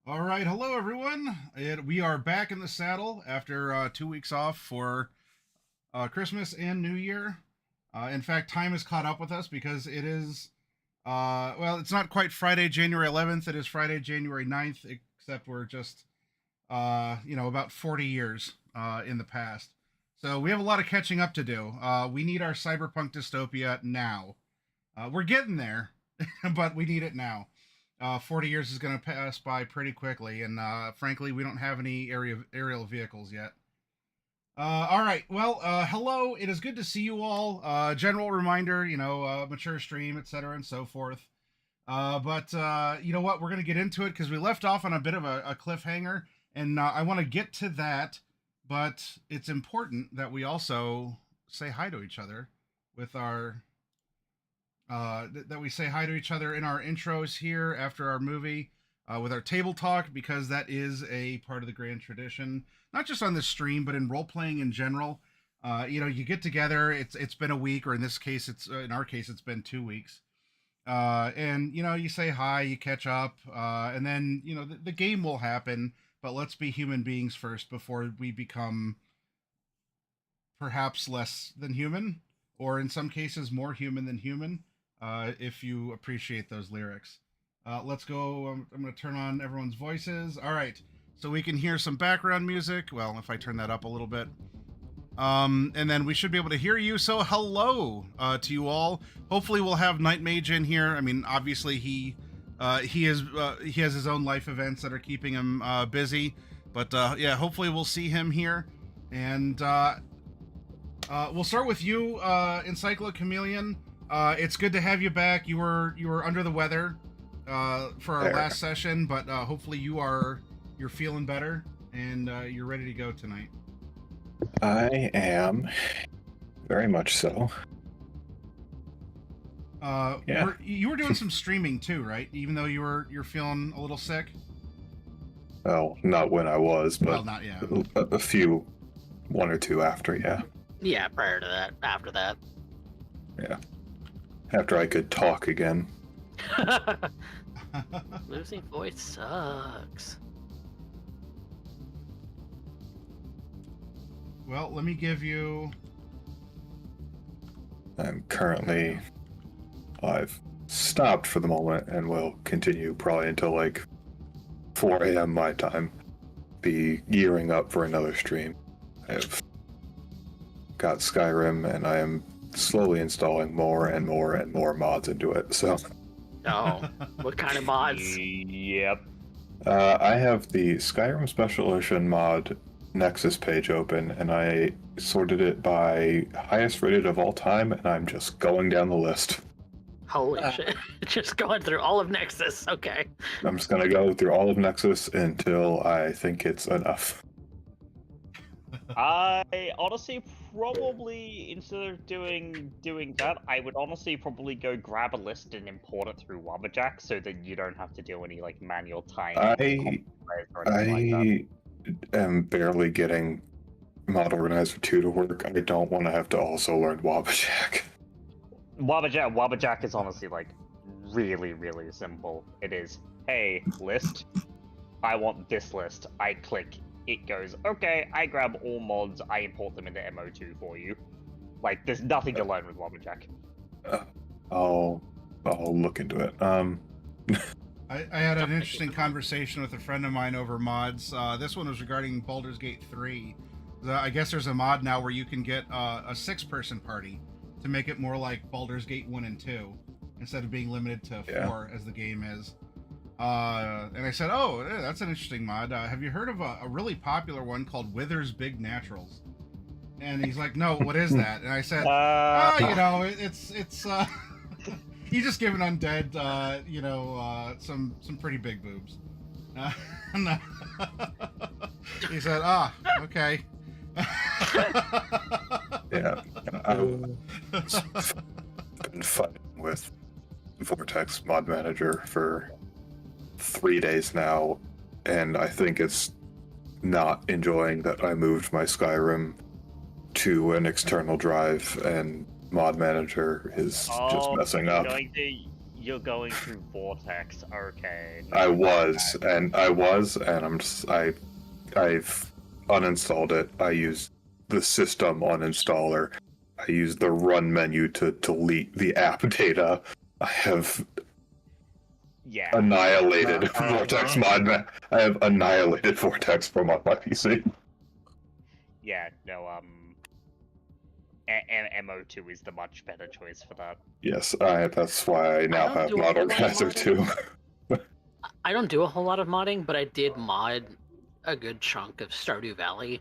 All right, hello everyone. We are back in the saddle after 2 weeks off for Christmas and New Year. In fact, time has caught up with us because it is, well, it's not quite Friday, January 11th. It is Friday, January 9th, except we're just, about 40 years in the past. So we have a lot of catching up to do. We need our cyberpunk dystopia now. We're getting there, but we need it now. 40 years is going to pass by pretty quickly, and frankly, we don't have any aerial vehicles yet. All right. Well, hello. It is good to see you all. General reminder, mature stream, etc., and so forth. But you know what? We're going to get into it because we left off on a bit of a cliffhanger, and I want to get to that. But it's important that we also say hi to each other with our that we say hi to each other in our intros here after our movie with our table talk, because that is a part of the grand tradition, not just on this stream but in role playing in general. You get together. It's been a week, or in this case, it's in our case, it's been 2 weeks. And you say hi, you catch up, and then the game will happen. But let's be human beings first before we become perhaps less than human, or in some cases more human than human, if you appreciate those lyrics. Let's go. I'm going to turn on everyone's voices. All right. So we can hear some background music. Well, if I turn that up a little bit. And then we should be able to hear you. So hello to you all. Hopefully we'll have Night Mage in here. I mean, obviously he has his own life events that are keeping him busy. But yeah, hopefully we'll see him here. And we'll start with you, Encyclo Chameleon. It's good to have you back. You were under the weather for our last session, but hopefully you're feeling better and you're ready to go tonight. I am very much so. Yeah. You were doing some streaming too, right? Even though you're feeling a little sick. Well, not when I was, but well, not yet. a few, one or two after, yeah. Yeah, prior to that, after that. Yeah. After I could talk again. Losing voice sucks. Well, let me give you... I'm currently... I've stopped for the moment and will continue probably until like 4 a.m. my time. Be gearing up for another stream. I've got Skyrim and I am slowly installing more and more and more mods into it, so... Oh, what kind of mods? Yep. I have the Skyrim Special Edition mod Nexus page open, and I sorted it by highest rated of all time, and I'm just going down the list. Holy shit. Just going through all of Nexus, okay. I'm just gonna go through all of Nexus until I think it's enough. I honestly probably, instead of doing that, I would honestly probably go grab a list and import it through Wabbajack so that you don't have to do any like manual time. I am barely getting Mod Organizer 2 to work. I don't want to have to also learn Wabbajack. Wabbajack is honestly like really, really simple. It is, hey, list. I want this list. I click. It goes, okay, I grab all mods, I import them into MO2 for you. Like, there's nothing to learn with Wabbajack. I'll look into it. I had an interesting conversation with a friend of mine over mods. This one was regarding Baldur's Gate 3. I guess there's a mod now where you can get a 6-person party to make it more like Baldur's Gate 1 and 2, instead of being limited to 4 as the game is. And I said, oh, that's an interesting mod. Have you heard of a really popular one called Wither's Big Naturals? And he's like, no, what is that? And I said, it's you just give an undead, some pretty big boobs. No. He said, okay. Yeah, I've been fighting with Vortex Mod Manager for 3 days now, and I think it's not enjoying that I moved my Skyrim to an external drive and Mod Manager is just messing up. You're going through Vortex. Okay. I not that was, bad. and I've uninstalled it. I used the system uninstaller. I used the run menu to delete the app data. I have Yeah. annihilated Vortex mod. I have annihilated Vortex from on my PC. Yeah. No. MO2 is the much better choice for that. Yes, that's why I now don't have do a Mod whole lot of Organizer modding. too. I don't do a whole lot of modding, but I did mod a good chunk of Stardew Valley,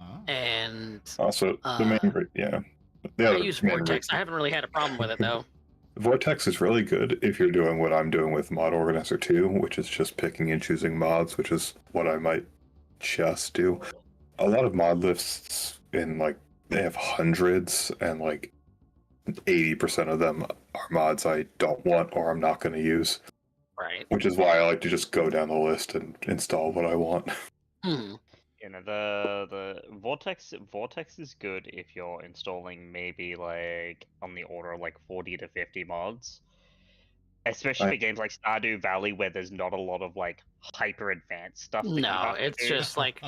Oh. and Also, the main, yeah. The I other use main Vortex. I reason- haven't really had a problem with it though. Vortex is really good if you're doing what I'm doing with Mod Organizer 2, which is just picking and choosing mods, which is what I might just do. A lot of mod lists they have hundreds, and 80% of them are mods I don't want or I'm not going to use, Right. which is why I like to just go down the list and install what I want. Hmm. You know, the Vortex is good if you're installing maybe like on the order of like 40 to 50 mods. Especially for games like Stardew Valley where there's not a lot of like hyper advanced stuff that you No, have to it's do. just like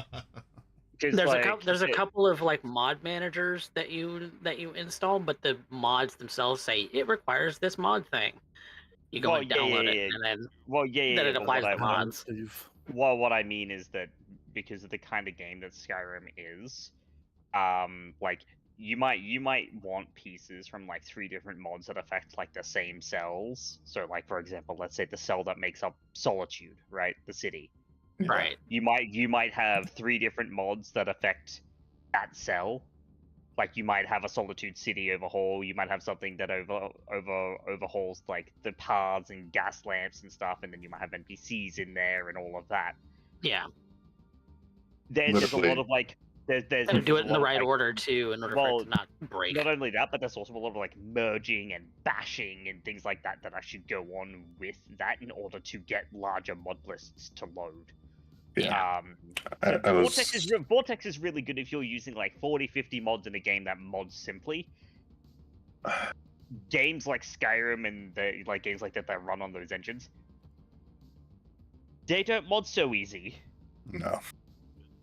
'Cause, there's a couple of like mod managers that you install, but the mods themselves say it requires this mod thing. You go and download it, and then then it but applies what to I mods. well, what I mean is that because of the kind of game that Skyrim is, like you might want pieces from like 3 different mods that affect like the same cells. So, like for example, let's say the cell that makes up Solitude, right, the city. Right. You might have 3 different mods that affect that cell. Like you might have a Solitude City overhaul. You might have something that overhauls like the paths and gas lamps and stuff, and then you might have NPCs in there and all of that. Yeah. There's a lot of like there's Gotta do a it in the lot of, right like, order too, in order for it to not break. Not only that, but there's also a lot of like merging and bashing and things like that that actually go on with that in order to get larger mod lists to load. Yeah. So Vortex is really good if you're using like 40, 50 mods in a game that mods simply. Games like Skyrim and games like that run on those engines, they don't mod so easy. No.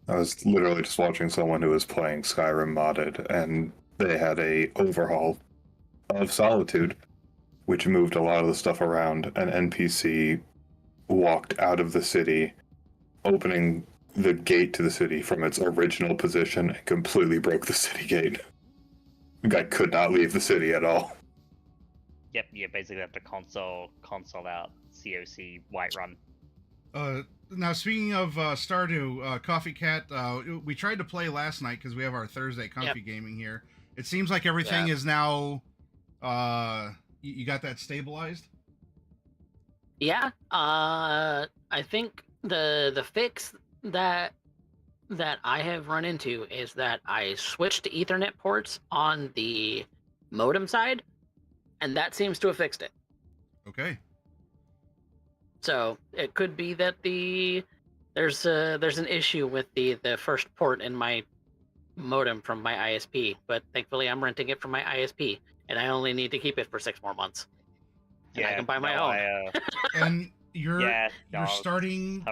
I was literally just watching someone who was playing Skyrim modded, and they had a overhaul of Solitude, which moved a lot of the stuff around. An NPC walked out of the city, opening the gate to the city from its original position, and completely broke the city gate. The guy could not leave the city at all. Yep, you basically have to console out COC Whiterun. Now, speaking of Stardew, Coffee Cat, we tried to play last night because we have our Thursday Comfy Gaming here. It seems like everything is now. You got that stabilized? Yeah. I think the fix that I have run into is that I switched to Ethernet ports on the modem side, and that seems to have fixed it. Okay. So it could be that there's an issue with the first port in my modem from my ISP, but thankfully I'm renting it from my ISP, and I only need to keep it for 6 more months. And I can buy my own. And you're no, starting.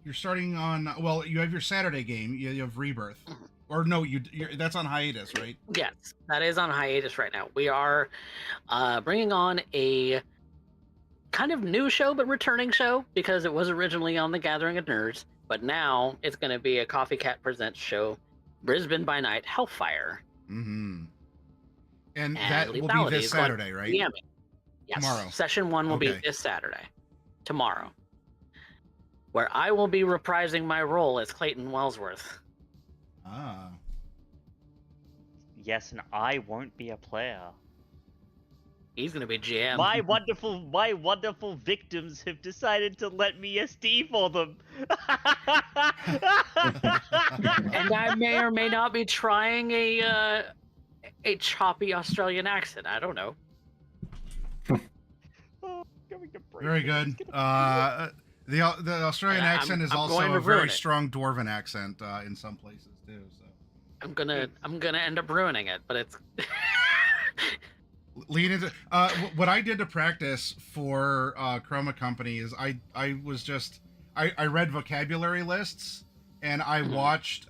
You're starting on. Well, you have your Saturday game. You have Rebirth, or no? That's on hiatus, right? Yes, that is on hiatus right now. We are bringing on a kind of new show, but returning show, because it was originally on the Gathering of Nerds, but now it's going to be a Coffee Cat Presents show, Brisbane by Night Hellfire. Mm-hmm. And that will be this Saturday, right? Yeah. Yes. Tomorrow. Session 1 will be this Saturday. Tomorrow. Where I will be reprising my role as Clayton Wellsworth. Ah. Yes, and I won't be a player. He's gonna be GM. My wonderful victims have decided to let me SD for them. And I may or may not be trying a choppy Australian accent. I don't know. Very good. The Australian accent is also a very strong Dwarven accent in some places too. So I'm gonna end up ruining it, but it's lean into what I did to practice for Chroma Company is I was just I read vocabulary lists and I watched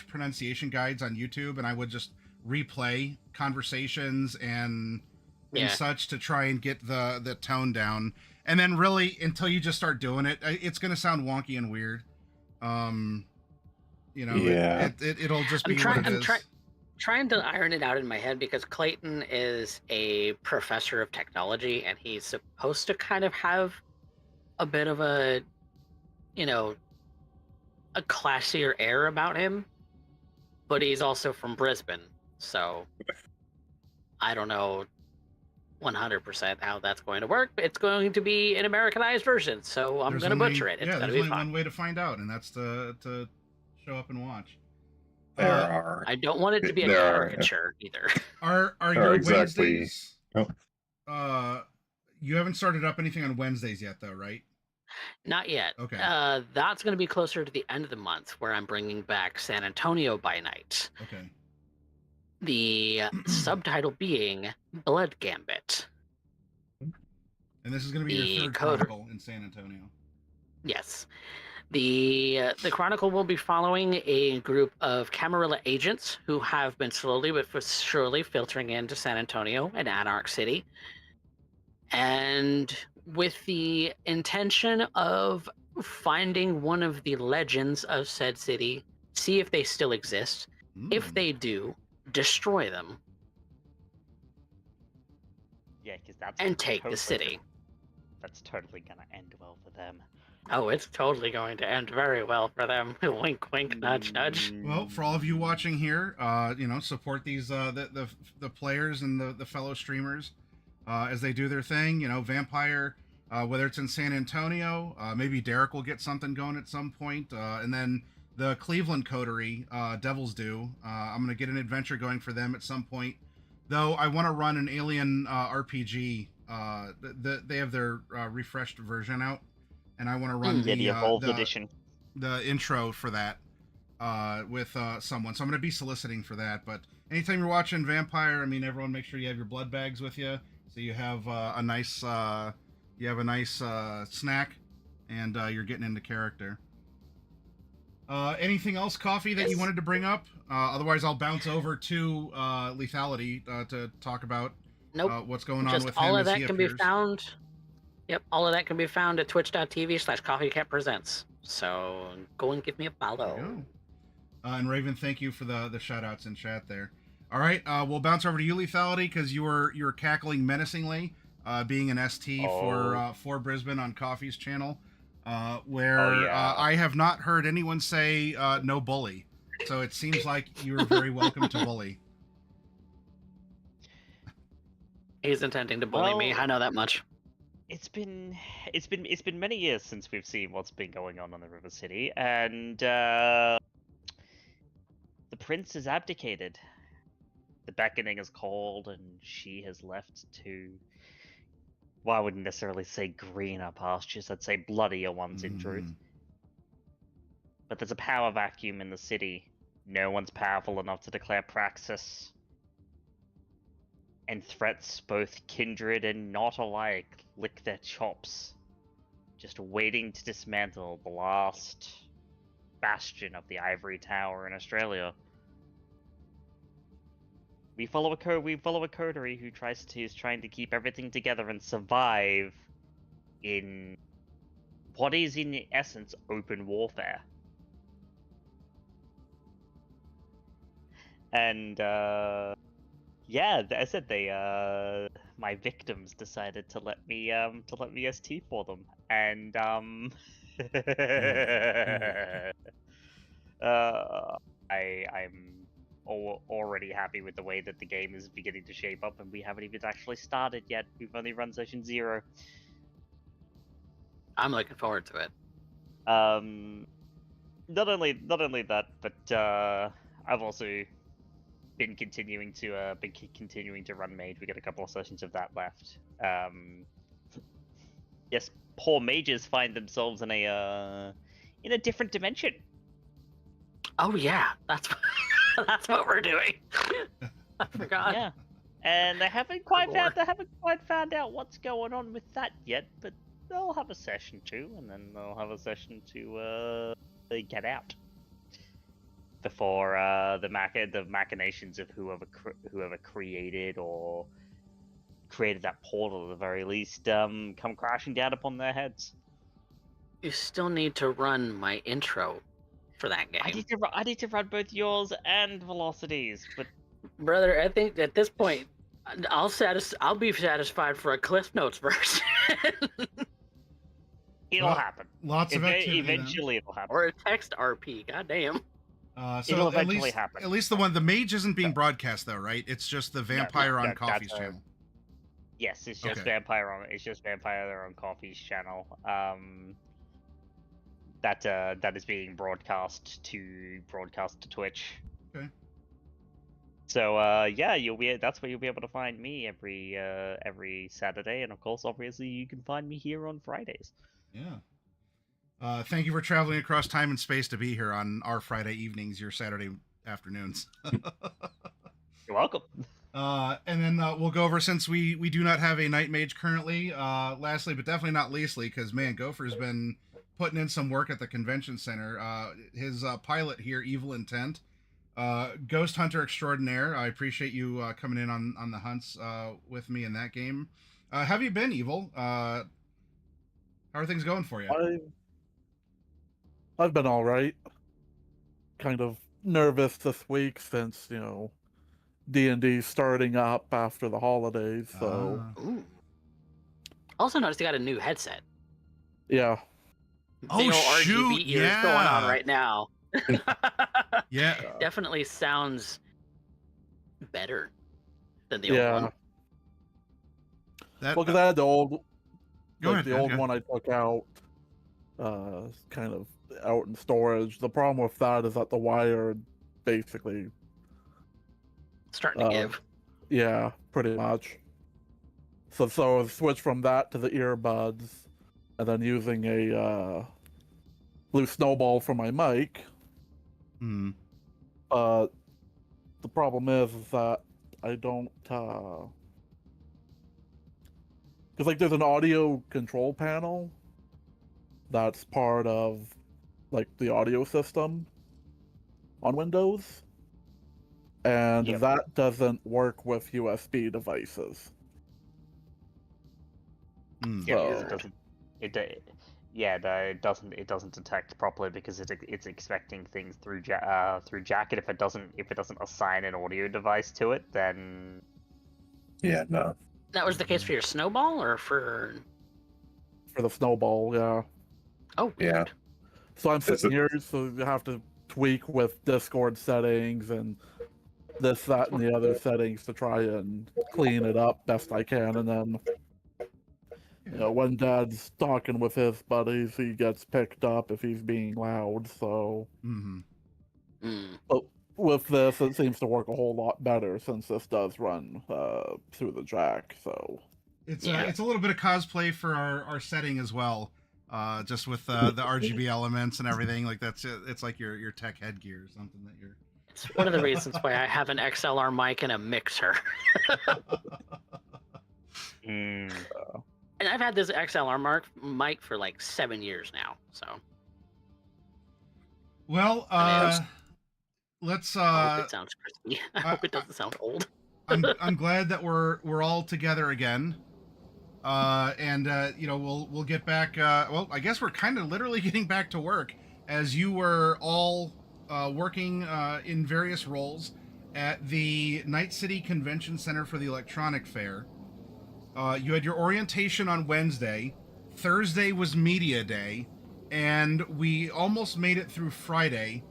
pronunciation guides on YouTube, and I would just replay conversations and Yeah. such to try and get the tone down. And then really until you just start doing it, it's going to sound wonky and weird. Um Yeah. it'll just I'm be what trying. it I'm is. trying to iron it out in my head because Clayton is a professor of technology, and he's supposed to kind of have a bit of a, you know, a classier air about him. But he's also from Brisbane, so I don't know 100% how that's going to work. It's going to be an Americanized version, so I'm going to butcher it. It's Yeah, going to there's be only fun. one way to find out, and that's to show up and watch. There are. I don't want it to be a There are, caricature either. Are Are your exactly- Wednesdays? Oh. You haven't started up anything on Wednesdays yet, though, right? Not yet. Okay. That's going to be closer to the end of the month, where I'm bringing back San Antonio by Night. Okay. The subtitle being Blood Gambit. And this is going to be The your third code- chronicle in San Antonio. Yes. The Chronicle will be following a group of Camarilla agents who have been slowly but surely filtering into San Antonio and Anarch City. And with the intention of finding one of the legends of said city, see if they still exist. If Mm. they do, destroy them Yeah, because that's and take totally, the city. That's totally gonna end well for them. Oh, it's totally going to end very well for them. Wink, wink, nudge, nudge. Well, for all of you watching here, support these the players and the fellow streamers as they do their thing. You know, Vampire, whether it's in San Antonio, maybe Derek will get something going at some point, and then the Cleveland coterie, Devils Do. I'm gonna get an adventure going for them at some point. Though I want to run an Alien RPG. They have their refreshed version out, and I want to run Yeah, the Evolved Edition. the intro for that with someone. So I'm going to be soliciting for that. But anytime you're watching Vampire, I mean, everyone make sure you have your blood bags with you, so you have a nice snack, and you're getting into character. Anything else, Coffee, that you Yes. wanted to bring up? Otherwise, I'll bounce over to Lethality to talk about Nope. what's going on Just with all him of as that he can be appears. found. Yep, all of that can be found at twitch.tv/CoffeeCatPresents. So go and give me a There you follow. go. And Raven, thank you for the shout outs in chat there. All right, we'll bounce over to you, Lethality, because you were cackling menacingly, being an ST for Brisbane on Coffee's channel, where I have not heard anyone say no bully. So it seems like you were very welcome to bully. He's intending to bully me. Well- I know that much. It's been many years since we've seen what's been going on in the River City, and the prince has abdicated. The beckoning is called, and she has left to. Well, I wouldn't necessarily say greener pastures. I'd say bloodier ones, in truth. Mm. But there's a power vacuum in the city. No one's powerful enough to declare praxis. And threats, both kindred and not alike, lick their chops, just waiting to dismantle the last bastion of the ivory tower in Australia. We follow a coterie who is trying to keep everything together and survive in what is in essence open warfare. And yeah, I said my victims decided to let me ST for them, and I'm already happy with the way that the game is beginning to shape up, and we haven't even actually started yet. We've only run session 0. I'm looking forward to it. Not only that, but I've also been continuing to run Mage. We got a couple of sessions of that left. Yes, poor mages find themselves in a different dimension. Oh yeah, that's that's what we're doing. I forgot. Yeah, and they haven't quite found out what's going on with that yet. But they'll have a session 2, and then they'll have a session to get out before the machinations of whoever created that portal, at the very least, come crashing down upon their heads. You still need to run my intro for that game. I need to run both yours and Velocities, but Brother, I think at this point, I'll be satisfied for a Cliff Notes version. it'll happen. Lots of activity. Eventually, it'll happen. Or a text RP. Goddamn. So It'll at eventually least, happen. At least the mage isn't being broadcast though, right? It's just the Vampire on Coffee's channel. Yes, it's just Vampire on Coffee's channel. That is being broadcast to Twitch. Okay. So that's where you'll be able to find me every Saturday, and of course, obviously, you can find me here on Fridays. Yeah. Thank you for traveling across time and space to be here on our Friday evenings, your Saturday afternoons. You're welcome. And then we'll go over, since we do not have a Night Mage currently, lastly but definitely not leastly, because man, Gopher's been putting in some work at the convention center. His pilot here, Evil Intent, Ghost Hunter Extraordinaire. I appreciate you coming in on the hunts with me in that game. How have you been, Evil? How are things going for you? I've been all right. Kind of nervous this week since, D&D starting up after the holidays, so... Ooh. Also noticed he got a new headset. Yeah. Big old shoot, RGB ears going on right now. Yeah. Definitely sounds better than the old one. That, Well, because I had the old... Go ahead, the old one I took out, kind of out in storage. The problem with that is that the wire basically... Starting to give. Yeah, pretty much. So I switched from that to the earbuds, and then using a blue snowball for my mic. The problem is that I don't, because there's an audio control panel that's part of the audio system on Windows. And that doesn't work with USB devices. It doesn't detect properly because it's expecting things through jack, and if it doesn't assign an audio device to it, then no. That was the case for your snowball, or for the snowball, yeah. Oh, yeah. weird. So I'm sitting here, so you have to tweak with Discord settings and this, that, and the other settings to try and clean it up best I can, and then when Dad's talking with his buddies, he gets picked up if he's being loud. So, but with this, it seems to work a whole lot better since this does run through the jack. So it's a little bit of cosplay for our setting as well. Just with the RGB elements and everything, it's like your tech headgear or something that you're. It's one of the reasons why I have an XLR mic and a mixer. And I've had this XLR mic for 7 years now, so. Well, let's. I hope it sounds crispy. I hope it doesn't sound old. I'm glad that we're all together again. And we'll get back. Well, I guess we're kind of literally getting back to work, as you were all working in various roles at the Night City Convention Center for the Electronic Fair. You had your orientation on Wednesday. Thursday was Media Day, and we almost made it through Friday.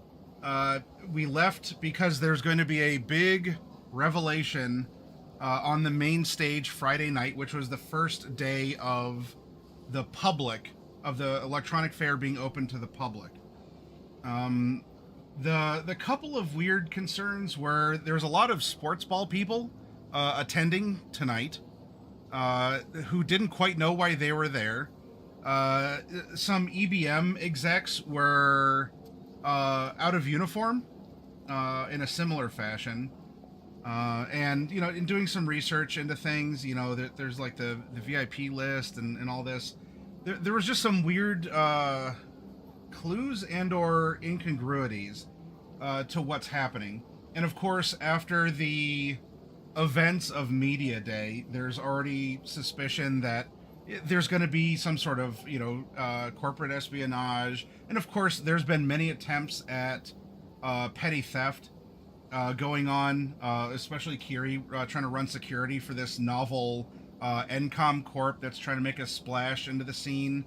We left because there's going to be a big revelation on the main stage Friday night, which was the first day of the Electronic Fair being open to the public. The couple of weird concerns were there's a lot of sports ball people attending tonight who didn't quite know why they were there. Some EBM execs were out of uniform in a similar fashion. And in doing some research into things, there's like the VIP list and all this. There was just some weird clues and or incongruities to what's happening. And of course, after the events of Media Day, there's already suspicion that there's going to be some sort of corporate espionage. And of course, there's been many attempts at petty theft going on, especially Kiri trying to run security for this novel Encom Corp that's trying to make a splash into the scene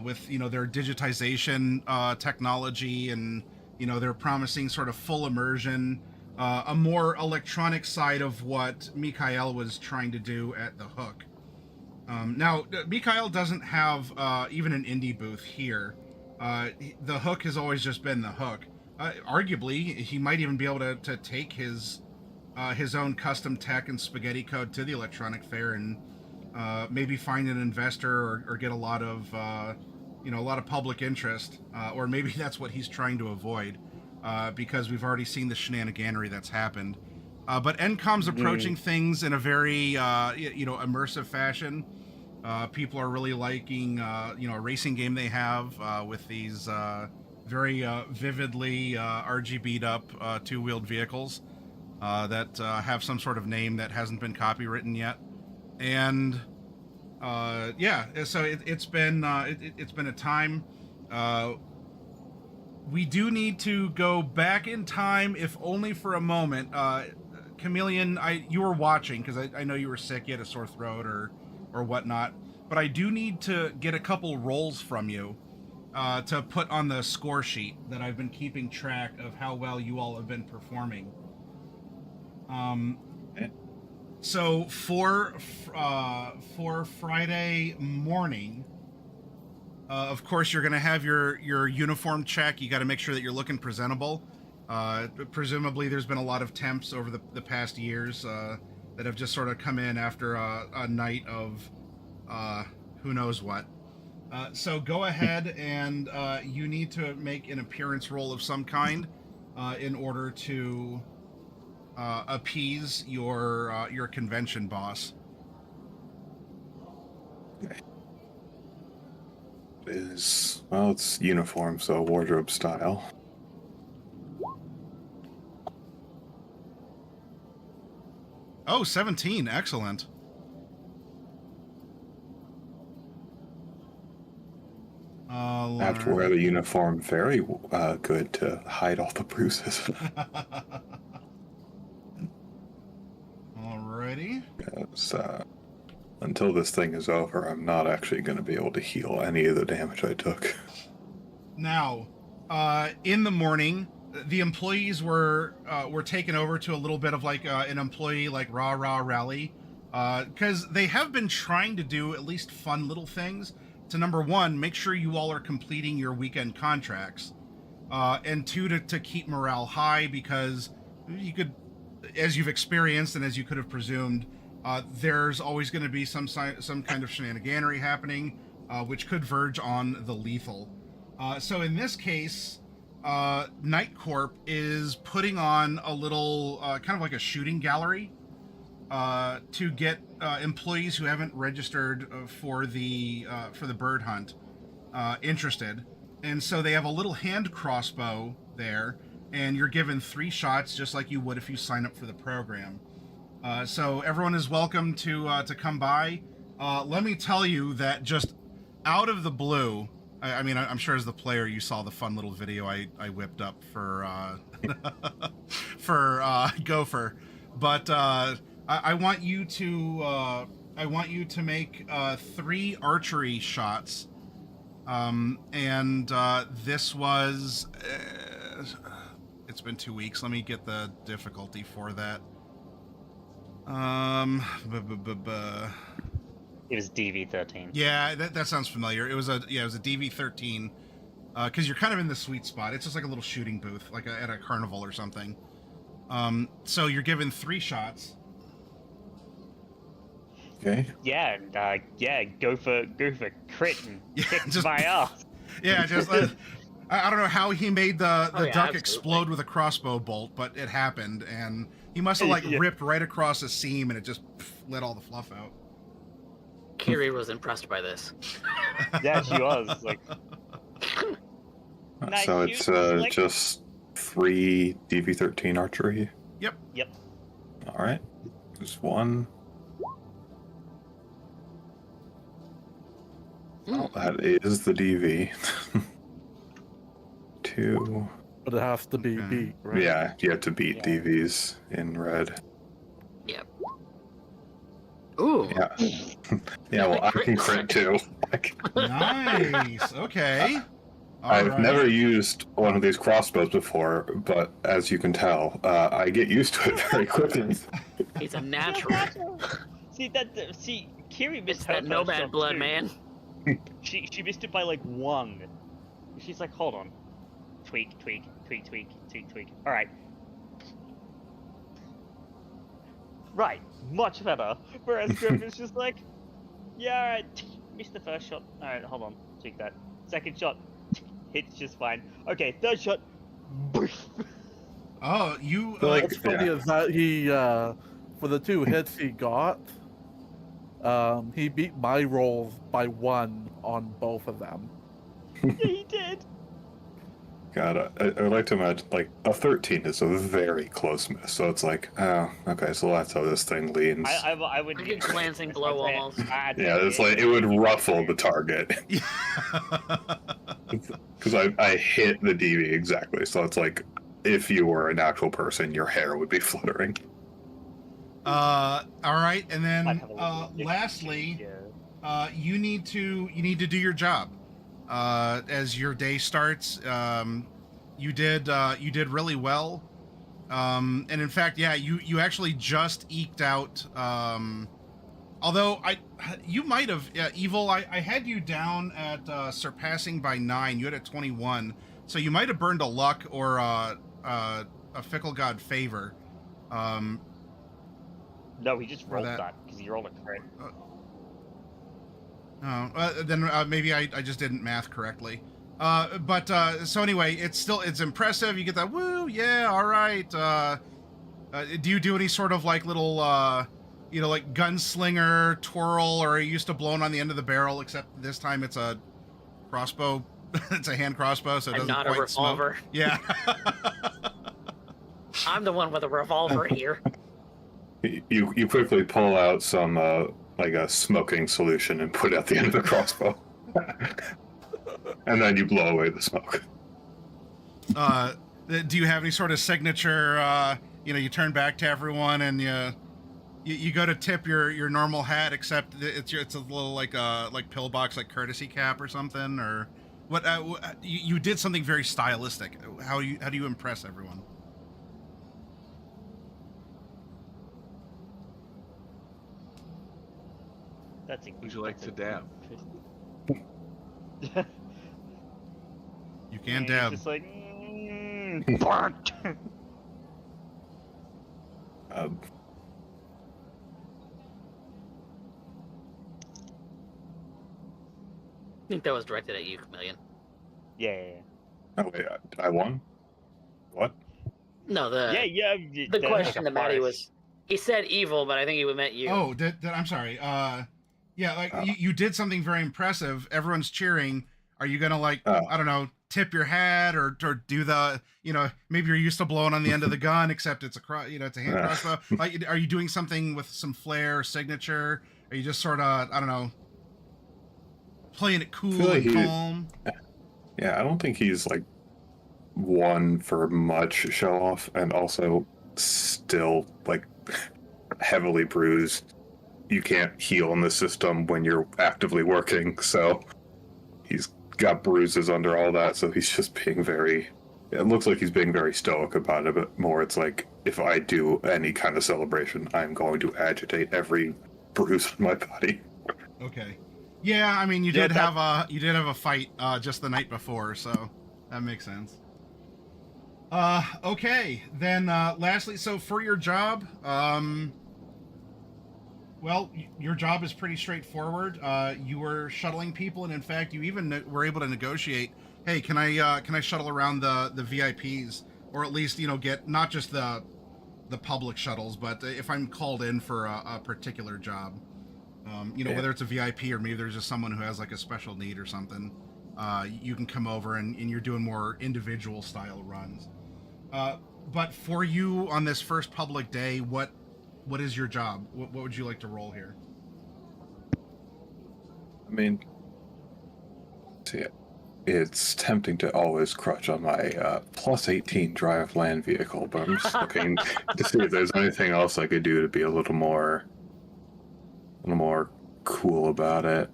with their digitization technology, and they're promising sort of full immersion, a more electronic side of what Mikhail was trying to do at the Hook. Now, Mikhail doesn't have even an indie booth here. The Hook has always just been the Hook. Arguably, he might even be able to take his own custom tech and spaghetti code to the electronic fair and maybe find an investor or get a lot of public interest, or maybe that's what he's trying to avoid, because we've already seen the shenaniganery that's happened. But Encom's approaching things in a very immersive fashion. People are really liking a racing game they have with these very vividly RGB'd up two-wheeled vehicles that have some sort of name that hasn't been copywritten yet. And so it's been a time. We do need to go back in time, if only for a moment. Chameleon, you were watching because I know you were sick, you had a sore throat or whatnot, but I do need to get a couple rolls from you to put on the score sheet that I've been keeping track of how well you all have been performing. So for Friday morning, of course you're going to have your uniform check. You got to make sure that you're looking presentable. Presumably there's been a lot of temps over the past years that have just sort of come in after a night of who knows what. So go ahead and you need to make an appearance roll of some kind in order to appease your convention boss. It's uniform, so wardrobe style. Oh, 17. Excellent. I have to wear the uniform very good to hide all the bruises. Alrighty. Yes, until this thing is over, I'm not actually going to be able to heal any of the damage I took. Now, in the morning, the employees were taken over to a little bit of like an employee like rah rally, because they have been trying to do at least fun little things to, number one, make sure you all are completing your weekend contracts, and two, to keep morale high, because you could, as you've experienced and as you could have presumed, there's always going to be some kind of shenaniganery happening, which could verge on the lethal. So in this case, Night Corp is putting on a little kind of like a shooting gallery to get employees who haven't registered for the bird hunt interested. And so they have a little hand crossbow there, and you're given 3 shots just like you would if you sign up for the program. So everyone is welcome to come by. Let me tell you that just out of the blue, I mean, I'm sure as the player you saw the fun little video I whipped up for Gopher, but I want you to make 3 archery shots, and this was it's been 2 weeks. Let me get the difficulty for that. It was DV13. Yeah, that sounds familiar. It was a DV13, because you're kind of in the sweet spot. It's just like a little shooting booth, like at a carnival or something. So you're given 3 shots. Okay. Yeah, go for crit and kick just my ass. Yeah, just I don't know how he made the Oh, yeah, duck absolutely. explode with a crossbow bolt, but it happened, and he must have like Yeah. ripped right across a seam, and it just let all the fluff out. Kiri was impressed by this. Yeah, she was like. Nice So shoot, it's Slick. just 3 DV13 archery. Yep. All right. Just 1. Well, that is the DV. 2. But it has to be Okay. beat, right? Yeah, you have to beat Yeah. DVs in red. Ooh. Yeah. Yeah, well, I can crit too. Nice. Okay. All I've right. never used one of these crossbows before, but as you can tell, I get used to it very quickly. He's a natural. See Kiri missed It's her that first nomad shot blood, too. man. She missed it by like 1. She's like, hold on. Tweak. All right. Right, much better. Whereas Griff is just like, yeah, all right. Missed the first shot. All right, hold on. Tweak that. Second shot. Hits just fine. Okay, third shot. Boof. Oh, you So, like, What's funny is that he, for the 2 hits he got, he beat my rolls by 1 on both of them. Yeah, he did. God, I would like to imagine, like, a 13 is a very close miss, so it's like, oh, okay, so that's how this thing leans. I would. Like a glancing blow almost. Yeah, it's like, it would ruffle the target. Because I hit the DV exactly, so it's like, if you were an actual person, your hair would be fluttering. all right, and then I'd have a little bit of lastly, yeah. you need to do your job. As your day starts, you did really well, and in fact, yeah, you actually just eked out. Although you might have evil. I had you down at surpassing by 9. You had a 21, so you might have burned a luck or a fickle god favor. No, he just rolled that- that because he rolled a crit. Then maybe I just didn't math correctly. But so anyway, it's impressive. You get that woo, yeah, all right. Do you do any sort of like little like gunslinger twirl, or are you used to blowing on the end of the barrel? Except this time it's a crossbow. It's a hand crossbow, so it And doesn't not a quite smoke. revolver. Yeah. I'm the one with a revolver here. You quickly pull out some, like a smoking solution and put it at the end of the crossbow. And then you blow away the smoke. Do you have any sort of signature? You turn back to everyone and you go to tip your normal hat, except it's a little like pillbox, like courtesy cap or something, or what? You did something very stylistic. How do you impress everyone? That's a Would you like to dab? You can And dab. he's just like, burnt. I think that was directed at you, Chameleon. Yeah. Oh wait, I won? What? No, Yeah, yeah. the question to Maddie was, he said evil, but I think he meant you. Oh, I'm sorry. Yeah, like you did something very impressive. Everyone's cheering. Are you gonna I don't know, tip your hat or do the maybe you're used to blowing on the end of the gun, except it's it's a hand crossbow. Like, are you doing something with some flair or signature? Are you just sort of I don't know, playing it cool like and calm? Yeah, I don't think he's like one for much show off, and also still like heavily bruised. You can't heal in the system when you're actively working, so he's got bruises under all that, so he's just being very, it looks like he's being very stoic about it, but more it's like, if I do any kind of celebration, I'm going to agitate every bruise on my body. Okay. Yeah, I mean, you did have a fight just the night before, so that makes sense. Okay, then lastly, so for your job, well, your job is pretty straightforward. You were shuttling people, and in fact, you even were able to negotiate hey, can I shuttle around the VIPs, or at least get not just the public shuttles, but if I'm called in for a particular job, Yeah. whether it's a VIP or maybe there's just someone who has like a special need or something, you can come over and you're doing more individual style runs. But for you on this first public day, what is your job? What would you like to roll here? I mean, see, it's tempting to always crutch on my plus 18 drive land vehicle, but I'm just looking to see if there's anything else I could do to be a little more cool about it.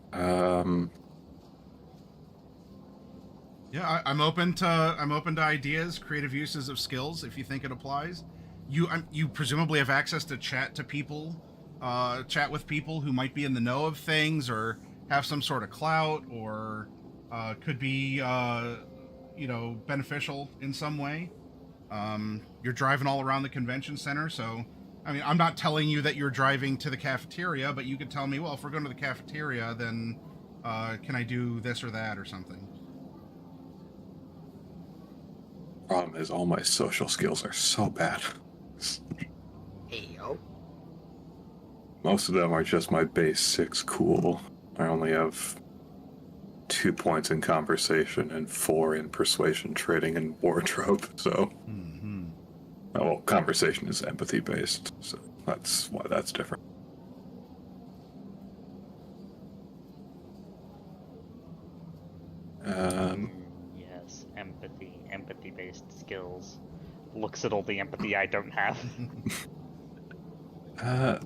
Yeah, I'm open to ideas, creative uses of skills if you think it applies. You presumably have access to chat with people who might be in the know of things or have some sort of clout or could be beneficial in some way. You're driving all around the convention center, so I mean, I'm not telling you that you're driving to the cafeteria, but you could tell me, well, if we're going to the cafeteria, then can I do this or that or something? Problem is, all my social skills are so bad. Hey, yo. Most of them are just my base 6 cool. I only have 2 points in conversation and 4 in persuasion, trading, and wardrobe. So, well, conversation is empathy based, so that's why that's different. Yes, empathy-based skills. Looks at all the empathy I don't have. I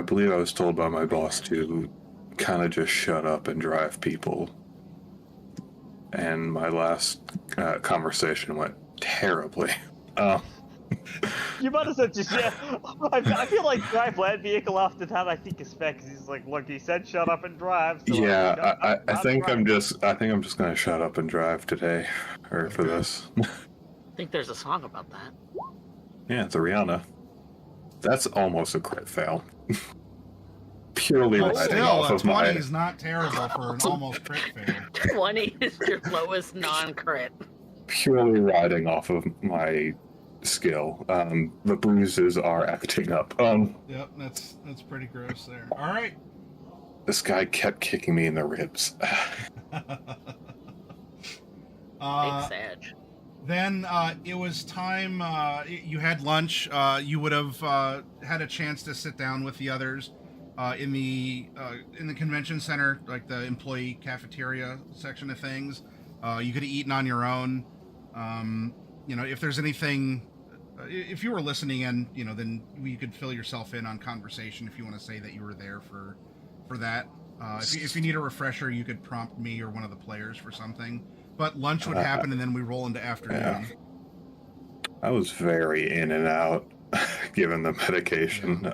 believe I was told by my boss to kind of just shut up and drive people. And my last conversation went terribly. You might as well just, yeah. I feel like drive land vehicle after that. I think is fair because he's like, look, he said shut up and drive. So Yeah, I think drive. I'm just gonna shut up and drive today, or for this. I think there's a song about that. Yeah, it's a Rihanna. That's almost a crit fail. Purely But riding still, off a of 20 my is not terrible for an almost crit fail. 20 is your lowest non-crit. purely riding off of my skill. The bruises are acting up. Yep, that's pretty gross there. All right. This guy kept kicking me in the ribs. Big Sag. Then it was time. You had lunch. You would have had a chance to sit down with the others in the convention center, like the employee cafeteria section of things. You could have eaten on your own. If there's anything, if you were listening in, then you could fill yourself in on conversation if you want to say that you were there for that. If you need a refresher, you could prompt me or one of the players for something. But lunch would happen, and then we roll into afternoon. Yeah. I was very in and out, given the medication.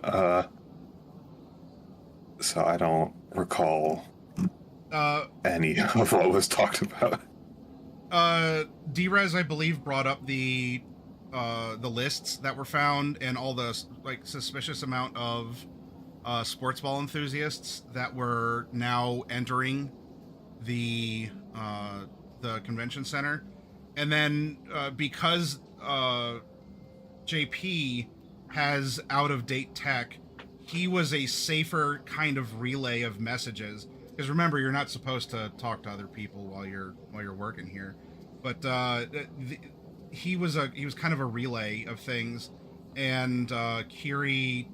So I don't recall any of what was talked about. Drez, I believe, brought up the lists that were found and all the suspicious amount of sports ball enthusiasts that were now entering the convention center, and then because JP has out of date tech, he was a safer kind of relay of messages. Because remember, you're not supposed to talk to other people while you're working here, but he was kind of a relay of things, and Kiri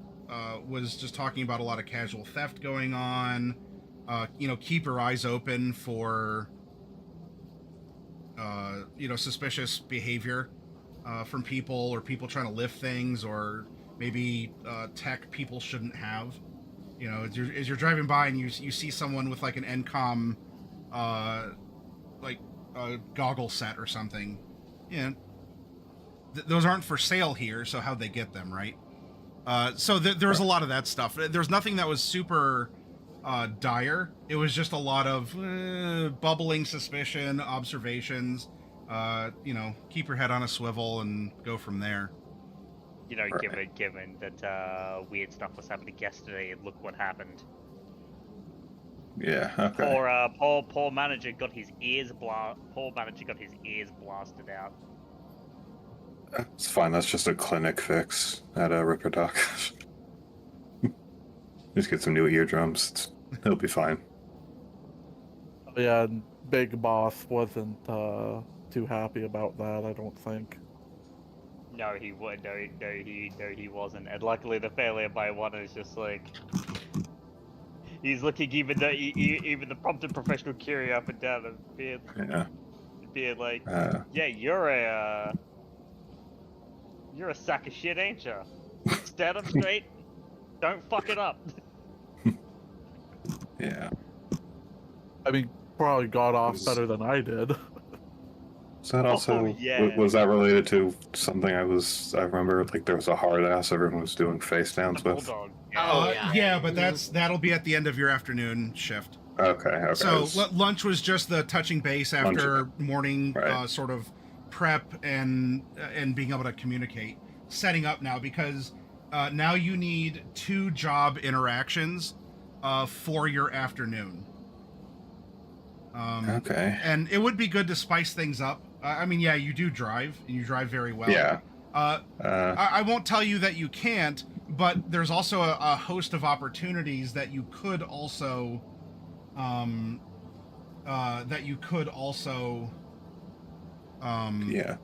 was just talking about a lot of casual theft going on. Keep your eyes open for suspicious behavior from people, or people trying to lift things, or maybe tech people shouldn't have. As you're driving by and you see someone with like an NCOM goggle set or something, those aren't for sale here, so how'd they get them, right? So there's a lot of that stuff. There's nothing that was super dire. It was just a lot of bubbling suspicion, observations. Keep your head on a swivel and go from there. Given that weird stuff was happening yesterday, and look what happened. Yeah. Okay. Poor manager got his ears blasted out. It's fine. That's just a clinic fix at a Ripper Doc. Just get some new eardrums. He'll be fine. Yeah, and Big Boss wasn't too happy about that, I don't think. No, he would. No, he wasn't. And luckily, the failure by one is just like he's looking even the prompted professional Curie up and down and being like, yeah, you're a sack of shit, ain't you? Stand up straight. Don't fuck it up. Yeah. I mean, probably got off better than I did. So that also yeah. was that related to something I remember like there was a hard ass everyone was doing face downs with. Bulldog. Oh, yeah. Yeah, but that'll be at the end of your afternoon shift. Okay. So lunch was just the touching base after morning Right. sort of prep and being able to communicate. Setting up now because now you need 2 job interactions for your afternoon. Okay. And it would be good to spice things up. I mean, yeah, you do drive, and you drive very well. Yeah. I won't tell you that you can't, but there's also a host of opportunities that you could also, Yeah.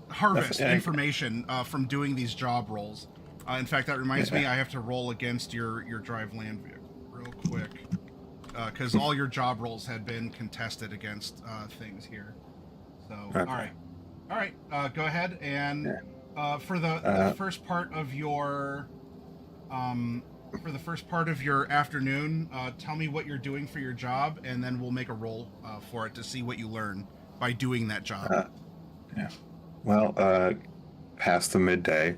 harvest Yeah. information from doing these job roles. In fact, that reminds me, I have to roll against your drive land vehicle real quick because all your job roles had been contested against things here. So, Okay. all right, go ahead and for the first part of your afternoon, tell me what you're doing for your job, and then we'll make a roll for it to see what you learn by doing that job. Yeah. Well, past the midday,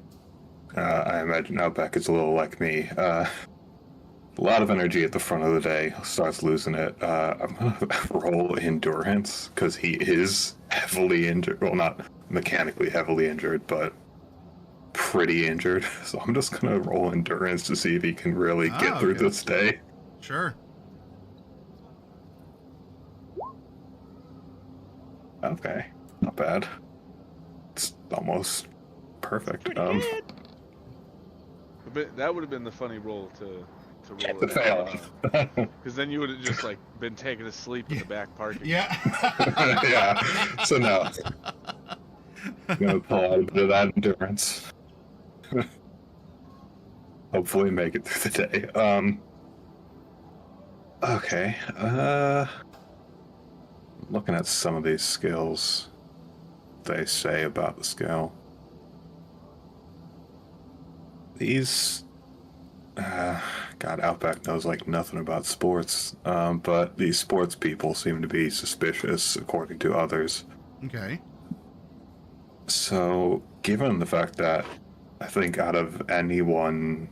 I imagine Outback is a little like me. A lot of energy at the front of the day, starts losing it. I'm gonna roll endurance because he is heavily injured. Well, not mechanically heavily injured, but pretty injured. So I'm just gonna roll endurance to see if he can really get through okay. this day. Sure. Okay, not bad. It's almost perfect. But that would have been the funny roll to roll To it fail. because then you would have just like been taken to sleep in the back parking. Yeah. Yeah. So no. I'm gonna pull out a bit of that endurance. Hopefully make it through the day. Okay. Looking at some of these skills they say about the skill. These God, Outback knows like nothing about sports. But these sports people seem to be suspicious according to others. Okay. So, given the fact that I think out of anyone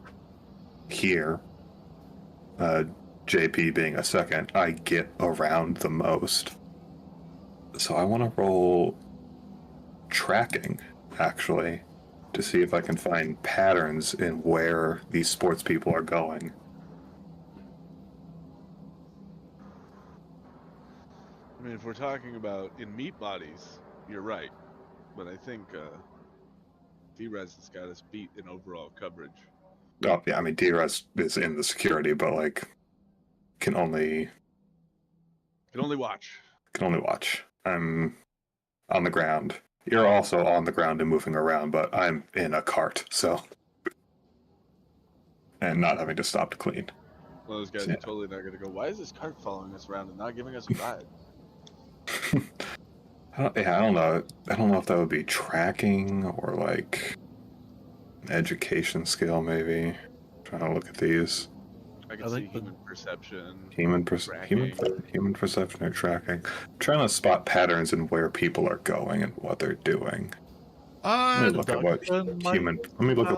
here, JP being a second, I get around the most. So I want to roll tracking, actually, to see if I can find patterns in where these sports people are going. I mean, if we're talking about in meat bodies, you're right. But I think D-Rez has got us beat in overall coverage. Oh, yeah, I mean, DRS is in the security, but, like, can only watch. I'm on the ground. You're also on the ground and moving around, but I'm in a cart, so... And not having to stop to clean. Well, those guys are totally not going to go, why is this cart following us around and not giving us a ride? I don't know. I don't know if that would be tracking or, like, an education skill, maybe. Trying to look at these. I can see human perception. Human perception or tracking. Trying to spot patterns in where people are going and what they're doing. Let me look at what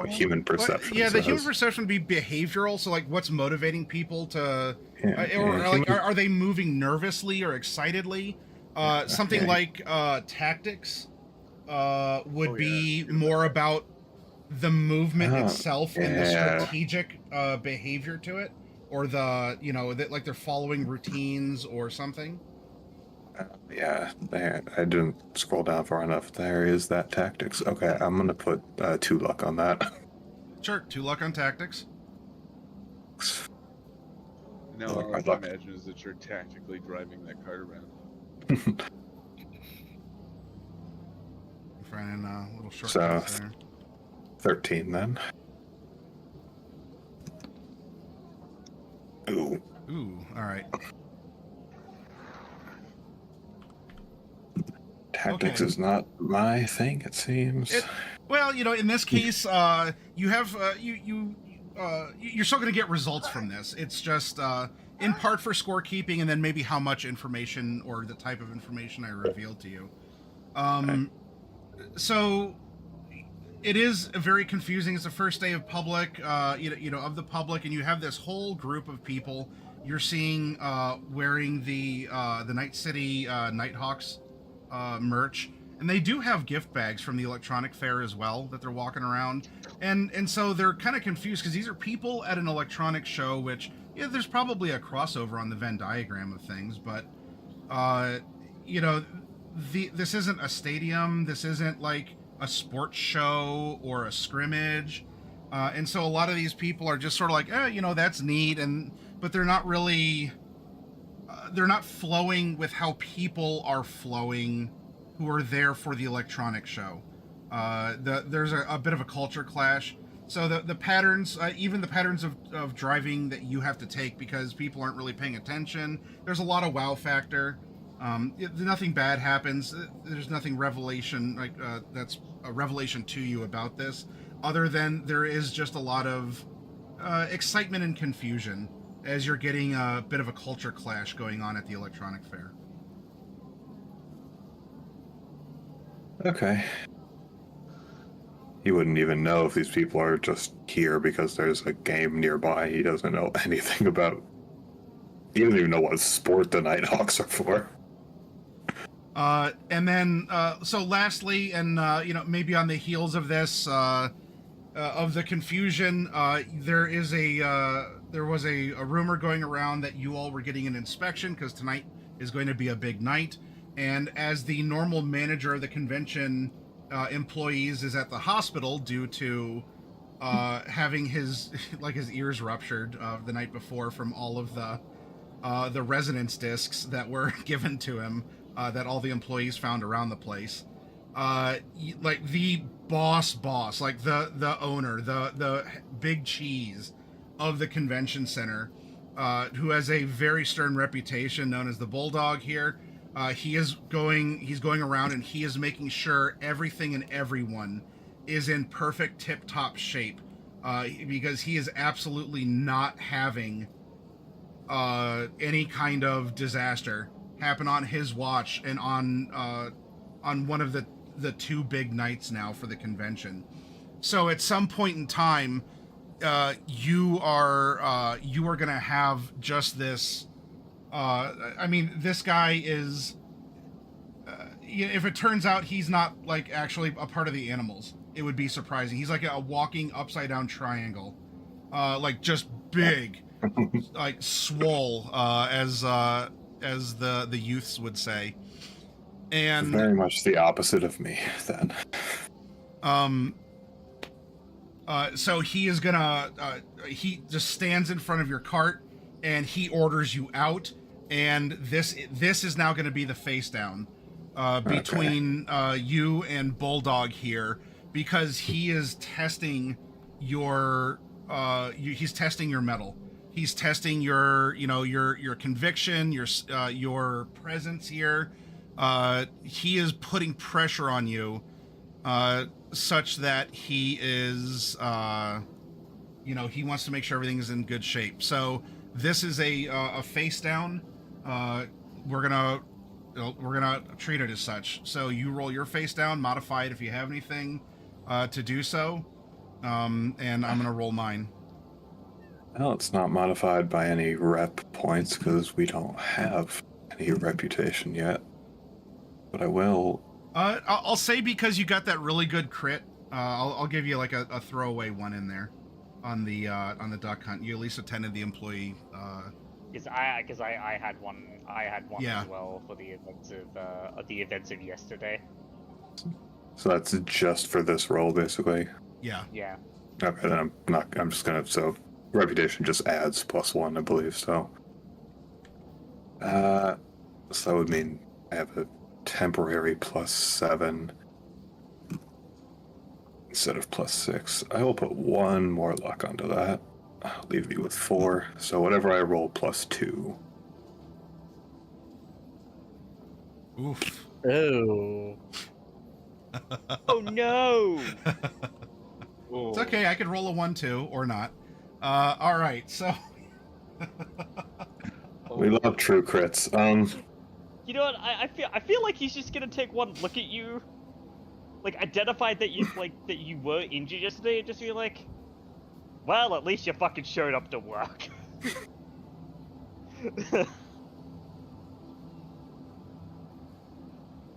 human perception Yeah, the says. human perception would be behavioral, so like what's motivating people to Yeah, are they moving nervously or excitedly? Something like tactics would be more about the movement itself and the strategic behavior to it. or that like they're following routines or something. Yeah, there. I didn't scroll down far enough. There is that tactics. Okay, I'm gonna put 2 luck on that. Sure, 2 luck on tactics. Now Look, all I I'd can like- imagine is that you're tactically driving that cart around. Finding little shortcuts there. 13 then. Ooh, Ooh, all right. tactics Okay. is not my thing. It seems. Well, in this case, you have you're still going to get results from this. It's just in part for scorekeeping, and then maybe how much information or the type of information I reveal to you. So it is very confusing. It's the first day of public, of the public, and you have this whole group of people you're seeing wearing the Night City Nighthawks merch, and they do have gift bags from the electronic fair as well that they're walking around, and so they're kind of confused because these are people at an electronic show, which there's probably a crossover on the Venn diagram of things, but this isn't a stadium, this isn't like a sports show or a scrimmage, and so a lot of these people are just sort of like, that's neat, but they're not really they're not flowing with how people are flowing who are there for the electronic show. There's a bit of a culture clash. So the patterns, even the patterns of driving that you have to take because people aren't really paying attention, there's a lot of wow factor. Nothing bad happens. There's nothing revelation that's a revelation to you about this, other than there is just a lot of excitement and confusion as you're getting a bit of a culture clash going on at the electronic fair. Okay. He wouldn't even know if these people are just here because there's a game nearby. He doesn't know anything about. He doesn't even know what sport the Nighthawks are for. And then, so lastly, and maybe on the heels of this, of the confusion, there was a rumor going around that you all were getting an inspection because tonight is going to be a big night. And as the normal manager of the convention employees is at the hospital due to having his ears ruptured the night before from all of the resonance discs that were given to him that all the employees found around the place. Like the boss, like the owner, the big cheese of the convention center, who has a very stern reputation, known as the Bulldog here. He's going around and he is making sure everything and everyone is in perfect tip-top shape, because he is absolutely not having any kind of disaster happen on his watch and on one of the 2 big nights now for the convention. So at some point in time, you are gonna have just this. This guy is. If it turns out he's not like actually a part of the animals, it would be surprising. He's like a walking upside down triangle, like just big, like swole, as the youths would say. And very much the opposite of me, then. So he is gonna. He just stands in front of your cart, and he orders you out. And this is now going to be the face down between you and Bulldog here, because he is testing your he's testing your mettle. He's testing your conviction, your presence here. He is putting pressure on you, such that he is he wants to make sure everything is in good shape. So this is a face down. We're gonna treat it as such. So you roll your face down, modify it if you have anything to do so, and I'm gonna roll mine. Well, it's not modified by any rep points because we don't have any reputation yet. But I will. I'll say because you got that really good crit. I'll give you like a throwaway one in there. on the duck hunt. You at least attended the employee. Because I had one Yeah. as well for the events of yesterday. So that's just for this role, basically. Yeah. Yeah. Okay, then I'm just gonna, so reputation just adds +1, I believe, so. So that would mean I have a temporary +7 instead of +6. I will put 1 more luck onto that. I'll leave you with 4, so whatever I roll +2. Oof. Ew. Oh no! It's okay. I could roll a 1 too, or not. All right. So. We love true crits. You know what? I feel like he's just gonna take one look at you, like identify that you that you were injured yesterday, and just be like, "Well, at least you fucking showed up to work."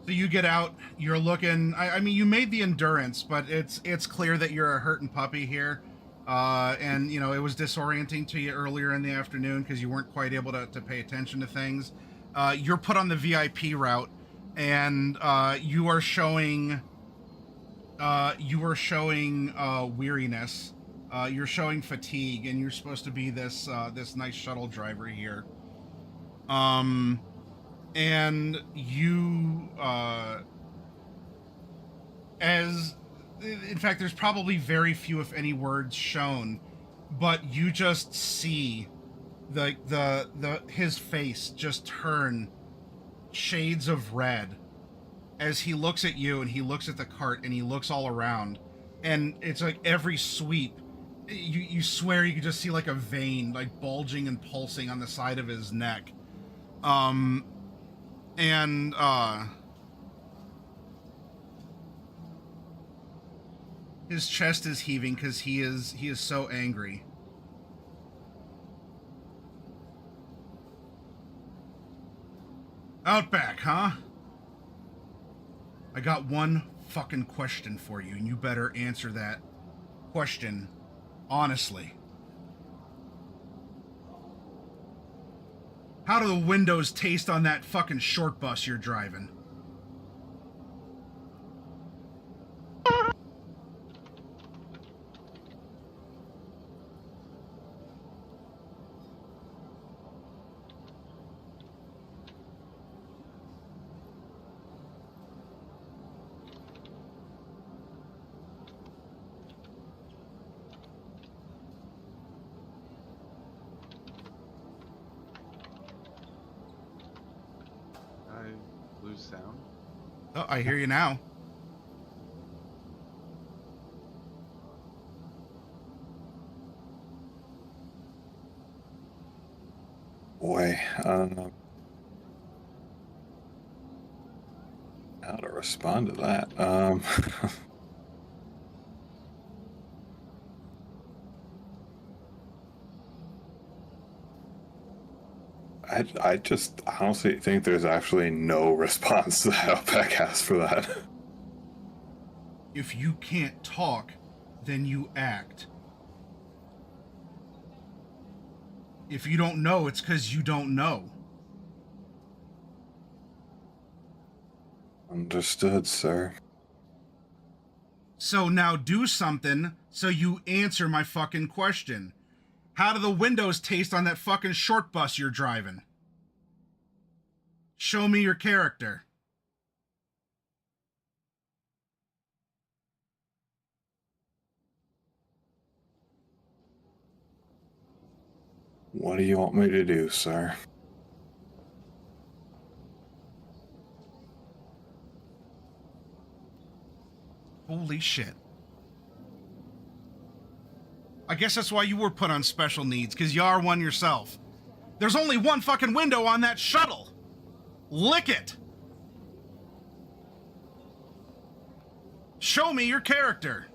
So you get out, you're looking. I mean, you made the endurance, but it's clear that you're a hurting puppy here, and you know it was disorienting to you earlier in the afternoon because you weren't quite able to pay attention to things. You're put on the VIP route, and you are showing weariness. You're showing fatigue, and you're supposed to be this nice shuttle driver here. And you as in fact there's probably very few if any words shown, but you just see the his face just turn shades of red as he looks at you and he looks at the cart and he looks all around, and it's like every sweep you swear you could just see like a vein like bulging and pulsing on the side of his neck. And his chest is heaving because he is so angry. Outback, huh? I got one fucking question for you, and you better answer that question honestly. How do the windows taste on that fucking short bus you're driving? I lose sound. Oh, I hear you now. Boy, how to respond to that? I just honestly think there's actually no response that Outback has for that. If you can't talk, then you act. If you don't know, it's because you don't know. Understood, sir. So now do something so you answer my fucking question. How do the windows taste on that fucking short bus you're driving? Show me your character. What do you want me to do, sir? Holy shit. I guess that's why you were put on special needs, because you are one yourself. There's only one fucking window on that shuttle. Lick it. Show me your character.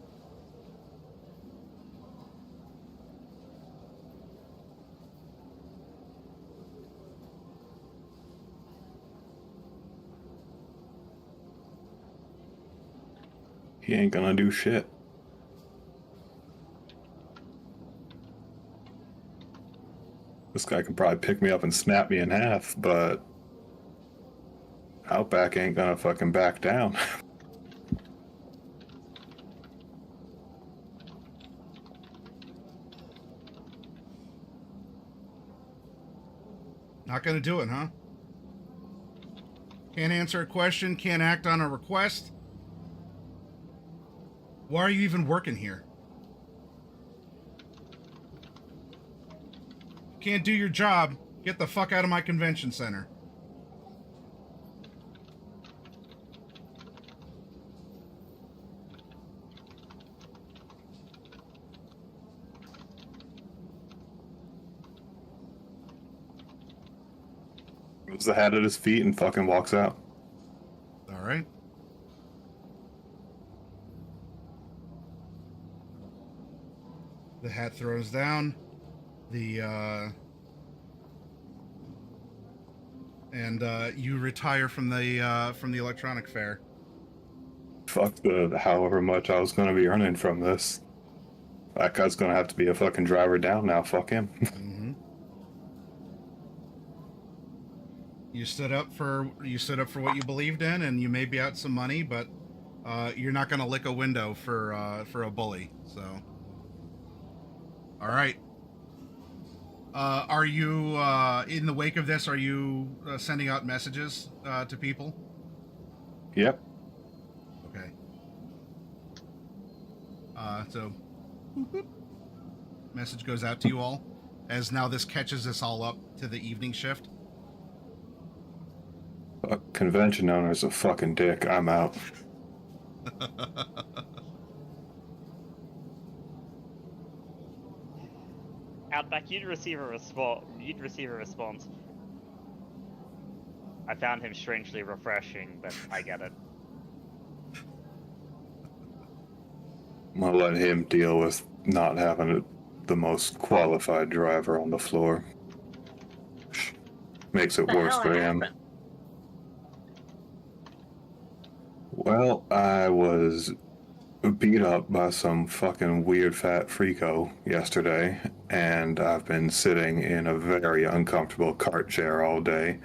He ain't gonna do shit. This guy can probably pick me up and snap me in half, but Outback ain't gonna fucking back down. Not gonna do it, huh? Can't answer a question, can't act on a request. Why are you even working here? Can't do your job. Get the fuck out of my convention center. Moves the hat at his feet and fucking walks out. All right. The hat throws down. You retire from the electronic fair. Fuck the however much I was gonna be earning from this. That guy's gonna have to be a fucking driver down now. Fuck him. Mm-hmm. You stood up for what you believed in, and you may be out some money, but you're not gonna lick a window for a bully. So, all right. Are you in the wake of this? Are you sending out messages to people? Yep. Okay. So, boop. Message goes out to you all, as now this catches us all up to the evening shift. Fuck, convention owner's a fucking dick. I'm out. Outback, you'd receive a response. I found him strangely refreshing, but I get it. I'm gonna let him deal with not having the most qualified driver on the floor. Makes it The worse hell for him. happened? Well, I was beat up by some fucking weird fat freako yesterday, and I've been sitting in a very uncomfortable cart chair all day.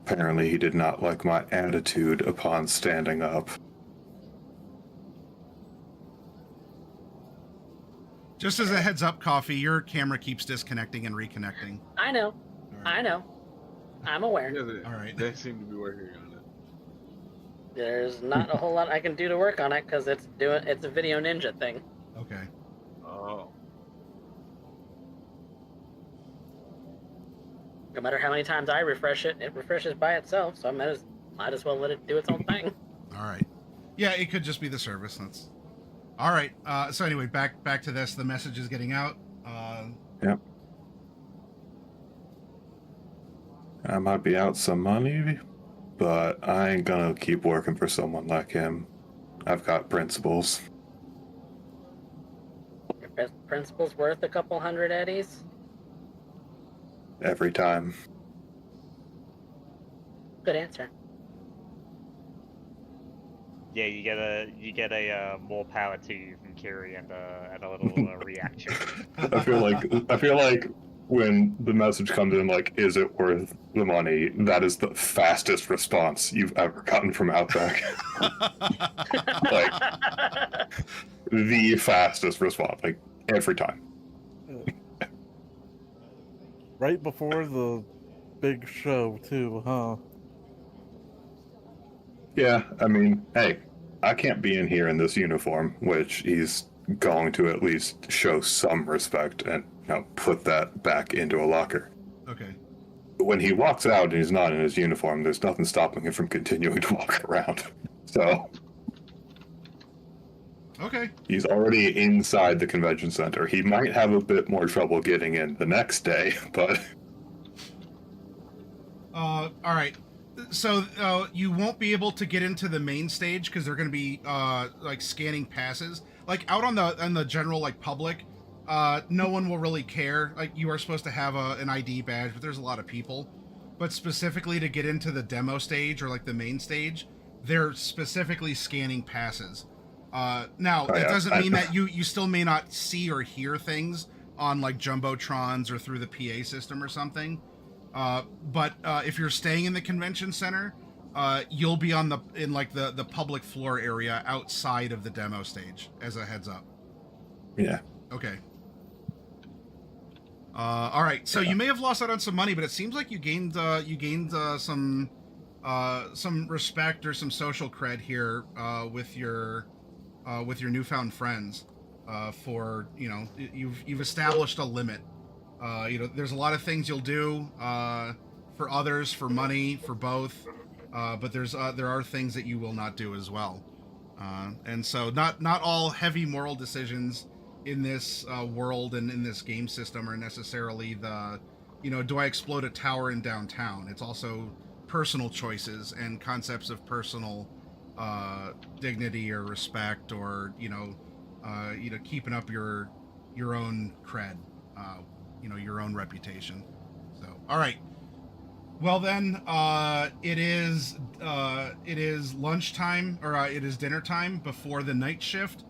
Apparently, he did not like my attitude upon standing up. Just as a heads up, Coffee, your camera keeps disconnecting and reconnecting. I know. All right. I know. I'm aware. Yeah, All right. They seem to be working on it. There's not a whole lot I can do to work on it because it's a Video Ninja thing. Okay. Oh. No matter how many times I refresh it, it refreshes by itself. So I might as well let it do its own thing. All right. Yeah, it could just be the service. That's all right. So anyway, back to this. The message is getting out. Yep. I might be out some money, but I ain't gonna keep working for someone like him. I've got principles. Your principal's worth a couple hundred eddies. Every time. Good answer. Yeah, you get a more power to you from Kiri and a little reaction. I feel like when the message comes in, like, is it worth the money? That is the fastest response you've ever gotten from Outback. Like, the fastest response, like, every time. Right before the big show, too, huh? Yeah, I mean, hey, I can't be in here in this uniform, which he's going to at least show some respect and put that back into a locker. Okay. When he walks out and he's not in his uniform, there's nothing stopping him from continuing to walk around. So Okay. he's already inside the convention center. He might have a bit more trouble getting in the next day, but All right. So you won't be able to get into the main stage because they're going to be like scanning passes. Like out on the general like public, no one will really care. Like you are supposed to have an ID badge, but there's a lot of people. But specifically to get into the demo stage or like the main stage, they're specifically scanning passes. Now, Oh, it yeah. doesn't mean that you still may not see or hear things on like jumbotrons or through the PA system or something. But if you're staying in the convention center, you'll be in the public floor area outside of the demo stage. As a heads up. Yeah. Okay. All right. So you may have lost out on some money, but it seems like you gained some respect or some social cred here with your newfound friends. For you've established a limit. There's a lot of things you'll do for others, for money, for both, but there are things that you will not do as well. And so not all heavy moral decisions in this world and in this game system are necessarily do I explode a tower in downtown? It's also personal choices and concepts of personal dignity or respect, or keeping up your own cred, your own reputation. So, all right. Well then, it is lunchtime, or it is dinner time before the night shift.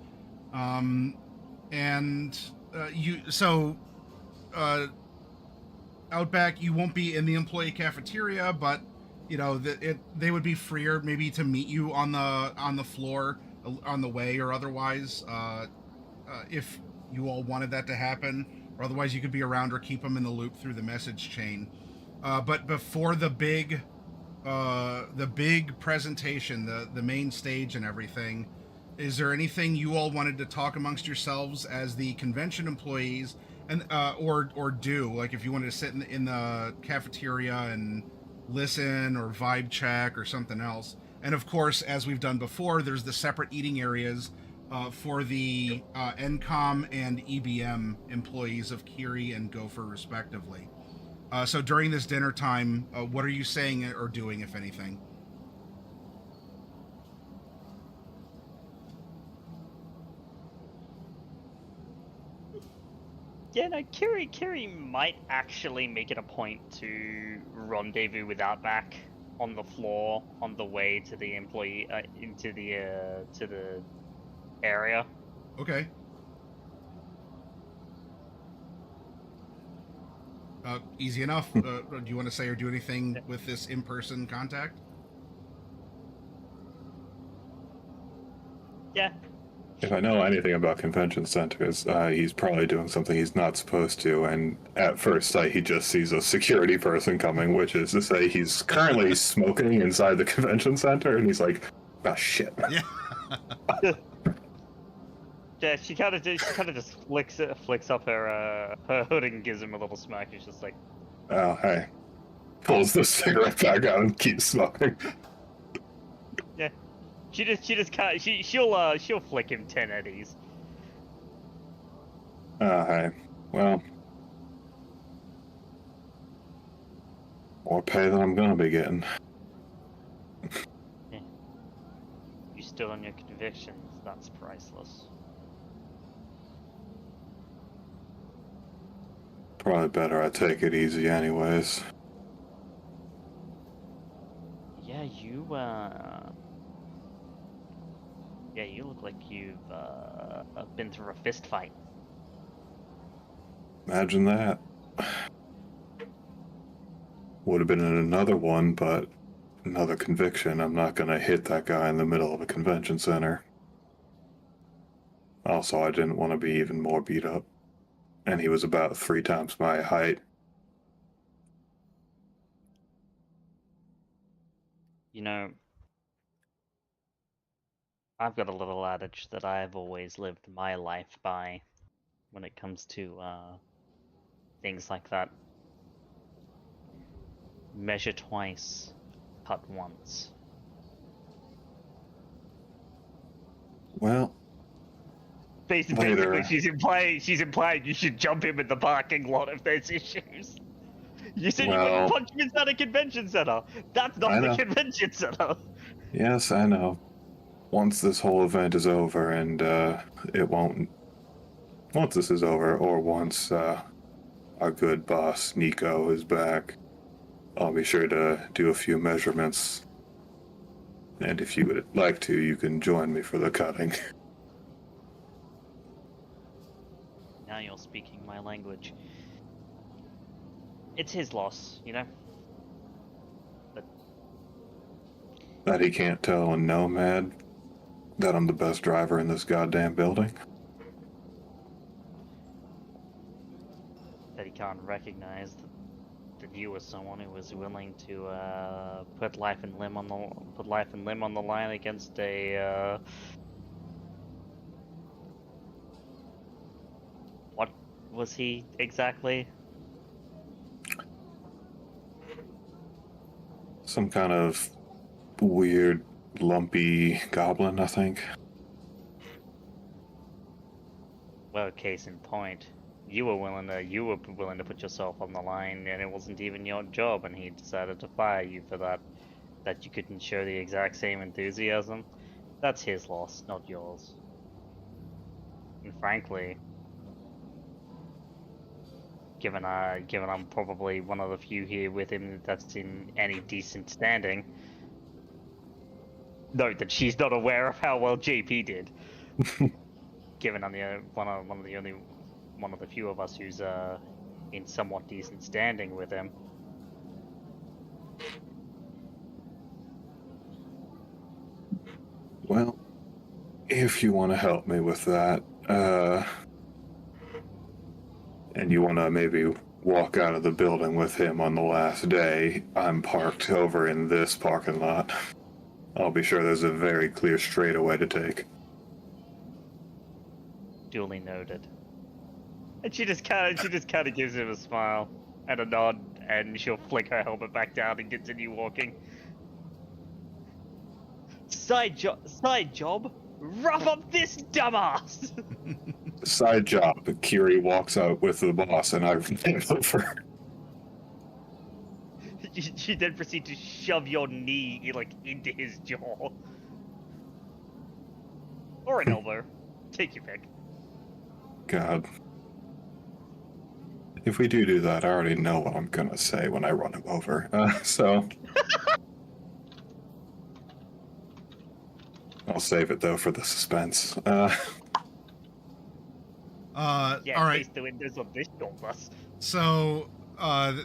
Outback, you won't be in the employee cafeteria, but they would be freer maybe to meet you on the floor on the way, or otherwise, if you all wanted that to happen, or otherwise you could be around or keep them in the loop through the message chain. But before the big presentation, the main stage and everything, is there anything you all wanted to talk amongst yourselves as the convention employees, and or do, like if you wanted to sit in the cafeteria and listen or vibe check or something else? And of course, as we've done before, there's the separate eating areas for the NCOM and EBM employees of Kiri and Gopher respectively. So during this dinner time, what are you saying or doing, if anything? Yeah, no, Kiri might actually make it a point to rendezvous with Outback on the floor on the way to the employee to the area. Okay. Easy enough. Do you want to say or do anything with this in-person contact? Yeah. If I know anything about convention centers, he's probably doing something he's not supposed to, and at first sight he just sees a security person coming, which is to say he's currently smoking inside the convention center, and he's like, "Ah, shit." Yeah. Yeah, she kind of just flicks up her hood and gives him a little smack. He's just like, "Oh, hey." Pulls the cigarette back out and keeps smoking. yeah. She'll flick him 10 eddies. Oh, hey. Well, more pay than I'm gonna be getting. Yeah. You stood on your convictions. That's priceless. Probably better I take it easy anyways. Yeah, you look like you've been through a fist fight. Imagine that. Would have been in another one, but another conviction. I'm not gonna hit that guy in the middle of a convention center. Also, I didn't want to be even more beat up. And he was about 3 times my height. You know, I've got a little adage that I've always lived my life by when it comes to things like that. Measure twice, cut once. Well, Basically, later. she's implying you should jump him in the parking lot if there's issues. You said you Well, wouldn't punch him inside a convention center. That's I not the know. convention center. Yes, I know. Once this whole event is over, and it won't. Once this is over, or once our good boss Nico is back, I'll be sure to do a few measurements. And if you would like to, you can join me for the cutting. now you're speaking my language. It's his loss, you know? That he can't tell a nomad that I'm the best driver in this goddamn building. That he can't recognize that you were someone who was willing to put life and limb on the line against a what was he exactly? Some kind of weird, lumpy goblin, I think. Well, case in point, you were willing to put yourself on the line, and it wasn't even your job, and he decided to fire you for that. That you couldn't show the exact same enthusiasm. That's his loss, not yours. And frankly, given I'm probably one of the few here with him that's in any decent standing. Note that she's not aware of how well JP did. Given I'm the one of the few of us who's in somewhat decent standing with him. Well, if you want to help me with that, and you want to maybe walk out of the building with him on the last day, I'm parked over in this parking lot. I'll be sure there's a very clear straightaway to take. Duly noted. And she just kind of gives him a smile and a nod, and she'll flick her helmet back down and continue walking. Side job, wrap up this dumbass. Side job, Kiri walks out with the boss and I run over. You then proceed to shove your knee into his jaw. Or an elbow. Take your pick. God. If we do that, I already know what I'm gonna say when I run him over. So... I'll save it, though, for the suspense. Yeah, all right. face the windows on this short bus. So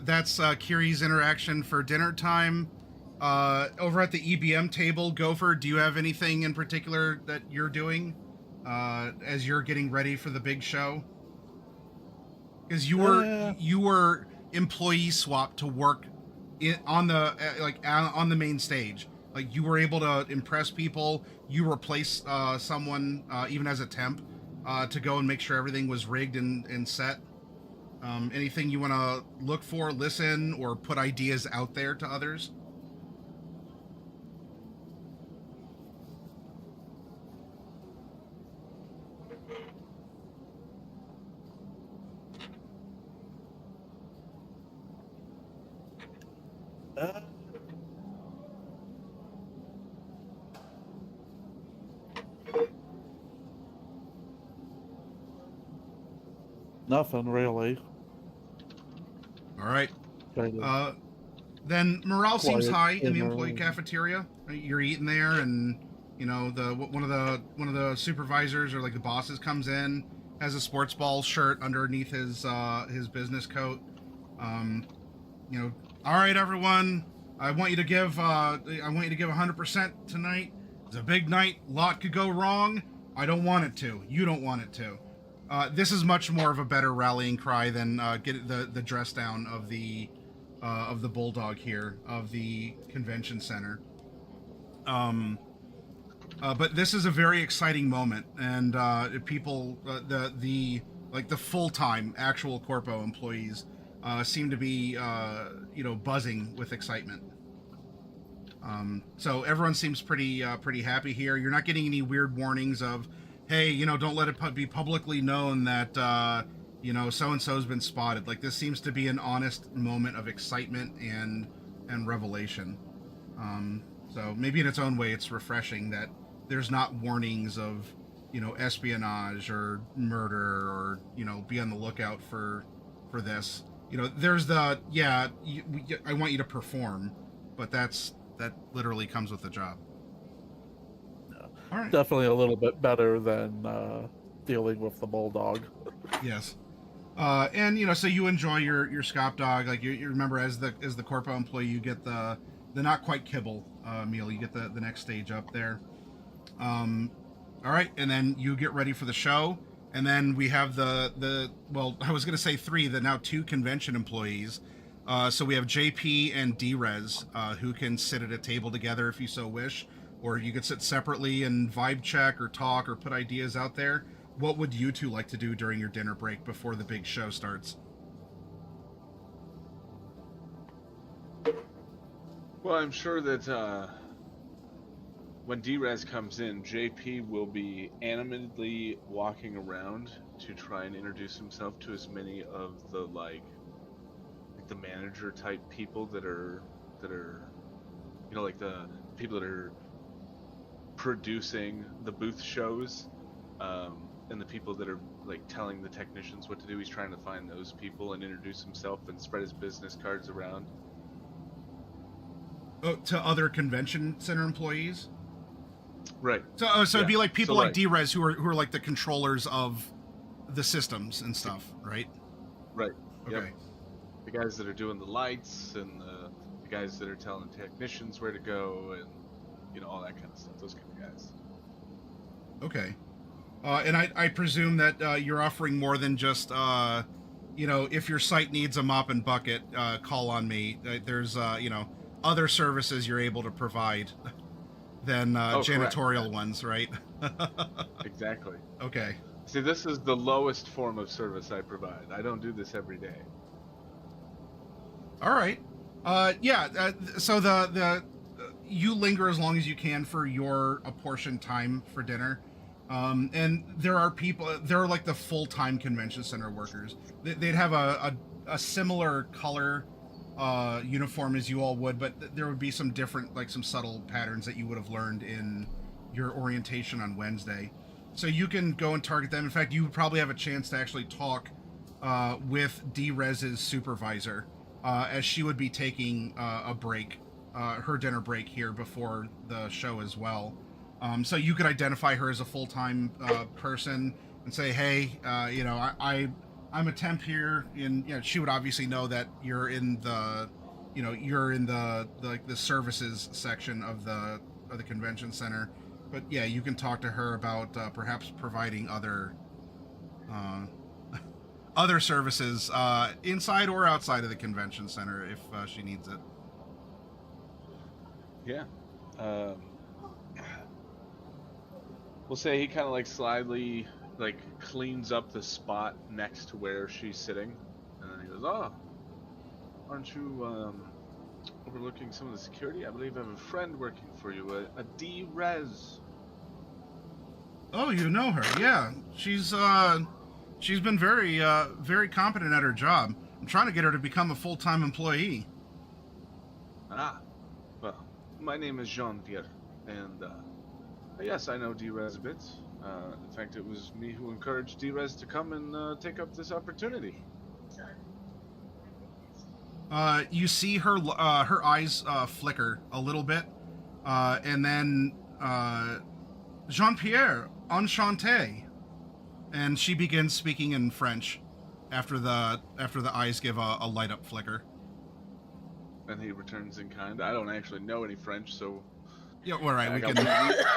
that's Kiri's interaction for dinner time. Over at the EBM table, Gopher, do you have anything in particular that you're doing as you're getting ready for the big show? Because you were employee swapped to work on the main stage. Like, you were able to impress people. You replaced someone even as a temp to go and make sure everything was rigged and set. Anything you want to look for, listen, or put ideas out there to others? Nothing really. All right. Kind of Then morale seems quiet high in the dinner. employee cafeteria. You're eating there, and you know one of the supervisors or like the bosses comes in, has a sports ball shirt underneath his business coat. You know, all right, everyone. I want you to give 100% tonight. It's a big night. A lot could go wrong. I don't want it to. You don't want it to. This is much more of a better rallying cry than get the dress down of the bulldog here of the convention center. But this is a very exciting moment, and people, the full-time actual Corpo employees, seem to be buzzing with excitement. So everyone seems pretty happy here. You're not getting any weird warnings of, hey, don't let it be publicly known that so-and-so's been spotted. Like, this seems to be an honest moment of excitement and revelation. So maybe in its own way, it's refreshing that there's not warnings of, espionage or murder or, be on the lookout for this. There's the, I want you to perform, but that literally comes with the job. All right. Definitely a little bit better than dealing with the bulldog. Yes. And so you enjoy your scop dog. Like you remember as the corpo employee, you get the not quite kibble meal. You get the next stage up there. All right, and then you get ready for the show, and then we have the well, I was gonna say three, the now two convention employees. So we have JP and Drez, who can sit at a table together if you so wish, or you could sit separately and vibe check or talk or put ideas out there. What would you two like to do during your dinner break before the big show starts? Well, I'm sure that when Drez comes in, JP will be animatedly walking around to try and introduce himself to as many of the like the manager type people that are like the people that are producing the booth shows, and the people that are like telling the technicians what to do. He's trying to find those people and introduce himself and spread his business cards around. Oh, to other convention center employees? Right. So it'd be like people like right. Drez who are like the controllers of the systems and stuff, right? Right. Okay. Yep. The guys that are doing the lights and the guys that are telling technicians where to go and all that kind of stuff. Those kind of guys. Okay. And I presume that you're offering more than just if your site needs a mop and bucket, call on me. There's other services you're able to provide than janitorial correct. ones, right? Exactly. Okay. See, this is the lowest form of service I provide. I don't do this every day. All right. So the you linger as long as you can for your apportioned time for dinner. And there are like the full-time convention center workers. They'd have a similar color uniform as you all would, but there would be some different, like some subtle patterns that you would have learned in your orientation on Wednesday. So you can go and target them. In fact, you would probably have a chance to actually talk with Drez's supervisor, as she would be taking a break, her dinner break here before the show as well. So you could identify her as a full-time person and say, hey, I'm a temp here. And she would obviously know that you're in the services section of the convention center. But yeah, you can talk to her about perhaps providing other services inside or outside of the convention center if she needs it. Yeah. We'll say he kind of like slyly like cleans up the spot next to where she's sitting, and then he goes, "Oh, aren't you overlooking some of the security? I believe I have a friend working for you, a Drez." Oh, you know her? Yeah, she's been very very competent at her job. I'm trying to get her to become a full-time employee. Ah, well, my name is Jean-Pierre, and yes, I know Drez a bit. In fact, it was me who encouraged Drez to come and take up this opportunity. You see her eyes flicker a little bit, and then Jean-Pierre, enchanté, and she begins speaking in French after the eyes give a light up flicker. And he returns in kind. I don't actually know any French, so yeah, all right, we can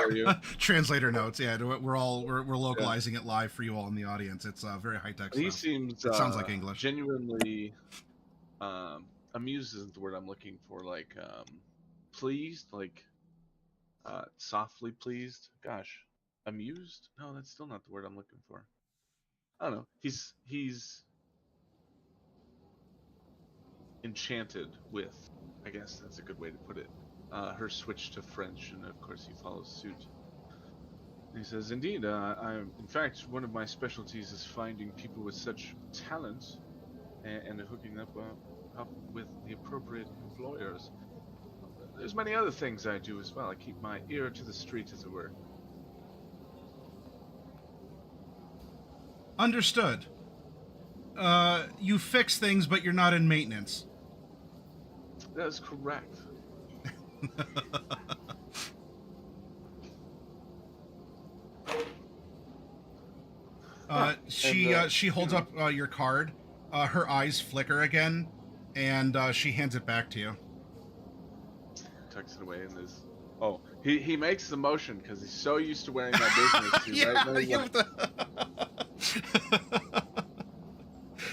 for you. translator notes. Yeah, we're localizing it live for you all in the audience. It's very high tech. He seems it sounds like English. Genuinely amused isn't the word I'm looking for. Like pleased, like softly pleased. Gosh, amused? No, that's still not the word I'm looking for. I don't know. He's enchanted with, I guess that's a good way to put it, her switch to French, and of course he follows suit. He says, "Indeed, in fact, one of my specialties is finding people with such talent and hooking up with the appropriate employers. There's many other things I do as well. I keep my ear to the street, as it were." Understood. You fix things, but you're not in maintenance. That is correct. She holds up your card. Her eyes flicker again, and she hands it back to you. Tucks it away in his. Oh, he makes the motion because he's so used to wearing my business suit, right? You have to...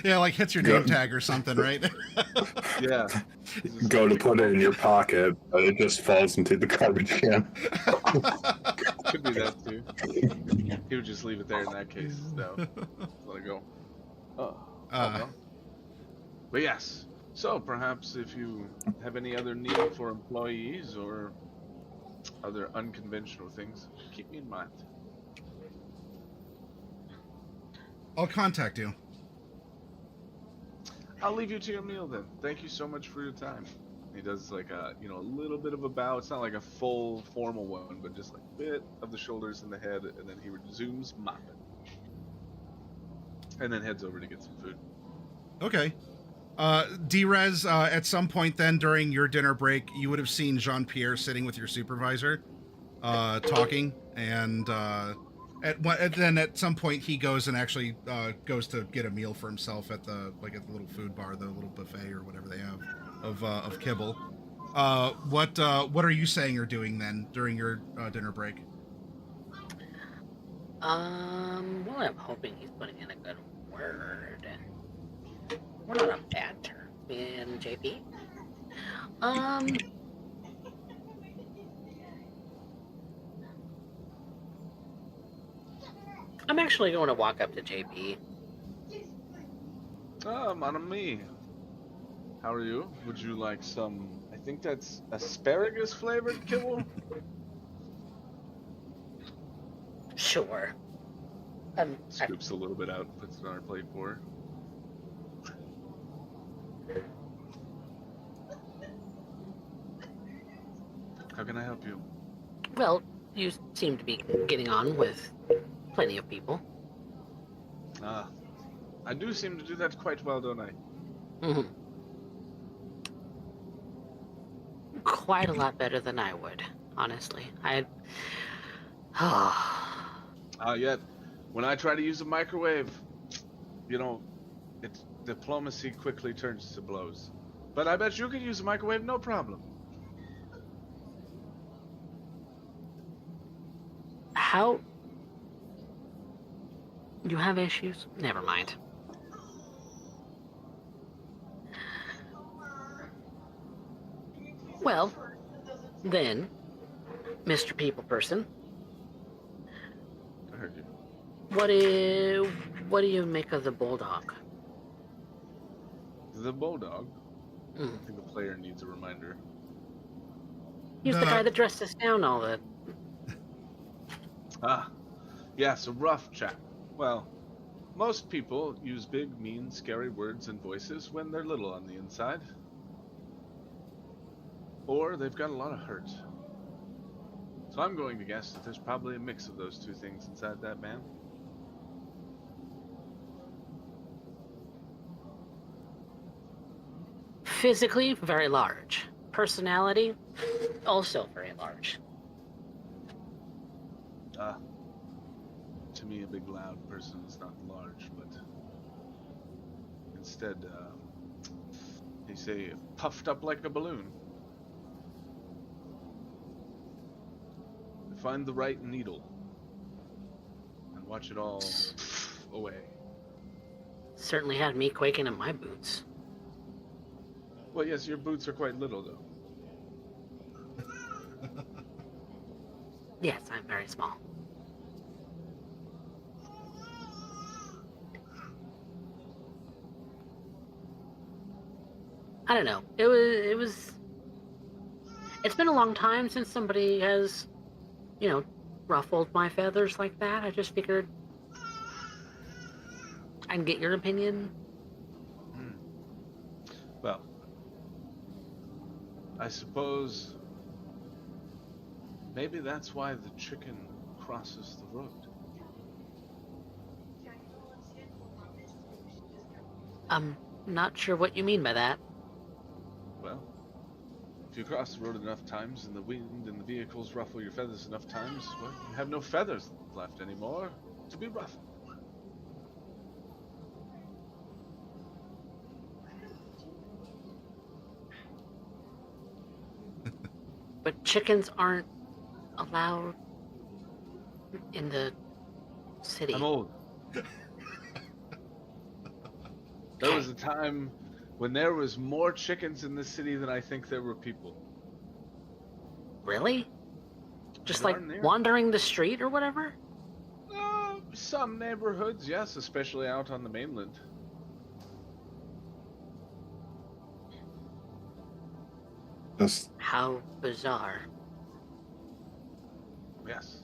yeah, like hits your name tag or something, right? Yeah. Go to put it in your pocket, but it just falls into the garbage can. Could be that too. He would just leave it there in that case. No, let it go. Oh, well. But yes. So perhaps if you have any other need for employees or other unconventional things, keep me in mind. I'll contact you. I'll leave you to your meal then. Thank you so much for your time. He does like a little bit of a bow. It's not like a full formal one, but just like a bit of the shoulders and the head, and then he resumes mopping. And then heads over to get some food. Okay. Drez, at some point then during your dinner break, you would have seen Jean-Pierre sitting with your supervisor, talking, and then at some point he goes and actually goes to get a meal for himself at the little food bar, the little buffet or whatever they have of kibble. What are you saying or doing then during your dinner break? Well, I'm hoping he's putting in a good word. We're not on bad terms, me and JP. I'm actually going to walk up to JP. Mon ami. How are you? Would you like some, I think that's asparagus flavored kibble? Sure. Scoops a little bit out and puts it on her plate for her. How can I help you? Well, you seem to be getting on with plenty of people. I do seem to do that quite well, don't I? Mm-hmm. Quite a lot better than I would, honestly. Yet, when I try to use a microwave, diplomacy quickly turns to blows. But I bet you could use a microwave, no problem. How? You have issues? Never mind. Well, then, Mr. People Person, I heard you. what do you make of the bulldog? The bulldog? Mm. I think the player needs a reminder. He's the guy that dressed us down all the... Yes, a rough chap. Well, most people use big, mean, scary words and voices when they're little on the inside. Or they've got a lot of hurt. So I'm going to guess that there's probably a mix of those two things inside that man. Physically, very large. Personality, also very large. To me, a big, loud person is not large, but instead, they say puffed up like a balloon. Find the right needle and watch it all away. Certainly had me quaking in my boots. Well, yes, your boots are quite little, though. Yes, I'm very small. I don't know. It's been a long time since somebody has, ruffled my feathers like that. I just figured I'd get your opinion. Well, I suppose maybe that's why the chicken crosses the road. I'm not sure what you mean by that. Well, if you cross the road enough times and the wind and the vehicles ruffle your feathers enough times, well, you have no feathers left anymore to be ruffled. But chickens aren't allowed in the city. I'm old. There was a time when there was more chickens in this city than I think there were people. Really? Just Darn like near. wandering the street or whatever? Some neighborhoods, yes, especially out on the mainland. Just How bizarre. Yes.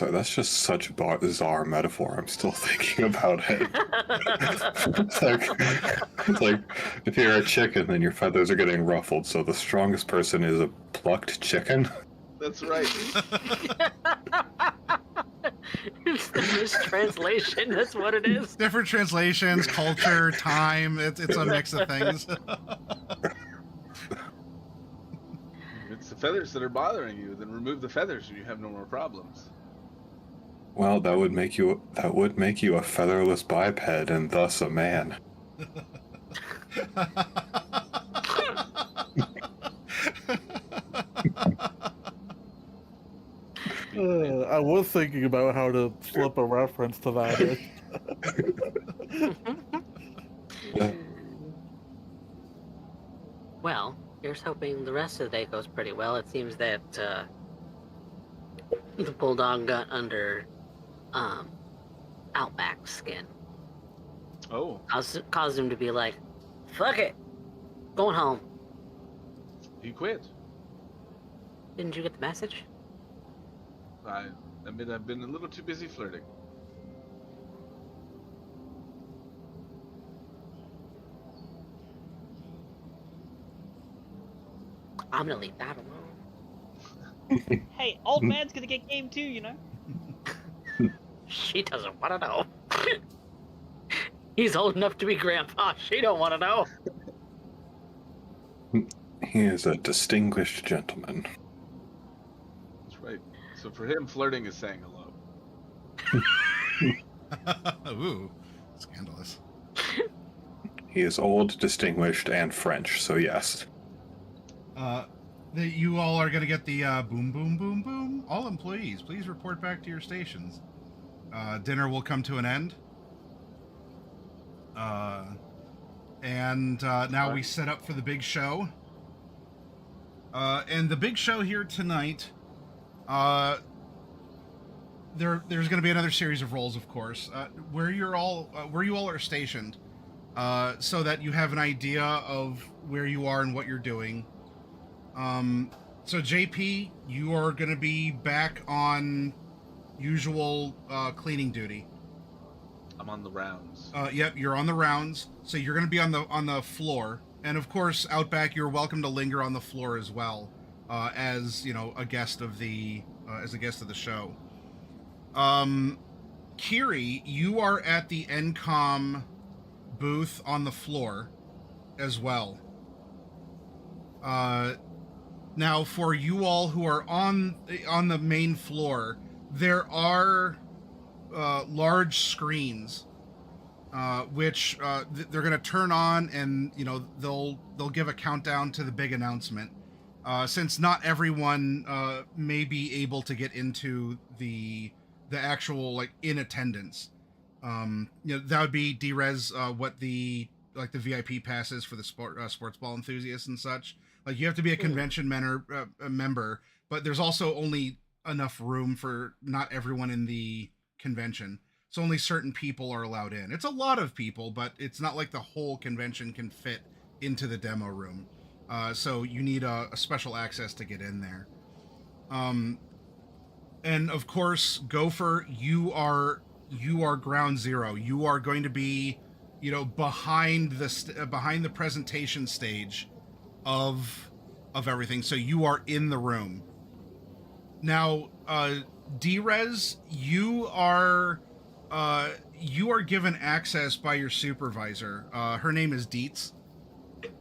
so that's just such a bizarre metaphor. I'm still thinking about it. It's like if you're a chicken, then your feathers are getting ruffled. So the strongest person is a plucked chicken. That's right. It's the mistranslation, that's what it is. Different translations, culture, time. It's a mix of things. It's the feathers that are bothering you. Then remove the feathers and you have no more problems. Well, that would make you a featherless biped and thus a man. I was thinking about how to slip a reference to that in. Well, here's hoping the rest of the day goes pretty well. It seems that the bulldog got under Outback's skin. Oh, Caused him to be like, fuck it, going home. he quit. Didn't you get the message? I admit I've been a little too busy flirting. I'm gonna leave that alone. Hey, old man's gonna get game too, you know? She doesn't want to know. He's old enough to be grandpa. She don't want to know. He is a distinguished gentleman. That's right. So for him, flirting is saying hello. Ooh, scandalous. He is old, distinguished, and French, so yes. You all are going to get the boom, boom, boom, boom. All employees, please report back to your stations. Dinner will come to an end. And now we set up for the big show. And the big show here tonight, there's going to be another series of roles, of course, where you all are stationed, so that you have an idea of where you are and what you're doing. So JP, you are going to be back on usual cleaning duty. I'm on the rounds. Yep, you're on the rounds, so you're going to be on the floor, and of course, Outback, you're welcome to linger on the floor as well, as a guest of the show. Kiri, you are at the NCOM booth on the floor as well. Now, for you all who are on the main floor, there are large screens, which they're going to turn on, and they'll give a countdown to the big announcement. Since not everyone may be able to get into the actual in attendance, that would be Drez, what the VIP passes for the sports ball enthusiasts and such. You have to be a convention member, but there's also only enough room for not everyone in the convention. So only certain people are allowed in. It's a lot of people, but it's not like the whole convention can fit into the demo room. So you need a special access to get in there. And of course, Gopher, you are ground zero. You are going to be, behind the presentation stage of everything. So you are in the room. Now, Drez, you are given access by your supervisor. Her name is Dietz,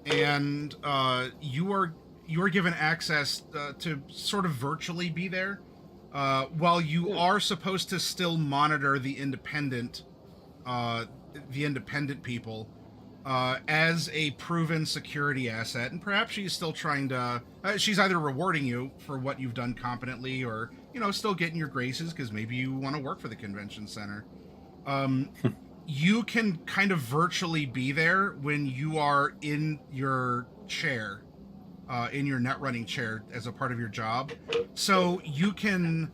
and you are given access to sort of virtually be there, while you are supposed to still monitor the independent people. as a proven security asset, and perhaps she's still trying to. She's either rewarding you for what you've done competently, or still getting your graces because maybe you want to work for the convention center. You can kind of virtually be there when you are in your chair, in your net running chair as a part of your job. So you can,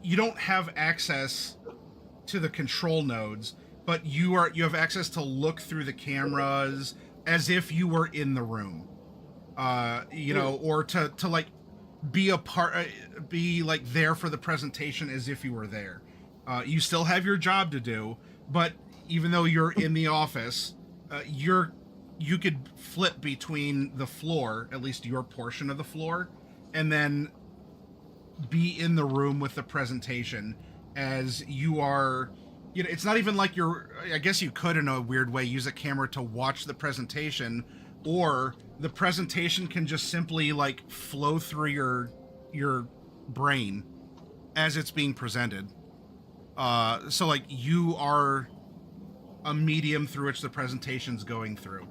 you don't have access to the control nodes, but you have access to look through the cameras as if you were in the room, or to like be a part, be like there for the presentation as if you were there. You still have your job to do, but even though you're in the office, you could flip between the floor, at least your portion of the floor, and then be in the room with the presentation as you are. It's not even like I guess you could in a weird way use a camera to watch the presentation, or the presentation can just simply like flow through your brain as it's being presented. So like you are a medium through which the presentation's going through.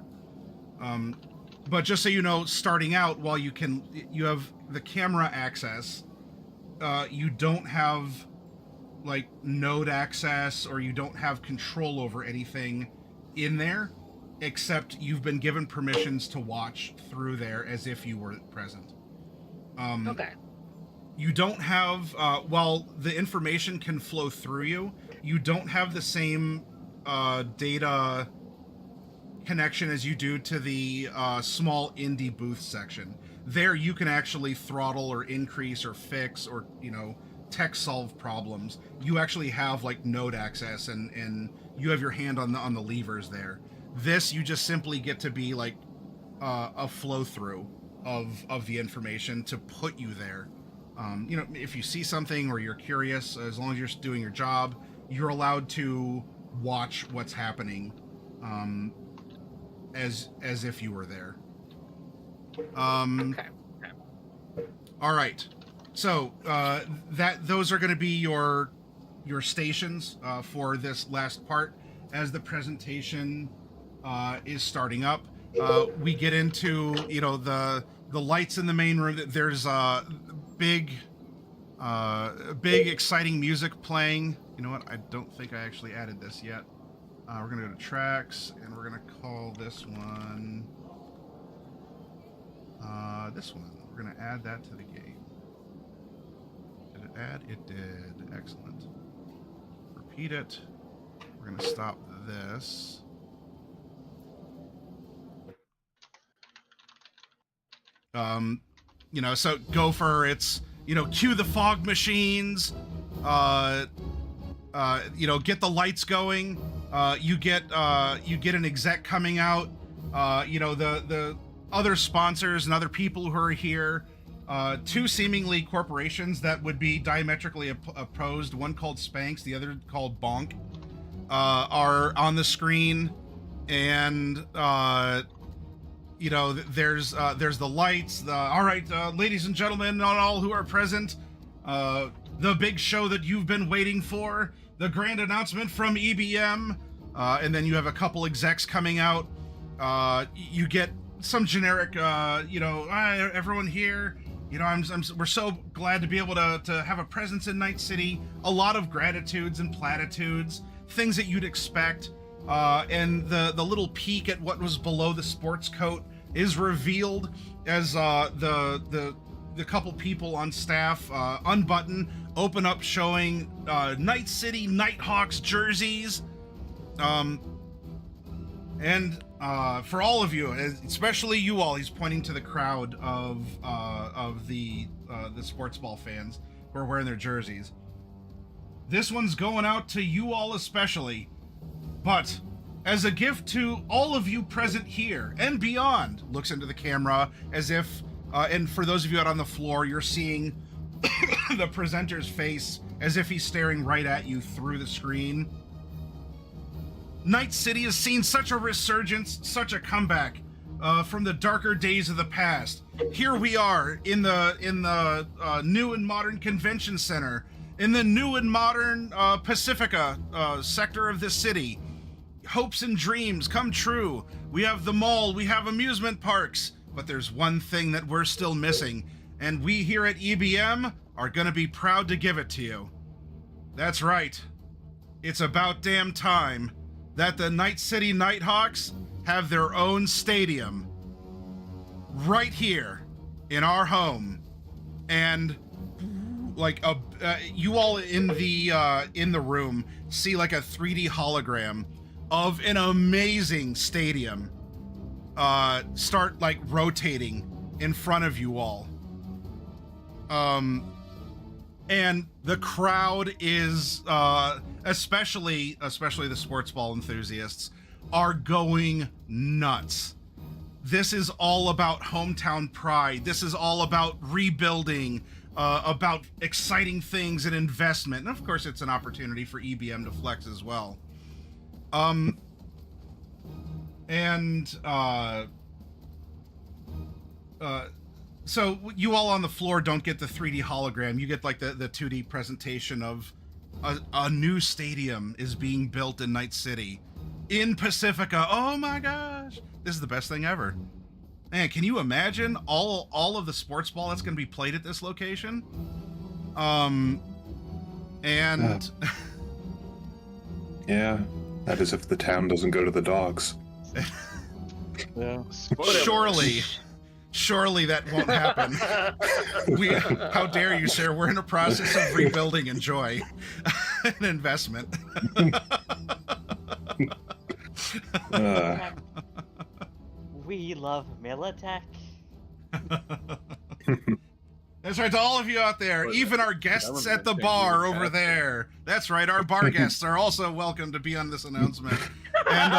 But just so you know, starting out, while you have the camera access, you don't have like node access, or you don't have control over anything in there, except you've been given permissions to watch through there as if you were present. Okay. You don't have, while the information can flow through you, you don't have the same data connection as you do to the small indie booth section. There you can actually throttle or increase or fix or, tech solve problems. You actually have like node access and you have your hand on the levers there. This, you just simply get to be like a flow through of the information to put you there. If you see something or you're curious, as long as you're doing your job, you're allowed to watch what's happening, as if you were there. Okay. All right. So those are going to be your stations for this last part as the presentation is starting up. We get into the lights in the main room. There's big exciting music playing. You know what? I don't think I actually added this yet. We're gonna go to tracks, and we're gonna call this one We're gonna add that to the game. Did it add? It did. Excellent. Repeat it. We're gonna stop this. So Gopher, it's, cue the fog machines, get the lights going. You get an exec coming out, the other sponsors and other people who are here, two seemingly corporations that would be diametrically opposed, one called Spanx, the other called Bonk, are on the screen, and there's the lights. All right, ladies and gentlemen, all who are present, the big show that you've been waiting for, the grand announcement from EBM, and then you have a couple execs coming out. You get some generic, everyone here. We're so glad to be able to have a presence in Night City. A lot of gratitudes and platitudes, things that you'd expect. And the little peek at what was below the sports coat is revealed as the couple people on staff unbutton, open up, showing Night City Nighthawks jerseys. And for all of you, especially you all, he's pointing to the crowd of the sports ball fans who are wearing their jerseys. This one's going out to you all especially. But as a gift to all of you present here and beyond, looks into the camera as if, and for those of you out on the floor, you're seeing the presenter's face as if he's staring right at you through the screen. Night City has seen such a resurgence, such a comeback from the darker days of the past. Here we are in the new and modern convention center, in the new and modern Pacifica sector of this city. hopes and dreams come true. We have the mall, we have amusement parks, but there's one thing that we're still missing, and we here at EBM are gonna be proud to give it to you. That's right. It's about damn time that the Night City Nighthawks have their own stadium right here in our home. And like you all in the room see like a 3D hologram of an amazing stadium start like rotating in front of you all. And the crowd is especially the sports ball enthusiasts are going nuts. This is all about hometown pride. This is all about rebuilding, about exciting things and investment. And of course, it's an opportunity for EBM to flex as well. So you all on the floor don't get the 3D hologram. You get like the 2D presentation of a new stadium is being built in Night City in Pacifica. Oh my gosh. This is the best thing ever. Man, can you imagine all of the sports ball that's going to be played at this location? Yeah, that is if the town doesn't go to the dogs. Yeah. Surely that won't happen. How dare you, sir? We're in a process of rebuilding. Enjoy an investment. We love Militech. That's right, to all of you out there, even our guests at the bar over there. That's right, our bar guests are also welcome to be on this announcement. And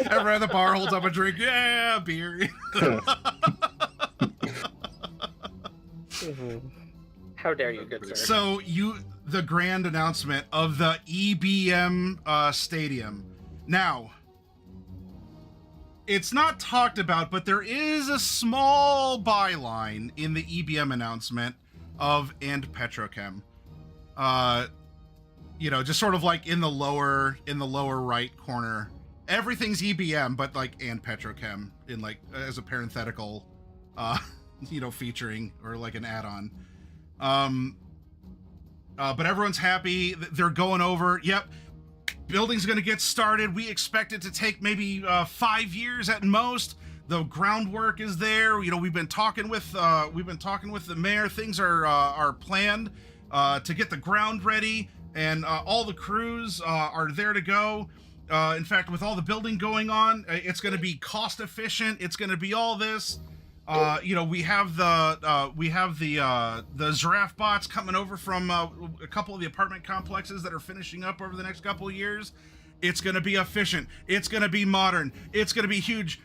everyone at the bar holds up a drink. Yeah, beer. How dare you, good sir. So the grand announcement of the EBM stadium. Now, it's not talked about, but there is a small byline in the EBM announcement of and Petrochem. Just sort of like in the lower right corner. Everything's EBM, but like and Petrochem in like as a parenthetical, featuring or like an add-on. But everyone's happy. They're going over. Yep. Building's going to get started. We expect it to take maybe 5 years at most. The groundwork is there. We've been talking with the mayor. Things are planned to get the ground ready, and all the crews are there to go. In fact, with all the building going on, it's going to be cost efficient. It's going to be all this. We have the giraffe bots coming over from a couple of the apartment complexes that are finishing up over the next couple of years. It's going to be efficient. It's going to be modern. It's going to be huge.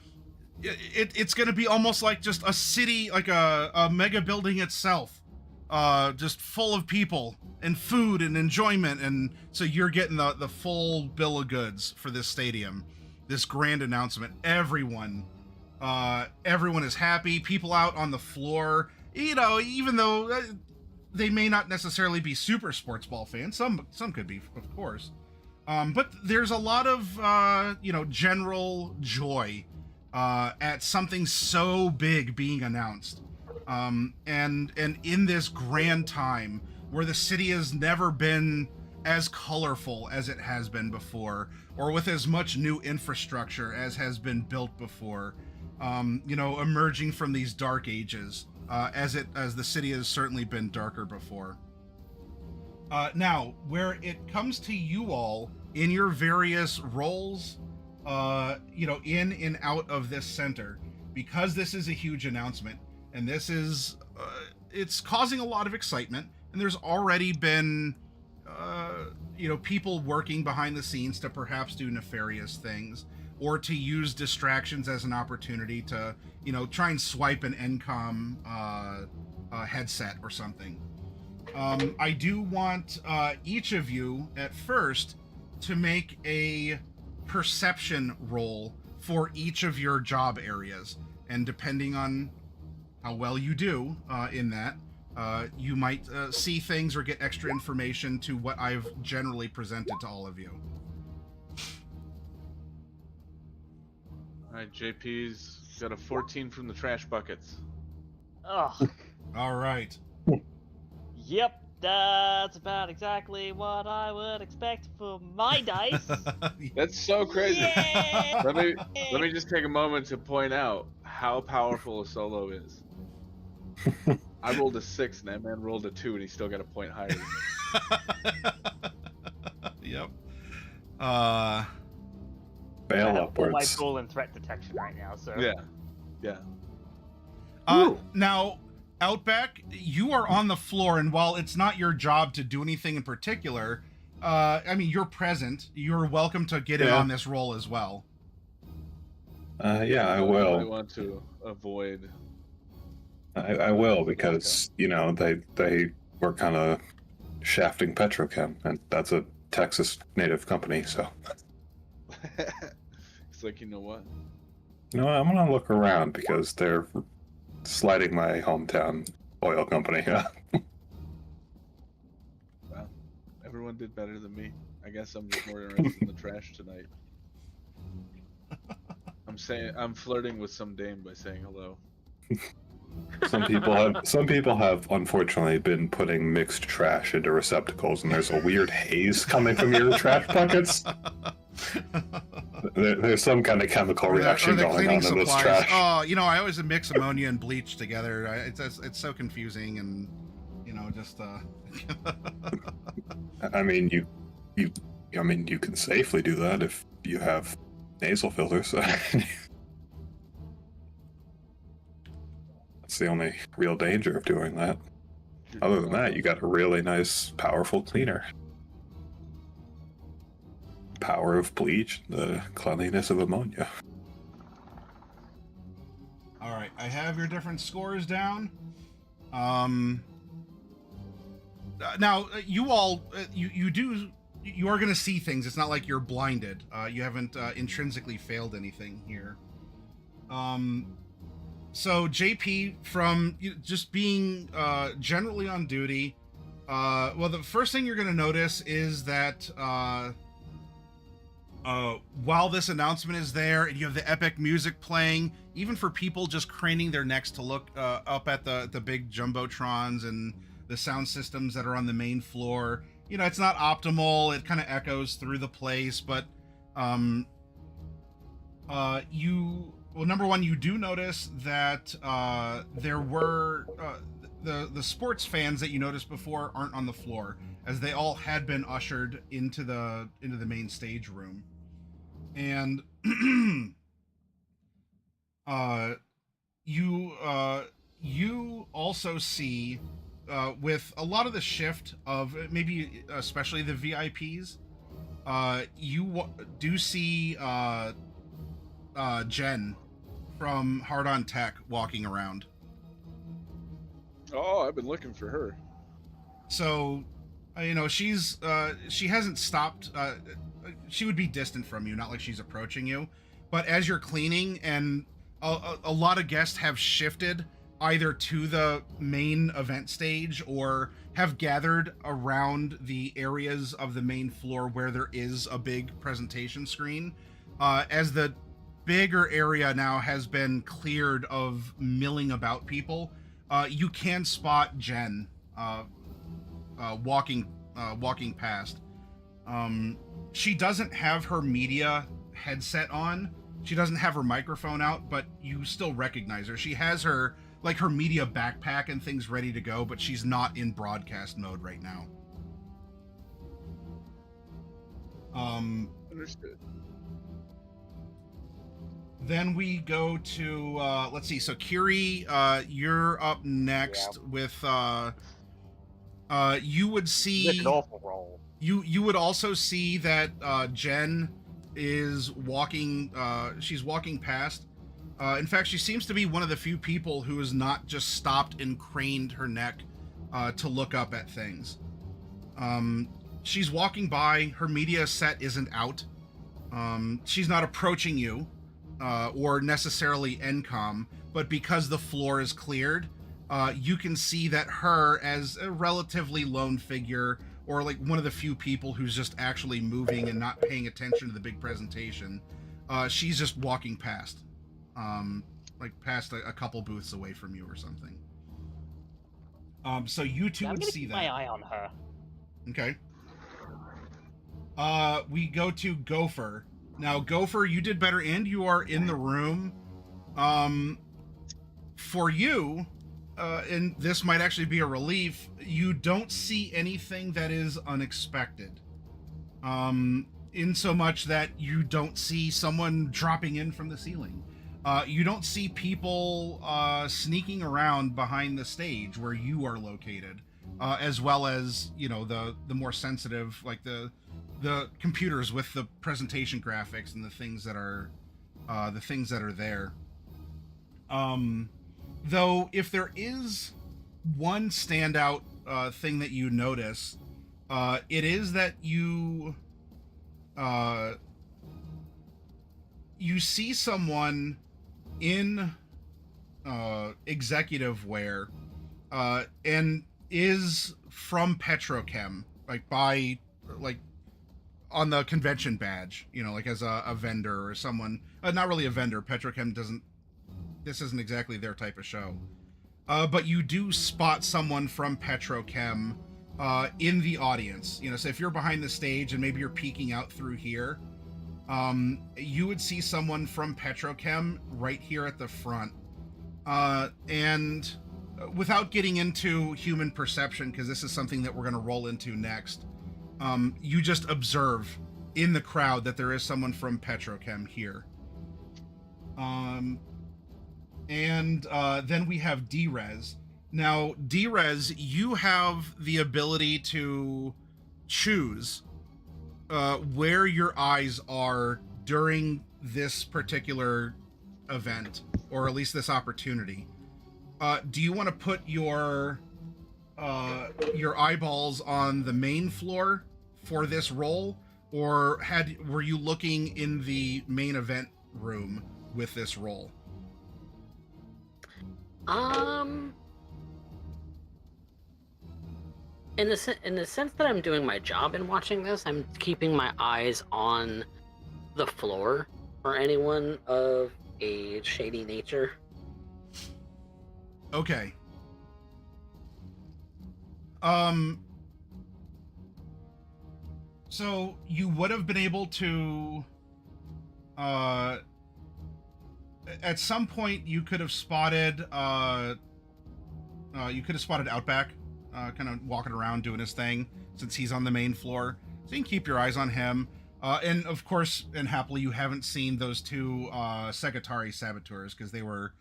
It's going to be almost like just a city, like a mega building itself, just full of people and food and enjoyment. And so you're getting the full bill of goods for this stadium, this grand announcement. Everyone is happy. People out on the floor, even though they may not necessarily be super sports ball fans, some could be, of course. But there's a lot of general joy at something so big being announced. And in this grand time where the city has never been as colorful as it has been before, or with as much new infrastructure as has been built before. Emerging from these dark ages, as the city has certainly been darker before. Now, where it comes to you all in your various roles, in and out of this center, because this is a huge announcement, and this is, it's causing a lot of excitement, and there's already been, people working behind the scenes to perhaps do nefarious things, or to use distractions as an opportunity to, try and swipe an NCOM headset or something. I do want each of you at first to make a perception roll for each of your job areas. And depending on how well you do in that, you might see things or get extra information to what I've generally presented to all of you. All right, JP's got a 14 from the trash buckets. Ugh. All right. Yep, that's about exactly what I would expect for my dice. That's so crazy. Yay! Let me just take a moment to point out how powerful a solo is. I rolled a 6 and that man rolled a 2 and he still got a point higher than me. Yep. Bail I have all my upwards. tool and threat detection right now, so Yeah. Now, Outback, you are on the floor, and while it's not your job to do anything in particular, I mean, you're present. You're welcome to get in Yeah. on this roll as well. Yeah, I I will. want to avoid. I will because they were kind of shafting Petrochem, and that's a Texas native company. So It's like, you know what? I'm gonna look around because they're sliding my hometown oil company. Well, everyone did better than me. I guess I'm just more interested in the trash tonight. I'm flirting with some dame by saying hello. Some people have unfortunately been putting mixed trash into receptacles, and there's a weird haze coming from your trash buckets. There's some kind of chemical reaction going on in this trash. Oh, I always mix ammonia and bleach together. It's so confusing, and just. I mean, you can safely do that if you have nasal filters. That's the only real danger of doing that. Other than that, you got a really nice, powerful cleaner. Power of bleach, the cleanliness of ammonia. All right, I have your different scores down. Now you all, you are going to see things. It's not like you're blinded. You haven't intrinsically failed anything here. So JP, from just being generally on duty, well, the first thing you're going to notice is that while this announcement is there and you have the epic music playing, even for people just craning their necks to look up at the big jumbotrons and the sound systems that are on the main floor, it's not optimal. It kind of echoes through the place, but number one, you do notice that there were the sports fans that you noticed before aren't on the floor, as they all had been ushered into the main stage room. And you also see with a lot of the shift of maybe especially the VIPs, you do see Jen from Hard On Tech walking around. Oh, I've been looking for her. So, she hasn't stopped. She would be distant from you, not like she's approaching you. But as you're cleaning, and a lot of guests have shifted either to the main event stage or have gathered around the areas of the main floor where there is a big presentation screen. As the bigger area now has been cleared of milling about people, you can spot Jen walking past. She doesn't have her media headset on. She doesn't have her microphone out, but you still recognize her. She has her media backpack and things ready to go, but she's not in broadcast mode right now. Understood. Then we go to let's see. So Kiri, you're up next with you would see It's an awful roll. you would also see that Jen is walking. She's walking past. In fact, she seems to be one of the few people who has not just stopped and craned her neck to look up at things. She's walking by. Her media set isn't out. She's not approaching you or necessarily NCOM, but because the floor is cleared, you can see that her, as a relatively lone figure, or like one of the few people who's just actually moving and not paying attention to the big presentation, she's just walking past, like past a couple booths away from you or something. So you two Yeah, I'm would gonna see keep that. my eye on her. Okay. We go to Gopher. Now, Gopher, you did better, and you are in the room. For you, and this might actually be a relief, you don't see anything that is unexpected. In so much that you don't see someone dropping in from the ceiling. You don't see people sneaking around behind the stage where you are located, as well as, you know, the more sensitive, like the computers with the presentation graphics and the things that are there. Though, if there is one standout thing that you notice, it is that you see someone in executive wear, and is from Petrochem, like on the convention badge, you know, like as a vendor or someone. Not really a vendor. Petrochem doesn't. This isn't exactly their type of show. But you do spot someone from Petrochem in the audience. You know, so if you're behind the stage and maybe you're peeking out through here, you would see someone from Petrochem right here at the front. And without getting into human perception, because this is something that we're going to roll into next, you just observe in the crowd that there is someone from Petrochem here. And then we have Drez. Now, Drez, you have the ability to choose where your eyes are during this particular event, or at least this opportunity. Do you want to put your eyeballs on the main floor for this role, or were you looking in the main event room with this role? In the sense that I'm doing my job in watching this, I'm keeping my eyes on the floor for anyone of a shady nature. Okay. So you would have been able to, at some point you could have spotted, Outback, kind of walking around doing his thing, since he's on the main floor. So you can keep your eyes on him. And of course, and happily, you haven't seen those two Segatari saboteurs, because they were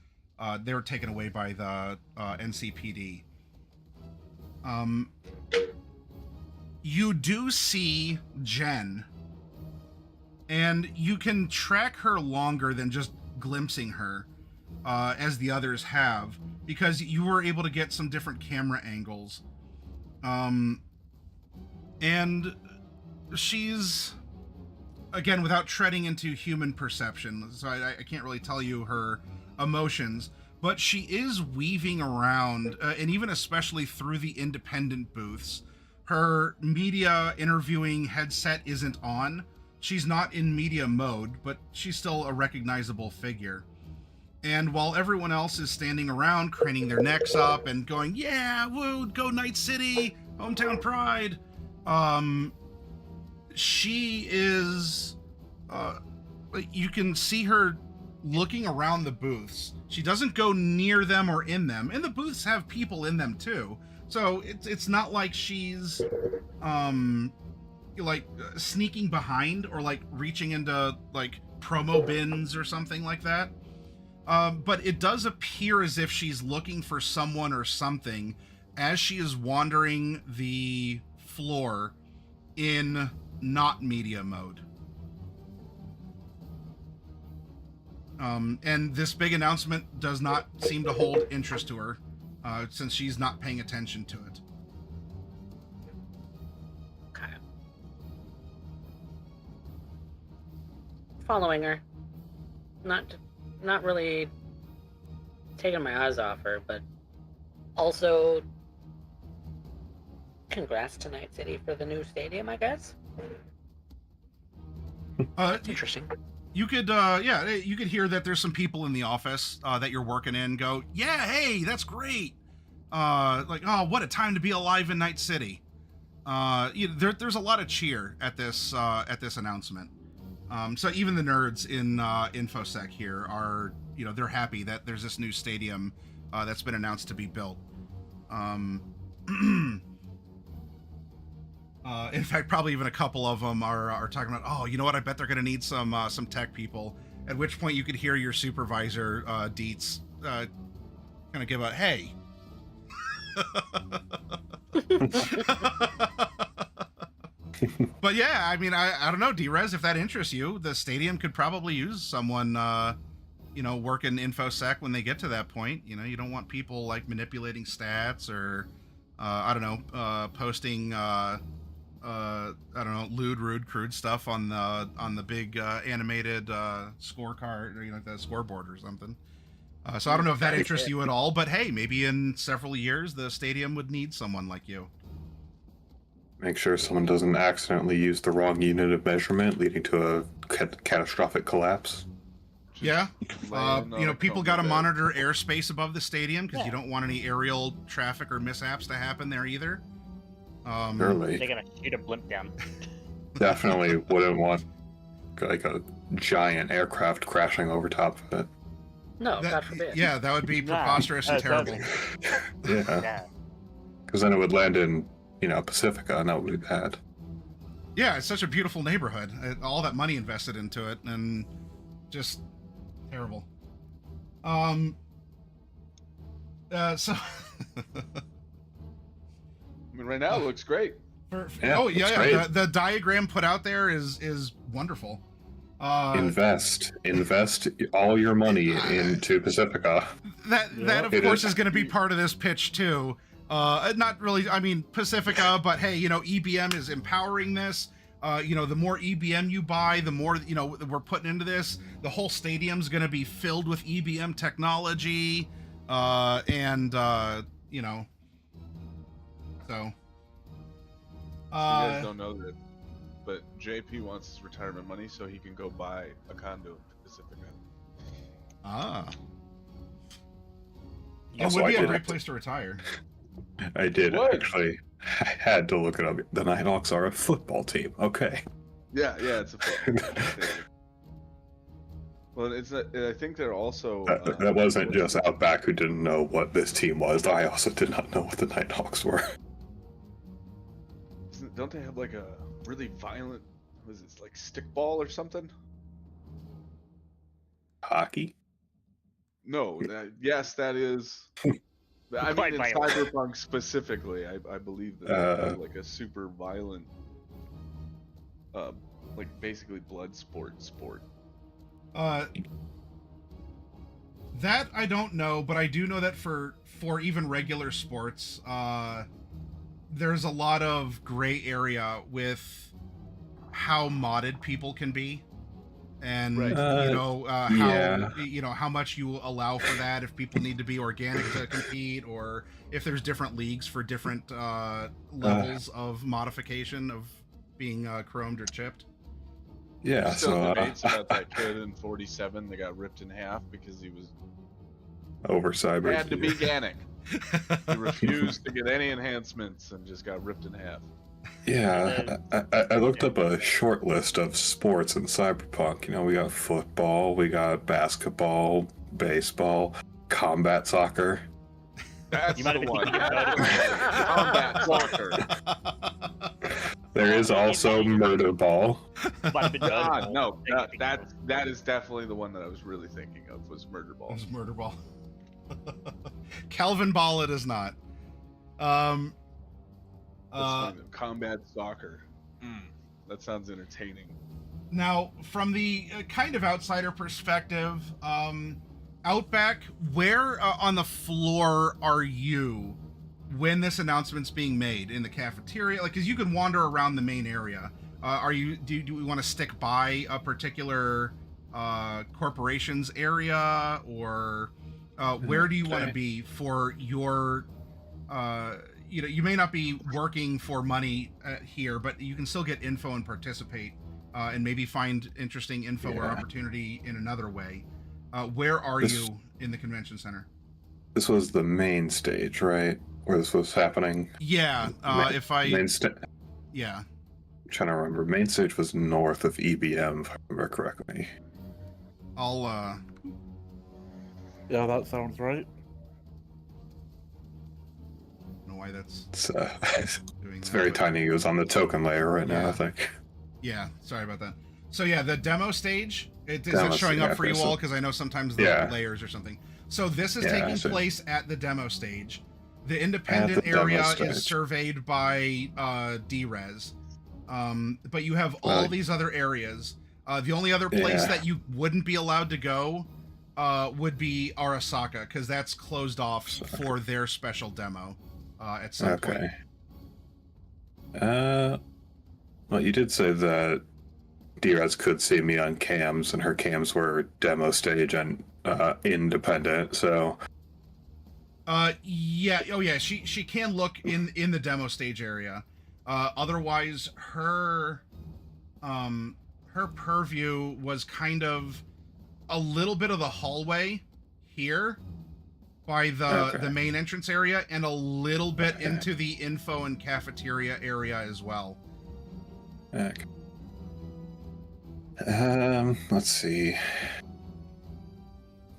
taken away by the NCPD. You do see Jen, and you can track her longer than just glimpsing her, as the others have, because you were able to get some different camera angles. And she's, again, without treading into human perception, so I can't really tell you her emotions, but she is weaving around, and even especially through the independent booths. Her media interviewing headset isn't on. She's not in media mode, but she's still a recognizable figure. And while everyone else is standing around, craning their necks up and going, "Yeah, woo, go Night City, hometown pride," she is, you can see her looking around the booths. She doesn't go near them or in them, and the booths have people in them too. So it's not like she's sneaking behind or like reaching into like promo bins or something like that. But it does appear as if she's looking for someone or something as she is wandering the floor in not media mode. And this big announcement does not seem to hold interest to her, since she's not paying attention to it. Okay. Following her. Not really taking my eyes off her, but Also, congrats to Night City for the new stadium, I guess. Interesting. You could, you could hear that there's some people in the office that you're working in go, yeah, hey, that's great. Like, oh, what a time to be alive in Night City. There's a lot of cheer at this announcement. So even the nerds in InfoSec here are, they're happy that there's this new stadium that's been announced to be built. In fact, probably even a couple of them are talking about, oh, you know what? I bet they're going to need some tech people. At which point you could hear your supervisor, Dietz, kind of give a, hey. But yeah, I mean, I don't know, D-Rez, if that interests you, the stadium could probably use someone, working InfoSec when they get to that point. You don't want people like manipulating stats or, I don't know, posting, lewd, rude, crude stuff on the big animated scorecard or the scoreboard or something. So I don't know if that interests you at all, but hey, maybe in several years the stadium would need someone like you. Make sure someone doesn't accidentally use the wrong unit of measurement, leading to a catastrophic collapse. Yeah, people got to monitor airspace above the stadium because you don't want any aerial traffic or mishaps to happen there either. Surely. They're gonna shoot a blimp down. Definitely wouldn't want like a giant aircraft crashing over top of it. No, God forbid. Yeah, that would be preposterous and terrible. Yeah. Because then it would land in, Pacifica, and that would be bad. Yeah, it's such a beautiful neighborhood. All that money invested into it, and just terrible. So. I mean, right now it looks great. The diagram put out there is wonderful. Invest all your money into Pacifica. That of course is going to be part of this pitch too. Not really. I mean, Pacifica, but hey, EBM is empowering this. The more EBM you buy, the more we're putting into this. The whole stadium's going to be filled with EBM technology, So. You guys don't know that, but JP wants his retirement money so he can go buy a condo in Pacifica. Ah. It Also, would be I a did great have place to retire. I did What? actually. I had to look it up. The Nighthawks are a football team. Okay. Yeah, it's a football stadium. Well, I think they're also. That wasn't just Outback who didn't know what this team was. I also did not know what the Nighthawks were. Don't they have like a really violent, was it like stickball or something? Hockey? No, yes, that is. I mean, in Cyberpunk specifically, I believe that they have like a super violent, like basically blood sport. That I don't know, but I do know that for even regular sports, there's a lot of gray area with how modded people can be, and Right. how much you allow for that. If people need to be organic to compete, or if there's different leagues for different levels of modification of being chromed or chipped. Yeah, Still debates about that kid in 47 that got ripped in half because he was over cyber. had to be organic. He refused to get any enhancements and just got ripped in half. Yeah, I looked up a short list of sports in Cyberpunk. We got football, we got basketball, baseball, combat soccer. That's You might the have one. been Combat soccer. There is also murder ball. God, no, that is definitely the one that I was really thinking of was murder ball. It was murder ball. Calvin Ball it is not. Combat soccer. That sounds entertaining. Now, from the kind of outsider perspective, Outback, where on the floor are you when this announcement's being made? In the cafeteria? Like, because you can wander around the main area. Do we want to stick by a particular corporation's area, or where do you want to be for your you may not be working for money here, but you can still get info and participate, and maybe find interesting info or opportunity in another way. Where are you in the convention center? This was the main stage, right? Where this was happening? Yeah, yeah. I'm trying to remember. Main stage was north of EBM, if I remember correctly. Yeah, that sounds right. I don't know why that's doing it's that, very but... tiny. It was on the token layer right now, I think. Yeah, sorry about that. So yeah, the demo stage, is it showing up for you all? Because I know sometimes the layers or something. So this is taking place at the demo stage. The independent area is surveyed by DRES. But you have all these other areas. The only other place that you wouldn't be allowed to go would be Arasaka, because that's closed off for their special demo at some point. Well, you did say that DRES could see me on cams, and her cams were demo stage and independent, so... yeah, oh yeah, she can look in the demo stage area. Otherwise, her purview was kind of a little bit of the hallway here by the main entrance area, and a little bit into the info and cafeteria area as well. Okay. Let's see.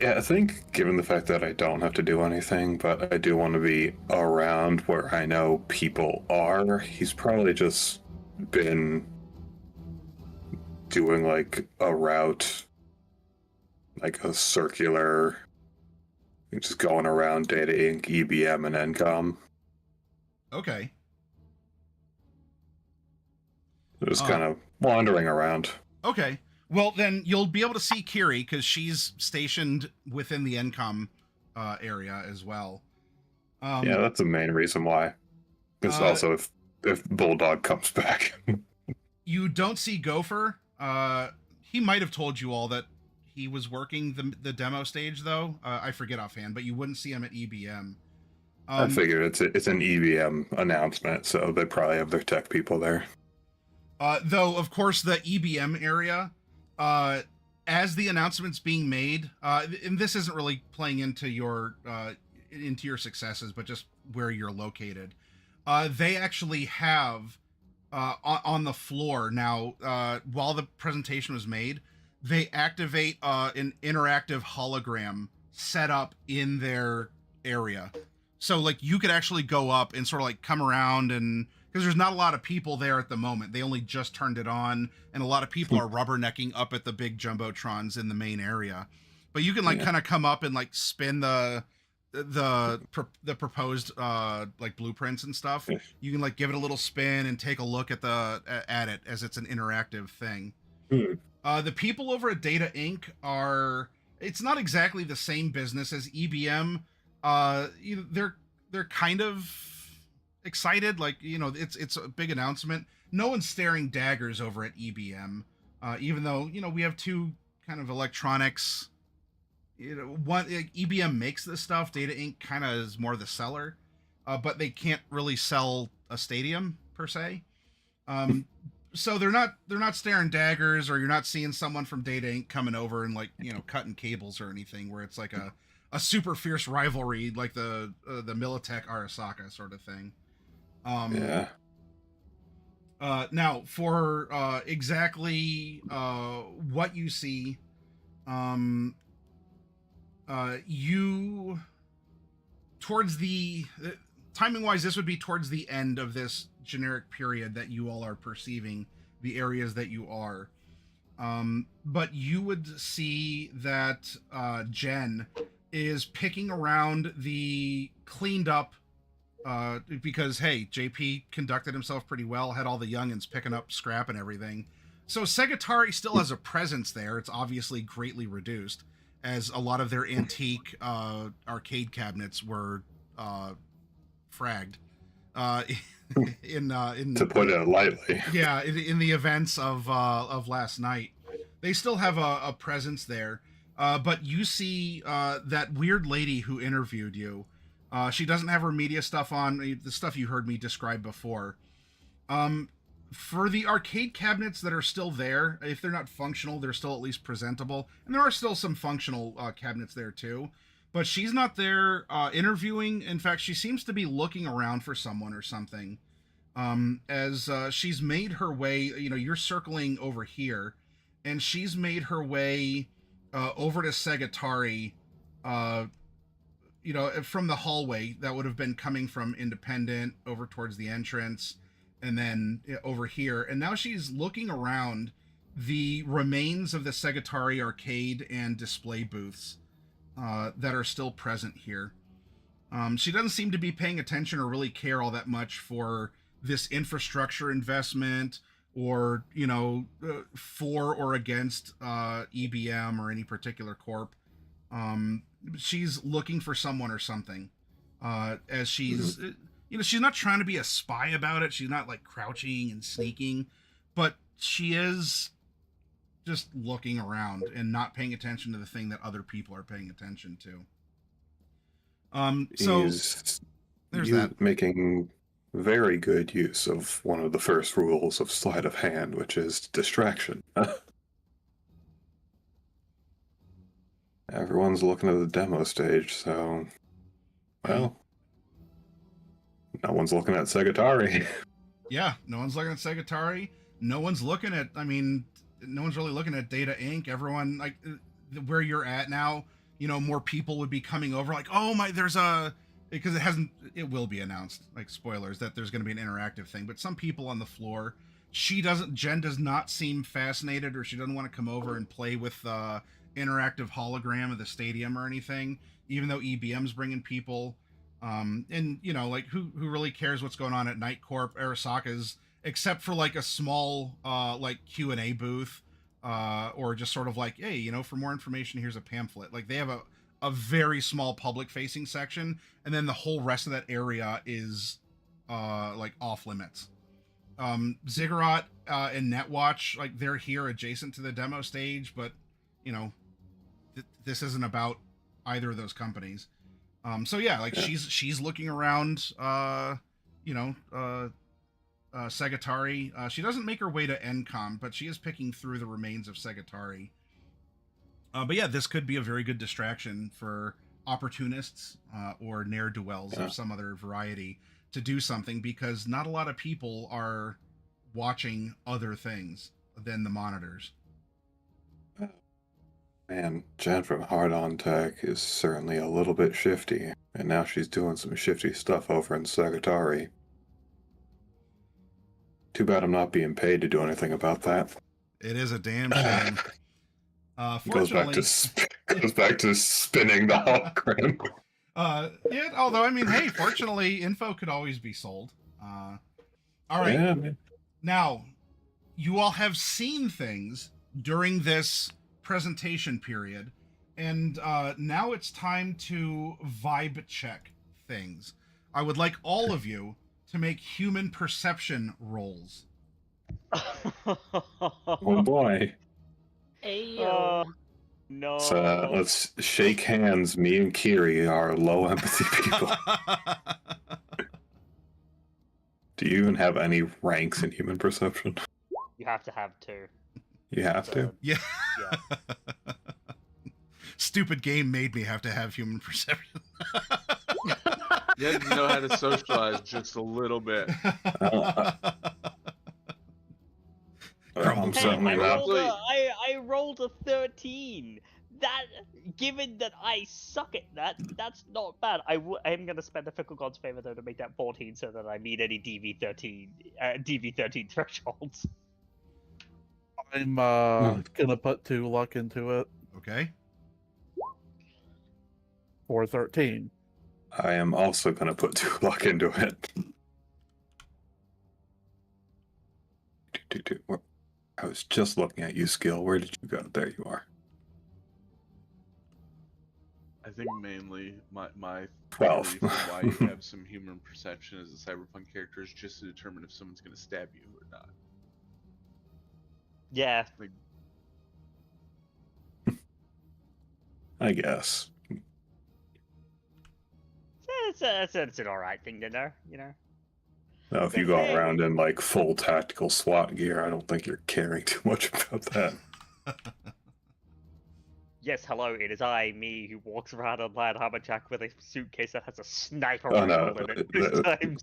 Yeah, I think given the fact that I don't have to do anything, but I do want to be around where I know people are, he's probably just been doing like a route, like a circular, just going around Data Inc., EBM, and NCOM. Okay. Just kind of wandering around. Okay. Well, then you'll be able to see Kiri, because she's stationed within the NCOM area as well. Yeah, that's the main reason why. Because also, if Bulldog comes back. You don't see Gopher. He might have told you all that he was working the demo stage, though. I forget offhand, but you wouldn't see him at EBM. I figured it's an EBM announcement, so they probably have their tech people there. Though, of course, the EBM area... as the announcement's being made, and this isn't really playing into your successes, but just where you're located, they actually have on the floor now, while the presentation was made, they activate an interactive hologram set up in their area. So like you could actually go up and sort of like come around, and because there's not a lot of people there at the moment. They only just turned it on, and a lot of people are rubbernecking up at the big jumbotrons in the main area. But you can like kind of come up and like spin the proposed like blueprints and stuff. You can like give it a little spin and take a look at it as it's an interactive thing. The people over at Data Inc. it's not exactly the same business as EBM. They're kind of excited, like, it's a big announcement. No one's staring daggers over at EBM, even though we have two kind of electronics. One, EBM makes this stuff. Data Inc. kind of is more the seller, but they can't really sell a stadium per se. So they're not staring daggers, or you're not seeing someone from Data Inc. coming over and like cutting cables or anything, where it's like a super fierce rivalry like the Militech Arasaka sort of thing. Now for exactly what you see, you towards the timing wise, this would be towards the end of this generic period that you all are perceiving the areas that you are. But you would see that Jen is picking around the cleaned up, because hey, JP conducted himself pretty well, had all the youngins picking up scrap and everything. So Segatari still has a presence there. It's obviously greatly reduced, as a lot of their antique arcade cabinets were fragged. In to put it lightly. Yeah, in the events of last night, they still have a presence there. But you see that weird lady who interviewed you. She doesn't have her media stuff on, the stuff you heard me describe before. For the arcade cabinets that are still there, if they're not functional, they're still at least presentable. And there are still some functional cabinets there too. But she's not there interviewing. In fact, she seems to be looking around for someone or something. As she's made her way, you're circling over here, and she's made her way over to Segatari, from the hallway that would have been coming from Independent over towards the entrance, and then over here. And now she's looking around the remains of the Segatari arcade and display booths that are still present here. She doesn't seem to be paying attention or really care all that much for this infrastructure investment, or for or against EBM or any particular corp. She's looking for someone or something. As she's she's not trying to be a spy about it. She's not like crouching and sneaking, but she is just looking around and not paying attention to the thing that other people are paying attention to. So there's that. Making very good use of one of the first rules of sleight of hand, which is distraction. Everyone's looking at the demo stage, so, well, no one's looking at Segatari. Yeah, no one's looking at Segatari. No one's looking at, no one's really looking at Data Inc. Everyone, like, where you're at now, more people would be coming over, like, oh my, because it will be announced, like, spoilers, that there's going to be an interactive thing, but some people on the floor, Jen does not seem fascinated, or she doesn't want to come over and play with interactive hologram of the stadium or anything, even though EBM's bringing people. And like, who really cares what's going on at Night Corp? Arasaka's, except for like a small like Q&A booth, or just sort of like, hey, for more information, here's a pamphlet. Like, they have a very small public facing section, and then the whole rest of that area is like off limits. Ziggurat and Netwatch, like, they're here adjacent to the demo stage, but this isn't about either of those companies. So yeah, like, she's looking around Segatari. She doesn't make her way to Encom, but she is picking through the remains of Segatari. But yeah, this could be a very good distraction for opportunists or ne'er-do-wells of some other variety to do something, because not a lot of people are watching other things than the monitors. Man, Jen from Hard On Tech is certainly a little bit shifty, and now she's doing some shifty stuff over in Segatari. Too bad I'm not being paid to do anything about that. It is a damn shame. Goes back to spinning the hologram. Yeah, although, hey, fortunately, info could always be sold. All right. Yeah, man. Now, you all have seen things during this presentation period, and now it's time to vibe check things. I would like all of you to make human perception rolls. Oh boy. Ayo. No. So let's shake hands. Me and Kiri are low empathy people. Do you even have any ranks in human perception? You have to have 2. You have to? Yeah. Yeah. Stupid game made me have to have human perception. You had to know how to socialize just a little bit. I'm certainly not. I rolled a 13. That, given that I suck at that, that's not bad. I am going to spend a Fickle God's favor, though, to make that 14 so that I meet any DV13 thresholds. I'm gonna put 2 luck into it Okay. for 13. I am also going to put 2 luck into it. I was just looking at you, Skill. Where did you go? There you are. I think mainly my 12. theory for why you have some human perception as a Cyberpunk character is just to determine if someone's going to stab you or not. Yeah. Like, I guess. That's an alright thing to know, you know. Now, if you go around in like full tactical SWAT gear, I don't think you're caring too much about that. Yes, hello, it is I, me, who walks around on Land Hammerjack with a suitcase that has a sniper Oh, no, rifle in it this time.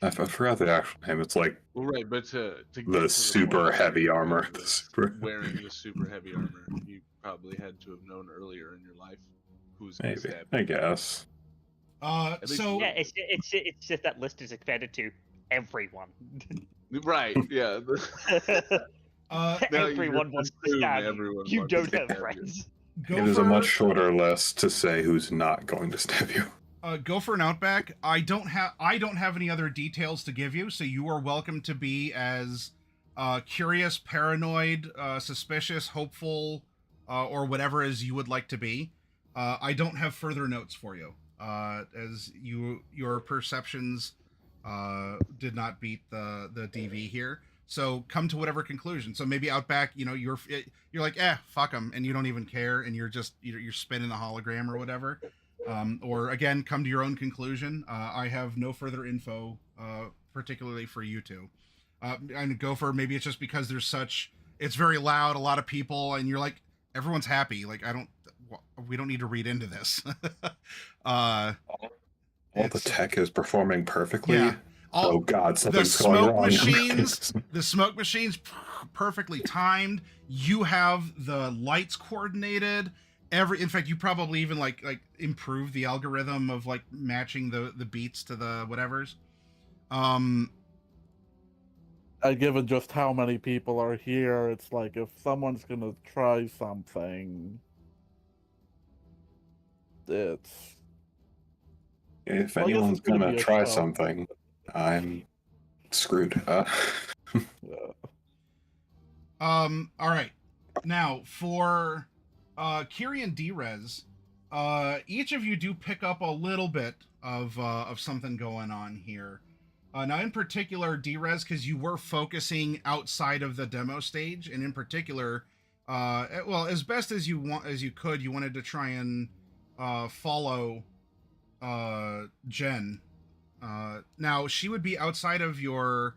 I forgot the actual name. It's like Well, right, but to get to the the super point heavy of armor. wearing The this- super wearing the super heavy armor, you probably had to have known earlier in your life who's going to maybe, stab I you. guess. At least So Yeah, it's just that list is expanded to everyone. Right, yeah. Now you Everyone just wants to assume stab you. everyone You wants to don't have stab you. friends. It is a Gopher, much shorter list to say who's not going to stab you. Gopher and Outback. I don't have any other details to give you, so you are welcome to be as curious, paranoid, suspicious, hopeful, or whatever as you would like to be. I don't have further notes for you, as your perceptions did not beat the DV here. So come to whatever conclusion. So maybe Outback, you're like, fuck them, and you don't even care, and you're spinning the hologram or whatever. Or again, come to your own conclusion. I have no further info, particularly for you two. And Gopher, maybe it's just because it's very loud, a lot of people, and you're like, everyone's happy. Like, we don't need to read into this. All the tech is performing perfectly. Yeah. Oh God, something's going wrong. The smoke machines, perfectly timed. You have the lights coordinated. In fact, you probably even like improve the algorithm of like matching the beats to the whatevers. Given just how many people are here, it's like if someone's gonna try something, it's If Well, I guess anyone's it's gonna gonna be a try show. something, I'm screwed. All right. Now for Kiri and Drez, each of you do pick up a little bit of something going on here. Now, in particular, Drez, because you were focusing outside of the demo stage, and in particular, well, as best as you could, you wanted to try and follow Jen. Now, she would be outside of your.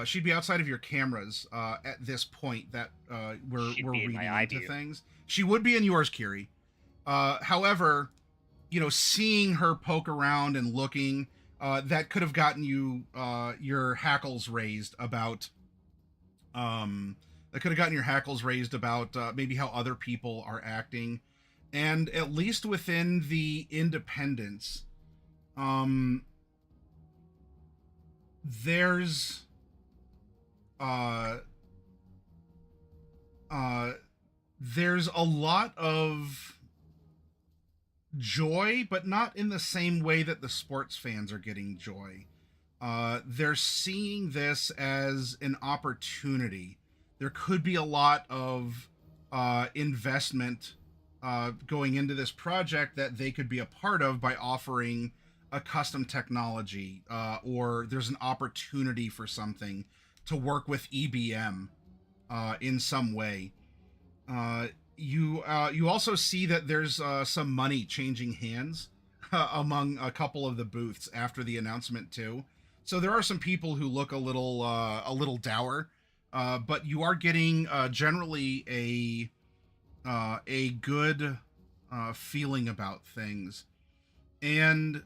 She'd be outside of your cameras at this point that we're She'd be in reading my eye into view. things. She would be in yours, Kiri. However, seeing her poke around and looking, that could have gotten you your hackles raised about. That could have gotten your hackles raised about maybe how other people are acting, and at least within the independents, there's there's a lot of joy, but not in the same way that the sports fans are getting joy. They're seeing this as an opportunity. There could be a lot of investment going into this project that they could be a part of by offering a custom technology, or there's an opportunity for something to work with EBM in some way. You also see that there's some money changing hands among a couple of the booths after the announcement too. So there are some people who look a little dour, but you are getting generally a good feeling about things, and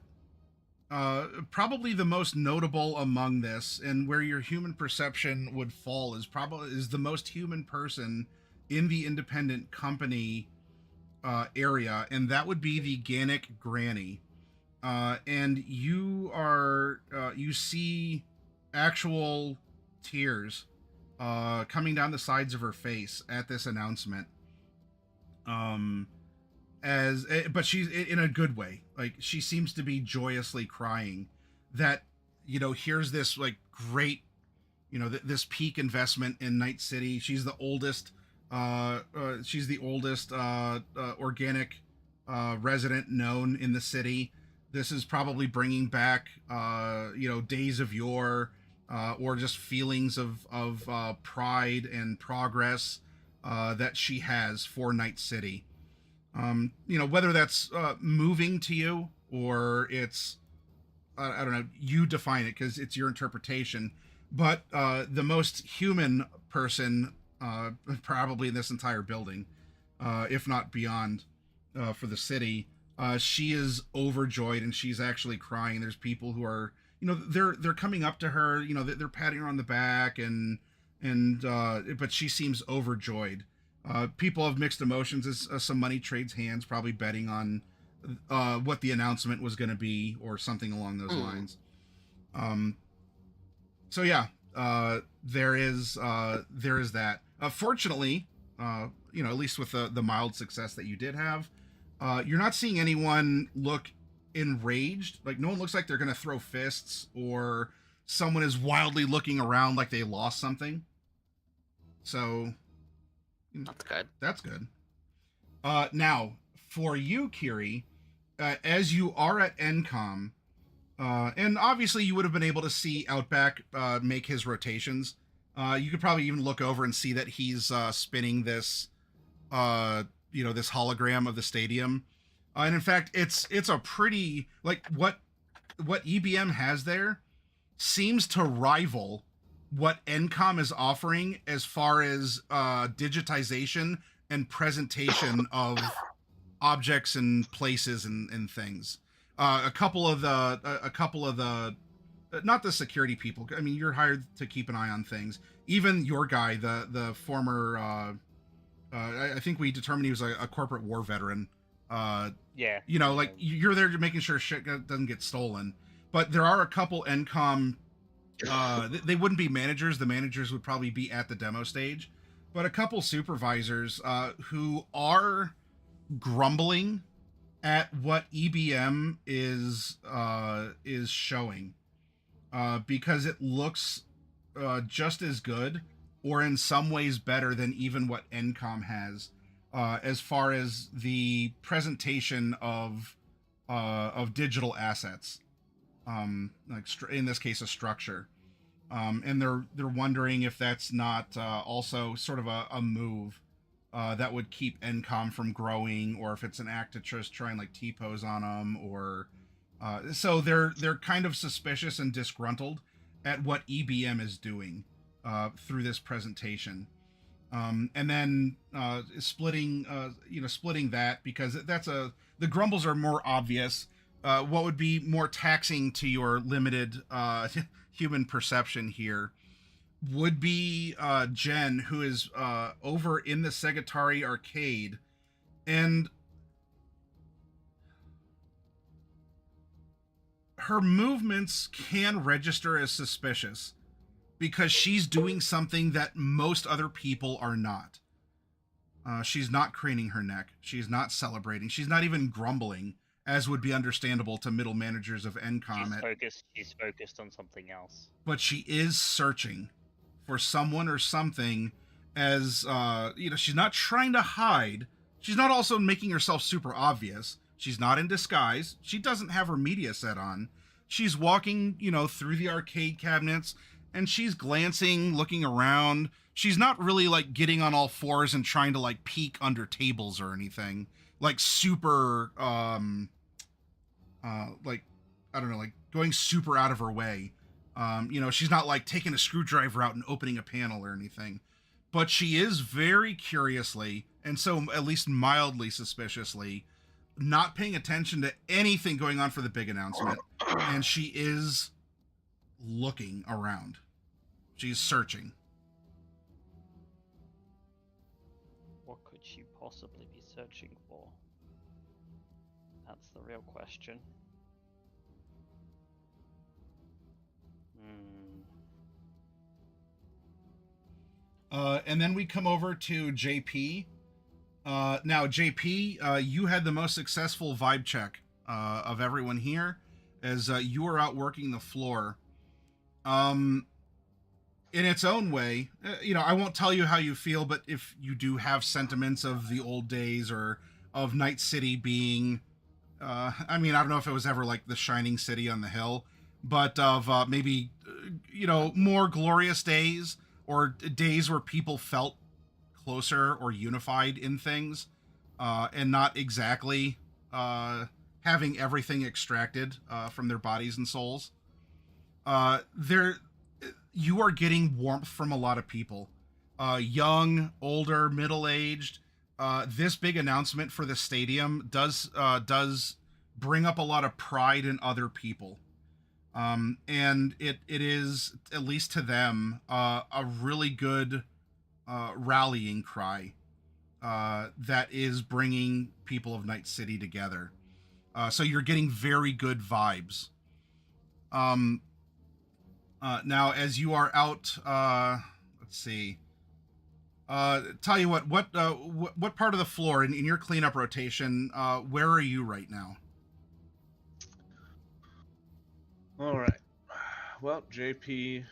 probably the most notable among this, and where your human perception would fall, is the most human person in the independent company area, and that would be the Gannic Granny. And you see actual tears coming down the sides of her face at this announcement. But she's in a good way. Like, she seems to be joyously crying that, here's this like great, this peak investment in Night City. She's the oldest organic resident known in the city. This is probably bringing back days of yore, or just feelings of pride and progress that she has for Night City. Whether that's moving to you or it's I don't know. You define it because it's your interpretation. But the most human person, probably in this entire building, if not beyond, for the city, she is overjoyed and she's actually crying. There's people who are, they're coming up to her, they're patting her on the back and but she seems overjoyed. People have mixed emotions as some money trades hands, probably betting on what the announcement was going to be or something along those lines. So yeah, there is that. Fortunately, at least with the mild success that you did have, you're not seeing anyone look enraged. Like no one looks like they're going to throw fists, or someone is wildly looking around like they lost something. So That's good. That's good. Now, for you, Kiri, as you are at NCOM, and obviously you would have been able to see Outback make his rotations. You could probably even look over and see that he's spinning this, this hologram of the stadium. And in fact, it's a pretty, like, what EBM has there seems to rival what NCOM is offering as far as digitization and presentation of objects and places and things. A couple of the not the security people. I mean, you're hired to keep an eye on things. Even your guy, the former, I think we determined he was a corporate war veteran. Yeah. You're there to making sure shit doesn't get stolen. But there are a couple NCOM. They wouldn't be managers. The managers would probably be at the demo stage. But a couple supervisors who are grumbling at what EBM is showing, because it looks just as good, or in some ways better than even what NCOM has, as far as the presentation of digital assets, in this case a structure, and they're wondering if that's not also sort of a move that would keep NCOM from growing, or if it's an act to just try and like T-pose on them, or so they're kind of suspicious and disgruntled at what EBM is doing through this presentation, and then splitting that, because the grumbles are more obvious. What would be more taxing to your limited human perception here would be Jen, who is over in the Segatari arcade, and her movements can register as suspicious because she's doing something that most other people are not. She's not craning her neck. She's not celebrating. She's not even grumbling, as would be understandable to middle managers of NCOM. She's focused on something else. But she is searching for someone or something, as she's not trying to hide. She's not also making herself super obvious. She's not in disguise. She doesn't have her media set on. She's walking, through the arcade cabinets, and she's glancing, looking around. She's not really like getting on all fours and trying to like peek under tables or anything. Like super like, I don't know, like going super out of her way. She's not like taking a screwdriver out and opening a panel or anything, but she is very curiously, and so at least mildly suspiciously, not paying attention to anything going on for the big announcement. And she is looking around. She's searching. What could she possibly be searching for? That's the real question. And then we come over to JP. Now, JP, you had the most successful vibe check of everyone here, as you were out working the floor. In its own way, I won't tell you how you feel, but if you do have sentiments of the old days, or of Night City being, I don't know if it was ever like the shining city on the hill, but of maybe, more glorious days, or days where people felt closer or unified in things, and not exactly had having everything extracted from their bodies and souls. You are getting warmth from a lot of people, young, older, middle-aged. This big announcement for the stadium does bring up a lot of pride in other people, and it is, at least to them, a really good rallying cry that is bringing people of Night City together. So you're getting very good vibes. Now, as you are out, let's see. Tell you what part of the floor in your cleanup rotation, where are you right now? All right. Well, JP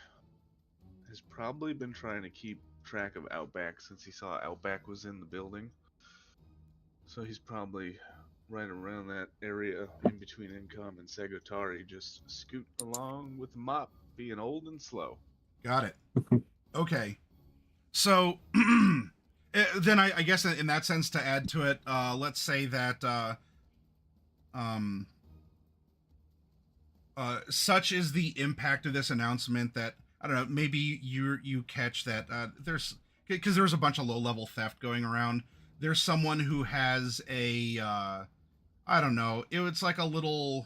has probably been trying to keep track of Outback since he saw Outback was in the building. So he's probably right around that area in between Incom and Segotari, just scoot along with the mop, being old and slow. Got it. Okay. So then I guess in that sense, to add to it, let's say that such is the impact of this announcement that, I don't know, maybe you catch that because there's a bunch of low-level theft going around. There's someone who has a I don't know, it's like a little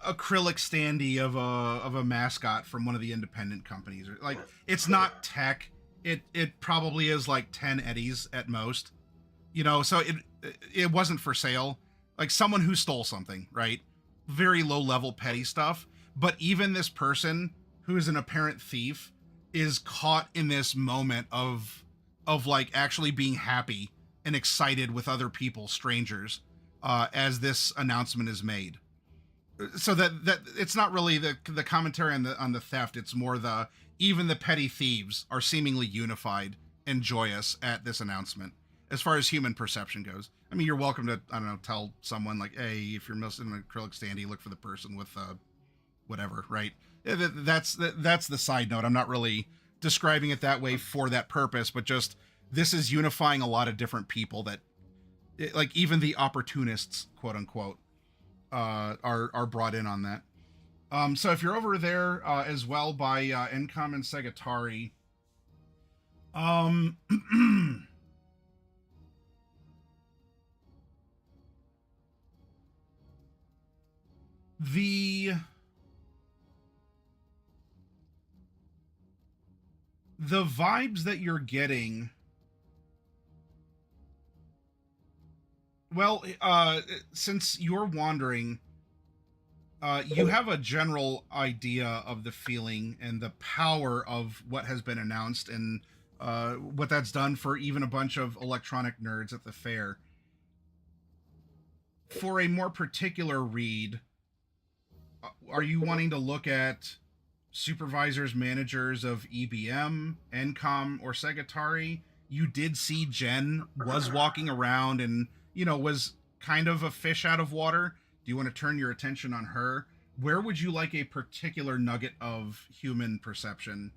acrylic standee of a mascot from one of the independent companies. Like, it's not tech. It probably is like 10 eddies at most. So it wasn't for sale. Like, someone who stole something, right? Very low level petty stuff. But even this person who is an apparent thief is caught in this moment of like actually being happy and excited with other people, strangers, as this announcement is made. So that it's not really the commentary on the theft. It's more even the petty thieves are seemingly unified and joyous at this announcement. As far as human perception goes, I mean, you're welcome to, I don't know, tell someone like, hey, if you're missing an acrylic standee, look for the person with whatever, right? That's the side note. I'm not really describing it that way for that purpose, but just this is unifying a lot of different people that, like, even the opportunists, quote unquote, are brought in on that. So if you're over there as well by Encom and Segatari, the vibes that you're getting, well, since you're wandering, you have a general idea of the feeling and the power of what has been announced and what that's done for even a bunch of electronic nerds at the fair. For a more particular read, are you wanting to look at supervisors, managers of EBM, Encom, or Segatari? You did see Jen was walking around and, was kind of a fish out of water. Do you want to turn your attention on her? Where would you like a particular nugget of human perception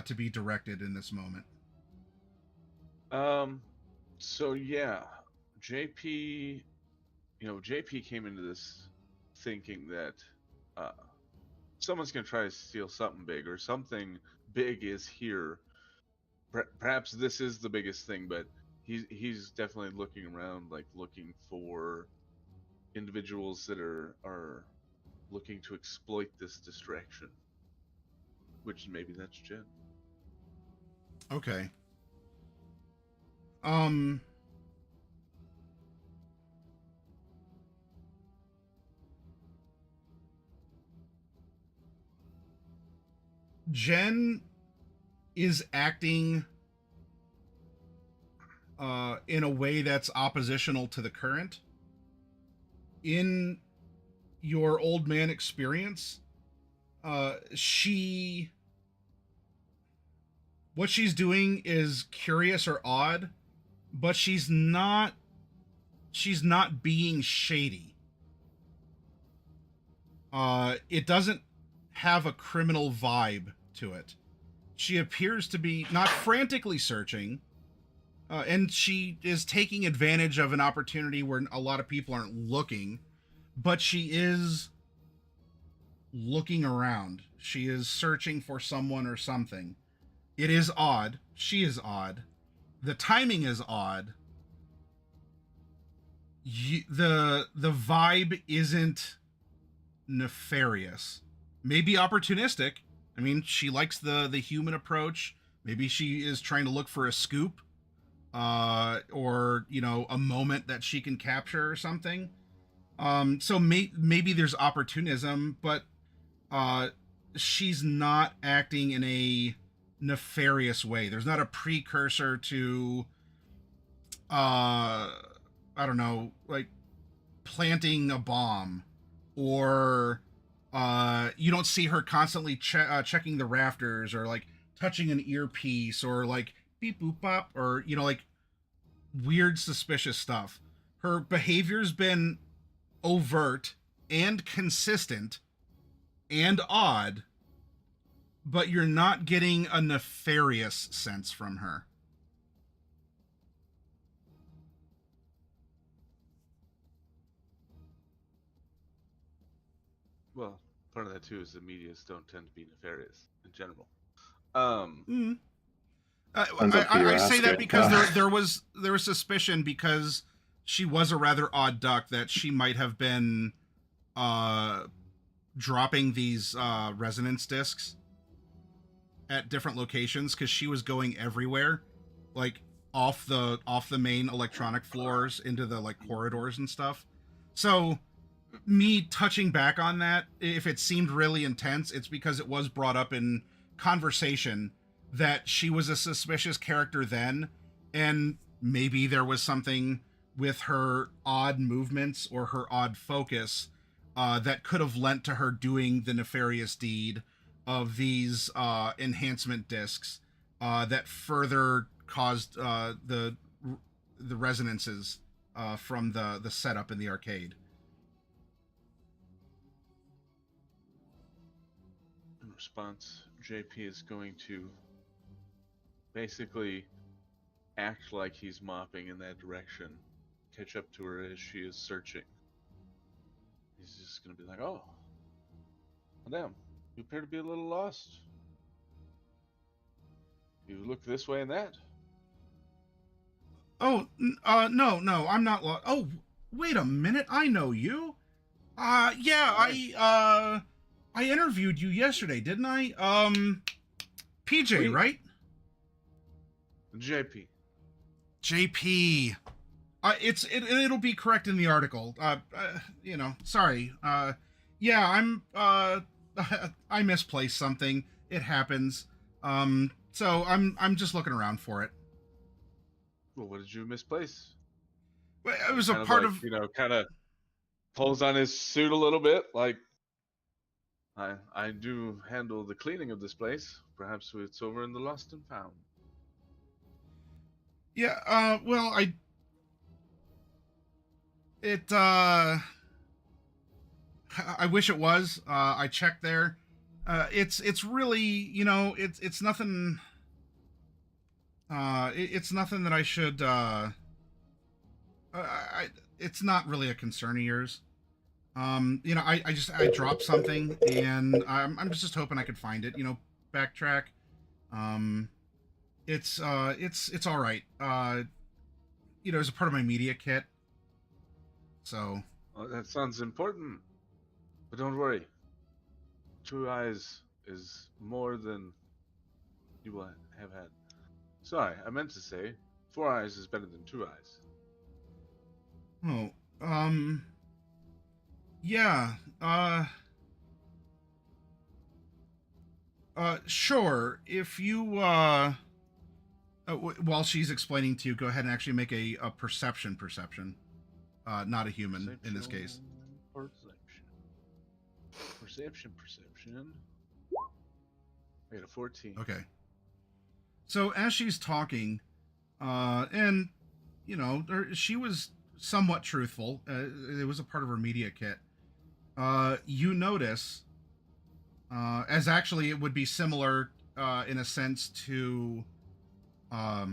to be directed in this moment? So yeah, JP, JP came into this thinking that someone's going to try to steal something big, or something big is here. Perhaps this is the biggest thing, but he's definitely looking around, like looking for individuals that are looking to exploit this distraction, which maybe that's Jen. Okay. Jen is acting in a way that's oppositional to the current. In your old man experience, what she's doing is curious or odd, but she's not being shady. It doesn't have a criminal vibe to it. She appears to be not frantically searching, and she is taking advantage of an opportunity where a lot of people aren't looking but she is looking around. She is searching for someone or something. It is odd. She is odd. The timing is odd. The vibe isn't nefarious. Maybe opportunistic. I mean, she likes the human approach. Maybe she is trying to look for a scoop, or a moment that she can capture or something. So maybe there's opportunism, but she's not acting in a nefarious way. There's not a precursor to I don't know, like planting a bomb, or you don't see her constantly checking the rafters, or like touching an earpiece, or like beep boop bop, or like weird suspicious stuff. Her behavior's been overt and consistent and odd, but you're not getting a nefarious sense from her. Well, part of that too is the medias don't tend to be nefarious in general. Depends on who you're I say that asking. because there was suspicion, because she was a rather odd duck, that she might have been dropping these resonance discs at different locations, because she was going everywhere, like off the main electronic floors into the like corridors and stuff. So me touching back on that, if it seemed really intense, it's because it was brought up in conversation that she was a suspicious character then, and maybe there was something with her odd movements or her odd focus that could have lent to her doing the nefarious deed of these enhancement discs that further caused the resonances from the setup in the arcade. In response, JP is going to basically act like he's mopping in that direction, catch up to her as she is searching. He's just going to be like, "Oh, madame, you appear to be a little lost. You look this way and that." Oh, no, I'm not lost. Oh, wait a minute, I know you. Yeah, I interviewed you yesterday, didn't I? PJ, Wait. right? JP. JP. It'll be correct in the article. Sorry. Yeah, I misplaced something. It happens. So I'm just looking around for it. Well, what did you misplace? Well, it was a Kind part like, of kind of pulls on his suit a little bit, like, I do handle the cleaning of this place. Perhaps it's over in the lost and found. Yeah, well, I wish it was. I checked there. It's really, it's nothing. It's nothing that I should. It's not really a concern of yours. I dropped something, and I'm just hoping I could find it. Backtrack. It's all right. It's a part of my media kit. So. Well, that sounds important. But don't worry. 2 eyes is more than you will have had. Sorry, I meant to say 4 eyes is better than 2 eyes. Oh, yeah, sure. If you, while she's explaining to you, go ahead and actually make a perception. Not a human in this case. Perception. I got a 14. Okay. So as she's talking, and she was somewhat truthful. It was a part of her media kit. You notice, as actually it would be similar in a sense to, now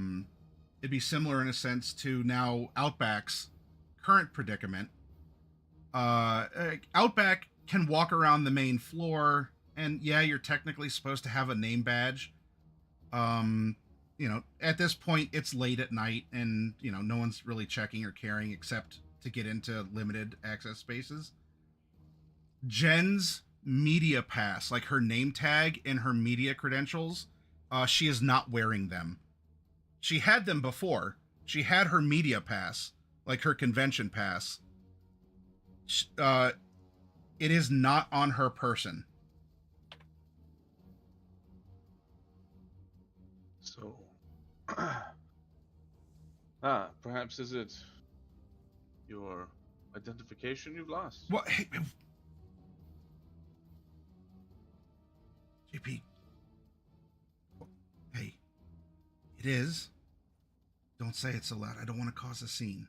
Outback's current predicament. Outback can walk around the main floor, and yeah, you're technically supposed to have a name badge. At this point, it's late at night, and no one's really checking or caring except to get into limited access spaces. Jen's media pass, like her name tag and her media credentials, she is not wearing them. She had them before. She had her media pass, like her convention pass. It is not on her person. So, perhaps is it your identification you've lost? What? Hey, JP. Hey, it is. Don't say it so loud. I don't want to cause a scene.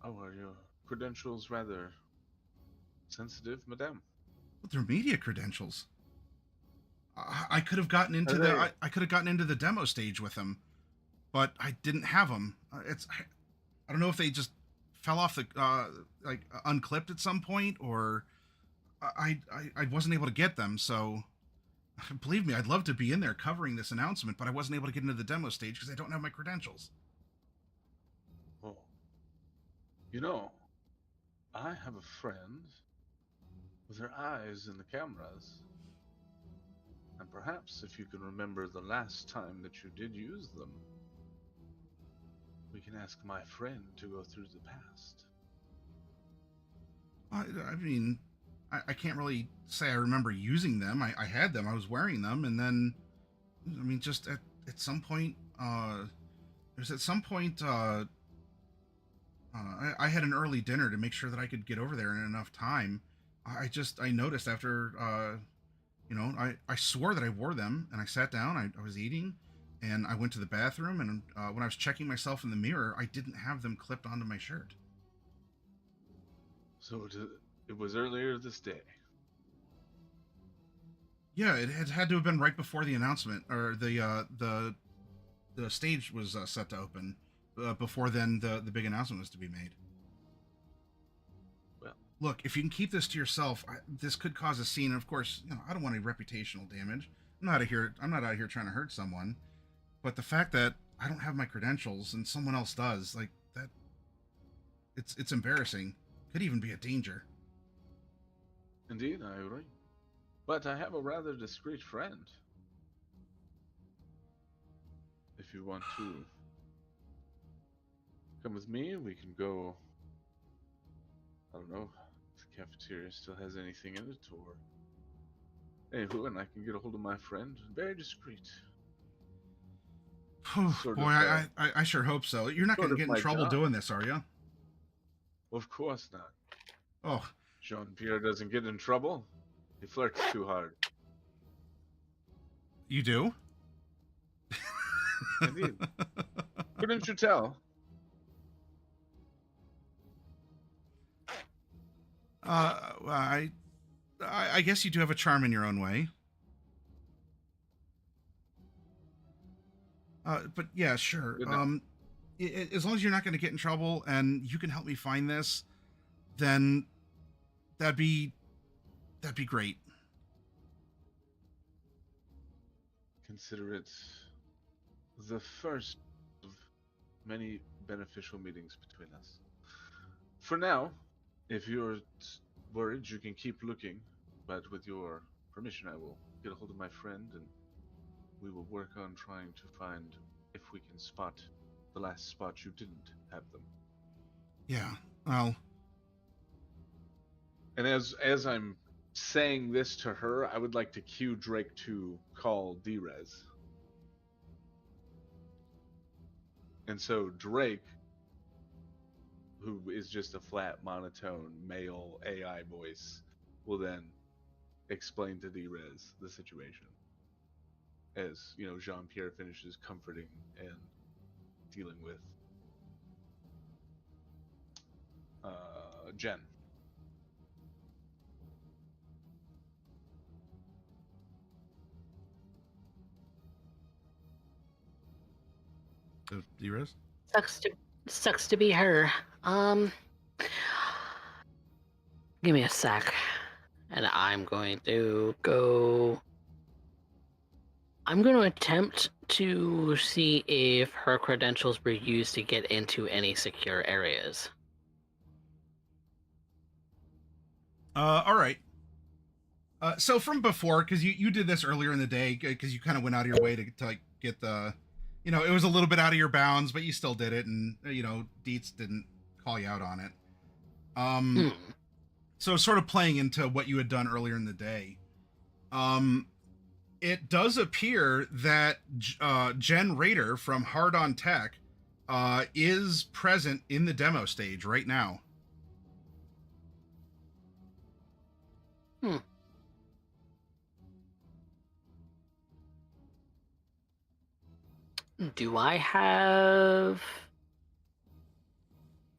Oh, are your credentials rather sensitive, madame? But they're media credentials. I could have gotten into I could have gotten into the demo stage with them, but I didn't have them. I don't know if they just fell off the unclipped at some point, or I wasn't able to get them. So believe me, I'd love to be in there covering this announcement, but I wasn't able to get into the demo stage because I don't have my credentials. Oh, I have a friend with her eyes in the cameras. And perhaps if you can remember the last time that you did use them, we can ask my friend to go through the past. I mean, I can't really say I remember using them. I had them, I was wearing them, and then, I mean, just at some point, I had an early dinner to make sure that I could get over there in enough time. I noticed after, I swore that I wore them, and I sat down, I was eating, and I went to the bathroom, and when I was checking myself in the mirror, I didn't have them clipped onto my shirt. So it was earlier this day. Yeah, it had to have been right before the announcement, or the stage was set to open. Before then, the big announcement was to be made. Well, look, if you can keep this to yourself, this could cause a scene. And of course, I don't want any reputational damage. I'm not out here trying to hurt someone. But the fact that I don't have my credentials and someone else does, like that, it's embarrassing. Could even be a danger. Indeed, I agree. But I have a rather discreet friend. If you want to come with me, we can go. I don't know if the cafeteria still has anything in it, or anywho, and I can get a hold of my friend. Very discreet. Boy, I sure hope so. You're not going to get in trouble doing this, are you? Of course not. Oh, Jean-Pierre doesn't get in trouble. He flirts too hard. You do? Indeed. Couldn't you tell? I guess you do have a charm in your own way. But yeah, sure. As long as you're not going to get in trouble and you can help me find this, then that'd be great. Consider it the first of many beneficial meetings between us. For now, if you're worried, you can keep looking, but with your permission, I will get a hold of my friend and we will work on trying to find if we can spot the last spot you didn't have them. Yeah, well. And as I'm saying this to her, I would like to cue Drake to call D-Rez. And so Drake, who is just a flat, monotone, male AI voice, will then explain to D-Rez the situation. As, Jean-Pierre finishes comforting and dealing with Jen. D-Rez? Sucks to be her. Give me a sec, and I'm going to go. I'm going to attempt to see if her credentials were used to get into any secure areas. All right. So from before, because you did this earlier in the day, because you kind of went out of your way to like get the, it was a little bit out of your bounds, but you still did it, and Dietz didn't call you out on it. So sort of playing into what you had done earlier in the day. It does appear that Jen Rader from Hard On Tech is present in the demo stage right now. Do I have...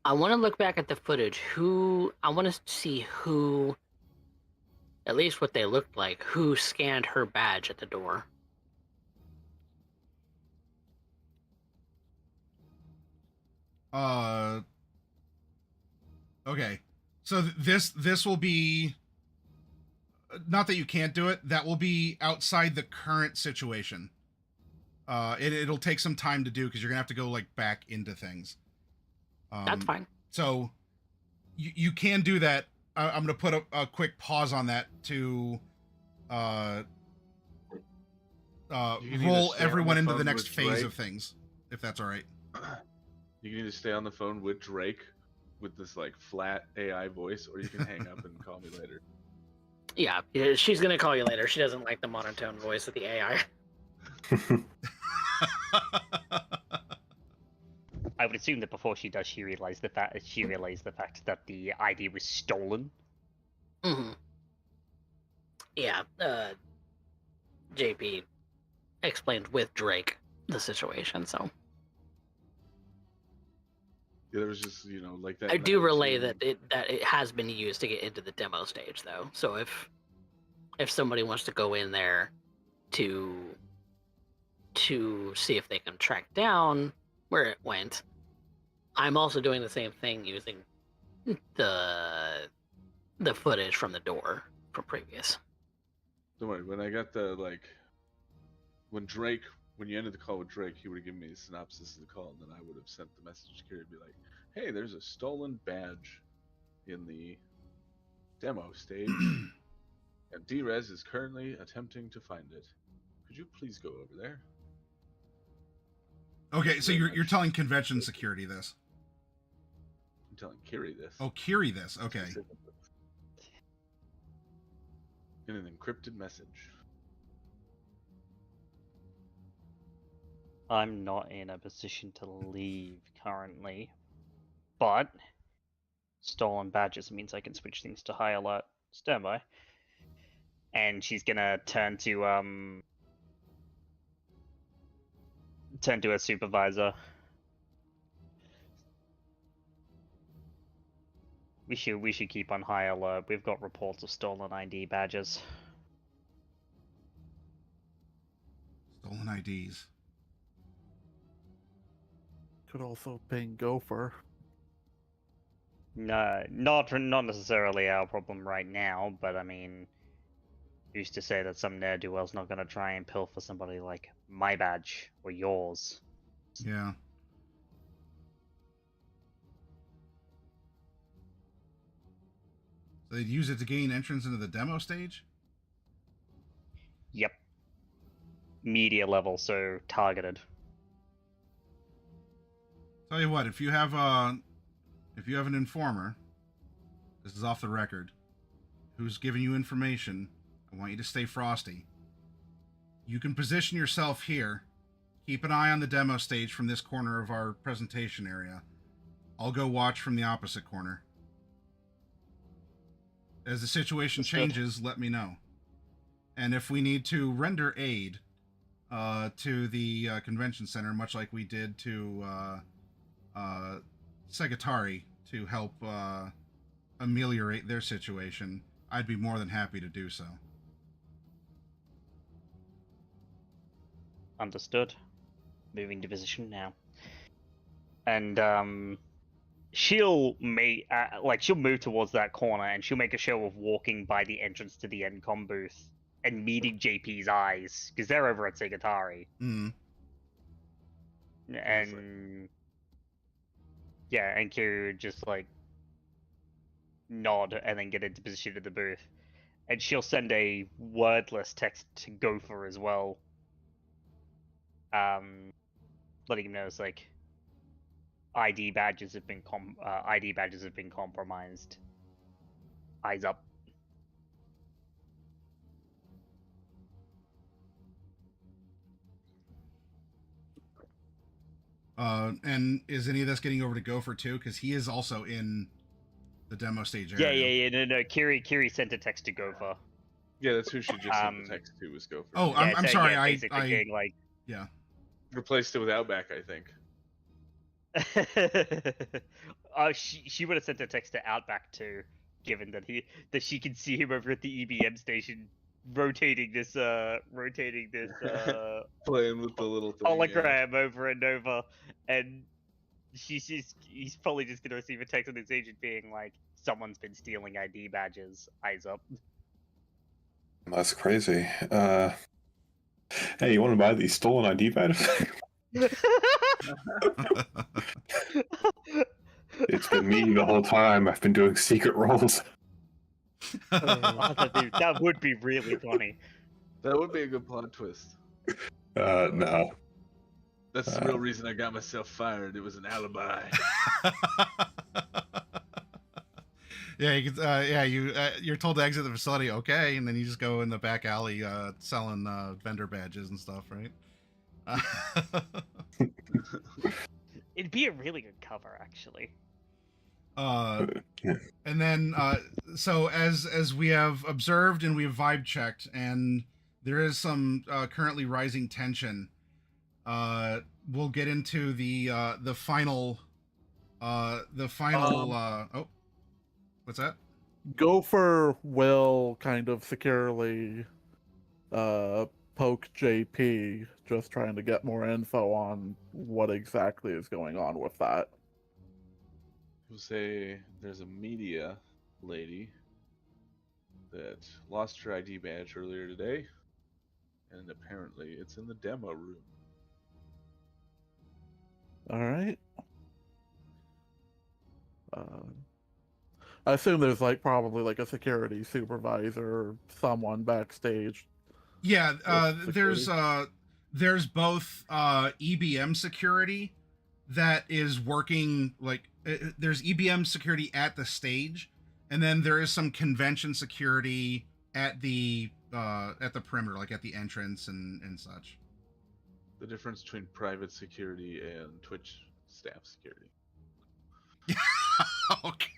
I want to look back at the footage. I want to see who, at least what they looked like, who scanned her badge at the door. Okay. So this will be, not that you can't do it, that will be outside the current situation. It'll take some time to do because you're gonna have to go like back into things. That's fine. So you can do that. I'm gonna put a quick pause on that to roll everyone into the next phase of things, if that's all right. You can either stay on the phone with Drake with this like flat AI voice, or you can hang up and call me later. Yeah, she's gonna call you later. She doesn't like the monotone voice of the AI. I would assume that before she does, she realized the fact that the ID was stolen. Mm-hmm. Yeah, JP explained with Drake the situation, so. Yeah, there was just like that. I do relay that it has been used to get into the demo stage, though. So if somebody wants to go in there to see if they can track down where it went, I'm also doing the same thing using the footage from the door from previous. Don't worry. When I got when you ended the call with Drake, he would have given me a synopsis of the call, and then I would have sent the message to Kiri to be like, "Hey, there's a stolen badge in the demo stage, and D-Rez is currently attempting to find it. Could you please go over there?" Okay, so you're telling convention security this. I'm telling Kiri this. Oh, Kiri this. Okay. In an encrypted message. I'm not in a position to leave currently, but stolen badges means I can switch things to high alert standby. And she's gonna turn to her supervisor. We should keep on high alert. We've got reports of stolen ID badges. Stolen IDs. Could also ping Gopher. No, not necessarily our problem right now, but I mean, who's to say that some ne'er-do-well's not gonna try and pilfer somebody like my badge or yours? Yeah. So they'd use it to gain entrance into the demo stage? Yep. Media level, so targeted. Tell you what, if you have an informer, this is off the record, who's giving you information, I want you to stay frosty. You can position yourself here. Keep an eye on the demo stage from this corner of our presentation area. I'll go watch from the opposite corner. As the situation changes, let me know. And if we need to render aid to the convention center, much like we did to Segatari to help ameliorate their situation, I'd be more than happy to do so. Understood. Moving to position now. And she'll she'll move towards that corner and she'll make a show of walking by the entrance to the Encom booth and meeting JP's eyes because they're over at Segatari. Mm. And yeah, and Kiryu just like nod and then get into position at the booth. And she'll send a wordless text to Gopher as well. Letting him know it's like ID badges have been compromised. Eyes up. And is any of this getting over to Gopher too? Because he is also in the demo stage Yeah, area. no. Kiri sent a text to Gopher. Yeah, that's who she just sent the text to, was Gopher. Oh, Yeah, I'm sorry. Yeah, I being like, yeah. Replaced it with Outback, I think. she would have sent a text to Outback too, given that she can see him over at the EBM station rotating this Playing with the little thing, hologram over and over, and he's probably just gonna receive a text on his agent being like, someone's been stealing ID badges, eyes up. That's crazy. Hey, you want to buy these stolen ID badges? It's been me the whole time. I've been doing secret rolls. That would be really funny. That would be a good plot twist. No. That's the real reason I got myself fired. It was an alibi. Yeah, you could, you're told to exit the facility, okay, and then you just go in the back alley selling vendor badges and stuff, right? It'd be a really good cover, actually. And then so as we have observed and we have vibe checked, and there is some currently rising tension. We'll get into the final oh, what's that? Gopher will kind of securely poke JP, just trying to get more info on what exactly is going on with that. We'll say there's a media lady that lost her ID badge earlier today, and apparently it's in the demo room. All right. I assume there's probably a security supervisor or someone backstage. Yeah, there's both EBM security that is working, there's EBM security at the stage, and then there is some convention security at the perimeter, at the entrance and such. The difference between private security and Twitch staff security. Okay.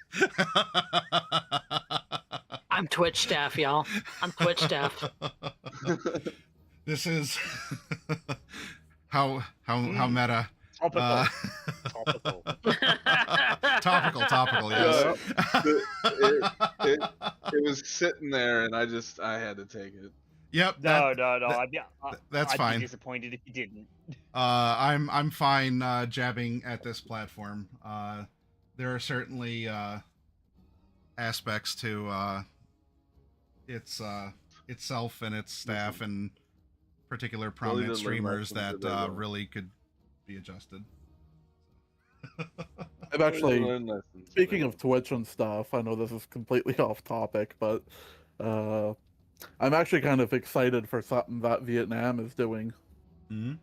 I'm Twitch staff, y'all. I'm Twitch staff. This is how meta. Topical. Topical, yes. It was sitting there, and I had to take it. Yep. No. That's I'd fine. be disappointed if you didn't. I'm fine jabbing at this platform. There are certainly aspects to its itself and its staff and particular prominent streamers that really could be adjusted. I'm actually, speaking of Twitch and stuff, I know this is completely off topic, but I'm actually kind of excited for something that Vietnam is doing. Mm-hmm.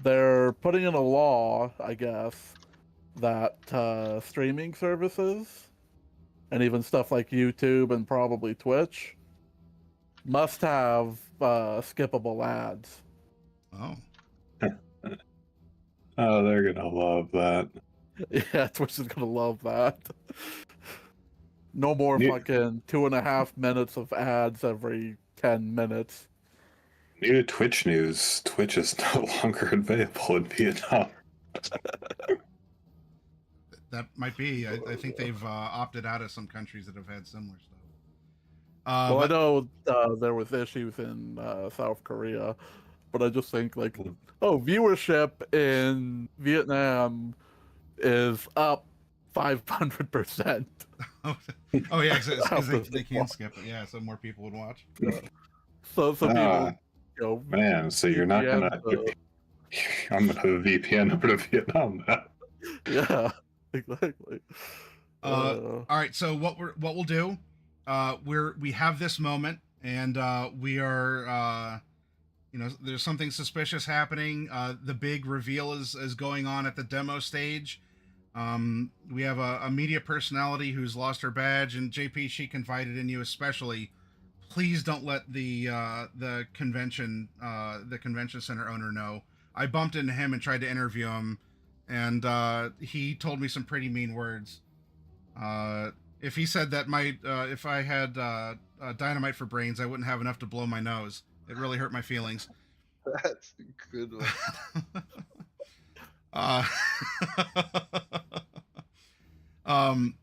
They're putting in a law, I guess, that streaming services and even stuff like YouTube and probably Twitch must have skippable ads. Oh. Oh, they're gonna love that. Yeah, Twitch is gonna love that. No more fucking 2.5 minutes of ads every 10 minutes. New to Twitch news, Twitch is no longer available in Vietnam. That might be. I think they've opted out of some countries that have had similar stuff. Well, I know there was issues in South Korea, but I just think viewership in Vietnam is up 500%. Oh yeah, because they can skip it. Yeah, so more people would watch. So people, Ah, you know, man, so you're not VPN gonna. I'm gonna VPN over to Vietnam now. yeah, exactly. All right, so what we'll do, we have this moment, and we are, there's something suspicious happening. The big reveal is going on at the demo stage. We have a media personality who's lost her badge, and JP, she confided in you especially. Please don't let the convention center owner know. I bumped into him and tried to interview him, and he told me some pretty mean words. If he said that if I had dynamite for brains, I wouldn't have enough to blow my nose. It really hurt my feelings. That's a good one. uh, um,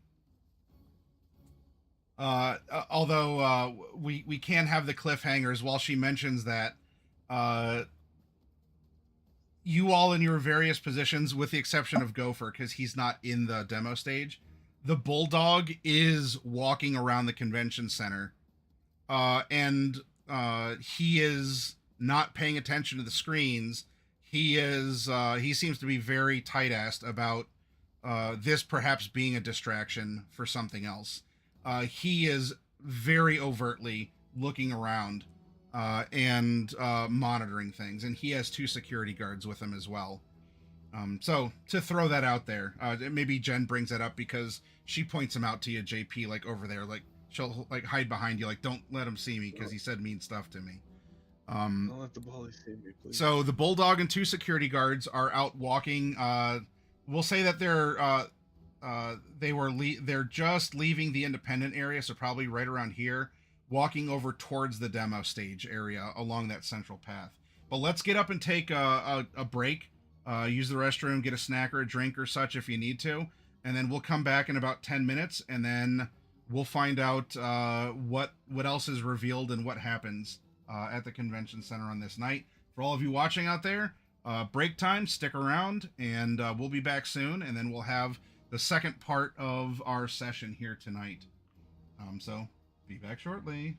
although we can have the cliffhangers while she mentions that you all in your various positions, with the exception of Gopher, because he's not in the demo stage, the Bulldog is walking around the convention center, and he is not paying attention to the screens. He seems to be very tight-assed about this perhaps being a distraction for something else. He is very overtly looking around and monitoring things, and he has 2 security guards with him as well. So to throw that out there, maybe Jen brings that up because she points him out to you, JP, like over there, like she'll like hide behind you, like don't let him see me because he said mean stuff to me. Don't let the bully see me, please. So the Bulldog and 2 security guards are out walking. We'll say that they're just leaving the independent area, so probably right around here, walking over towards the demo stage area along that central path. But let's get up and take a break. Use the restroom, get a snack or a drink or such if you need to, and then we'll come back in about 10 minutes, and then we'll find out what else is revealed and what happens at the convention center on this night. For all of you watching out there, break time, stick around, and we'll be back soon, and then we'll have the second part of our session here tonight. So be back shortly.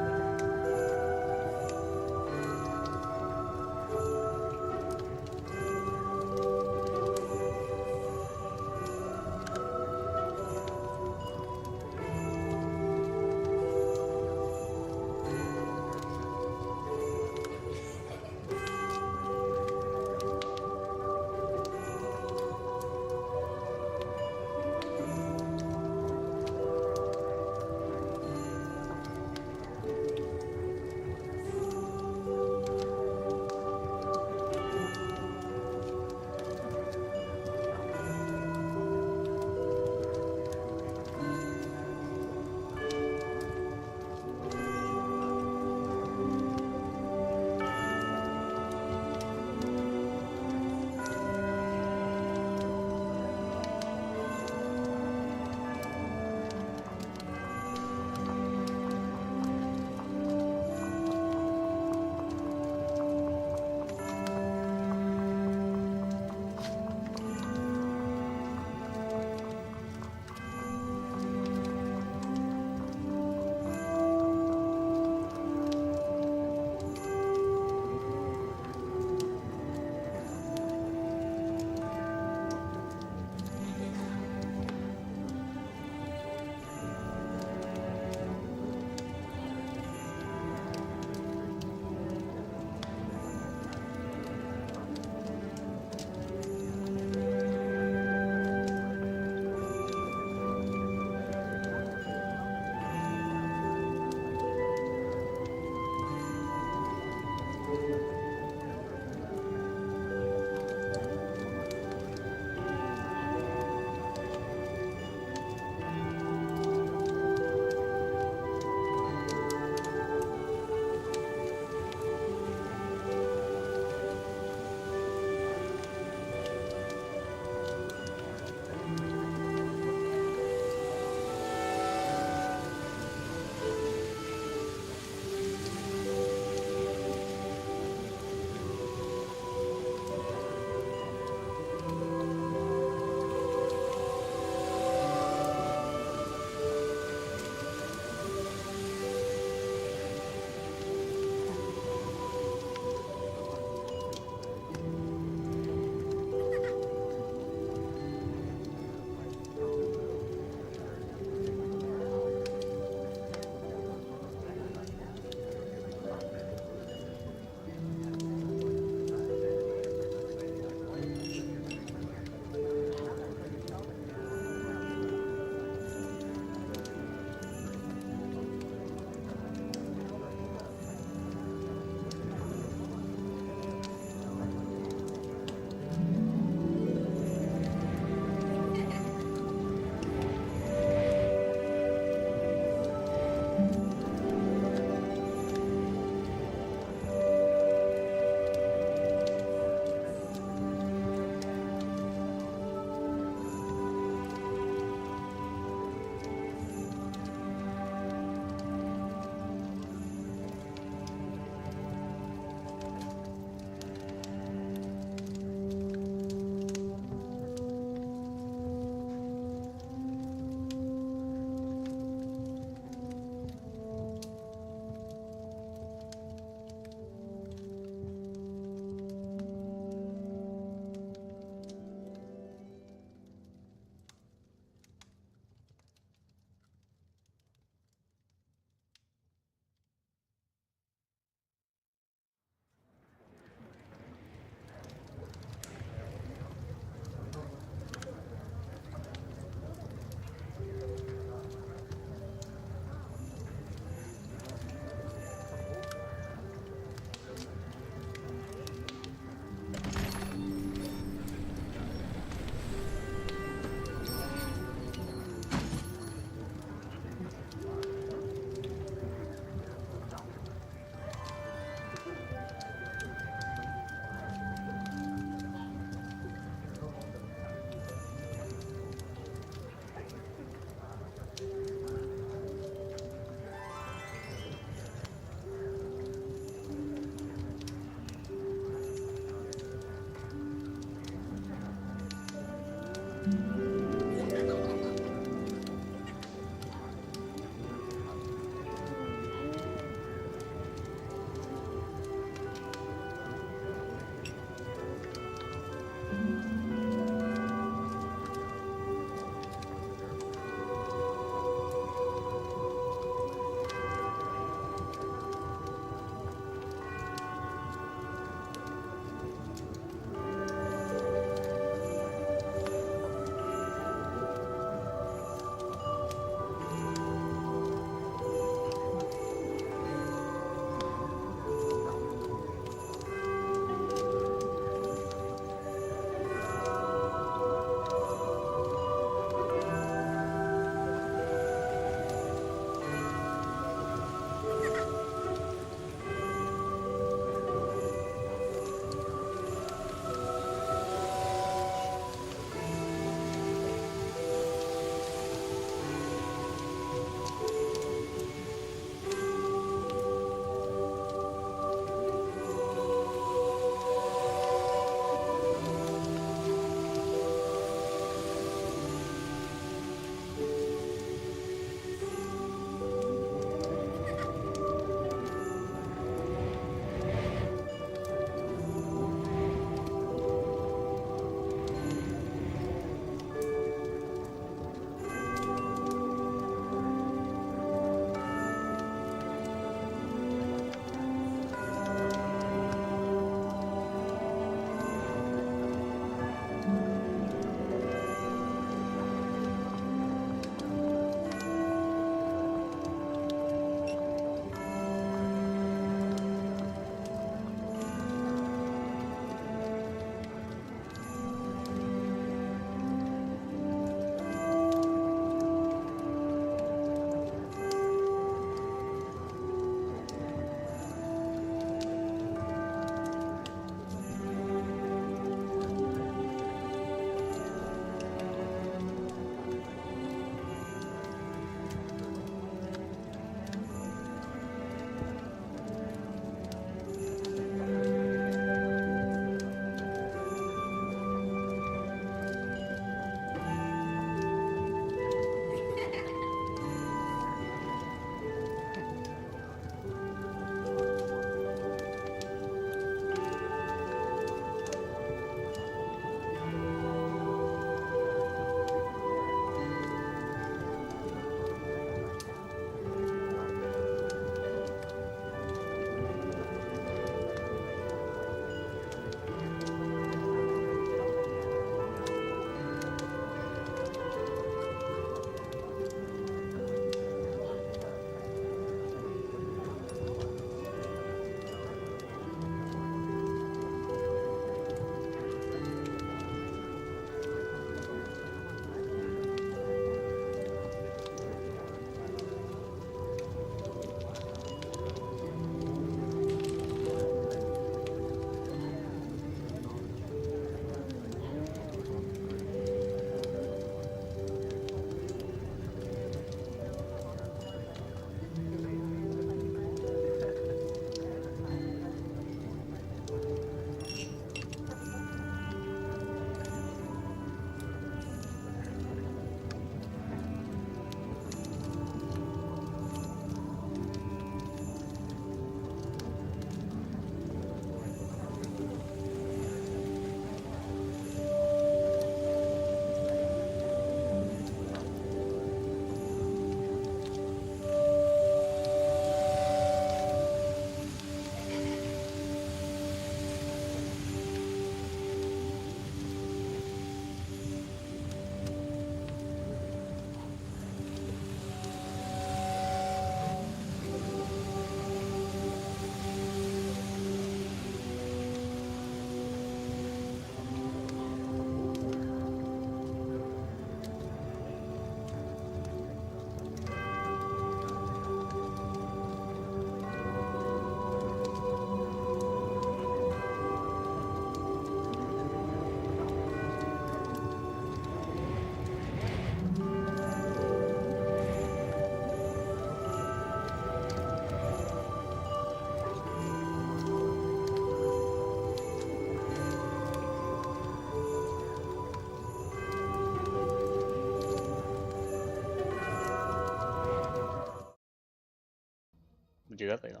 do that later.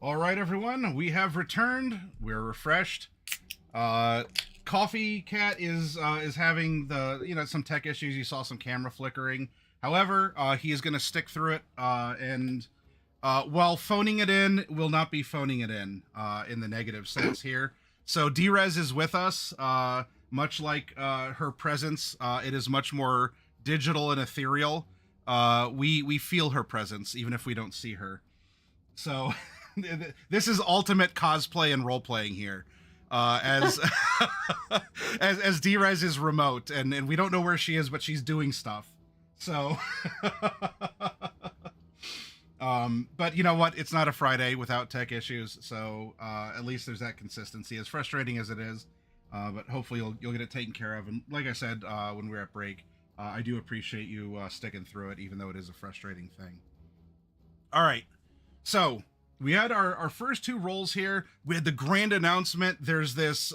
All right, everyone, we have returned. We're refreshed. Coffee Cat is having some tech issues. You saw some camera flickering. However, he is going to stick through it, and while phoning it in, will not be phoning it in the negative sense here. So Drez is with us. Much like her presence, it is much more digital and ethereal. We feel her presence even if we don't see her. So this is ultimate cosplay and role playing here. As as Drez is remote and we don't know where she is, but she's doing stuff. So but you know what? It's not a Friday without tech issues, so at least there's that consistency. As frustrating as it is, but hopefully you'll get it taken care of. And like I said when we were at break, I do appreciate you sticking through it, even though it is a frustrating thing. All right, so we had our first two rolls here. We had the grand announcement. There's this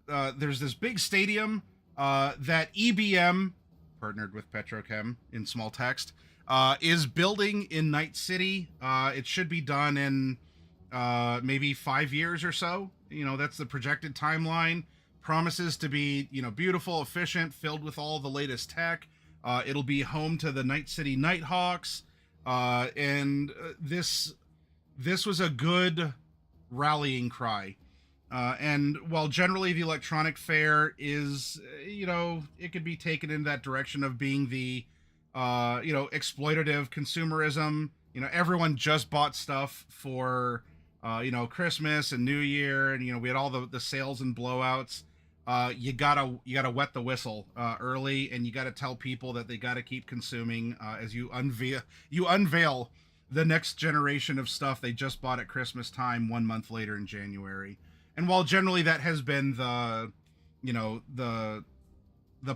big stadium that EBM, partnered with Petrochem in small text, is building in Night City. It should be done in maybe 5 years or so. That's the projected timeline. Promises to be, beautiful, efficient, filled with all the latest tech. It'll be home to the Night City Nighthawks. And this was a good rallying cry. And while generally the electronic fair is, it could be taken in that direction of being the, exploitative consumerism. Everyone just bought stuff for, Christmas and New Year, and we had all the sales and blowouts. You gotta wet the whistle early, and you gotta tell people that they gotta keep consuming as you unveil the next generation of stuff they just bought at Christmas time 1 month later in January. And while generally that has been the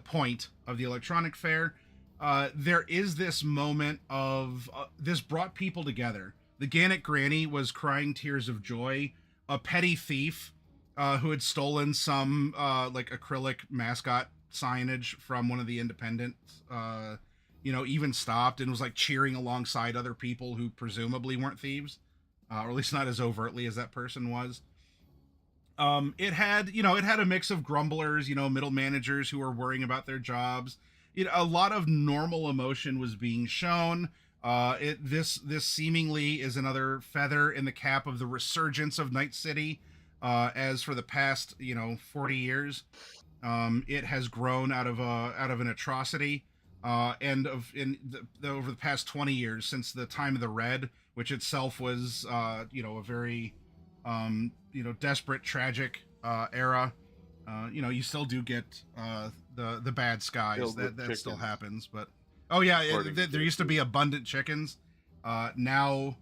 point of the electronic fair, there is this moment of this brought people together. The Gannett Granny was crying tears of joy. A petty thief who had stolen some acrylic mascot signage from one of the independents, even stopped and was cheering alongside other people who presumably weren't thieves, or at least not as overtly as that person was. It had a mix of grumblers, middle managers who were worrying about their jobs. A lot of normal emotion was being shown. This seemingly is another feather in the cap of the resurgence of Night City. As for the past 40 years, it has grown out of an atrocity, and over the past 20 years since the time of the Red, which itself was a very desperate, tragic era. You still do get the bad skies. That still happens, but there used to be abundant chickens. Now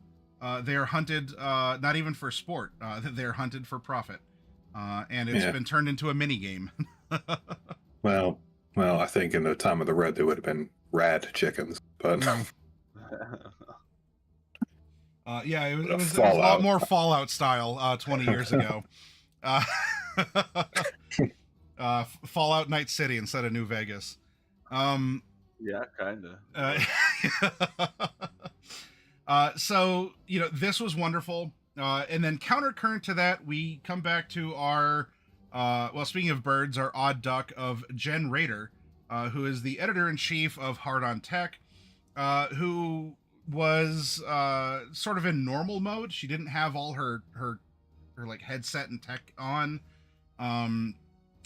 they're hunted not even for sport. They're hunted for profit, and it's been turned into a mini game. well, I think in the time of the Red they would have been rad chickens, but it was a lot more Fallout style 20 years ago. Fallout Night City instead of New Vegas. Yeah, kinda. So this was wonderful, and then countercurrent to that, we come back to our speaking of birds, our odd duck of Jen Rader, who is the editor-in-chief of Hard on Tech, who was sort of in normal mode. She didn't have all her headset and tech on.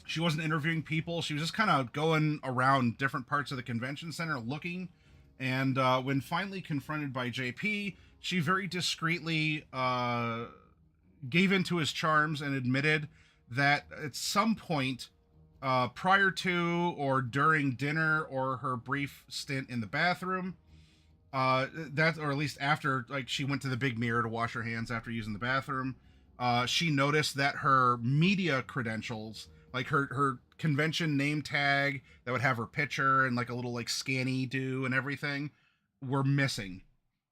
She wasn't interviewing people. She was just kind of going around different parts of the convention center looking. And when finally confronted by JP, she very discreetly gave into his charms and admitted that at some point prior to or during dinner or her brief stint in the bathroom, or at least after she went to the big mirror to wash her hands after using the bathroom, she noticed that her media credentials, her convention name tag that would have her picture and a little scanny do and everything, were missing.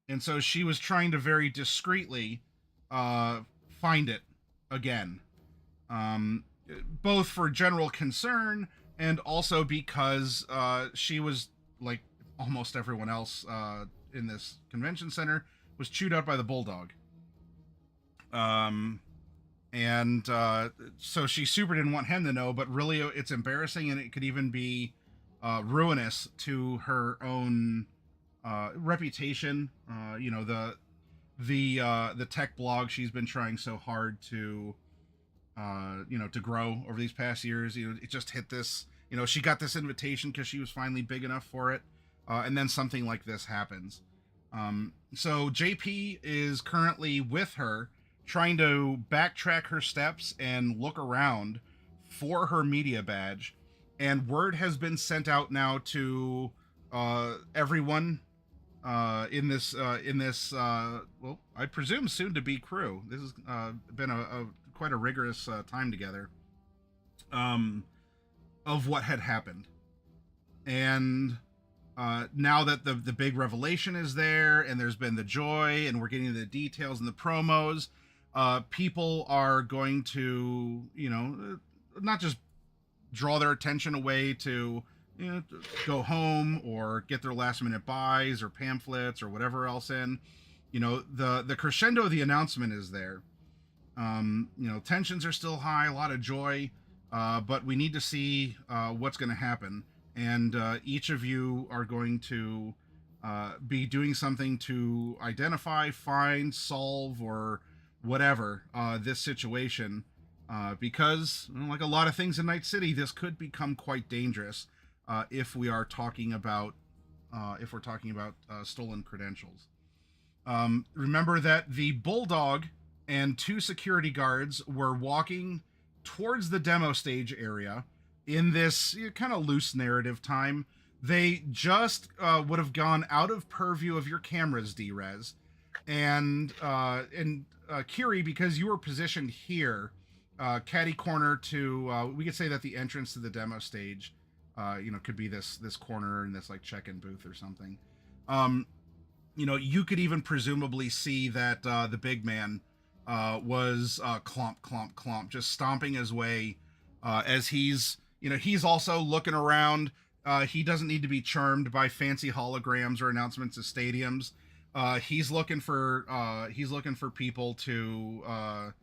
And so she was trying to very discreetly find it again, both for general concern and also because she was like almost everyone else convention center was chewed out by the bulldog. So she super didn't want him to know, but really it's embarrassing, and it could even be ruinous to her own reputation. The tech blog she's been trying so hard to to grow over these past years. It just hit this. She got this invitation because she was finally big enough for it, and then something like this happens. So JP is currently with her, trying to backtrack her steps and look around for her media badge, and word has been sent out now to everyone in this well, I presume soon to be crew. This has been a quite a rigorous time together of what had happened, and now that the big revelation is there, and there's been the joy, and we're getting the details and the promos, people are going to not just draw their attention away to go home or get their last minute buys or pamphlets or whatever else in. The crescendo of the announcement is there. Tensions are still high, a lot of joy, but we need to see what's going to happen, and each of you are going to be doing something to identify, find, solve, or whatever this situation, because like a lot of things in Night City, this could become quite dangerous if we're talking about stolen credentials. Remember that the bulldog and 2 security guards were walking towards the demo stage area in this kind of loose narrative time. They just would have gone out of purview of your cameras, D-Rez, and Kiri, because you were positioned here, catty corner to we could say that the entrance to the demo stage could be this corner in this like check-in booth or something. You could even presumably see that the big man was clomp, clomp, clomp, just stomping his way as he's also looking around. He doesn't need to be charmed by fancy holograms or announcements of stadiums. He's looking for people to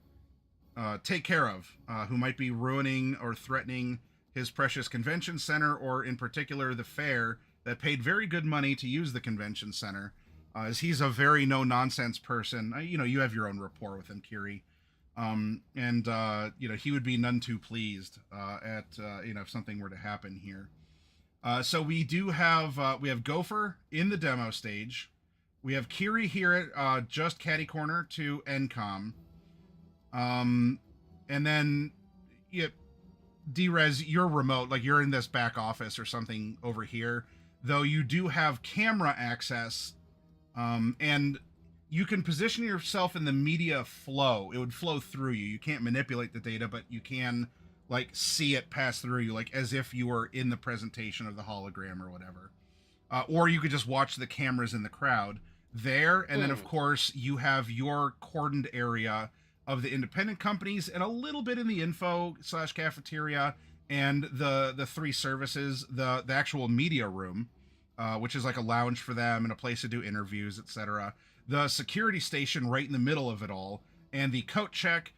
take care of who might be ruining or threatening his precious convention center, or in particular the fair that paid very good money to use the convention center. As he's a very no-nonsense person. You have your own rapport with him, Kiri. He would be none too pleased if something were to happen here. So we have Gopher in the demo stage. We have Kiri here at just catty corner to NCOM. And then D-Rez, you're remote, like you're in this back office or something over here, though you do have camera access. And you can position yourself in the media flow. It would flow through you. You can't manipulate the data, but you can see it pass through you, like as if you were in the presentation of the hologram or whatever. Or you could just watch the cameras in the crowd there. And then of course you have your cordoned area of the independent companies, and a little bit in the info/cafeteria and the 3 services, the actual media room, which is like a lounge for them and a place to do interviews, etc. The security station right in the middle of it all, and the coat check,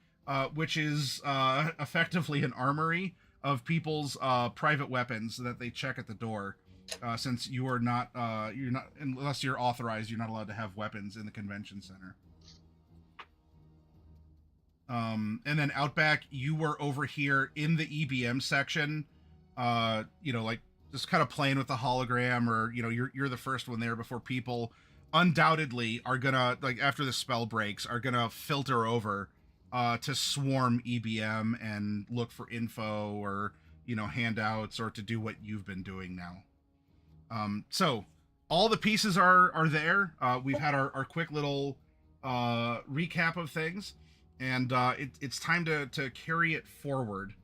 which is effectively an armory of people's private weapons that they check at the door, since you're not unless you're authorized, you're not allowed to have weapons in the convention center. And then out back, you were over here in the EBM section, just kind of playing with the hologram, or you're the first one there before people undoubtedly are gonna, after the spell breaks, are gonna filter over to swarm EBM and look for info or handouts, or to do what you've been doing now. So all the pieces are there. We've had our quick little recap of things, and it's time to carry it forward.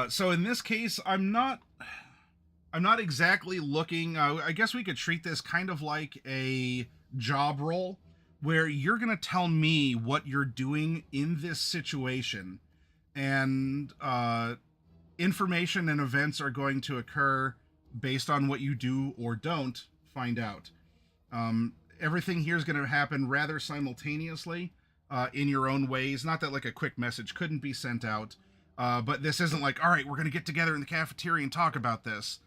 So in this case, I'm not exactly looking. I guess we could treat this kind of like a job role, where you're going to tell me what you're doing in this situation, and information and events are going to occur based on what you do or don't find out. Everything here is going to happen rather simultaneously, in your own ways. Not that like a quick message couldn't be sent out, but this isn't like, all right, we're going to get together in the cafeteria and talk about this.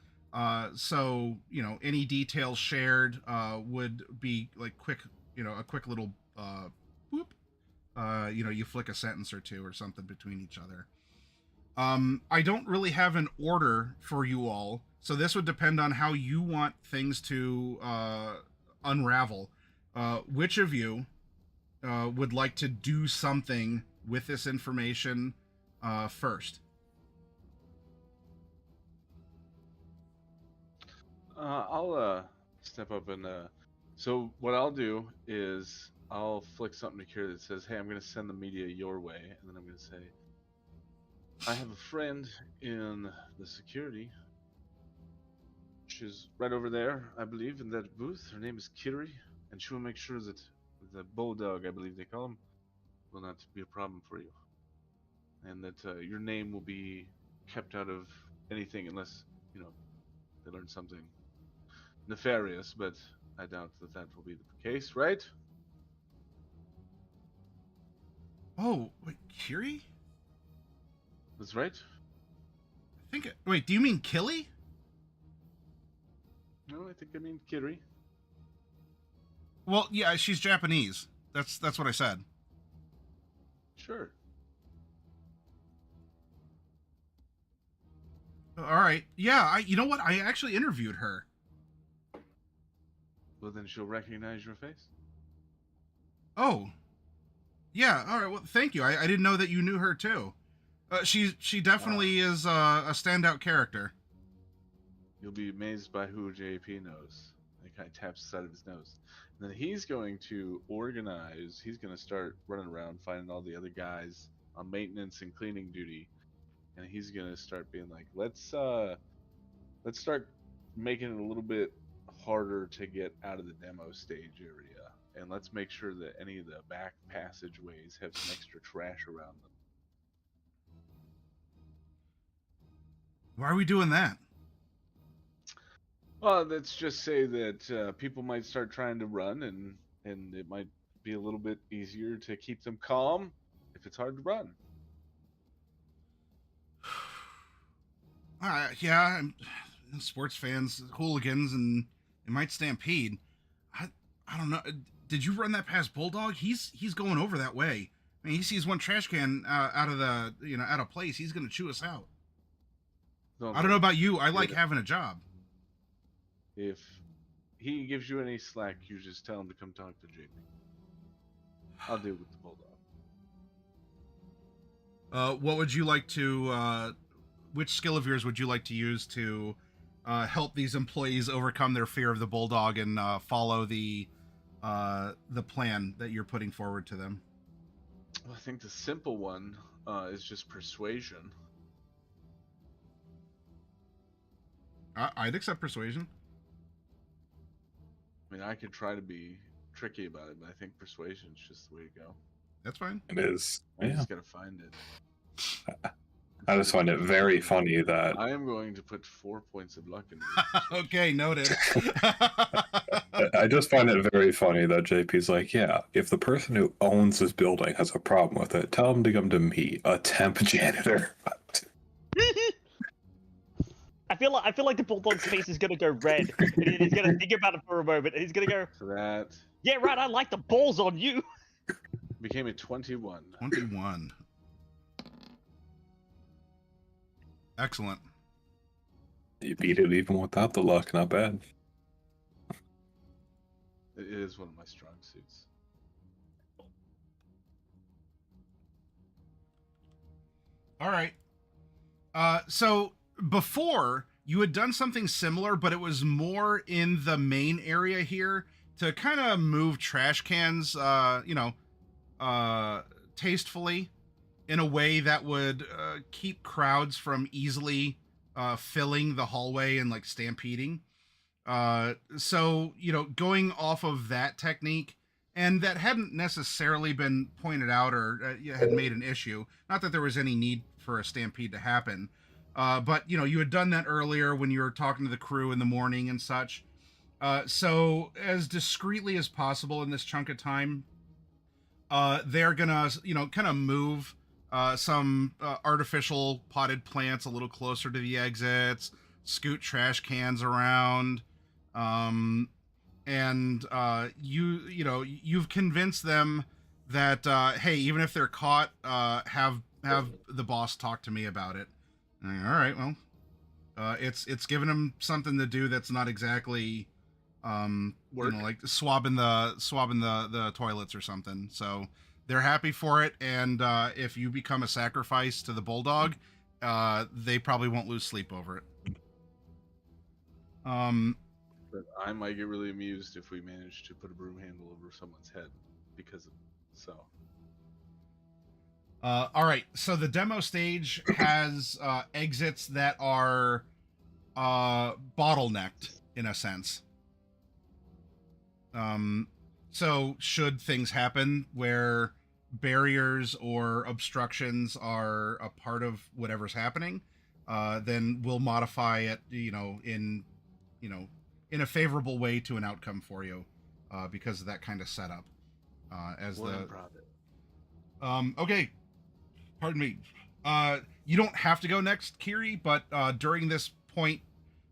So, you know, any details shared would be like quick, you know, a quick little whoop. You know, you flick a sentence or two or something between each other. I don't really have an order for you all, so this would depend on how you want things to unravel. Which of you would like to do something with this information first? I'll step up and so what I'll do is I'll flick something to Kira that says, "Hey, I'm going to send the media your way," and then I'm going to say, "I have a friend in the security. She's right over there, I believe, in that booth. Her name is Kiri, and she will make sure that the bulldog, I believe they call him, will not be a problem for you, and that your name will be kept out of anything unless, you know, they learn something nefarious, but I doubt that that will be the case, right?" Oh, wait, Kiri? That's right. I think. Wait, do you mean Killy? No, I think I mean Kiri. Well, yeah, she's Japanese. That's what I said. Sure. All right. Yeah, you know what? I actually interviewed her. Well, then she'll recognize your face. Oh. Yeah, all right. Well, thank you. I didn't know that you knew her too. She definitely is a standout character. You'll be amazed by who JP knows. That guy taps the side of his nose. And then he's going to organize. He's going to start running around finding all the other guys on maintenance and cleaning duty, and he's going to start being like, let's start making it a little bit harder to get out of the demo stage area, and let's make sure that any of the back passageways have some extra trash around them. Why are we doing that? Well, let's just say that people might start trying to run, and it might be a little bit easier to keep them calm if it's hard to run. Yeah, sports fans, hooligans, and it might stampede. I don't know. Did you run that past Bulldog? He's going over that way. I mean, he sees one trash can out of place. He's gonna chew us out. I don't know about you. I like having a job. If he gives you any slack, you just tell him to come talk to JP. I'll deal with the Bulldog. What would you like to? Which skill of yours would you like to use to help these employees overcome their fear of the Bulldog and follow the plan that you're putting forward to them? Well, I think the simple one is just persuasion. I'd accept persuasion. I mean, I could try to be tricky about it, but I think persuasion is just the way to go. That's fine. It is. I Yeah. just gotta find it. I just find it very funny that I am going to put 4 points of luck in Okay, noted. I just find it very funny that JP's like, yeah, if the person who owns this building has a problem with it, tell them to come to me, a temp janitor. I feel like the Bulldog's face is gonna go red. And he's gonna think about it for a moment, and he's gonna go, So that "Yeah, right. I like the balls on you." became a 21. 21. Excellent. You beat it even without the luck, not bad. It is one of my strong suits. All right. So before you had done something similar, but it was more in the main area here to kind of move trash cans, tastefully in a way that would keep crowds from easily filling the hallway and like stampeding. So, going off of that technique, and that hadn't necessarily been pointed out or had made an issue. Not that there was any need for a stampede to happen. But, you had done that earlier when you were talking to the crew in the morning and such. So as discreetly as possible in this chunk of time, they're gonna, kind of move some artificial potted plants a little closer to the exits, scoot trash cans around, and you've convinced them that hey, even if they're caught, have the boss talk to me about it. All right, well, it's giving them something to do that's not exactly Work. like swabbing the toilets or something. So they're happy for it, and if you become a sacrifice to the bulldog, they probably won't lose sleep over it. But I might get really amused if we manage to put a broom handle over someone's head because of so. All right, so the demo stage has exits that are bottlenecked in a sense. So should things happen where barriers or obstructions are a part of whatever's happening, then we'll modify it, in a favorable way to an outcome for you, because of that kind of setup. As More the improv it. Okay, pardon me. You don't have to go next, Kiri, but during this point,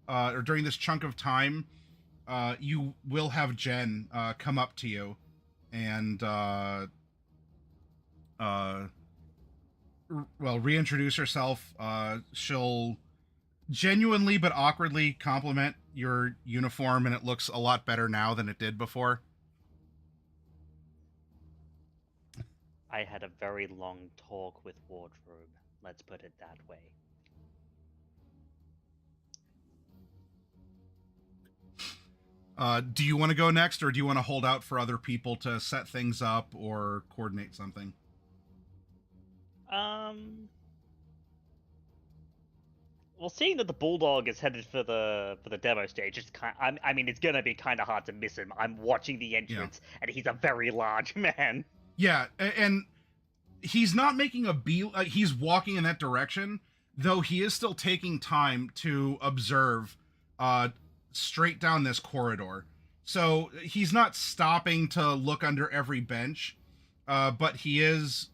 or during this chunk of time, you will have Jen come up to you and reintroduce herself. She'll genuinely but awkwardly compliment your uniform, and it looks a lot better now than it did before. I had a very long talk with Wardrobe. Let's put it that way. Do you want to go next, or do you want to hold out for other people to set things up or coordinate something? Well, seeing that the bulldog is headed for the demo stage, it's I mean, it's gonna be kind of hard to miss him. I'm watching the entrance, and he's a very large man. Yeah, and he's not making he's walking in that direction, though he is still taking time to observe straight down this corridor. So he's not stopping to look under every bench, but he is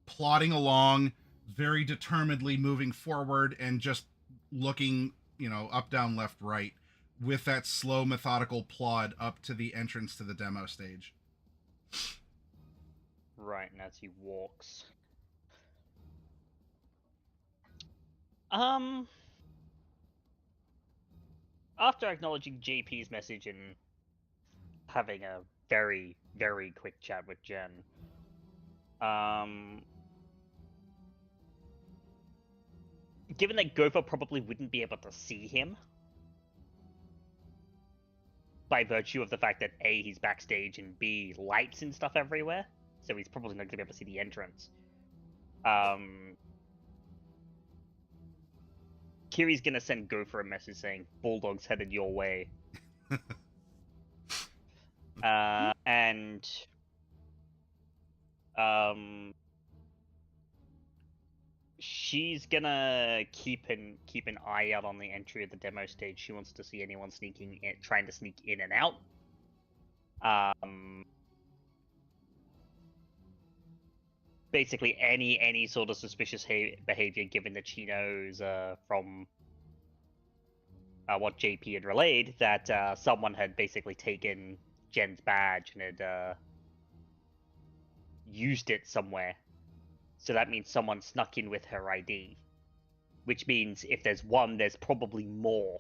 plodding along, very determinedly moving forward and just looking, up, down, left, right, with that slow, methodical plod up to the entrance to the demo stage. Right, and as he walks. After acknowledging JP's message and having a very, very quick chat with Jen, given that Gopher probably wouldn't be able to see him, by virtue of the fact that A, he's backstage, and B, lights and stuff everywhere, so he's probably not going to be able to see the entrance. Kiri's going to send Gopher a message saying, Bulldog's headed your way. She's gonna keep an eye out on the entry of the demo stage. She wants to see anyone trying to sneak in and out. Basically, any sort of suspicious behavior, given that she knows from what JP had relayed that someone had basically taken Jen's badge and had used it somewhere. So that means someone snuck in with her ID. Which means if there's one, there's probably more.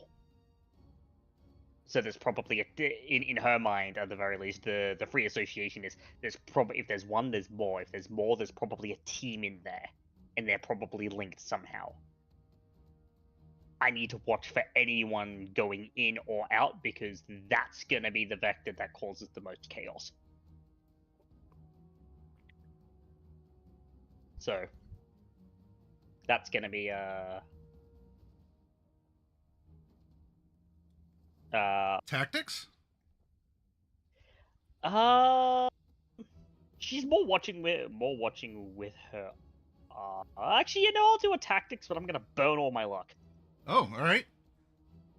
So there's probably, in her mind, at the very least, the free association is, if there's one, there's more. If there's more, there's probably a team in there. And they're probably linked somehow. I need to watch for anyone going in or out, because that's going to be the vector that causes the most chaos. So, that's going to be Tactics? She's more watching with her. Actually, I'll do a tactics, but I'm going to burn all my luck. Oh, all right.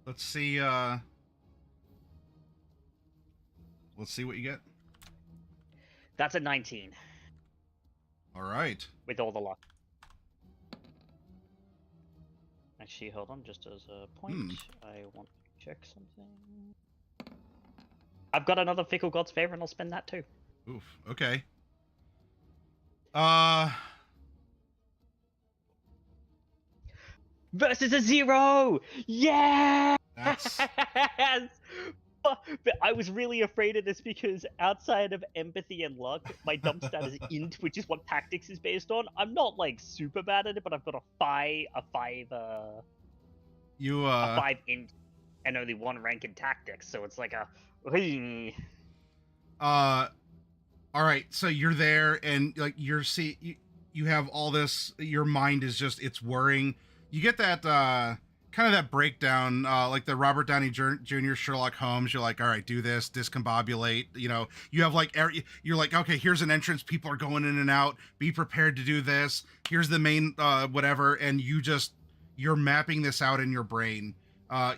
Let's see. Let's see what you get. That's a 19 All right. with all the luck. Actually, hold on, just as a point, I want to check something. I've got another Fickle God's Favor, and I'll spend that too. Oof. Okay. Versus a 0! Yeah! That's But I was really afraid of this because outside of empathy and luck, my dump stat is int, which is what tactics is based on. I'm not like super bad at it, but I've got a 5 int and only 1 rank in tactics, so it's like a. all right, so you're there and like you have all this, your mind is just, it's worrying. You get that kind of that breakdown, like the Robert Downey Jr. Sherlock Holmes. You're like, all right, do this, discombobulate. You know, you have like, you're like, okay, here's an entrance. People are going in and out. Be prepared to do this. Here's the main, whatever. And you're mapping this out in your brain.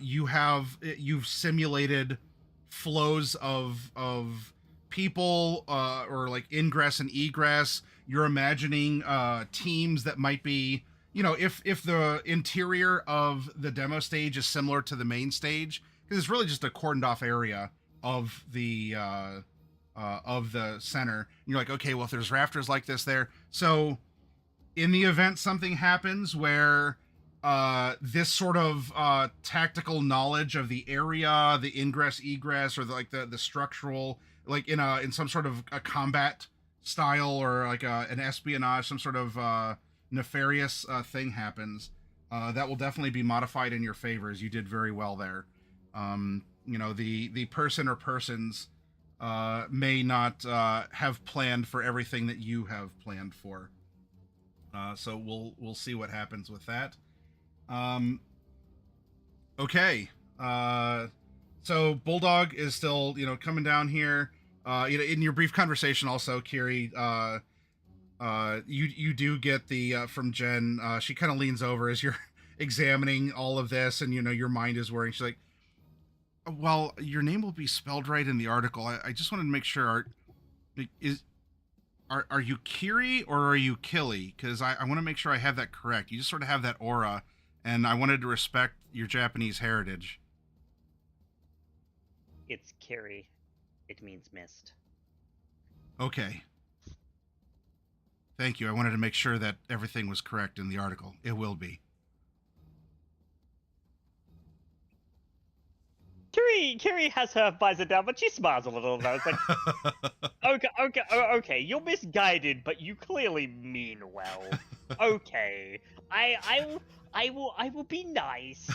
You've simulated flows of people, or like ingress and egress. You're imagining teams that might be, you know, if the interior of the demo stage is similar to the main stage, because it's really just a cordoned off area of the center. And you're like, okay, well, if there's rafters like this there, so in the event something happens where this sort of tactical knowledge of the area, the ingress egress, or the structural, like in some sort of a combat style, or like an espionage, some sort of nefarious thing happens, that will definitely be modified in your favor, as you did very well there. You know, the person or persons may not have planned for everything that you have planned for. So we'll see what happens with that. Okay. So Bulldog is still, you know, coming down here. You know, in your brief conversation also, Kiri, you do get the from Jen. She kind of leans over as you're examining all of this, and you know your mind is worrying. She's like, "Well, your name will be spelled right in the article. I just wanted to make sure. Are you Kiri or are you Killy? Because I want to make sure I have that correct. You just sort of have that aura, and I wanted to respect your Japanese heritage." It's Kiri. It means mist. Okay. Thank you. I wanted to make sure that everything was correct in the article. It will be. Kiri has her visor down, but she smiles a little. Though. It's like, okay. You're misguided, but you clearly mean well. Okay, I will be nice.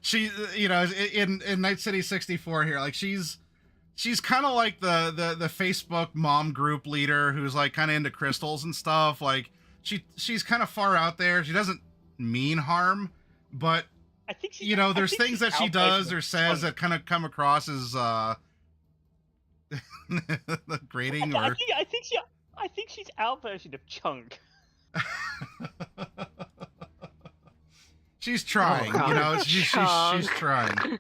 She, you know, in Night City 64 here, like she's kind of like the Facebook mom group leader who's like kind of into crystals and stuff. Like she's kind of far out there. She doesn't mean harm, but I think you know, there's things that she does or says that kind of come across as grating. Or I think she's our version of Chunk. She's trying, you know. She's trying.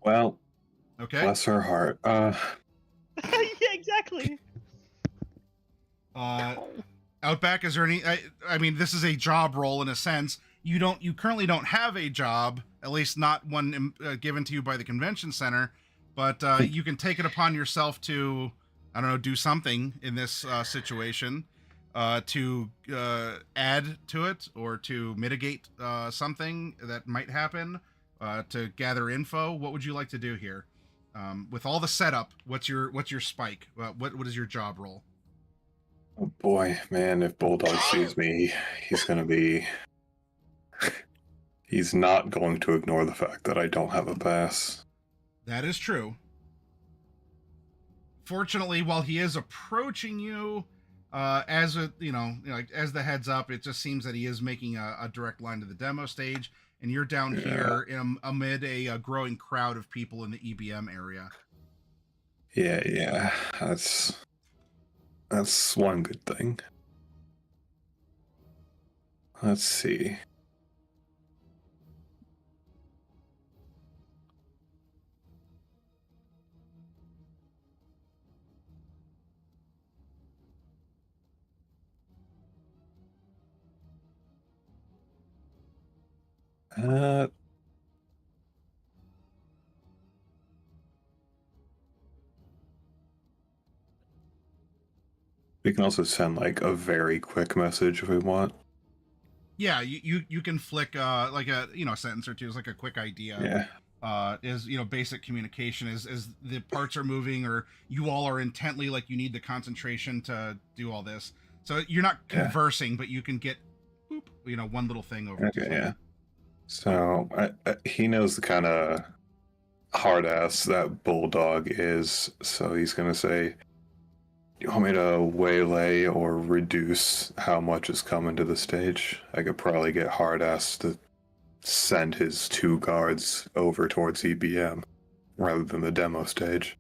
Well, okay. Bless her heart. Yeah, exactly. Outback, is there any? I mean, this is a job role in a sense. You currently don't have a job, at least not one given to you by the convention center. But you can take it upon yourself to, I don't know, do something in this situation. To add to it or to mitigate something that might happen, to gather info. What would you like to do here? With all the setup, what's your spike? What is your job role? Oh boy, man, if Bulldog sees me, he's not going to ignore the fact that I don't have a pass. That is true. Fortunately, while he is approaching you, as a, you know, like as the heads up, it just seems that he is making a direct line to the demo stage, and you're down here amid a growing crowd of people in the EBM area. Yeah, that's one good thing. Let's see. Uh, we can also send like a very quick message if we want. Yeah, you can flick like a sentence or two is like a quick idea. Yeah. Is basic communication is the parts are moving or you all are intently like you need the concentration to do all this. So you're not conversing, but you can get boop, one little thing over. Okay, yeah. So he knows the kind of hard ass that Bulldog is, so he's gonna say, "You want me to waylay or reduce how much is coming to the stage? I could probably get hard ass to send his 2 guards over towards EBM rather than the demo stage."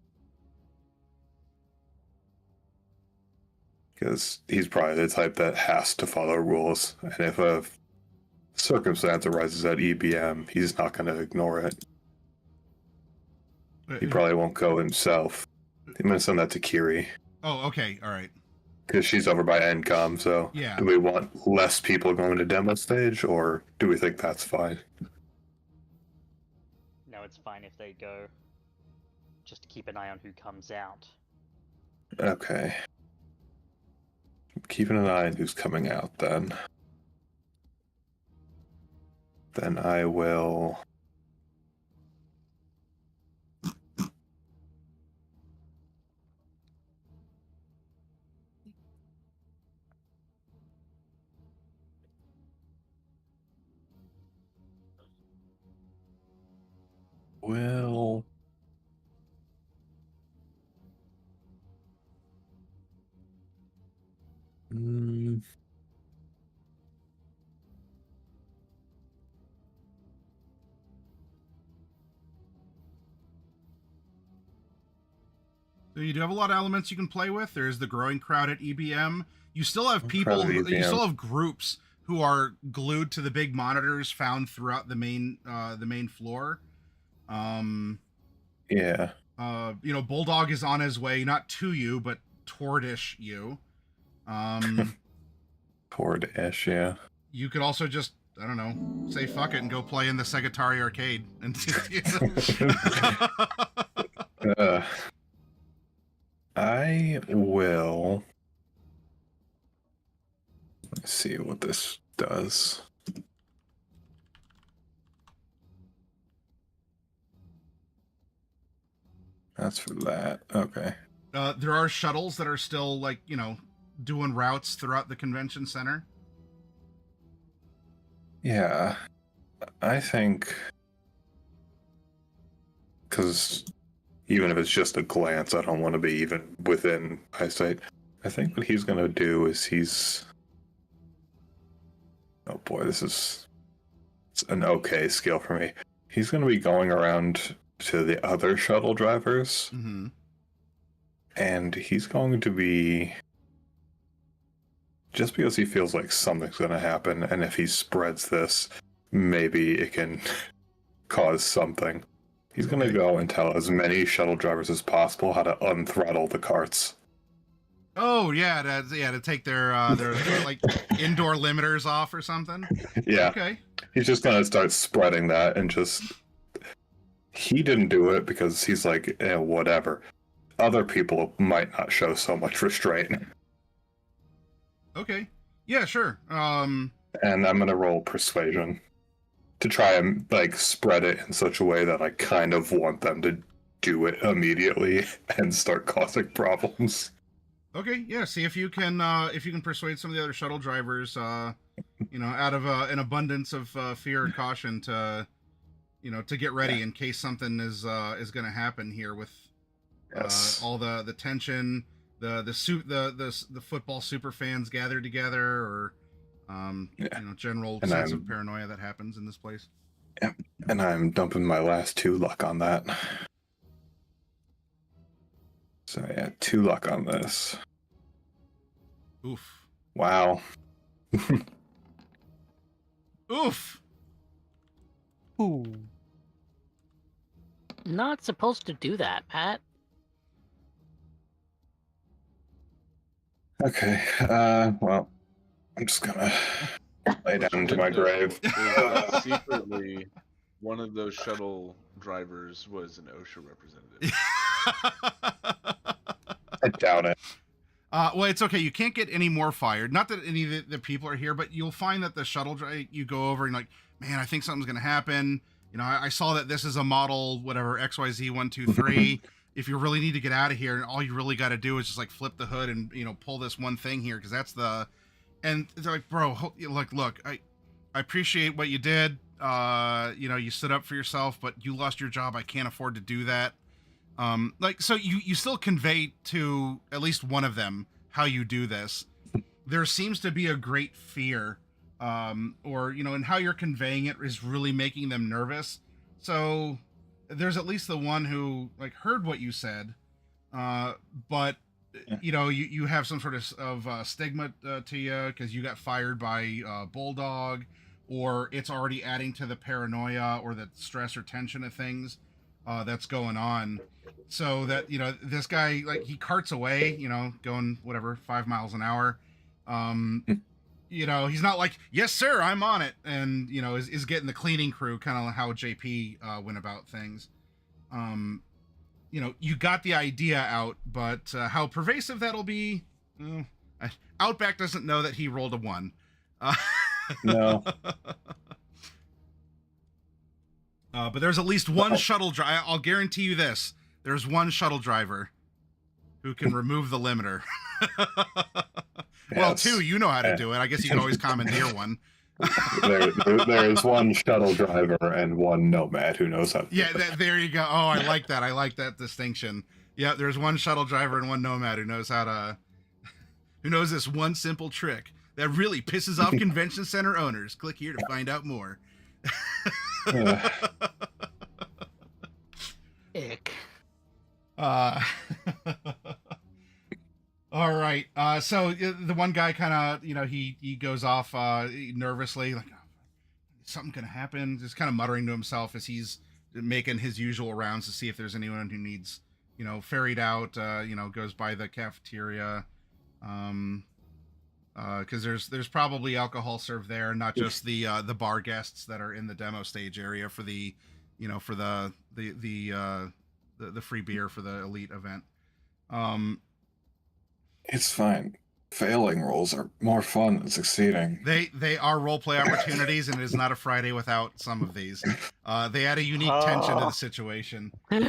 Because he's probably the type that has to follow rules, and if a circumstance arises at EBM, he's not going to ignore it. He probably won't go himself. I'm going to send that to Kiri. Oh, okay, all right. Because she's over by NCOM, so yeah. Do we want less people going to demo stage, or do we think that's fine? No, it's fine if they go. Just keep an eye on who comes out. Okay. Keeping an eye on who's coming out, then. Then I will... Well... So you do have a lot of elements you can play with. There's the growing crowd at EBM. You still have people, you still have groups who are glued to the big monitors found throughout the main floor. Yeah. Bulldog is on his way, not to you, but toward-ish you. Toward-ish, yeah. You could also just, I don't know, say fuck it and go play in the Segatari arcade. And I will... Let's see what this does. That's for that. Okay. There are shuttles that are still, like, doing routes throughout the convention center. Yeah. I think... Because even if it's just a glance, I don't want to be even within eyesight. I think what he's going to do is he's... Oh boy, it's an okay skill for me. He's going to be going around to the other shuttle drivers. Mm-hmm. And he's going to be... Just because he feels like something's going to happen, and if he spreads this, maybe it can cause something. He's going to go and tell as many shuttle drivers as possible how to unthrottle the carts. Oh yeah, to take their like indoor limiters off or something. Yeah. Okay. He's just going to start spreading that and just... He didn't do it because he's like, whatever. Other people might not show so much restraint. Okay. Yeah, sure. And I'm going to roll persuasion to try and spread it in such a way that I kind of want them to do it immediately and start causing problems. Okay, yeah. See if you can persuade some of the other shuttle drivers, out of an abundance of fear and caution to get ready in case something is going to happen here with all the tension, the football super fans gathered together, or general sense of paranoia that happens in this place. Yeah, and I'm dumping my last 2 luck on that. So yeah, 2 luck on this. Oof. Wow. Oof. Ooh. Not supposed to do that, Pat. Okay, well, I'm just gonna Lay What you down to didn't my know grave. is that secretly, one of those shuttle drivers was an OSHA representative. I doubt it. Well, it's okay. You can't get any more fired. Not that any of the people are here, but you'll find that the shuttle drive, you go over and like, man, I think something's going to happen. You know, I saw that this is a model, whatever, XYZ123. If you really need to get out of here, and all you really got to do is just like flip the hood and, you know, pull this one thing here, because that's the. And they're like, bro, look, I appreciate what you did. You know, you stood up for yourself, but you lost your job. I can't afford to do that. Like, so you still convey to at least one of them how you do this. There seems to be a great fear, or, you know, and how you're conveying it is really making them nervous. So there's at least the one who like heard what you said, but you know, you have some sort of stigma to you because you got fired by Bulldog, or it's already adding to the paranoia or the stress or tension of things that's going on. So that, you know, this guy, like, he carts away, you know, going whatever 5 miles an hour. You know, he's not like, yes sir, I'm on it, and, you know, is getting the cleaning crew, kind of how JP went about things. You know, you got the idea out, but how pervasive that'll be, Outback doesn't know that he rolled a 1. No. But there's at least one shuttle driver. I'll guarantee you this. There's one shuttle driver who can remove the limiter. Well, Yes. 2, you know how to do it. I guess you can always commandeer one. There is one shuttle driver and one nomad who knows how to do Yeah, it. there you go. Oh, I like that. I like that distinction. Yeah, there's one shuttle driver and one nomad who knows how to, who knows this one simple trick that really pisses off convention center owners. Click here to find out more. Ick. All right. So the one guy kind of, you know, he goes off nervously, like, oh, something gonna happen. Just kind of muttering to himself as he's making his usual rounds to see if there's anyone who needs, you know, ferried out. You know, goes by the cafeteria, because there's probably alcohol served there, not just the bar guests that are in the demo stage area for the, you know, for the free beer for the elite event. It's fine. Failing rolls are more fun than succeeding. They are role play opportunities, and it is not a Friday without some of these. They add a unique tension to the situation. At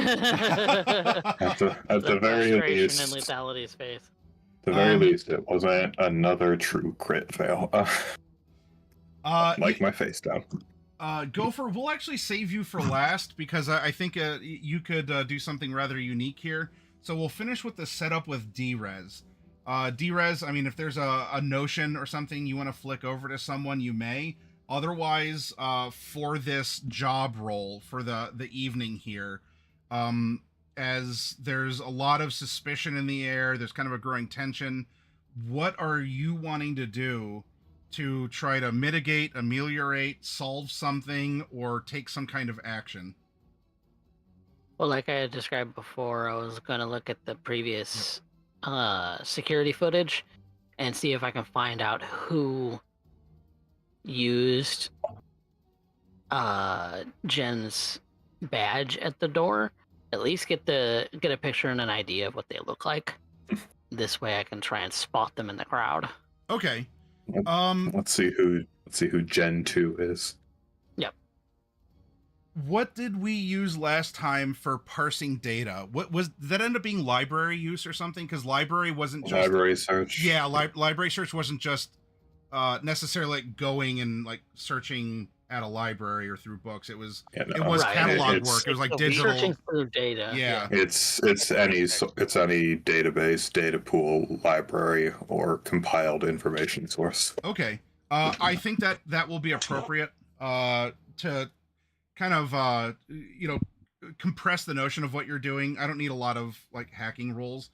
the very frustration least, in Lethality's face. at the very least, it wasn't another true crit fail. Like my face down. Gopher, we'll actually save you for last because I think you could do something rather unique here. So we'll finish with the setup with D-Res. D-Res, I mean, if there's a notion or something you want to flick over to someone, you may. Otherwise, for this job role for the evening here, as there's a lot of suspicion in the air, there's kind of a growing tension. What are you wanting to do to try to mitigate, ameliorate, solve something, or take some kind of action? Well, like I had described before, I was going to look at the previous security footage and see if I can find out who used Jen's badge at the door. At least get a picture and an idea of what they look like. This way I can try and spot them in the crowd. Okay. Let's see who Gen 2 is. Yep. What did we use last time for parsing data? What did that end up being library use or something? Because library wasn't just Library search. Yeah, library search wasn't just necessarily like going and like searching at a library or through books. It was Yeah, no. it was Right. catalog work. It was like digital. Searching through data. Yeah. It's any database, data pool, library, or compiled information source. Okay. I think that will be appropriate to kind of you know, compress the notion of what you're doing. I don't need a lot of like hacking rolls.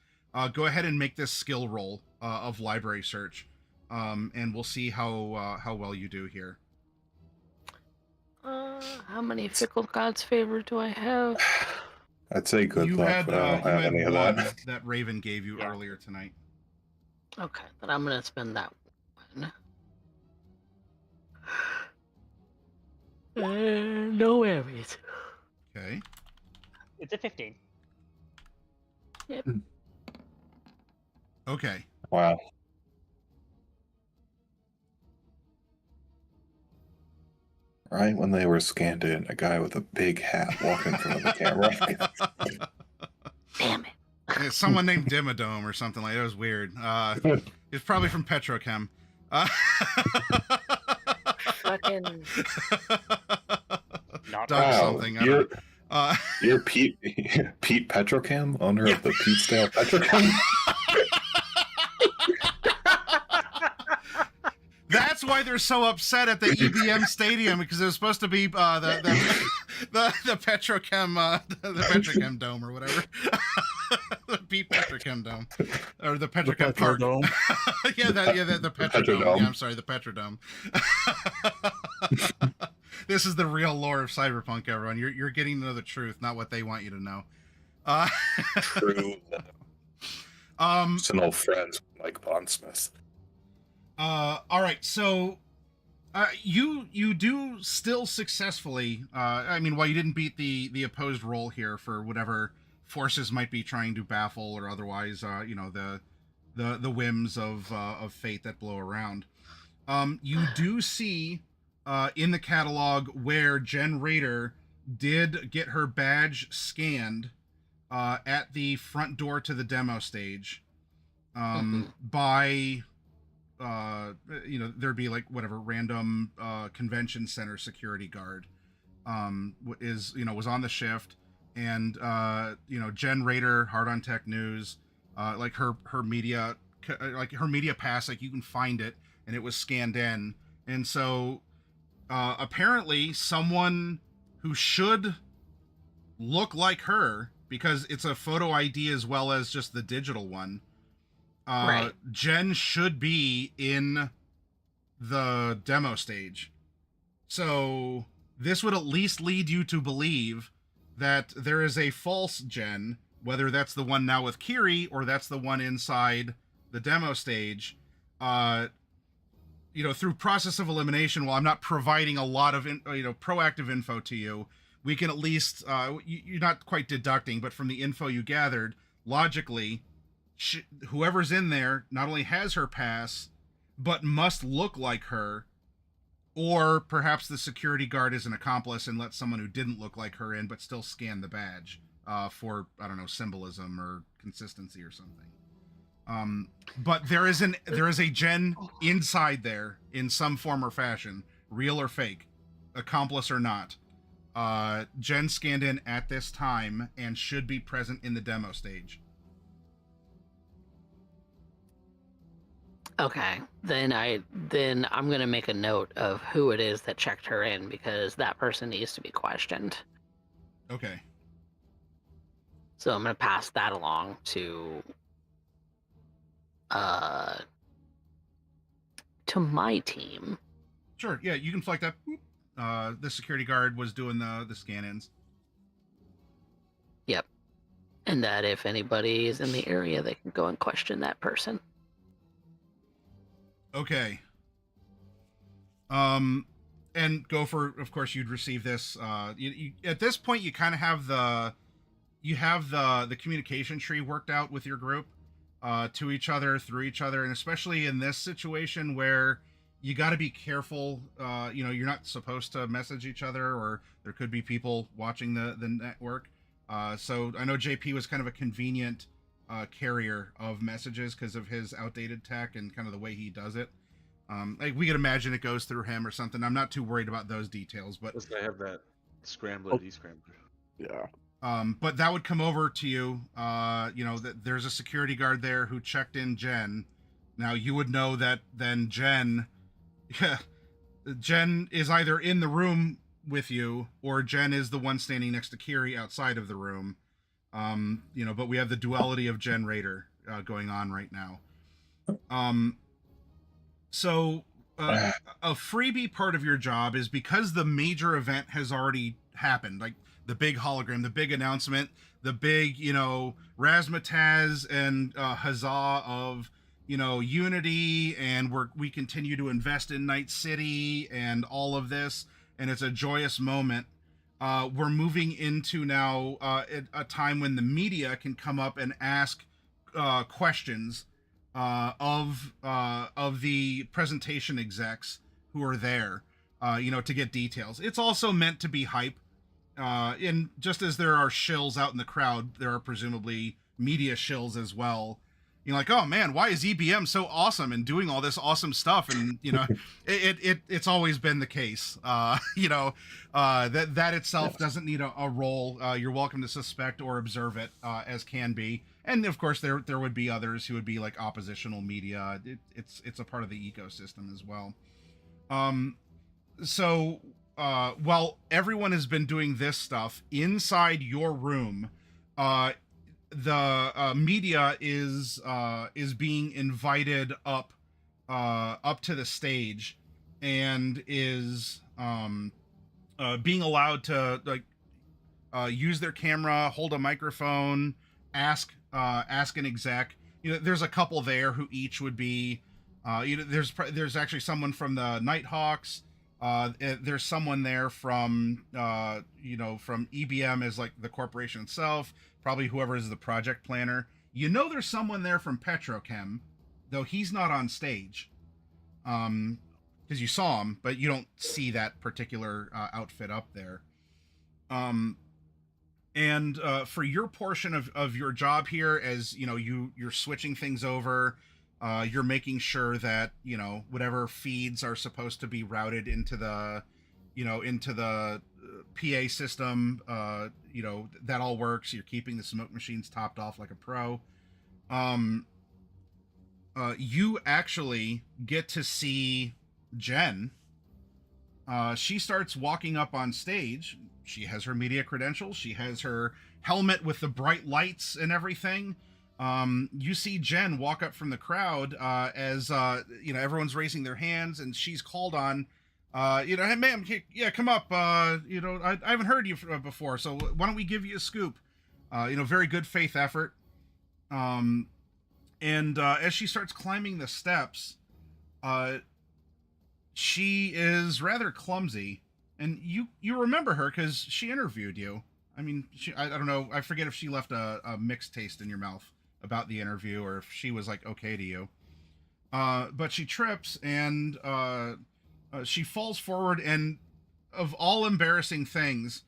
Go ahead and make this skill roll of library search, and we'll see how well you do here. How many fickle gods favor do I have? I'd say good You luck, had but I don't have any of one that. that Raven gave you Yeah. earlier tonight. Okay, then I'm gonna spend that one. No worries. Okay. It's a 15. Okay. Wow. Right when they were scanned in, a guy with a big hat walked in front of the camera. Damn it. Yeah, someone named Dimmadome or something like that. It was weird. It's probably from Petrochem. Fucking. Not Doug Wow, something. I don't know. You're Pete Pete Petrochem, owner Yeah. of the Petesdale Petrochem. That's why they're so upset at the EBM Stadium, because it was supposed to be the Petrochem the Petrochem Dome or whatever. The Pete Petrochem Dome or the Petrochem Park. Petrodome. the Petrodome. Petrodome. Yeah, I'm sorry, the Petrodome. This is the real lore of Cyberpunk, everyone. You're getting to know the truth, not what they want you to know. True. Some old friends like Bondsmith. All right, so you do still successfully. I mean, while you didn't beat the opposed roll here for whatever forces might be trying to baffle or otherwise, the whims of fate that blow around. You do see in the catalog where Jen Rader did get her badge scanned at the front door to the demo stage by. There'd be like whatever random convention center security guard was on the shift, and Jen Rader, Hard on Tech News, like her media pass, like you can find it, and it was scanned in, and so apparently someone who should look like her, because it's a photo ID as well as just the digital one. Right. Jen should be in the demo stage. So this would at least lead you to believe that there is a false Jen, whether that's the one now with Kiri or that's the one inside the demo stage. Through process of elimination, while I'm not providing a lot of proactive info to you, we can at least you're not quite deducting, but from the info you gathered, logically, whoever's in there not only has her pass, but must look like her, or perhaps the security guard is an accomplice and let someone who didn't look like her in, but still scan the badge for, I don't know, symbolism or consistency or something. But there is a Jen inside there in some form or fashion, real or fake, accomplice or not. Jen scanned in at this time and should be present in the demo stage. Okay, then I'm gonna make a note of who it is that checked her in, because that person needs to be questioned. Okay. So I'm gonna pass that along to my team. Sure. Yeah, you can flag that. The security guard was doing the scan-ins. Yep, and that if anybody is in the area, they can go and question that person. Okay. And Gopher, of course, you'd receive this. You at this point, you kind of have the communication tree worked out with your group, to each other, through each other, and especially in this situation where you got to be careful. You're not supposed to message each other, or there could be people watching the network. So I know JP was kind of a convenient carrier of messages because of his outdated tech and kind of the way he does it. Like we could imagine it goes through him or something. I'm not too worried about those details, but I have that scrambler, descrambler. Yeah. But that would come over to you. That there's a security guard there who checked in Jen. Now you would know that then Jen is either in the room with you, or Jen is the one standing next to Kiri outside of the room. But we have the duality of Jen Rader going on right now. So a freebie part of your job is, because the major event has already happened, like the big hologram, the big announcement, the big, razzmatazz and huzzah of unity, and we continue to invest in Night City and all of this, and it's a joyous moment. We're moving into now a time when the media can come up and ask questions of the presentation execs who are there, to get details. It's also meant to be hype. And just as there are shills out in the crowd, there are presumably media shills as well. Like, oh man, why is EBM so awesome and doing all this awesome stuff? And it's always been the case. That itself doesn't need a role. You're welcome to suspect or observe it, as can be. And of course, there would be others who would be like oppositional media. It's a part of the ecosystem as well. So while everyone has been doing this stuff inside your room, the media is being invited up to the stage, and is being allowed to use their camera, hold a microphone, ask an exec. There's a couple there who each would be there's actually someone from the Nighthawks. There's someone there from from EBM as like the corporation itself, probably whoever is the project planner. There's someone there from Petrochem, though he's not on stage, because you saw him, but you don't see that particular outfit up there. And for your portion of your job here, as you're switching things over. You're making sure that whatever feeds are supposed to be routed into the PA system, that all works. You're keeping the smoke machines topped off like a pro. You actually get to see Jen. She starts walking up on stage. She has her media credentials. She has her helmet with the bright lights and everything. You see Jen walk up from the crowd as everyone's raising their hands, and she's called on. Hey ma'am, yeah, come up. I haven't heard you before, so why don't we give you a scoop? Very good faith effort. And as she starts climbing the steps, she is rather clumsy, and you remember her because she interviewed you. I mean, I don't know. I forget if she left a mixed taste in your mouth about the interview, or if she was like okay to you. But she trips, and she falls forward, and of all embarrassing things,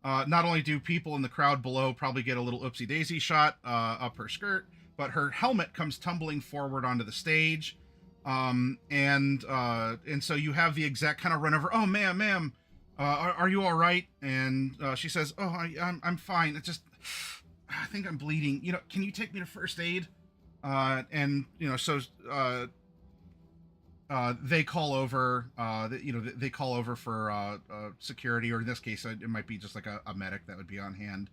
not only do people in the crowd below probably get a little oopsie daisy shot up her skirt, but her helmet comes tumbling forward onto the stage. And so you have the exec kind of run over. Oh, ma'am, are you all right? And she says, oh, I'm fine. It's just, I think I'm bleeding. Can you take me to first aid? So they call over, they call over for security, or in this case, it might be just like a medic that would be on hand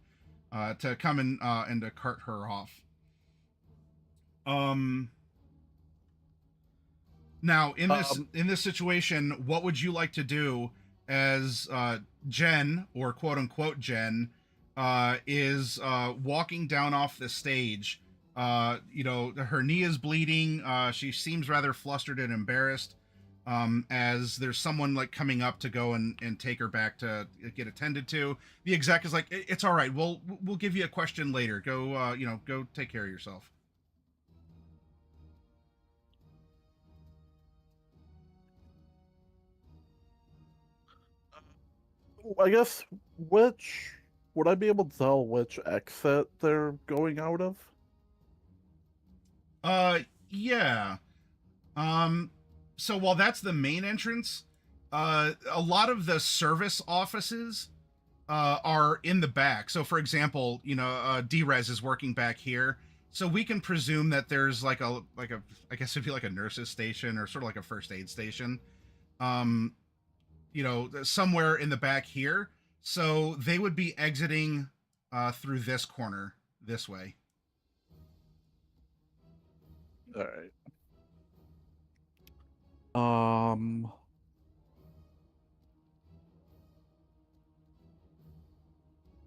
to come in and to cart her off. Now, in this situation, what would you like to do as Jen, or quote unquote Jen, is walking down off the stage? Her knee is bleeding. She seems rather flustered and embarrassed, as there's someone like coming up to go and take her back to get attended to. The exec is like, it's all right. We'll give you a question later. Go, go take care of yourself. I guess, would I be able to tell which exit they're going out of? Yeah. So while that's the main entrance, a lot of the service offices are in the back. So for example, D-Res is working back here. So we can presume that there's like a I guess it'd be like a nurse's station, or sort of like a first aid station. Somewhere in the back here. So they would be exiting through this corner this way. All right.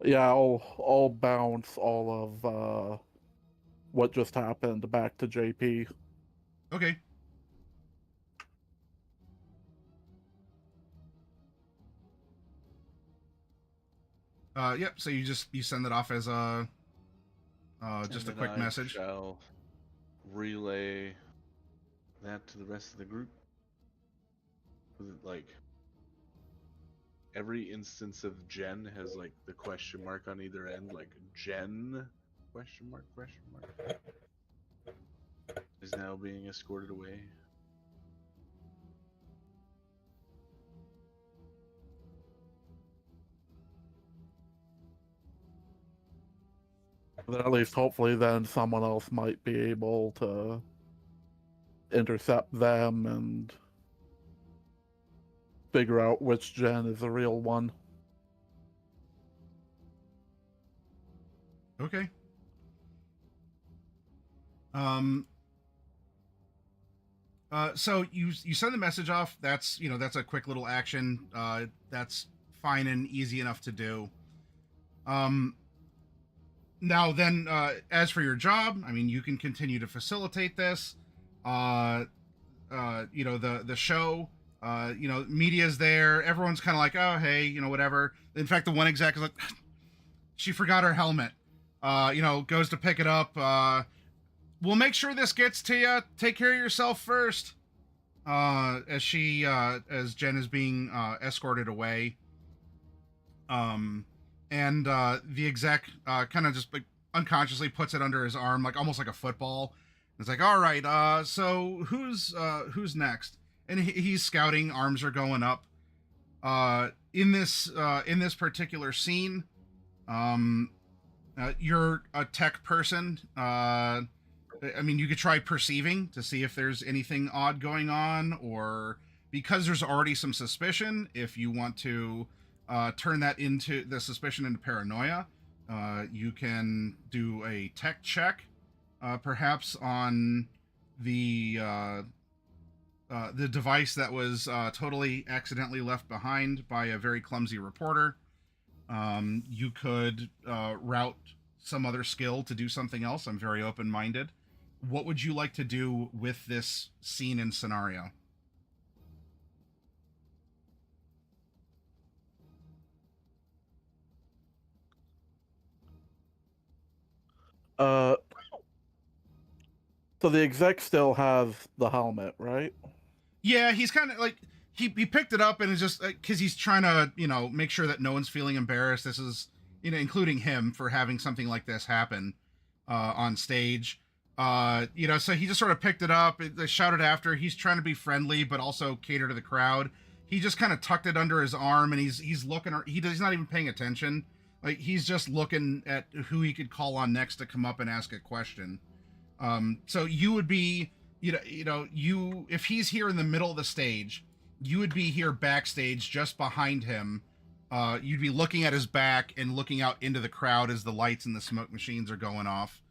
Yeah, I'll bounce all of what just happened back to JP. Okay. Yep. So you send it off as a just a And then quick I message. shall relay that to the rest of the group. Was it like every instance of Jen has like the question mark on either end, like Jen question mark is now being escorted away. Then at least hopefully then someone else might be able to intercept them and figure out which Jen is the real one. Okay. So you send the message off. That's that's a quick little action. That's fine and easy enough to do. Um, Now then, as for your job, I mean, you can continue to facilitate this. The show. Media's there. Everyone's kind of like, oh hey, whatever. In fact, the one exec is like, she forgot her helmet. Goes to pick it up. We'll make sure this gets to you. Take care of yourself first. As Jen is being escorted away. And the exec kind of just like unconsciously puts it under his arm, like almost like a football. It's like, all right, so who's next? And he's scouting. Arms are going up. In this particular scene, you're a tech person. I mean, you could try perceiving to see if there's anything odd going on, or because there's already some suspicion, if you want to turn that into the suspicion into paranoia, you can do a tech check, perhaps on the device that was totally accidentally left behind by a very clumsy reporter. You could route some other skill to do something else. I'm very open-minded. What would you like to do with this scene and scenario? Uh, so the exec still has the helmet, right? Yeah, he's kind of like he picked it up and is just because he's trying to make sure that no one's feeling embarrassed. This is including him for having something like this happen on stage. So he just sort of picked it up. They shouted after. He's trying to be friendly but also cater to the crowd. He just kind of tucked it under his arm and he's looking. He's not even paying attention. Like he's just looking at who he could call on next to come up and ask a question. So you would be, you if he's here in the middle of the stage, you would be here backstage just behind him. You'd be looking at his back and looking out into the crowd as the lights and the smoke machines are going off.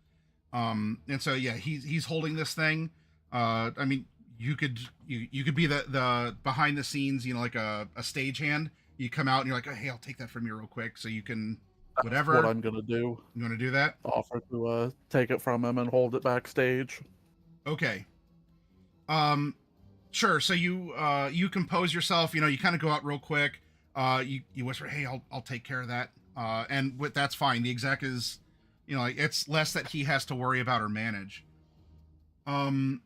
And so yeah, he's holding this thing. I mean, you could be the behind the scenes, like a stagehand. You come out and you're like, oh, hey, I'll take that from you real quick, so you can whatever. That's what I'm gonna do. You want to do that? Offer to take it from him and hold it backstage. Okay. Sure. So you compose yourself. You kind of go out real quick. You whisper, "Hey, I'll take care of that." And that's fine. The exec is, it's less that he has to worry about or manage. So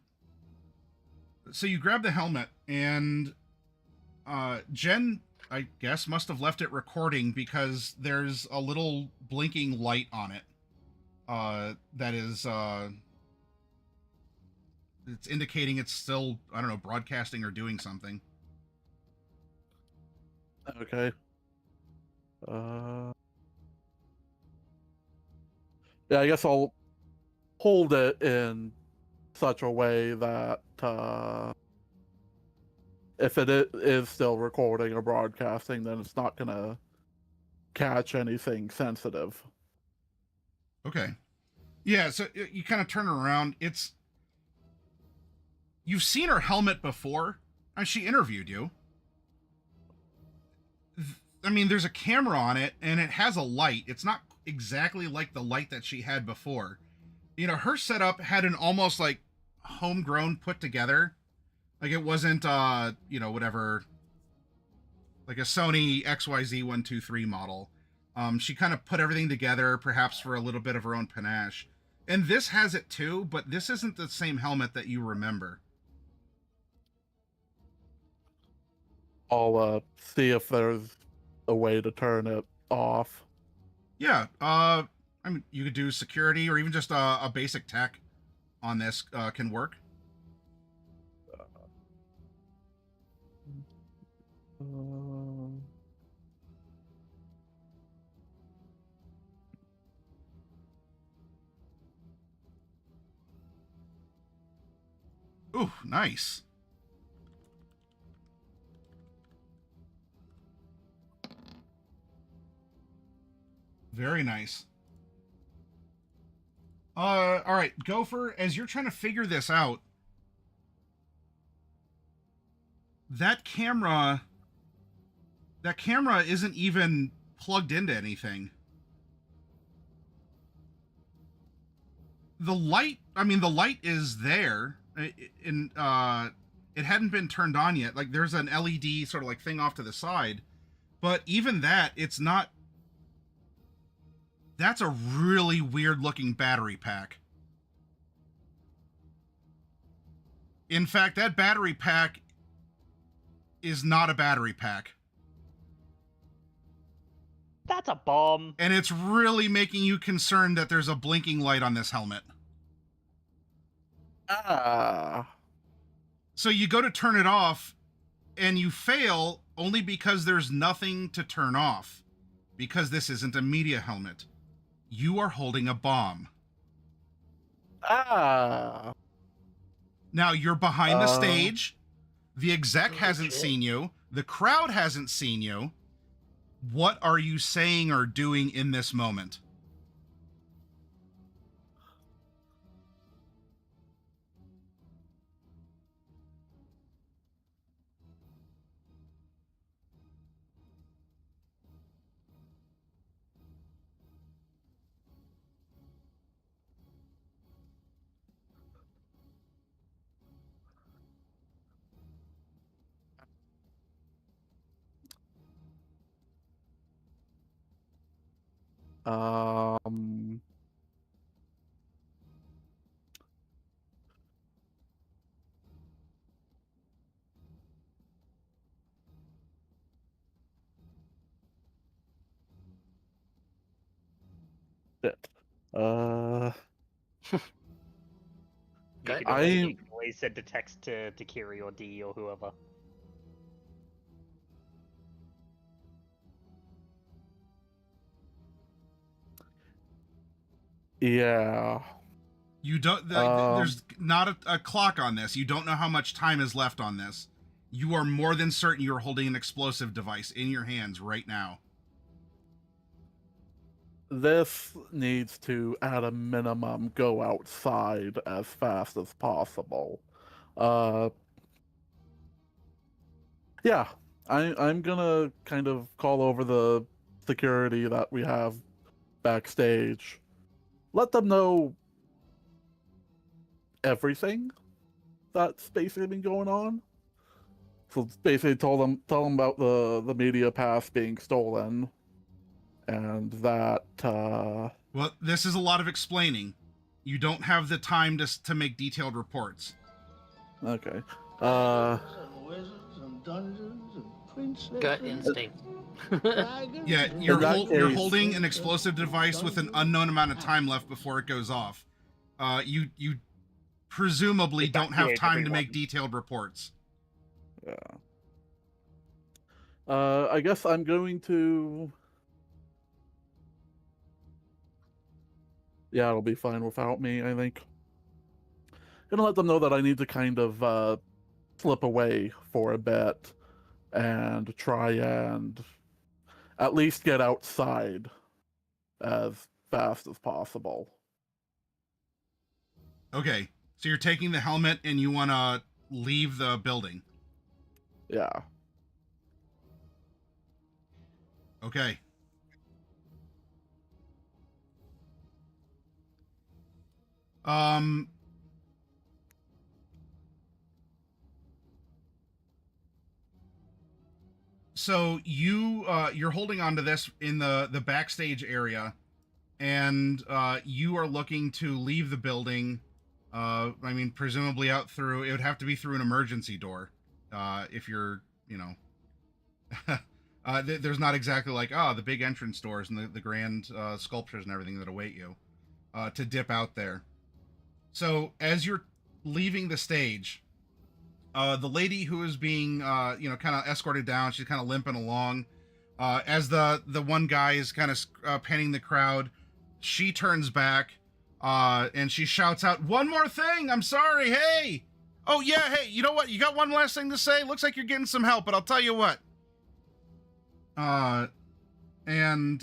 you grab the helmet and Jen, I guess, must have left it recording because there's a little blinking light on it. That is it's indicating it's still, I don't know, broadcasting or doing something. Okay. Yeah, I guess I'll hold it in such a way that if it is still recording or broadcasting, then it's not gonna catch anything sensitive. Okay. Yeah, so you kind of turn around. You've seen her helmet before, and she interviewed you. I mean, there's a camera on it, and it has a light. It's not exactly like the light that she had before. Her setup had an almost like homegrown, put together. Like it wasn't, whatever, like a Sony XYZ123 model. She kind of put everything together, perhaps for a little bit of her own panache. And this has it too, but this isn't the same helmet that you remember. I'll see if there's a way to turn it off. Yeah, I mean, you could do security or even just a basic tech on this can work. Ooh, nice. Very nice. All right, Gopher, as you're trying to figure this out, that camera isn't even plugged into anything. The light is there, and it hadn't been turned on yet. Like there's an LED sort of like thing off to the side, but even that, it's not. That's a really weird looking battery pack. In fact, that battery pack is not a battery pack. That's a bomb. And it's really making you concerned that there's a blinking light on this helmet. So you go to turn it off, and you fail only because there's nothing to turn off. Because this isn't a media helmet. You are holding a bomb. Now you're behind the stage. The exec hasn't seen you. The crowd hasn't seen you. What are you saying or doing in this moment? Um, Shit. You Good. can always send a text to Kiri or D or whoever. Yeah. You don't. There's not a clock on this. You don't know how much time is left on this. You are more than certain you're holding an explosive device in your hands right now. This needs to, at a minimum, go outside as fast as possible. Yeah, I'm gonna kind of call over the security that we have backstage. Let them know everything that's basically been going on. So basically tell them about the media pass being stolen, and that Well, this is a lot of explaining. You don't have the time to make detailed reports. okay. Gut instinct. Yeah, you're holding an explosive device with an unknown amount of time left before it goes off. You presumably don't have time to make detailed reports. Yeah. I guess I'm going to. Yeah, it'll be fine without me, I think. Gonna let them know that I need to kind of slip away for a bit and try and at least get outside as fast as possible. Okay, so you're taking the helmet and you want to leave the building. Yeah. Okay. So you're holding on to this in the backstage area, and you are looking to leave the building. I mean, presumably out through. It would have to be through an emergency door, if you're, you know. There's not exactly like the big entrance doors and the grand sculptures and everything that await you to dip out there. So as you're leaving the stage, the lady who is being kind of escorted down, she's kind of limping along. As the one guy is kind of panning the crowd, she turns back and she shouts out, "One more thing! I'm sorry. Hey, oh yeah, hey, you know what? You got one last thing to say? Looks like you're getting some help, but I'll tell you what." And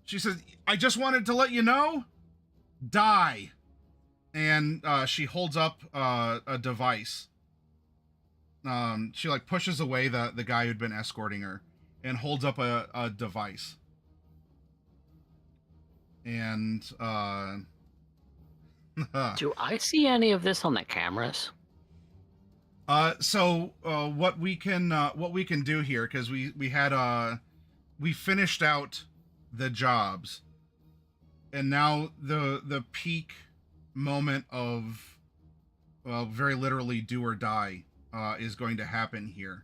she says, "I just wanted to let you know, die." And she holds up a device. She like pushes away the guy who'd been escorting her and holds up a device. And Do I see any of this on the cameras? So what we can do here, because we finished out the jobs, and now the peak moment of, well, very literally do or die is going to happen here.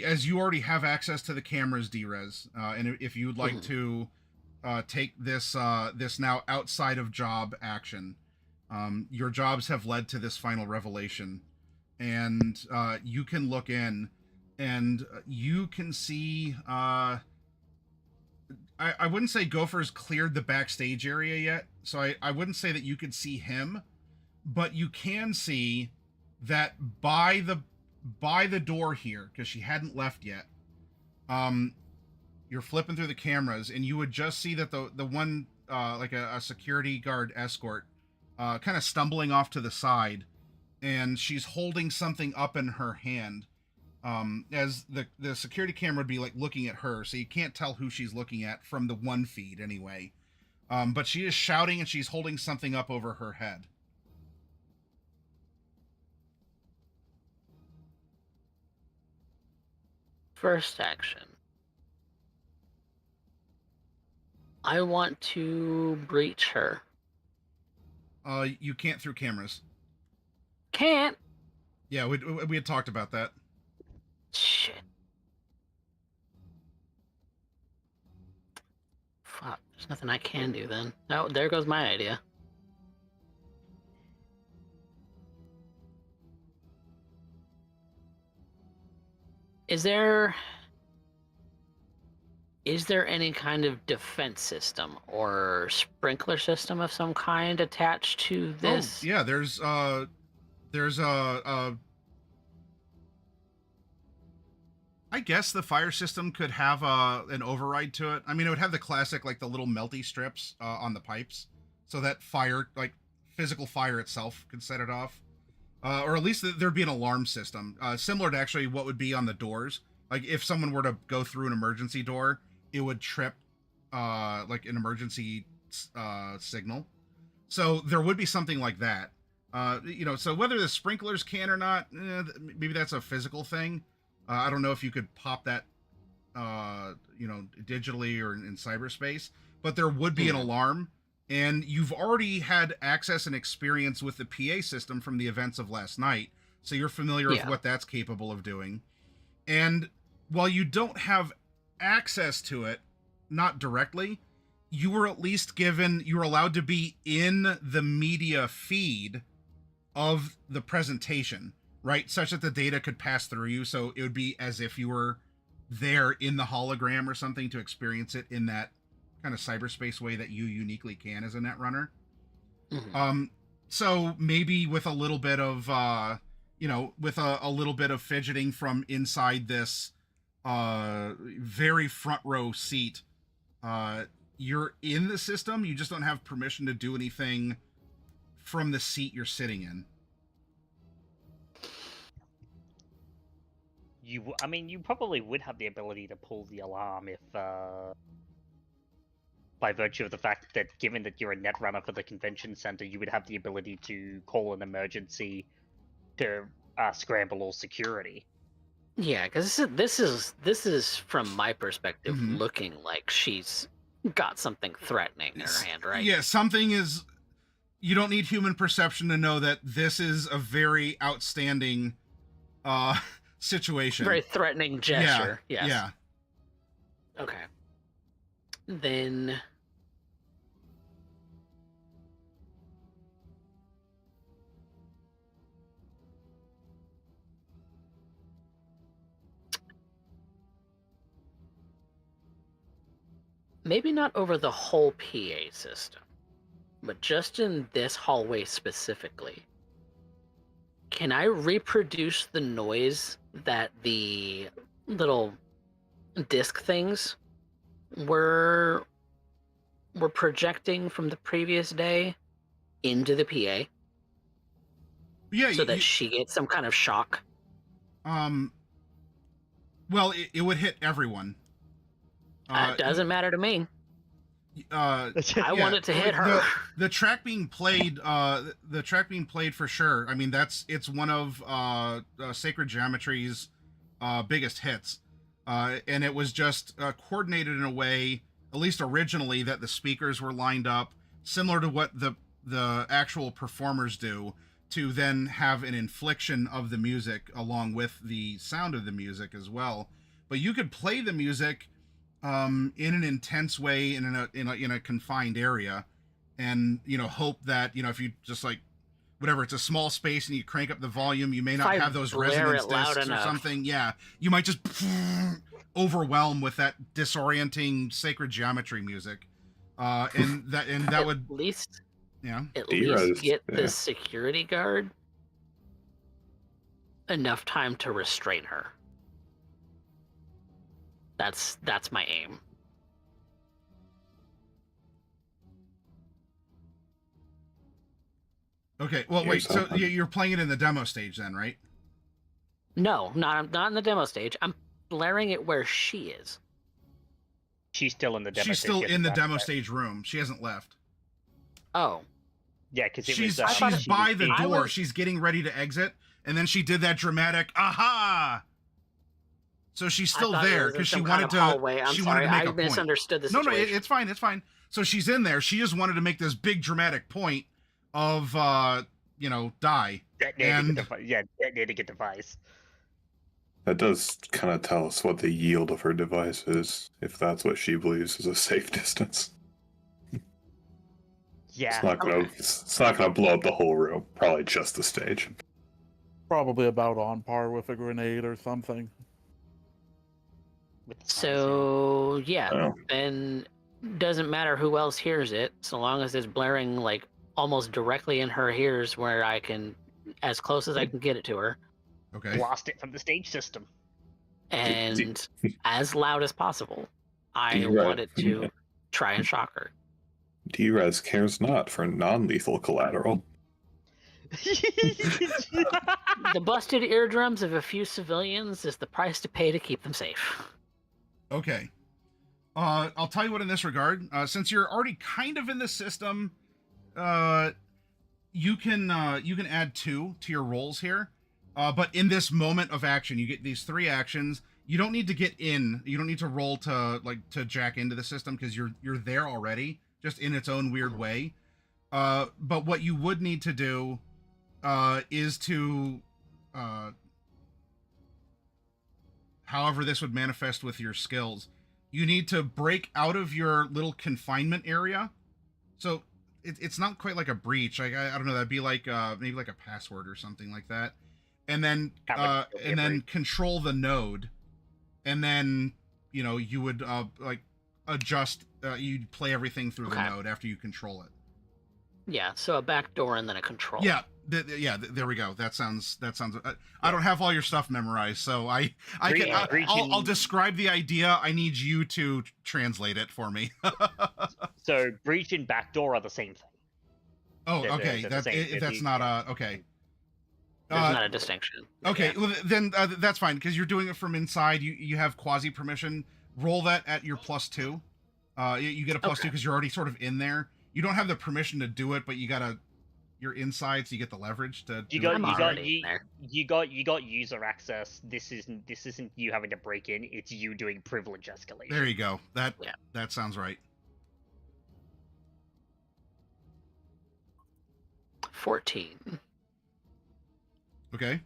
As you already have access to the cameras, Drez, and if you would like to take this now outside of job action, your jobs have led to this final revelation, and you can look in, and you can see. I wouldn't say Gopher's cleared the backstage area yet, so I wouldn't say that you could see him, but you can see that by the door here, because she hadn't left yet. You're flipping through the cameras, and you would just see that the one like a security guard escort kind of stumbling off to the side, and she's holding something up in her hand. As the security camera would be like looking at her, so you can't tell who she's looking at from the one feed anyway. But she is shouting, and she's holding something up over her head. First action. I want to breach her. You can't through cameras. Can't. Yeah, we had talked about that. Shit. Fuck. There's nothing I can do then. Oh, there goes my idea. Is there any kind of defense system or sprinkler system of some kind attached to this? Oh, yeah, there's I guess the fire system could have an override to it. I mean, it would have the classic, like the little melty strips on the pipes, so that fire, like physical fire itself, could set it off. Or at least there'd be an alarm system, similar to actually what would be on the doors. Like if someone were to go through an emergency door, it would trip like an emergency signal. So there would be something like that. So whether the sprinklers can or not, maybe that's a physical thing. I don't know if you could pop that, digitally or in cyberspace, but there would be an alarm, and you've already had access and experience with the PA system from the events of last night, so you're familiar with what that's capable of doing. And while you don't have access to it, not directly, you were at least you were allowed to be in the media feed of the presentation, right? Such that the data could pass through you. So it would be as if you were there in the hologram or something to experience it in that kind of cyberspace way that you uniquely can as a netrunner. So maybe with a little bit of, with a little bit of fidgeting from inside this very front row seat, you're in the system. You just don't have permission to do anything from the seat you're sitting in. You probably would have the ability to pull the alarm if, by virtue of the fact that given that you're a netrunner for the convention center, you would have the ability to call an emergency to scramble all security. Yeah, because this is from my perspective Mhm. looking like she's got something threatening in her hand, right? Yeah, something is. You don't need human perception to know that this is a very outstanding situation. Very threatening gesture. Yeah. Yes. Yeah. Okay. Then maybe not over the whole PA system, but just in this hallway specifically. Can I reproduce the noise that the little disc things were projecting from the previous day into the PA Yeah. so that she gets some kind of shock? Well, it would hit everyone. It doesn't matter to me. I want it to hit her. The track being played, for sure. I mean, it's one of Sacred Geometry's biggest hits, and it was just coordinated in a way, at least originally, that the speakers were lined up similar to what the actual performers do, to then have an infliction of the music along with the sound of the music as well. But you could play the music in an intense way in a confined area, and hope that if you just like whatever, it's a small space and you crank up the volume, you may not have those resonance discs or something. Yeah, you might just overwhelm with that disorienting Sacred Geometry music, and that would at least D-Res, get the security guard enough time to restrain her. That's my aim. Okay, well, wait, so you're playing it in the demo stage then, right? No, not in the demo stage. I'm blaring it where she is. She's still in the demo She's stage. still in the demo stage room. She hasn't left. Oh. Yeah, because she's by the door. She's getting ready to exit, and then she did that dramatic aha. So she's still there because she wanted to. Wanted to make a point. Misunderstood the situation. No, it's fine. It's fine. So she's in there. She just wanted to make this big dramatic point of die. Detonating device. That does kind of tell us what the yield of her device is, if that's what she believes is a safe distance. Yeah. It's not gonna blow up the whole room. Probably just the stage. Probably about on par with a grenade or something. So then doesn't matter who else hears it, so long as it's blaring like almost directly in her ears, where I can, as close as I can get it to her. Okay. Blast it from the stage system. And as loud as possible. I want it to try and shock her. D-Res cares not for non-lethal collateral. The busted eardrums of a few civilians is the price to pay to keep them safe. Okay. I'll tell you what in this regard. Since you're already kind of in the system, you can add 2 to your rolls here. But in this moment of action, you get these 3 actions. You don't need to get in. You don't need to roll to jack into the system because you're there already, just in its own weird way. But what you would need to do is to however this would manifest with your skills. You need to break out of your little confinement area. So it's not quite like a breach. I don't know. That'd be like maybe like a password or something like that. And then control the node, and then you would adjust. You'd play everything through the node after you control it. Yeah. So a back door and then a control. Yeah. There we go. That sounds. I don't have all your stuff memorized, so I'll describe the idea. I need you to translate it for me. So breach and backdoor are the same thing. Oh, okay. That's not okay. There's not a distinction. Okay, well then that's fine because you're doing it from inside. You have quasi permission. Roll that at your +2. You get a +2 because you're already sort of in there. You don't have the permission to do it, but you're you're inside, so you get the leverage to. You do got it. I'm already in there. you got user access. This isn't you having to break in. It's you doing privilege escalation. There you go. That Yeah. that sounds right. 14. Okay.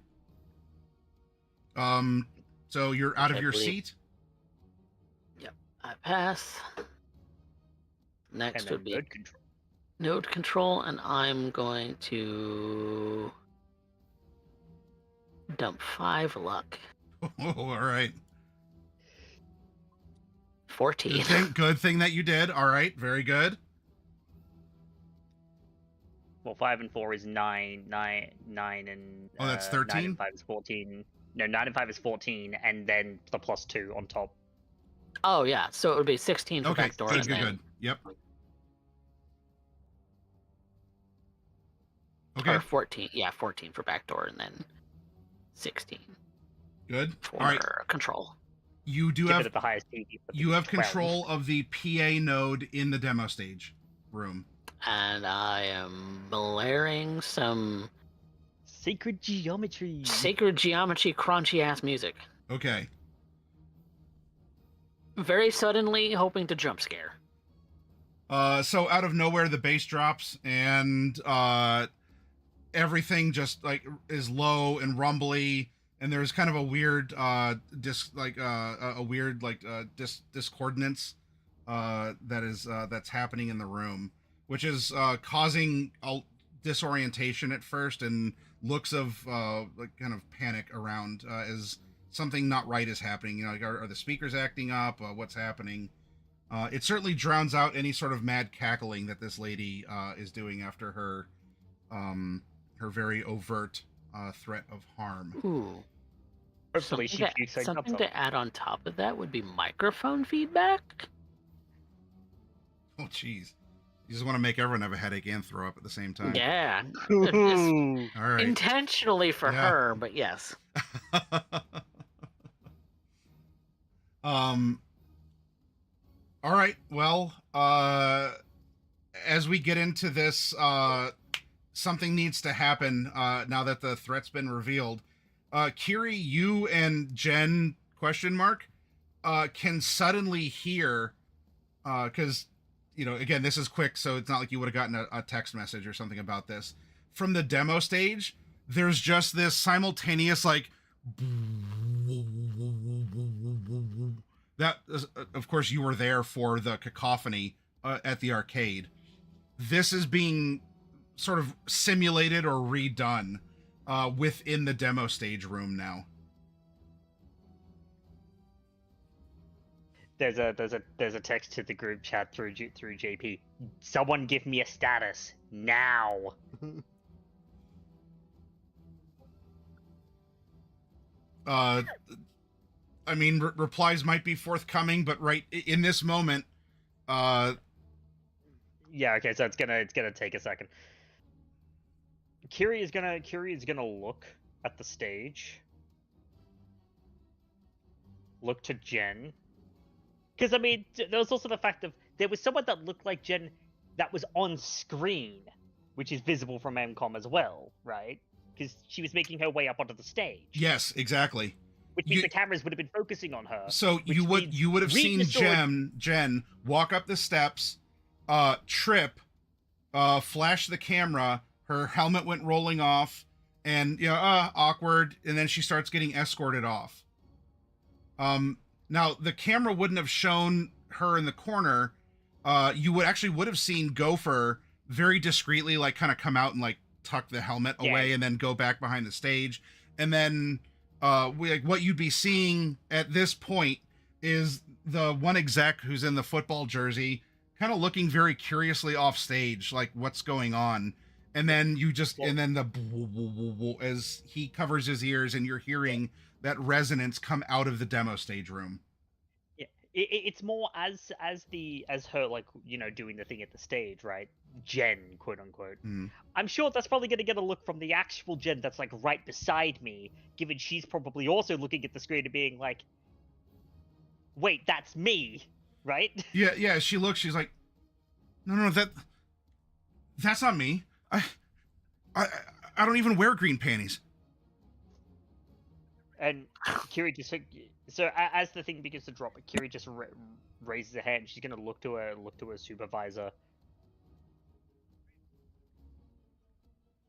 So you're out Which of I your believe- seat. I pass. And Next then would be node control. node control, and I'm going to dump 5 luck. Oh, all right. 14. Good thing that you did. All right, very good. Well, 5 and 4 is 9, 9 and Oh, that's 9 13? and 5 is 14. No, 9 and 5 is 14, and then the +2 on top. Oh yeah, so it would be 16 for Okay, backdoor. good, and good, then, good. Yep. Okay, Or 14. Yeah, 14 for backdoor, and then 16 good. for All right, control. you do Keep it have at the highest speed. you have 12. control of the PA node in the demo stage room. And I am blaring some Sacred geometry. sacred geometry crunchy ass music. Okay. Very suddenly hoping to jump scare. So out of nowhere, the bass drops and everything just like is low and rumbly, and there's kind of a weird discordance that's happening in the room, which is causing disorientation at first and looks of like kind of panic around as something not right is happening. You know, like are the speakers acting up? What's happening? It certainly drowns out any sort of mad cackling that this lady is doing after her very overt threat of harm. Ooh. Hopefully she pukes her Something guts out. to add on top of that would be microphone feedback. Oh, jeez. You just want to make everyone have a headache and throw up at the same time. Yeah. Ooh. All right. Intentionally for Yeah. her, but yes. All right. Well, as we get into this, something needs to happen now that the threat's been revealed. Kiri, you and Jen can suddenly hear, because again, this is quick, so it's not like you would have gotten a text message or something about this from the demo stage. There's just this simultaneous like that. Of course, you were there for the cacophony at the arcade. This is being sort of simulated or redone within the demo stage room now. There's a text to the group chat through JP. Someone give me a status now. I mean, replies might be forthcoming, but right in this moment, Yeah, okay, so it's gonna take a second. Kiri is gonna look at the stage. Look to Jen. Because I mean, there was also the fact of there was someone that looked like Jen that was on screen, which is visible from MCOM as well, right? Because she was making her way up onto the stage. yes, exactly. Which means the cameras would have been focusing on her. So you would have seen Jen walk up the steps, trip, flash the camera, her helmet went rolling off, and awkward, and then she starts getting escorted off. Now the camera wouldn't have shown her in the corner. You would have seen Gopher very discreetly like kind of come out and like tuck the helmet away and then go back behind the stage, and then what you'd be seeing at this point is the one exec who's in the football jersey kind of looking very curiously off stage, like what's going on, and then as he covers his ears and you're hearing that resonance come out of the demo stage room. Yeah, it's more as her like doing the thing at the stage, right? Jen, quote unquote. Mm. I'm sure that's probably going to get a look from the actual Jen that's like right beside me, given she's probably also looking at the screen and being like, "Wait, that's me." Right? Yeah. She looks. She's like, no, that's not me. I don't even wear green panties. And Kiri just as the thing begins to drop, Kiri just raises her hand. She's gonna look to her supervisor.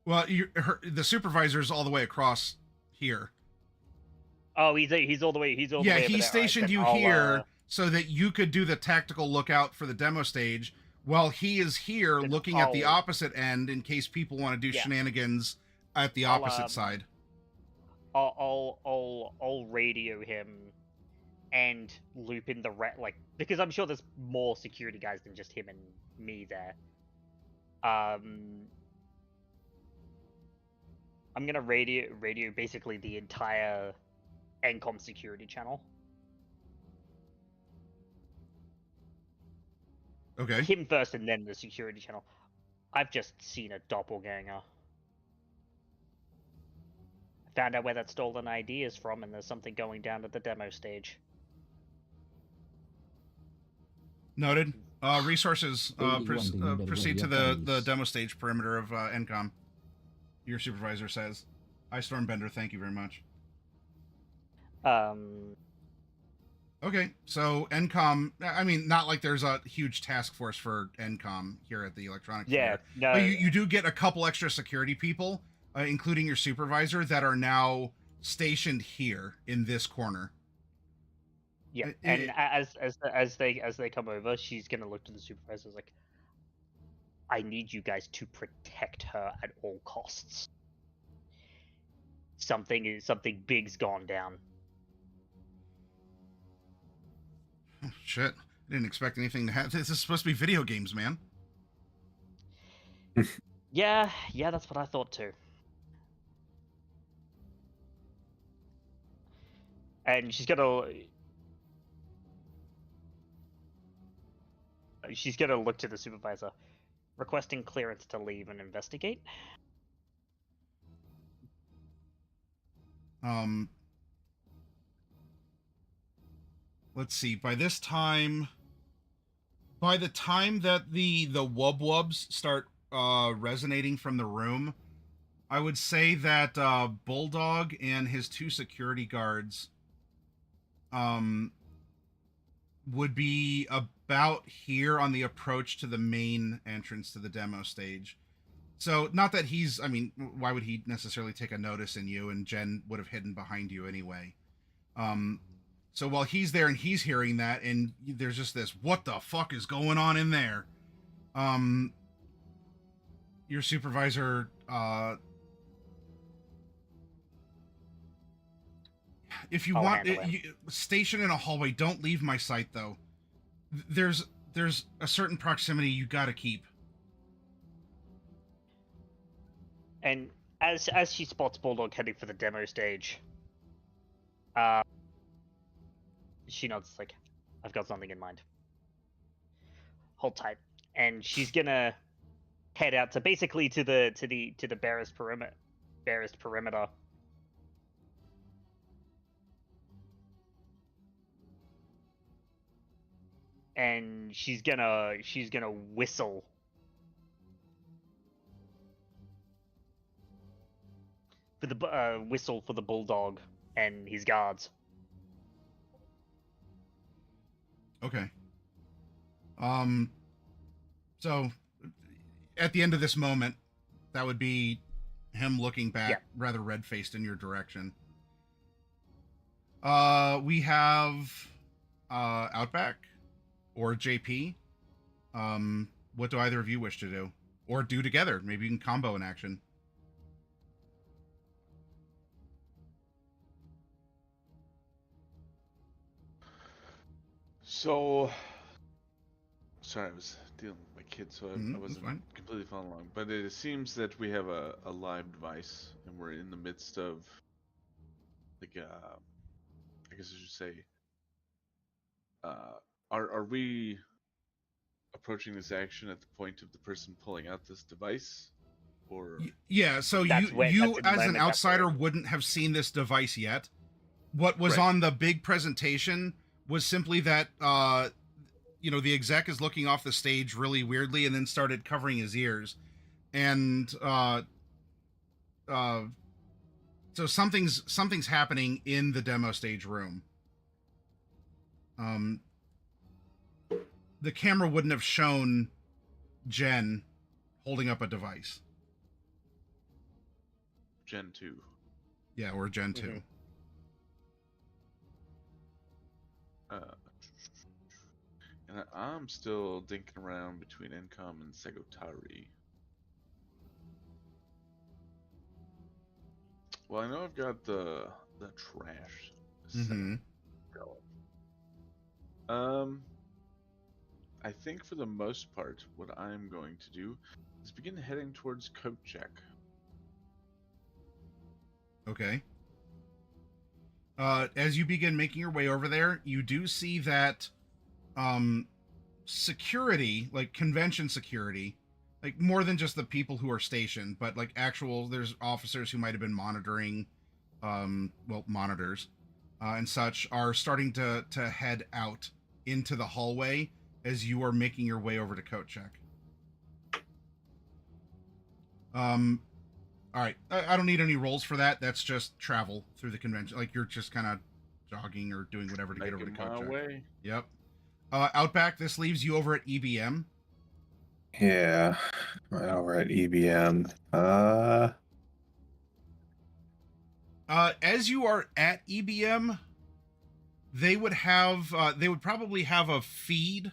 Well, the supervisor's all the way across here. Oh, he's all the way. He's all the Yeah, way. he stationed you here so that you could do the tactical lookout for the demo stage, while he is here looking at the opposite end in case people want to do shenanigans at the opposite side. I'll radio him and loop in the because I'm sure there's more security guys than just him and me there. I'm gonna radio basically the entire NCOM security channel. Okay. Him first and then the security channel. I've just seen a doppelganger. Found out where that stolen ID is from, and there's something going down at the demo stage. Noted. Resources, proceed to the demo stage perimeter of NCOM. Your supervisor says. I Stormbender, thank you very much. Okay, so NCOM, I mean, not like there's a huge task force for NCOM here at the Electronics Fair. No. But you do get a couple extra security people, including your supervisor, that are now stationed here in this corner. Yeah, and as they come over, she's gonna look to the supervisor like, I need you guys to protect her at all costs. Something big's gone down. Oh, shit. I didn't expect anything to happen. This is supposed to be video games, man. Yeah, that's what I thought too. And she's gonna look to the supervisor, requesting clearance to leave and investigate. Let's see. By the time that the wub-wubs start resonating from the room, I would say that Bulldog and his 2 security guards would be about here on the approach to the main entrance to the demo stage. So, not that I mean, why would he necessarily take a notice in you, and Jen would have hidden behind you anyway. So while he's there and he's hearing that, and there's just this, what the fuck is going on in there? Your supervisor, if you want, station in a hallway. Don't leave my sight, though. There's a certain proximity you gotta keep. And as she spots Bulldog heading for the demo stage, she nods like, I've got something in mind. Hold tight. And she's gonna head out to basically to the barest perimeter. And she's gonna whistle. For the whistle for the Bulldog and his guards. Okay. So at the end of this moment, that would be him looking back, rather red-faced in your direction. We have Outback or JP. What do either of you wish to do? Or do together? Maybe you can combo in action. So, sorry, I was dealing with my kid, so I wasn't fine. completely following along. But it seems that we have a live device, and we're in the midst of, like, I guess I should say, are we approaching this action at the point of the person pulling out this device? Or yeah, so you as an outsider wouldn't have seen this device yet. What was on the big presentation was simply that the exec is looking off the stage really weirdly and then started covering his ears. And so something's happening in the demo stage room. The camera wouldn't have shown Jen holding up a device. Gen 2. Yeah, or Gen 2. Mhm. And I'm still dinking around between Encom and Segotari. Well, I know I've got the trash set Mm-hmm. going. I think for the most part, what I'm going to do is begin heading towards Coat Check. Okay. As you begin making your way over there, you do see that security, like convention security, like more than just the people who are stationed, but like there's officers who might have been monitoring, monitors and such, are starting to head out into the hallway as you are making your way over to Coat Check. All right, I don't need any rolls for that. That's just travel through the convention. Like you're just kind of jogging or doing whatever to get over to Making Coat my Check. way. Yep. Outback, this leaves you over at EBM. Yeah, right over at EBM. As you are at EBM, they would probably have a feed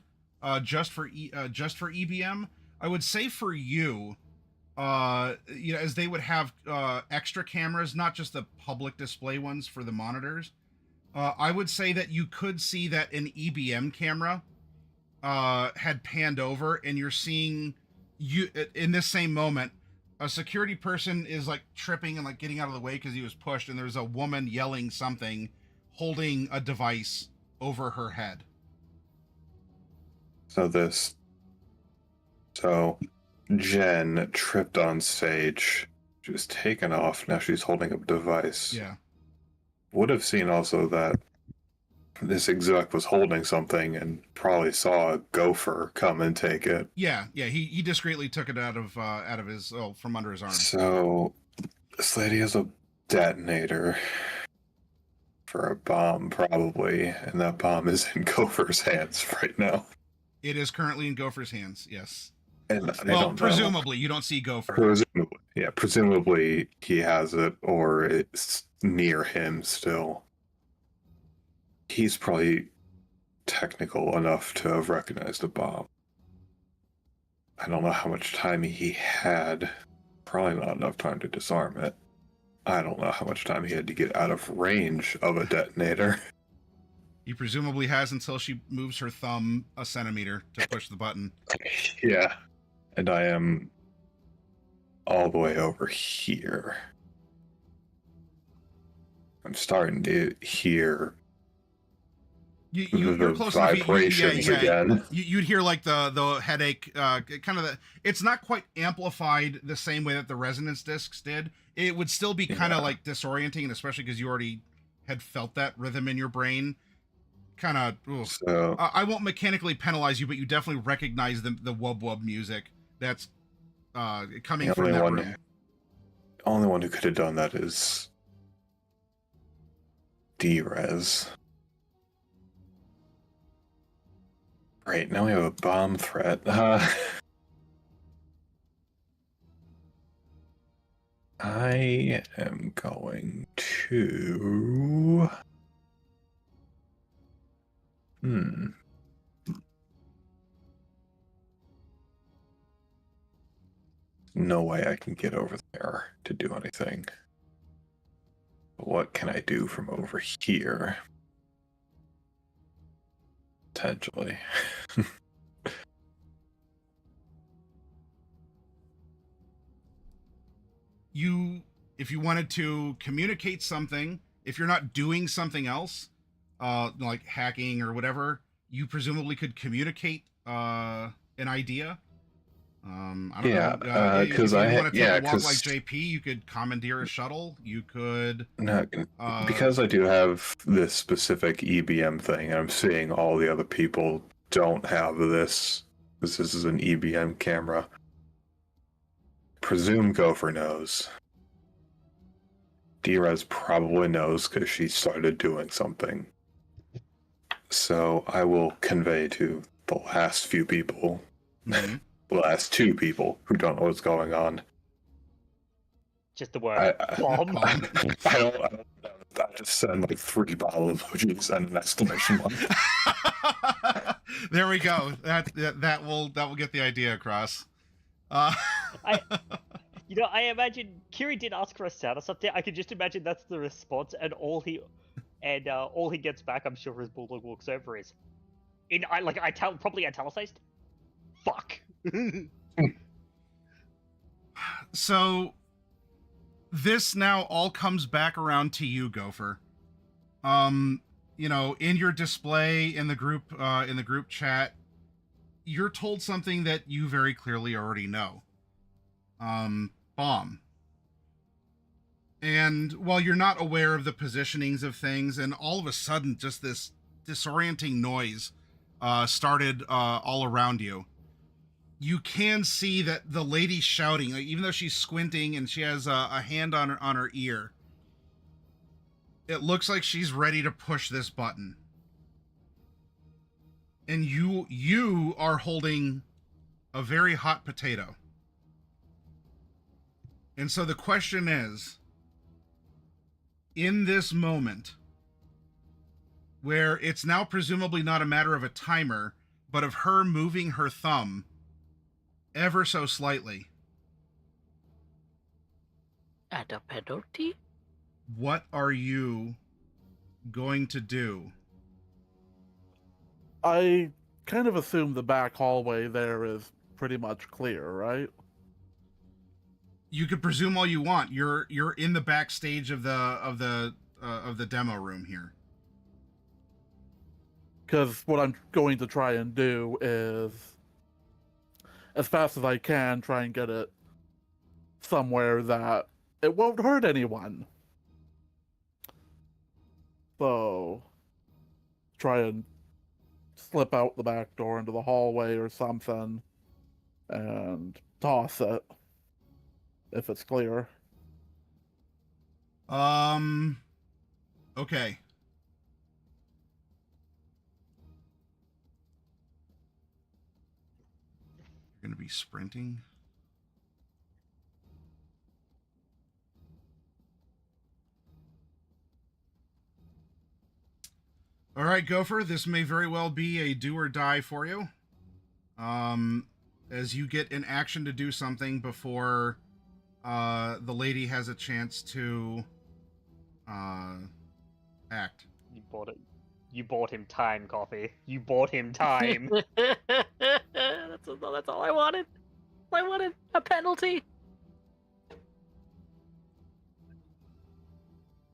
just for EBM. I would say for you, as they would have extra cameras, not just the public display ones for the monitors. I would say that you could see that an EBM camera had panned over, and you're seeing you in this same moment. A security person is like tripping and like getting out of the way because he was pushed, and there's a woman yelling something, holding a device over her head. So Jen tripped on stage. She was taken off. Now she's holding a device. Yeah. Would have seen also that this exec was holding something and probably saw a gopher come and take it. Yeah. He discreetly took it out of his from under his arm. So this lady has a detonator for a bomb, probably, and that bomb is in Gopher's hands right now. It is currently in Gopher's hands. Yes. And I Well, don't know. presumably you don't see Gopher. Presumably he has it, or it's near him still. He's probably technical enough to have recognized a bomb. I don't know how much time he had. Probably not enough time to disarm it. I don't know how much time he had to get out of range of a detonator. He presumably has until she moves her thumb a centimeter to push the button. Yeah. And I am all the way over here. I'm starting to hear You're the close enough. vibrations again. You'd hear like the headache, kind of the. It's not quite amplified the same way that the resonance discs did. It would still be kind of like disorienting, and especially because you already had felt that rhythm in your brain. Kind of. So I won't mechanically penalize you, but you definitely recognize the wub wub music that's coming from that room. The only one who could have done that is D-Rez. Great, now we have a bomb threat. I am going to... No way I can get over there to do anything. What can I do from over here? Potentially. If you wanted to communicate something, if you're not doing something else, like hacking or whatever, you presumably could communicate an idea. I don't know. Because if you want to take a walk like JP, you could commandeer a shuttle. You could. Because I do have this specific EBM thing, and I'm seeing all the other people don't have this. This is an EBM camera. Presume Gopher knows. Drez probably knows because she started doing something. So I will convey to the last few people, Mhm. the last two people who don't know what's going on. Just the word bomb. Bomb. I don't I just send like 3 bottle emojis and an exclamation mark. There we go. That will get the idea across. I imagine Kiri did ask for a sound or something. I could just imagine that's the response, and all he gets back, I'm sure, his bulldog walks over is, probably italicized. Fuck. So this now all comes back around to you, Gopher. You know, in your display in the group chat, you're told something that you very clearly already know. Bomb. And while you're not aware of the positionings of things, and all of a sudden just this disorienting noise started all around you, you can see that the lady's shouting, like, even though she's squinting and she has a hand on her ear. It looks like she's ready to push this button. And you are holding a very hot potato. And so the question is, in this moment, where it's now presumably not a matter of a timer, but of her moving her thumb ever so slightly, At a penalty? what are you going to do? I kind of assume the back hallway there is pretty much clear, right? You could presume all you want. You're in the backstage of the demo room here. Because what I'm going to try and do is, as fast as I can, try and get it somewhere that it won't hurt anyone. So, try and slip out the back door into the hallway or something and toss it if it's clear. Okay. You're gonna be sprinting. All right, Gopher, this may very well be a do or die for you. As you get in action to do something before the lady has a chance to act. You bought him time, Coffee. You bought him time. That's all I wanted. I wanted a penalty.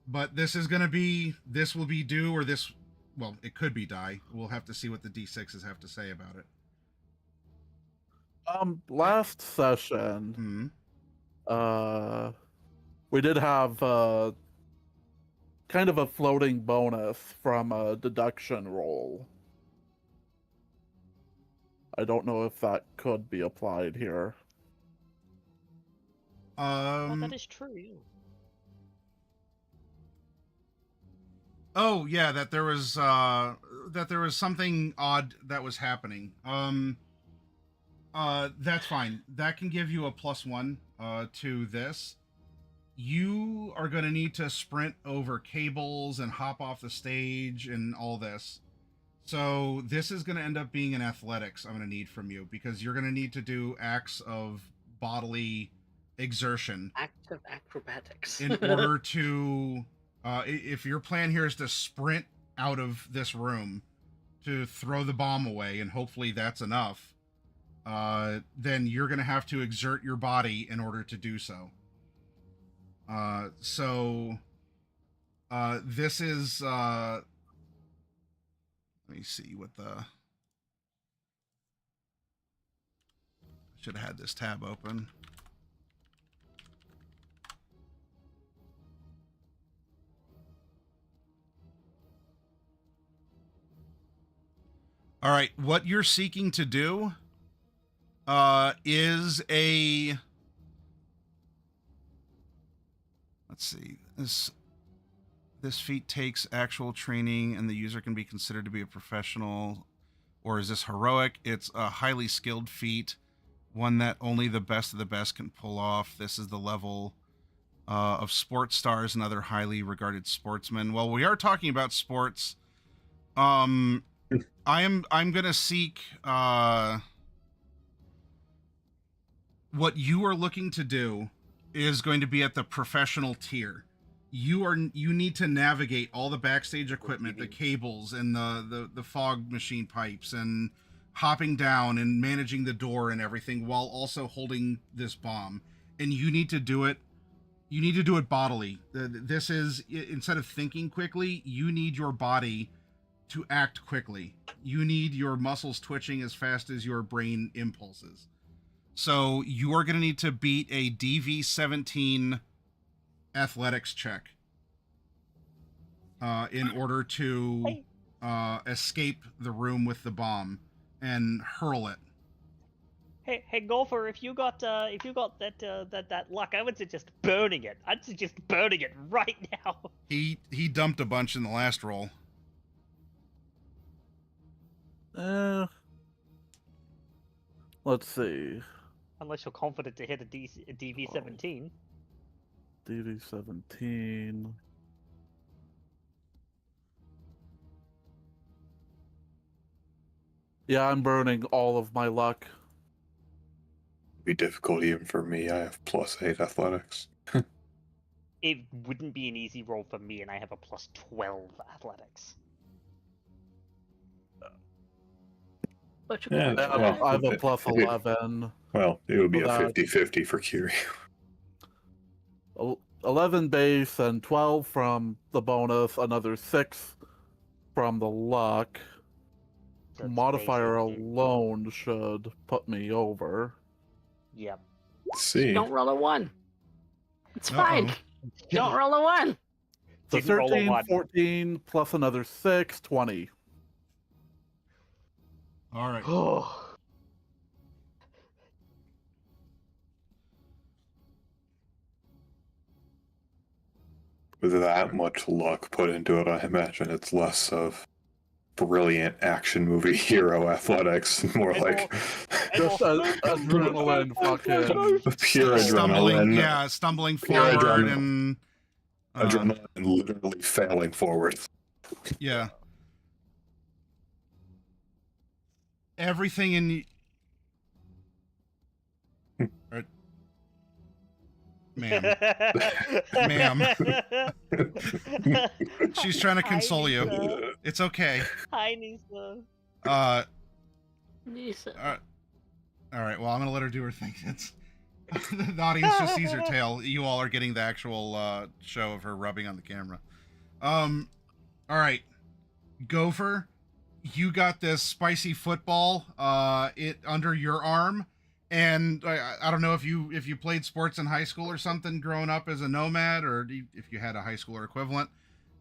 But this will be do, or this, well, it could be die. We'll have to see what the D6s have to say about it. Last session, Hmm. we did have kind of a floating bonus from a deduction roll. I don't know if that could be applied here. That is true. Yeah. Oh yeah, that there was something odd that was happening. That's fine. That can give you a +1 to this. You are going to need to sprint over cables and hop off the stage and all this. So this is going to end up being an athletics I'm going to need from you, because you're going to need to do acts of bodily exertion. Act of acrobatics. In order to, if your plan here is to sprint out of this room to throw the bomb away, and hopefully that's enough, then you're going to have to exert your body in order to do so. This is, let me see what should have had this tab open. All right, what you're seeking to do is a... let's see. This feat takes actual training, and the user can be considered to be a professional. Or is this heroic? It's a highly skilled feat, one that only the best of the best can pull off. This is the level of sports stars and other highly regarded sportsmen. Well, we are talking about sports. I'm gonna seek what you are looking to do is going to be at the professional tier. You need to navigate all the backstage equipment, the cables and the fog machine pipes, and hopping down and managing the door and everything while also holding this bomb. And you need to do it. You need to do it bodily. This is, instead of thinking quickly, you need your body to act quickly. You need your muscles twitching as fast as your brain impulses. So you are going to need to beat a DV-17 athletics check in order to escape the room with the bomb and hurl it. Hey, golfer! If you got that luck, I would suggest burning it. I'd suggest burning it right now. He dumped a bunch in the last roll. Let's see. Unless you're confident to hit a DV-17. DV-17. Yeah, I'm burning all of my luck. Be difficult even for me. I have +8 athletics. It wouldn't be an easy roll for me, and I have a +12 athletics. But Yeah, I have a +11. Well, it would be a That- 50-50 for Curie. 11 base and 12 from the bonus, another 6 from the luck. That's Modifier basically- alone should put me over. Yep. Let's see. don't roll a 1. It's Uh-oh. fine. Don't roll a 1. So Didn't roll a 13, 1. 14, plus another 6, 20. All right. Oh. With that much luck put into it, I imagine it's less of brilliant action movie hero athletics, more And like Just adrenaline fucking. pure Stumbling, adrenaline. yeah, stumbling Pure forward adrenaline. and Adrenaline and literally failing forward. yeah. Everything in Or- ma'am. Ma'am. She's trying to console you. Nisa. It's okay. Hi, Nisa. Nisa. All right. Well, I'm gonna let her do her thing. It's the audience just sees her tail. You all are getting the actual show of her rubbing on the camera. All right, Gopher, you got this spicy football it under your arm, and I don't know if you played sports in high school or something growing up as a nomad, or if you had a high schooler equivalent,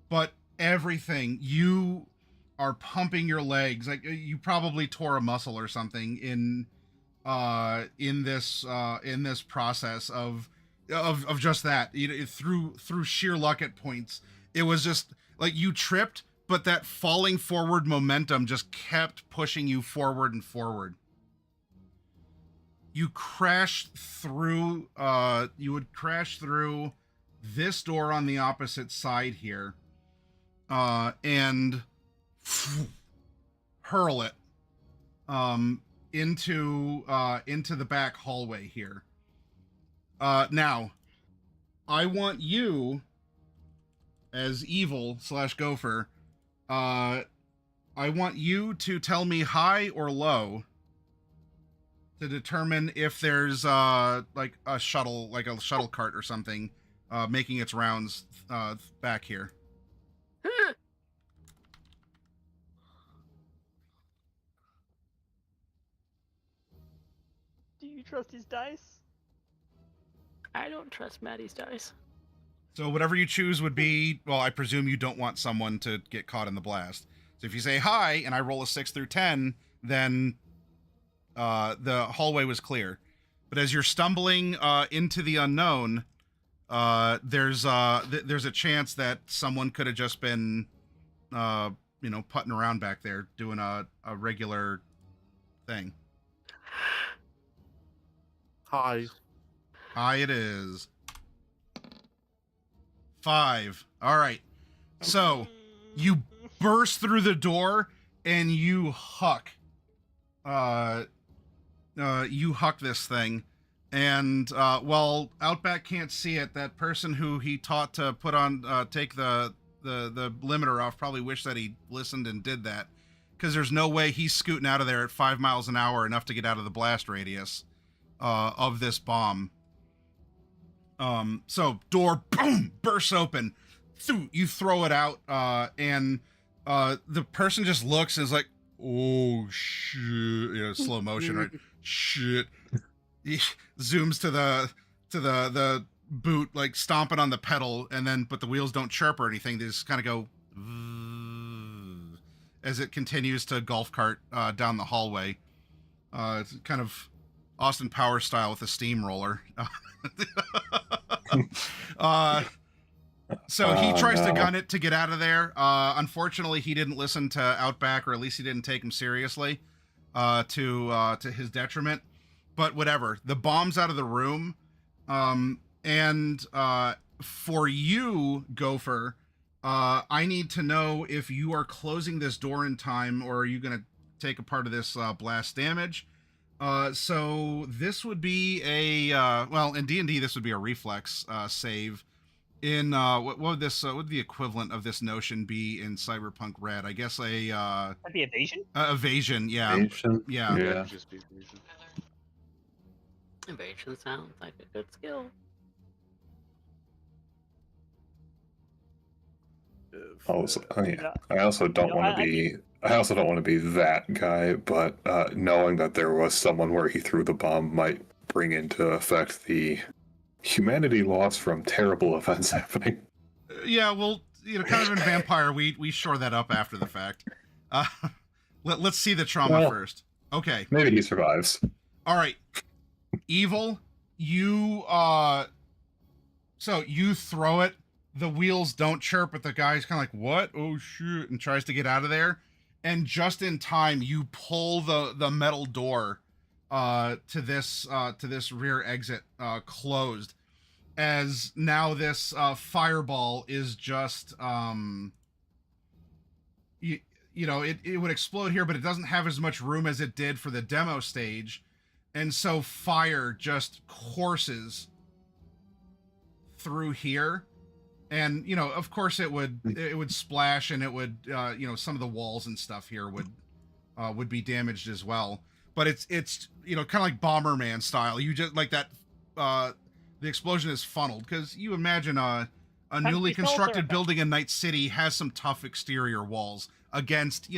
but everything you are pumping your legs like you probably tore a muscle or something in this process of just that, through sheer luck at points. It was just like you tripped, but that falling forward momentum just kept pushing you forward and forward. You crashed through you would crash through this door on the opposite side here and hurl it into the back hallway here. Now, I want you, as evil / Gopher, I want you to tell me high or low to determine if there's like a shuttle cart or something making its rounds back here. Do you trust his dice? I don't trust Maddie's dice. So whatever you choose would be, well, I presume you don't want someone to get caught in the blast. So if you say hi and I roll a 6 through 10, then the hallway was clear. But as you're stumbling into the unknown, there's a chance that someone could have just been, putting around back there doing a regular thing. Hi. Hi, it is 5. All right. So you burst through the door and you huck this thing. And while Outback can't see it, that person who he taught to put on take the limiter off probably wished that he listened and did that, because there's no way he's scooting out of there at 5 miles an hour, enough to get out of the blast radius of this bomb. So door, boom, bursts open. You throw it out, and the person just looks and is like, oh shit, slow motion, right? Shit. He zooms to the boot, like stomping on the pedal, but the wheels don't chirp or anything. They just kind of go as it continues to golf cart down the hallway. It's kind of Austin Powers style with a steamroller. So he tries to gun it to get out of there. Unfortunately, he didn't listen to Outback, or at least he didn't take him seriously, to his detriment. But whatever, the bomb's out of the room. And for you, Gopher, I need to know if you are closing this door in time, or are you going to take a part of this blast damage. So this would be in D&D, this would be a reflex save. In what would the equivalent of this notion be in Cyberpunk Red? I guess That'd be evasion. Evasion, yeah. Evasion? Yeah. Just be evasion. Evasion sounds like a good skill. I also don't want to be. I also don't want to be that guy, but knowing that there was someone where he threw the bomb might bring into effect the humanity loss from terrible events happening. Yeah, well, kind of in Vampire, we shore that up after the fact. Let's see the trauma first. Okay. Maybe he survives. All right. Evil, you so you throw it, the wheels don't chirp, but the guy's kind of like, what? Oh shoot, and tries to get out of there. And just in time, you pull the metal door to this rear exit closed, as now this fireball is just it would explode here, but it doesn't have as much room as it did for the demo stage. And so fire just courses through here. And, of course it would splash, and it would, some of the walls and stuff here would be damaged as well. But it's kind of like Bomberman style. You just like that, the explosion is funneled, because you imagine a newly constructed building in Night City has some tough exterior walls against,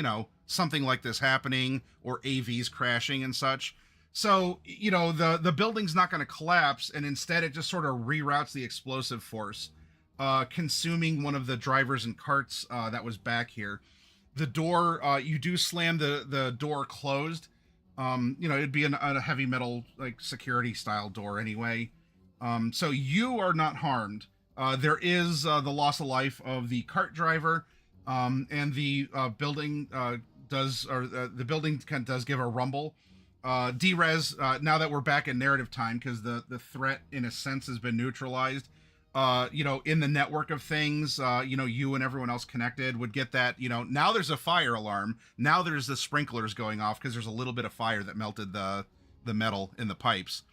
something like this happening, or AVs crashing and such. So, the building's not going to collapse, and instead it just sort of reroutes the explosive force, consuming one of the drivers and carts that was back here. The door, you do slam the door closed. It'd be a heavy metal, like, security style door anyway. So you are not harmed. There is the loss of life of the cart driver, and the building does give a rumble. D-Res, now that we're back in narrative time, because the threat in a sense has been neutralized, in the network of things, you and everyone else connected would get that, now there's a fire alarm, now there's the sprinklers going off because there's a little bit of fire that melted the metal in the pipes.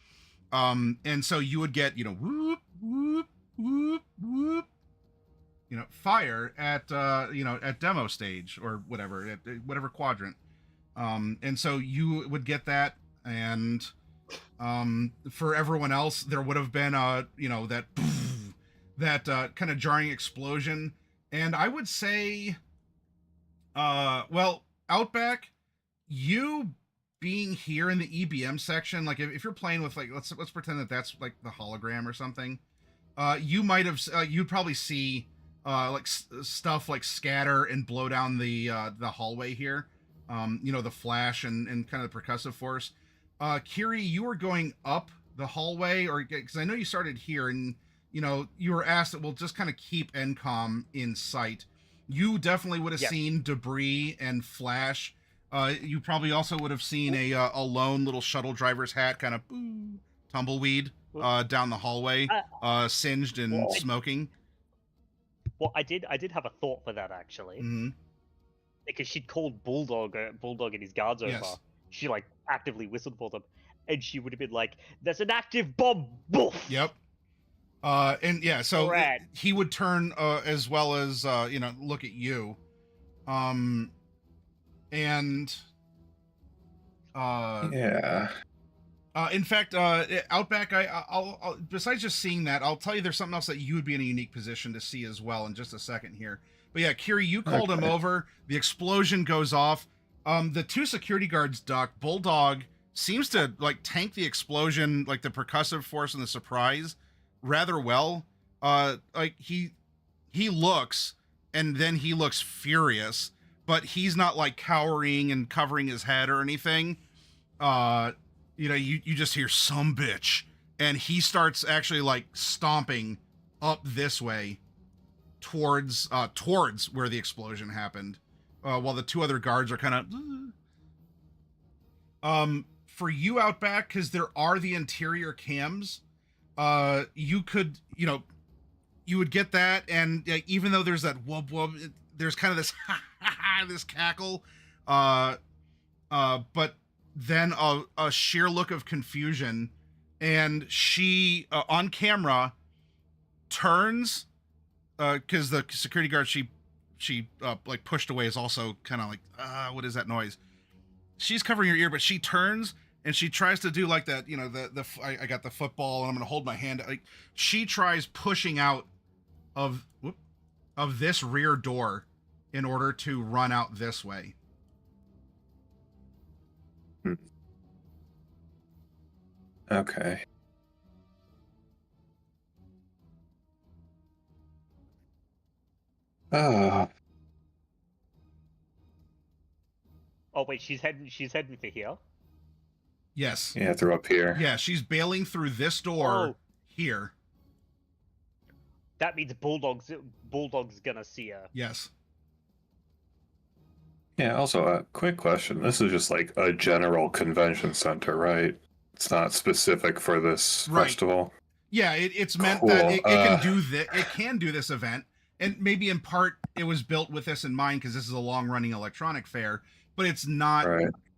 And so you would get, whoop, whoop, whoop, whoop, fire at, at demo stage, or whatever, at whatever quadrant. And so you would get that, and for everyone else, there would have been that kind of jarring explosion. And I would say, Outback, you being here in the EBM section, like if you're playing with, like, let's pretend that's like the hologram or something, you might have you'd probably see stuff like scatter and blow down the hallway here. The flash and kind of the percussive force. Kiri, you were going up the hallway, or because I know you started here, and you were asked that we'll just kind of keep NCOM in sight. You definitely would have Yep. seen debris and flash. You probably also would have seen a lone little shuttle driver's hat kind of tumbleweed down the hallway, singed and Well, smoking. Well, I did have a thought for that actually, Mm-hmm. because she'd called Bulldog and his guards over. Yes. She like actively whistled for them, and she would have been like, "There's an active bomb!" Boof! Yep. And yeah, so Right. he would turn as well as look at you, and Yeah. in fact, Outback, I'll besides just seeing that, I'll tell you there's something else that you would be in a unique position to see as well in just a second here. But yeah, Kiri, you called him over. The explosion goes off. The two security guards duck. Bulldog seems to like tank the explosion, like the percussive force and the surprise, rather well. Like he looks, and then he looks furious, but he's not like cowering and covering his head or anything. You just hear some bitch, and he starts actually like stomping up this way towards where the explosion happened, while the two other guards are kind of for you, Outback, because there are the interior cams. You could you would get that, and even though there's that wub wub, there's kind of this this cackle, but then a sheer look of confusion, and she on camera turns, because the security guard she like pushed away is also kind of like, what is that noise? She's covering her ear, but she turns and she tries to do like that, I got the football and I'm gonna hold my hand. Like she tries pushing out of this rear door in order to run out this way. Okay. Oh wait, she's heading for here. Yes. Yeah, through up here. Yeah, she's bailing through this door here. That means Bulldog's gonna see her. Yes. Yeah, also a quick question. This is just like a general convention center, right? It's not specific for this festival. Yeah, it's meant Cool. that it can do this. It can do this event, and maybe in part it was built with this in mind because this is a long-running electronic fair. But it's not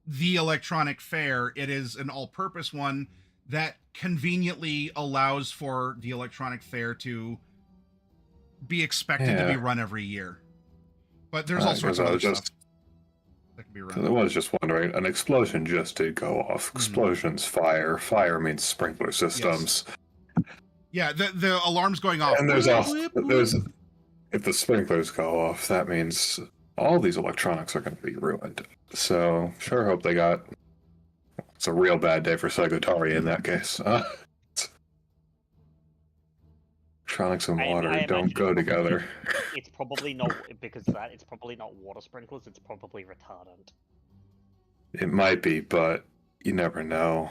the electronic fair. It is an all-purpose one that conveniently allows for the electronic fair to be expected to be run every year. But there's all sorts of other stuff that can be run. I was just wondering, an explosion just did go off. Explosions, fire. Fire means sprinkler systems. Yes. Yeah, the alarm's going off. And there's if the sprinklers go off, that means all these electronics are going to be ruined. So, sure hope they got... It's a real bad day for Segotari in that case. Electronics and water don't go together. It's probably not, because of that, it's probably not water sprinklers, it's probably retardant. It might be, but you never know.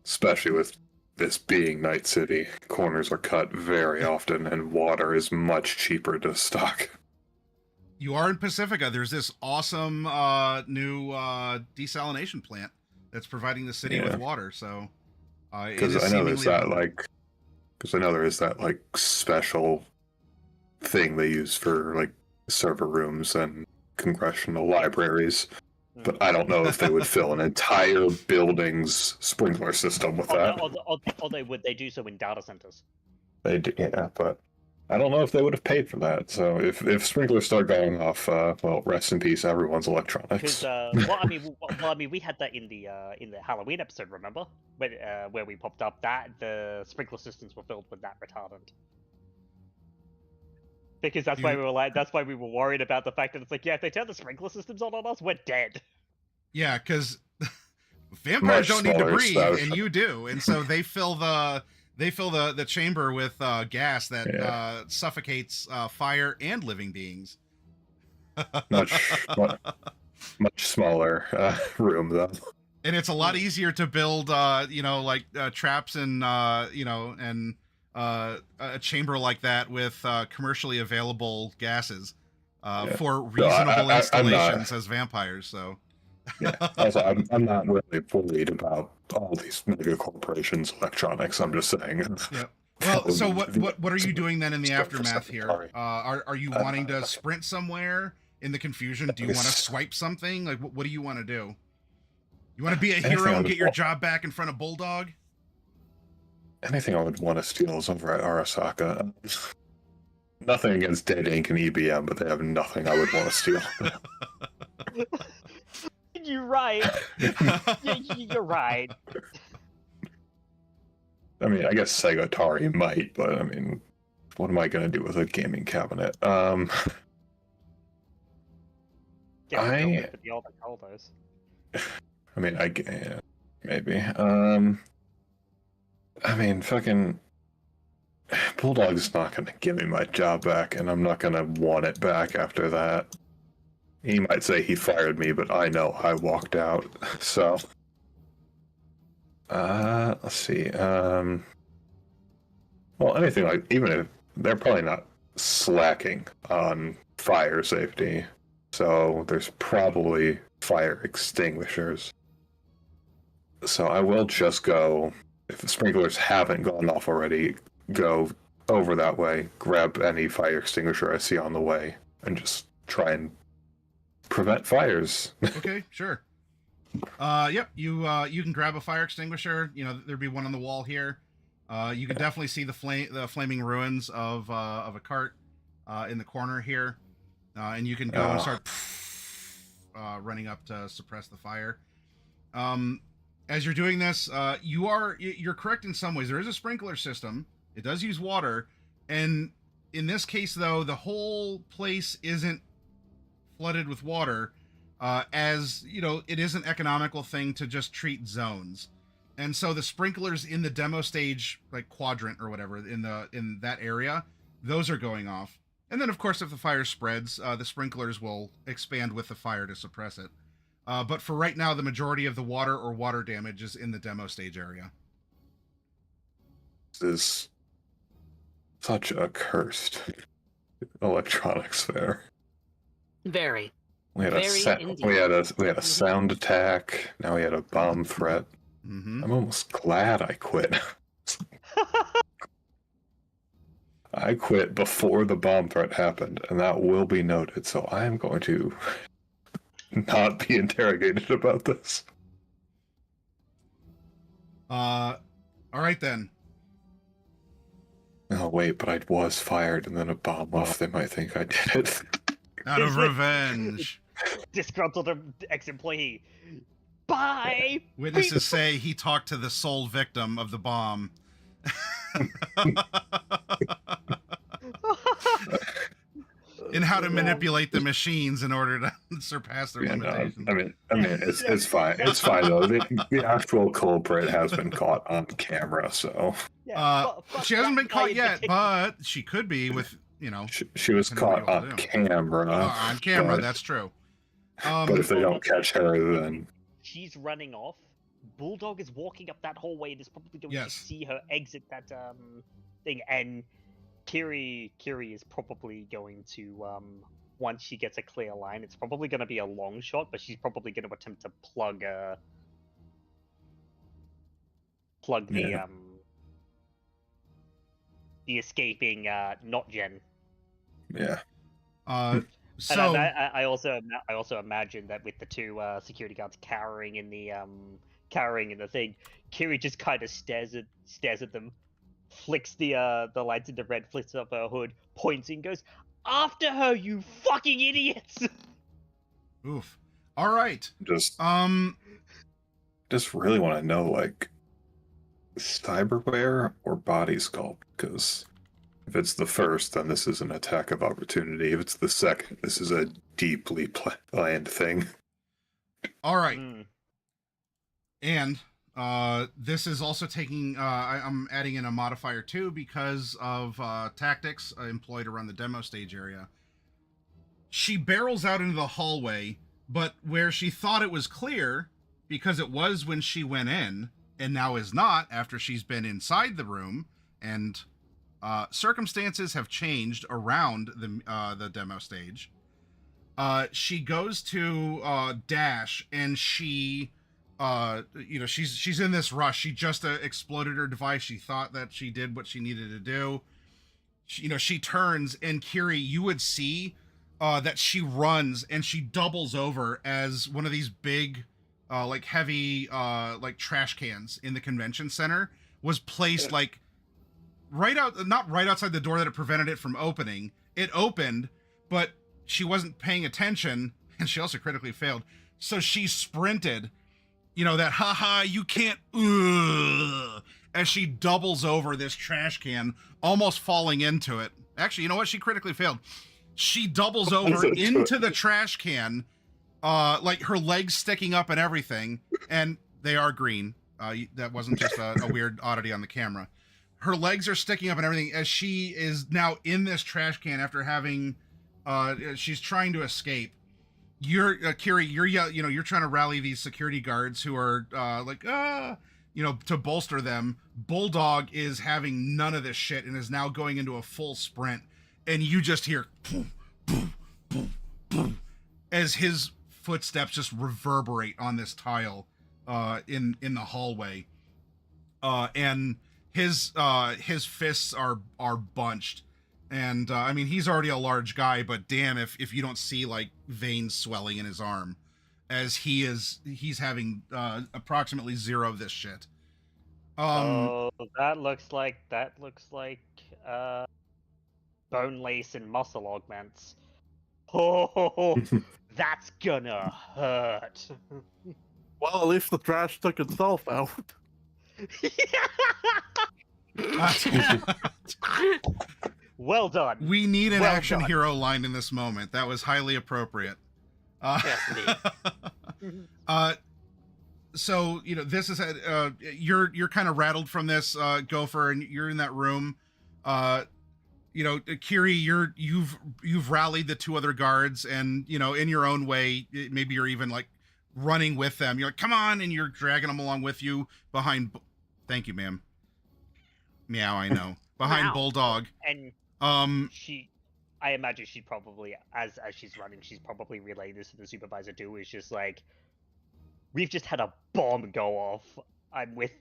Especially with this being Night City. Corners are cut very often, and water is much cheaper to stock. You are in Pacifica. There's this awesome new desalination plant that's providing the city with water. So, because I know there's that because I know there is that like special thing they use for like server rooms and congressional libraries. But I don't know if they would fill an entire building's sprinkler system with that. Or they would. They do so in data centers. They do, yeah, but I don't know if they would have paid for that. So if sprinklers start going off, well, rest in peace, everyone's electronics. I mean, we had that in the Halloween episode, remember? Where we popped up that the sprinkler systems were filled with that retardant. Because that's why we were worried about the fact that it's like, yeah, if they turn the sprinkler systems on us, we're dead. Yeah, because vampires don't need to breathe, and you do, and so they fill the chamber with gas that suffocates fire and living beings. much smaller room though. And it's a lot easier to build, like traps and a chamber like that with commercially available gases for reasonable I'm installations not, as vampires. So yeah. Also, I'm not really worried about all these mega corporations' electronics. I'm just saying. yeah. Well, so what the- are you doing then in the stuff for aftermath here? Secretary. Are you wanting to sprint somewhere in the confusion? Do you want to swipe something? Like, what do you want to do? You want to be a hero and get your job back in front of Bulldog? Anything I would want to steal is over at Arasaka. Nothing against Dead Ink and EBM, but they have nothing I would want to steal. You're right. You're right. I mean, I guess Sega Atari might, but I mean, what am I going to do with a gaming cabinet? Yeah, I the old Caldos. I mean, maybe. I mean, fucking Bulldog's not going to give me my job back, and I'm not going to want it back after that. He might say he fired me, but I know I walked out. So, let's see. Well, anything like, even if they're probably not slacking on fire safety, so there's probably fire extinguishers. So I will just go, if the sprinklers haven't gone off already, go over that way, grab any fire extinguisher I see on the way, and just try and prevent fires. Okay, sure. Yep, you can grab a fire extinguisher. You know, there'd be one on the wall here. You can definitely see the flaming ruins of a cart in the corner here, and you can go and start running up to suppress the fire. As you're doing this, you're correct in some ways. There is a sprinkler system. It does use water, and in this case, though, the whole place isn't flooded with water. As you know, it is an economical thing to just treat zones, and so the sprinklers in the demo stage, like quadrant or whatever, in that area, those are going off. And then, of course, if the fire spreads, the sprinklers will expand with the fire to suppress it. But for right now, the majority of the water or water damage is in the demo stage area. This is such a cursed electronics fair. Very. We had Very we had a sound attack. Now we had a bomb threat. Mm-hmm. I'm almost glad I quit. I quit before the bomb threat happened, and that will be noted. So I am going to not be interrogated about this. All right then. Oh wait, but I was fired, and then a bomb off. They might think I did it. Out of revenge. Disgruntled ex-employee. Bye. Witnesses say he talked to the sole victim of the bomb. In how to manipulate the machines in order to surpass their limitations. I mean, it's fine. It's fine though. The actual culprit has been caught on camera, so she hasn't been caught yet, but she could be with, you know. She was caught on camera. On camera, that's true. But if they don't catch her, then she's running off. Bulldog is walking up that hallway and is probably going to see her exit that thing, and Kiri is probably going to once she gets a clear line, it's probably going to be a long shot, but she's probably going to attempt to plug the escaping not Jen. Yeah. So and I also imagine that with the two security guards cowering in the thing, Kiri just kind of stares at them, flicks the lights into red, flicks up her hood, points and goes, "After her, you fucking idiots!" Oof. All right. Just really want to know, like, cyberware or body sculpt, because if it's the first, then this is an attack of opportunity. If it's the second, this is a deeply planned thing. All right. And this is also taking, I'm adding in a modifier too because of tactics employed around the demo stage area. She barrels out into the hallway, but where she thought it was clear, because it was when she went in and now is not after she's been inside the room, and circumstances have changed around the demo stage. She goes to dash, and she she's in this rush. She just exploded her device. She thought that she did what she needed to do. She turns, and Kiri, you would see that she runs and she doubles over as one of these big like heavy like trash cans in the convention center was placed like not right outside the door that it prevented it from opening. It opened, but she wasn't paying attention, and she also critically failed. So she sprinted, that haha, you can't, as she doubles over this trash can, almost falling into it. Actually, you know what? She critically failed. She doubles over into the trash can, like her legs sticking up and everything, and they are green. That wasn't just a weird oddity on the camera. Her legs are sticking up and everything as she is now in this trash can after having, she's trying to escape. Kiri, you're trying to rally these security guards who are to bolster them. Bulldog is having none of this shit and is now going into a full sprint, and you just hear boom, boom, boom, boom, as his footsteps just reverberate on this tile in the hallway, and his fists are bunched. And I mean, he's already a large guy, but damn if you don't see like veins swelling in his arm, as he's having approximately zero of this shit. That looks like bone lace and muscle augments. Oh, that's gonna hurt. Well, at least the trash took itself out. Well done. We need an action hero line in this moment. That was highly appropriate. Yes, indeed. So this is you're kind of rattled from this, Gopher, and you're in that room. Kiri, you've rallied the two other guards, and in your own way, maybe you're even like running with them. You're like, come on, and you're dragging them along with you behind. Thank you, ma'am. Meow, I know. Behind Meow. Bulldog. And I imagine she probably, as she's running, she's probably relaying this to the supervisor too. Is just like, we've just had a bomb go off. I'm with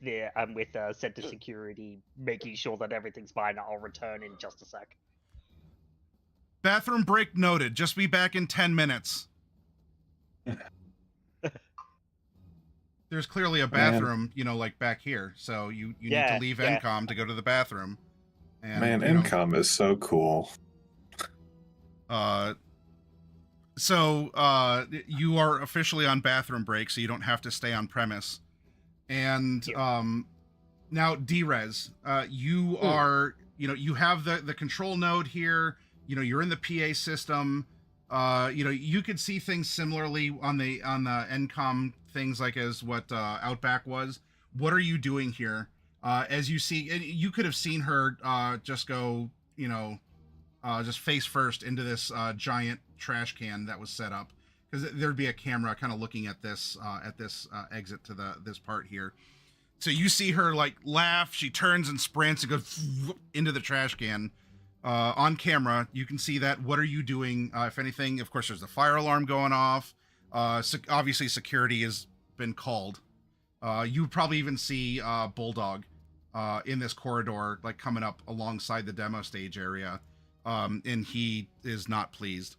center security, making sure that everything's fine. I'll return in just a sec. Bathroom break noted. Just be back in 10 minutes. There's clearly a bathroom, like back here. So you need to leave NCOM to go to the bathroom. And, NCOM is so cool. So you are officially on bathroom break, so you don't have to stay on premise. And now Drez, you are, you have the control node here. You're in the PA system. You could see things similarly on the NCOM things, like as what Outback was. What are you doing here? As you see, and you could have seen her just go, just face first into this giant trash can that was set up, because there'd be a camera kind of looking at this exit to this part here. So you see her like laugh. She turns and sprints and goes into the trash can. On camera, you can see that. What are you doing? If anything, of course, there's the fire alarm going off. Obviously, security has been called. You probably even see Bulldog in this corridor, like coming up alongside the demo stage area, and he is not pleased.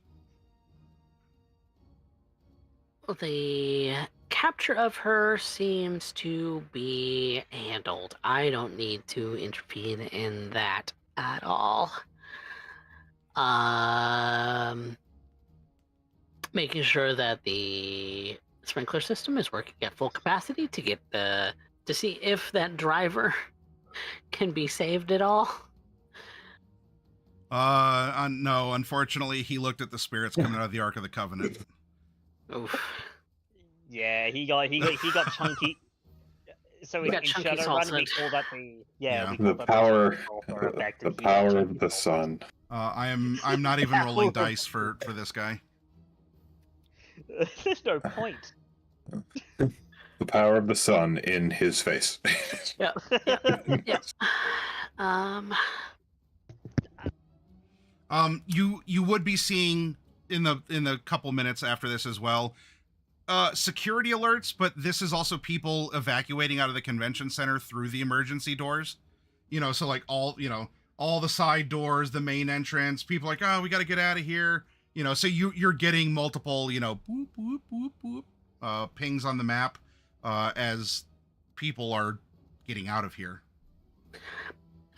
The capture of her seems to be handled. I don't need to intervene in that at all. Making sure that the sprinkler system is working at full capacity to see if that driver can be saved at all. No, unfortunately, he looked at the spirits coming out of the Ark of the Covenant. Oof. Yeah, he got chunky. So in Shadowrun, we call that the power of the sun. I'm not even rolling dice for this guy. There's no point. The power of the sun in his face. Yeah. Yep. Um. You would be seeing in the couple minutes after this as well, security alerts, but this is also people evacuating out of the convention center through the emergency doors. So like all the side doors, the main entrance, people like, oh, we got to get out of here. So you're getting multiple, boop, boop, boop, boop, pings on the map, as people are getting out of here.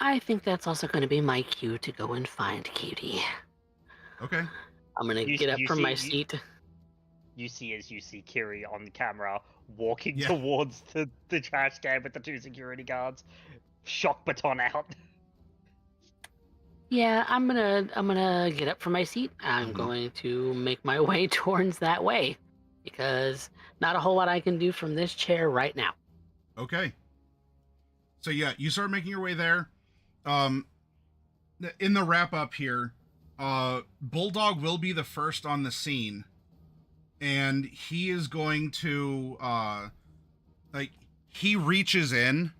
I think that's also going to be my cue to go and find Cutie. Okay. I'm going to get up from my seat. You see Kiri on the camera walking Yeah. towards the trash can with the 2 security guards. Shock baton out. Yeah, I'm gonna get up from my seat. I'm going to make my way towards that way, because not a whole lot I can do from this chair right now. Okay. So yeah, you start making your way there. In the wrap up here, Bulldog will be the first on the scene, and he is going to he reaches in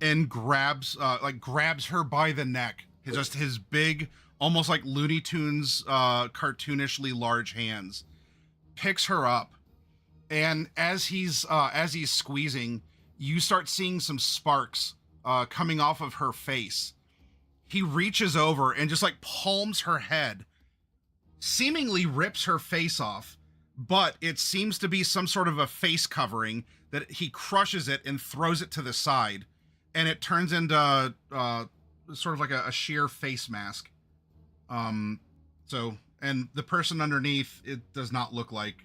and grabs her by the neck. His big, almost like Looney Tunes, cartoonishly large hands, picks her up, and as he's squeezing, you start seeing some sparks coming off of her face. He reaches over and just like palms her head, seemingly rips her face off, but it seems to be some sort of a face covering that he crushes it and throws it to the side, and it turns into sort of like a sheer face mask. So, and the person underneath, it does not look like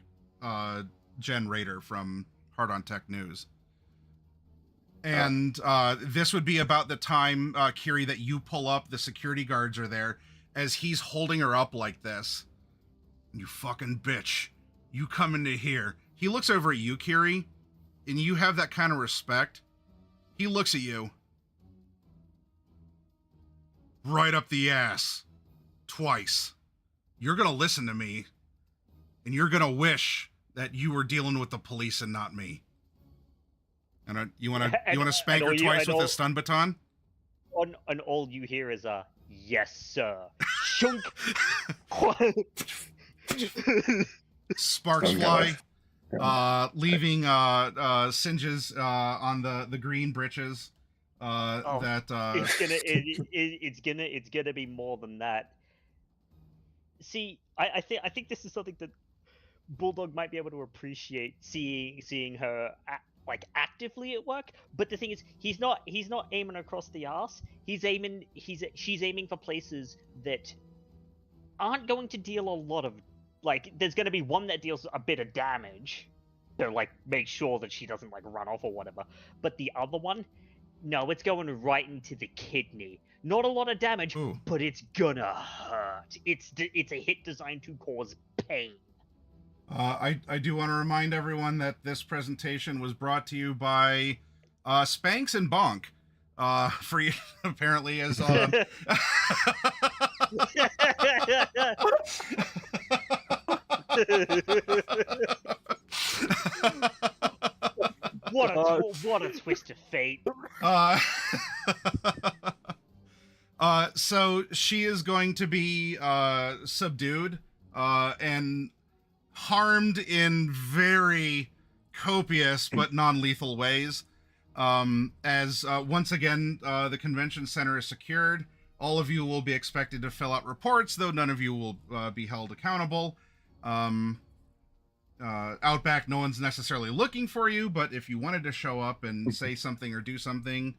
Jen Rader from Hard on Tech News. And this would be about the time, Kiri, that you pull up. The security guards are there as he's holding her up like this. You fucking bitch. You come into here. He looks over at you, Kiri, and you have that kind of respect. He looks at you. Right up the ass. Twice. You're going to listen to me, and you're going to wish that you were dealing with the police and not me. And you want to spank her twice with a stun baton? And all you hear is a yes, sir. Shunk. Sparks fly, leaving singes on the green britches. It's gonna be more than that. See, I think this is something that Bulldog might be able to appreciate, seeing her actively at work. But the thing is, he's not aiming across the arse. She's aiming for places that aren't going to deal a lot of, there's going to be one that deals a bit of damage to make sure that she doesn't run off or whatever. But the other one, no, it's going right into the kidney. Not a lot of damage, but it's gonna hurt. It's a hit designed to cause pain. I do want to remind everyone that this presentation was brought to you by Spanx and Bonk. Free apparently as what a twist of fate. So she is going to be subdued and harmed in very copious but non-lethal ways. As once again, the convention center is secured. All of you will be expected to fill out reports, though none of you will be held accountable. Outback, no one's necessarily looking for you, but if you wanted to show up and say something or do something,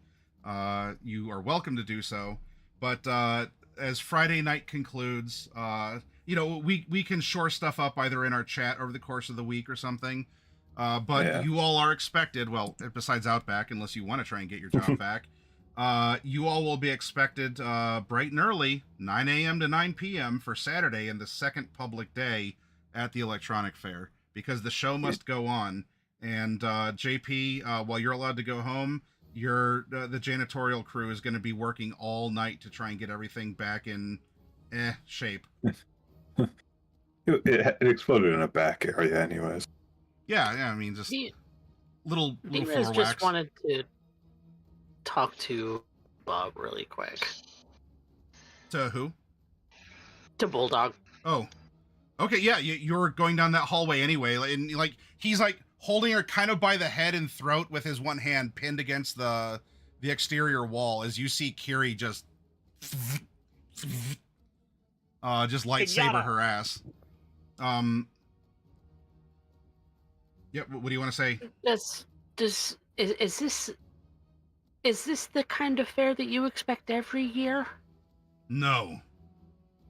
you are welcome to do so. But as Friday night concludes, we can shore stuff up either in our chat over the course of the week or something. But you all are expected, well, besides Outback, unless you want to try and get your job back, you all will be expected bright and early, 9 a.m. to 9 p.m. for Saturday and the second public day at the Electronic Fair, because the show must go on. And JP, while you're allowed to go home, the janitorial crew is going to be working all night to try and get everything back in shape. It exploded in a back area anyways. Yeah, I mean, just... little Diaz floor just wax. wanted to talk to Bob really quick. To who? To Bulldog. Oh, okay, yeah, you're going down that hallway anyway, and like he's like holding her kind of by the head and throat with his one hand pinned against the exterior wall as you see Kiri just lightsaber Pinata. her ass. Yep. What do you want to say? Is this the kind of fair that you expect every year? No,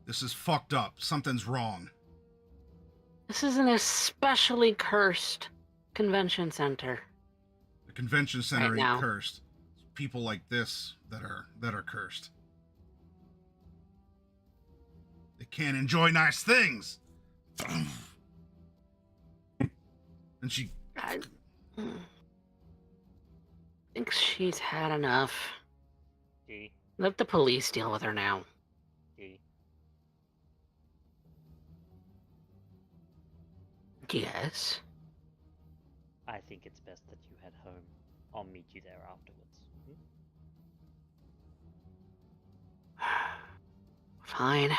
this is fucked up. Something's wrong. This is an especially cursed convention center. The convention center Right ain't now. cursed. It's people like this that are cursed. They can't enjoy nice things. And she I think she's had enough. D. Let the police deal with her now. D. Yes. I think it's best that you head home. I'll meet you there afterwards. Fine.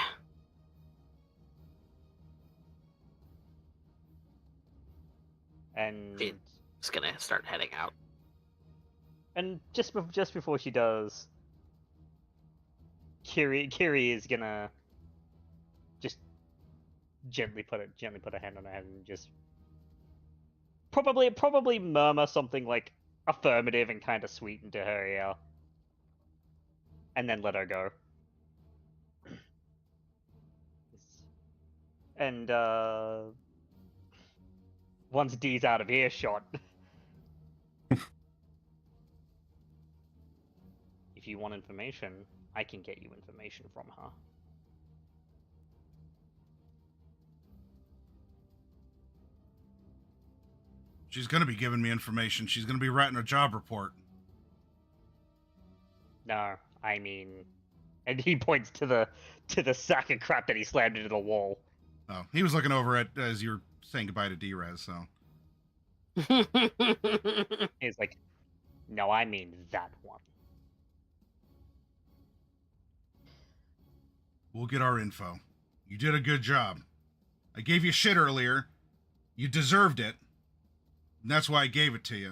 And Just gonna start heading out. and just before she does, Kiri is gonna just gently put a hand on her head and just probably murmur something like affirmative and kind of sweet into her ear, and then let her go. And once D's out of earshot, if you want information, I can get you information from her. She's gonna be giving me information. She's gonna be writing a job report. No, I mean, and he points to the sack of crap that he slammed into the wall. Oh, he was looking over it as you were saying goodbye to D-Rez, so. He's like, no, I mean that one. We'll get our info. You did a good job. I gave you shit earlier. You deserved it. And that's why I gave it to you.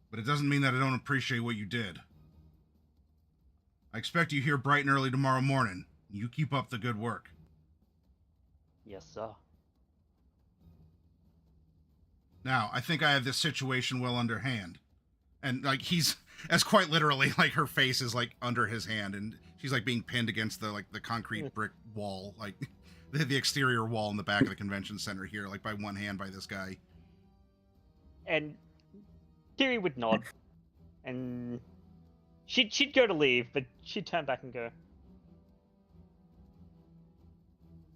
But it doesn't mean that I don't appreciate what you did. I expect you here bright and early tomorrow morning. You keep up the good work. Yes, sir. Now, I think I have this situation well under hand. And, like, he's, as quite literally, like, her face is, like, under his hand, and she's, like, being pinned against the, like, the concrete brick wall, like, the exterior wall in the back of the convention center here, like, by one hand by this guy. And Kiri would nod, and she'd go to leave, but she'd turn back and go,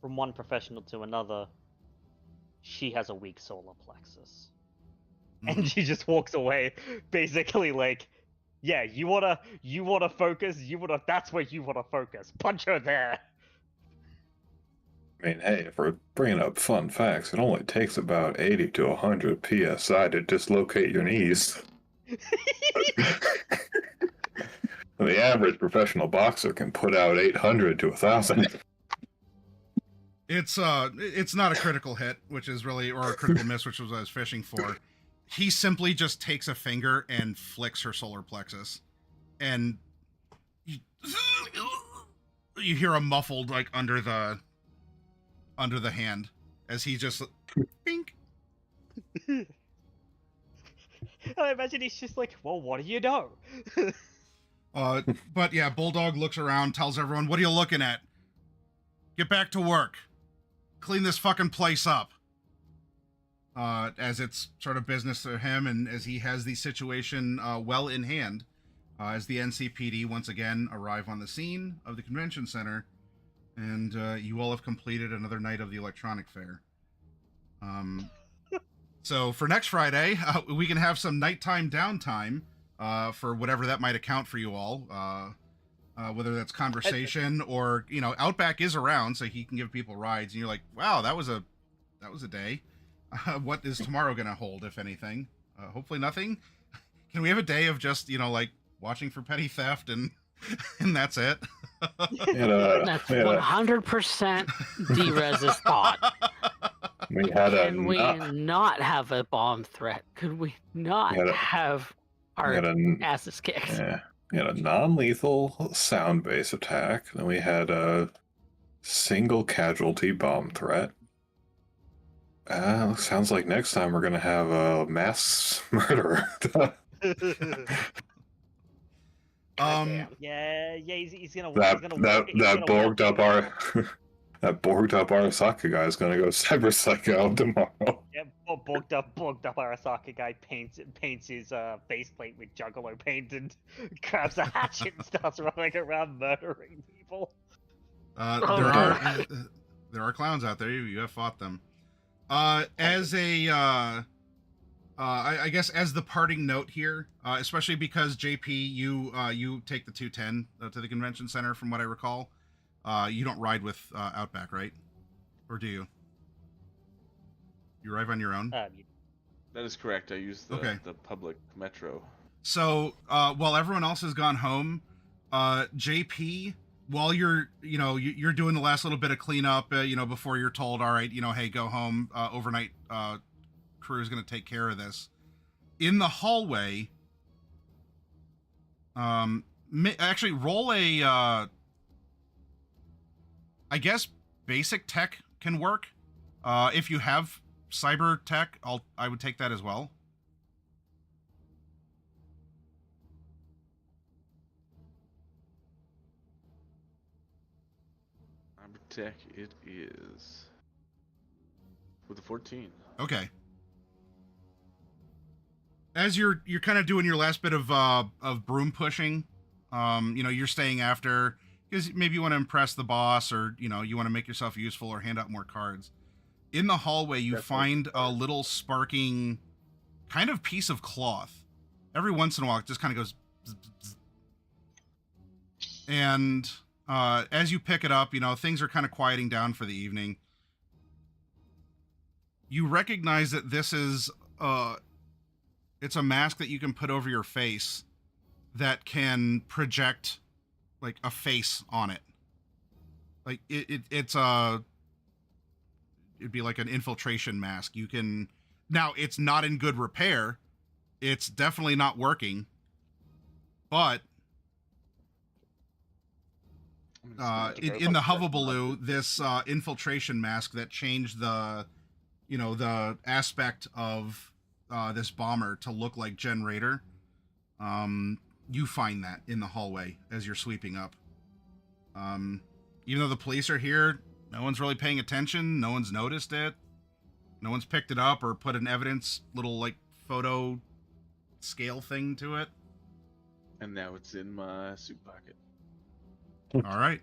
from one professional to another, she has a weak solar plexus. And she just walks away, basically like, yeah, you wanna focus, that's where you wanna focus. Punch her there. I mean, hey, if we're bringing up fun facts, it only takes about 80 to 100 psi to dislocate your knees. The average professional boxer can put out 800 to 1,000. It's not a critical hit, which is really, or a critical miss, which was what I was fishing for. He simply just takes a finger and flicks her solar plexus, and you hear a muffled, like, under the hand as he just pink. I imagine he's just like, well, what do you know? But yeah, Bulldog looks around, tells everyone, "What are you looking at? Get back to work. Clean this fucking place up." As it's sort of business for him, and as he has the situation well in hand, as the NCPD once again arrive on the scene of the convention center, and you all have completed another night of the electronic fair. So for next Friday, we can have some nighttime downtime for whatever that might account for you all. Whether that's conversation or, you know, Outback is around, so he can give people rides, and you're like, wow, that was a day. What is tomorrow going to hold, if anything? hopefully nothing. Can we have a day of just like watching for petty theft and and that's it? That's 100% D-Rez's thought. We had a Can we not have a bomb threat? Could we not have our asses kicked? Yeah, we had a non-lethal sound-based attack. Then we had a single casualty bomb threat. Sounds like next time we're gonna have a mass murderer. Yeah, he's gonna that borged up our that borged up Arasaka guy is gonna go cyber psycho tomorrow. Yeah, borged up Arasaka guy paints his faceplate with Juggalo paint and grabs a hatchet and starts running around murdering people. There are clowns out there. You have fought them. As a I guess as the parting note here, especially because JP, you take the 210 to the convention center, from what I recall. You don't ride with Outback, right? Or do you? You arrive on your own? That is correct. I use the public metro. So while everyone else has gone home, JP, while you're doing the last little bit of cleanup, before you're told, all right, hey, go home. Overnight crew is going to take care of this. In the hallway, actually roll a, I guess basic tech can work. If you have cyber tech, I would take that as well. Cyber tech, it is with a 14. Okay. As you're kind of doing your last bit of broom pushing, you're staying after because maybe you want to impress the boss, or you want to make yourself useful or hand out more cards. In the hallway, you find a little sparking kind of piece of cloth. Every once in a while, it just kind of goes bzz, bzz, bzz. And as you pick it up, things are kind of quieting down for the evening. You recognize that this is it's a mask that you can put over your face that can project like a face on it. Like it'd be like an infiltration mask. Now it's not in good repair. It's definitely not working, but in the Hovabaloo, this infiltration mask that changed the aspect of this bomber to look like Gen Raider. You find that in the hallway as you're sweeping up. Even though the police are here, no one's really paying attention. No one's noticed it. No one's picked it up or put an evidence little like photo scale thing to it. And now it's in my suit pocket. All right.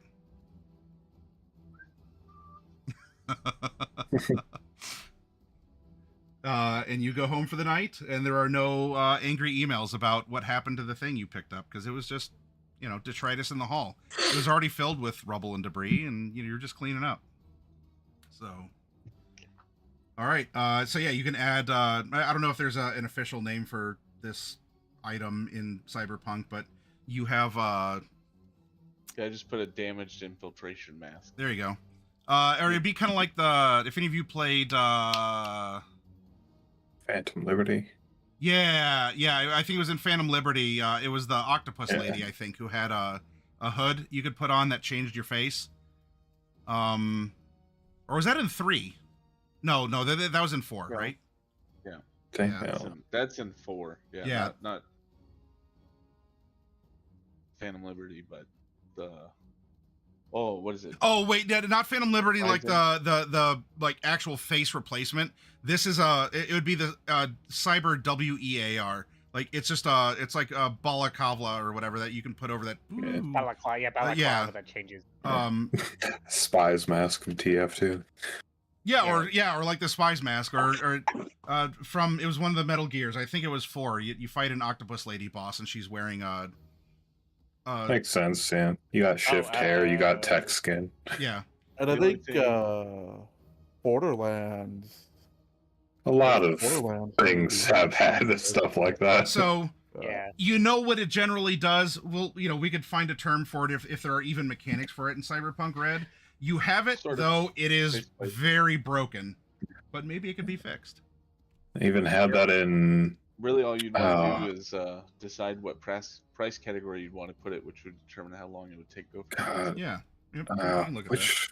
And you go home for the night, and there are no angry emails about what happened to the thing you picked up, because it was just, detritus in the hall. It was already filled with rubble and debris, and you're just cleaning up. So, all right. So yeah, you can add. I don't know if there's an official name for this item in Cyberpunk, but you have. Yeah, I just put a damaged infiltration mask. There you go. Or it'd be kind of like if any of you played. Phantom Liberty. Yeah, I think it was in Phantom Liberty. It was the octopus lady, I think, who had a hood you could put on that changed your face. Or was that in 3? No, that was in 4, right? Yeah. That's in 4. Yeah. Not Phantom Liberty, but the. Oh, what is it? Oh wait, not Phantom Liberty, like the like actual face replacement. This is it would be the Cyber WEAR. Like it's just it's like a balaclava or whatever that you can put over that. Balaclava that changes. Spy's mask from TF2. Or like the spy's mask, or from it was one of the Metal Gears. I think it was 4. You fight an octopus lady boss, and she's wearing a. Makes sense, Sam. You got shift hair, you got tech skin. Yeah. And I think Borderlands A lot of Borderlands things have had stuff like that. So Yeah. you know what it generally does. Well, we could find a term for it if there are even mechanics for it in Cyberpunk Red. You have it, Sort of. though it is Basically. very broken, but maybe it could be fixed. Even had that in. Really, all you'd want to do is decide what price category you'd want to put it, which would determine how long it would take to go for. God, Yeah. Yep, we can look at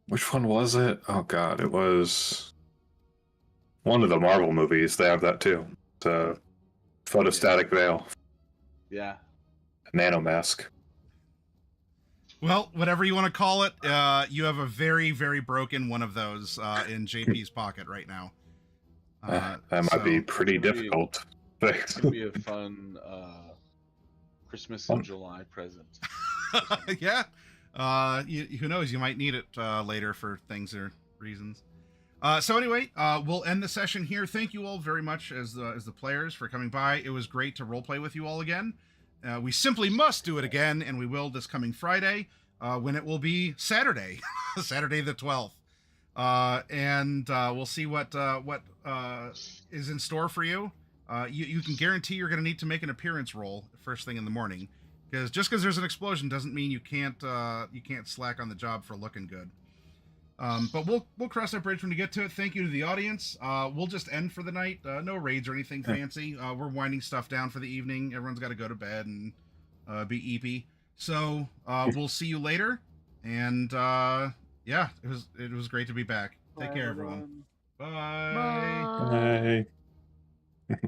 which one was it? Oh God, it was one of the Marvel movies. They have that too. It's a photostatic veil, Yeah. nanomask. Well, whatever you want to call it, you have a very, very broken one of those in JP's pocket right now. That might be pretty It'd be- difficult. It could be a fun Christmas in July present. Yeah. Who knows? You might need it later for things or reasons. So anyway, we'll end the session here. Thank you all very much as the players for coming by. It was great to roleplay with you all again. We simply must do it again, and we will this coming Friday, when it will be Saturday, Saturday the 12th. And we'll see what is in store for you. You can guarantee you're going to need to make an appearance roll first thing in the morning, because just because there's an explosion doesn't mean you can't slack on the job for looking good. But we'll cross that bridge when we get to it. Thank you to the audience. We'll just end for the night. No raids or anything fancy. We're winding stuff down for the evening. Everyone's got to go to bed and be eepy. So we'll see you later. And yeah, it was great to be back. Take care, everyone. Bye. Bye.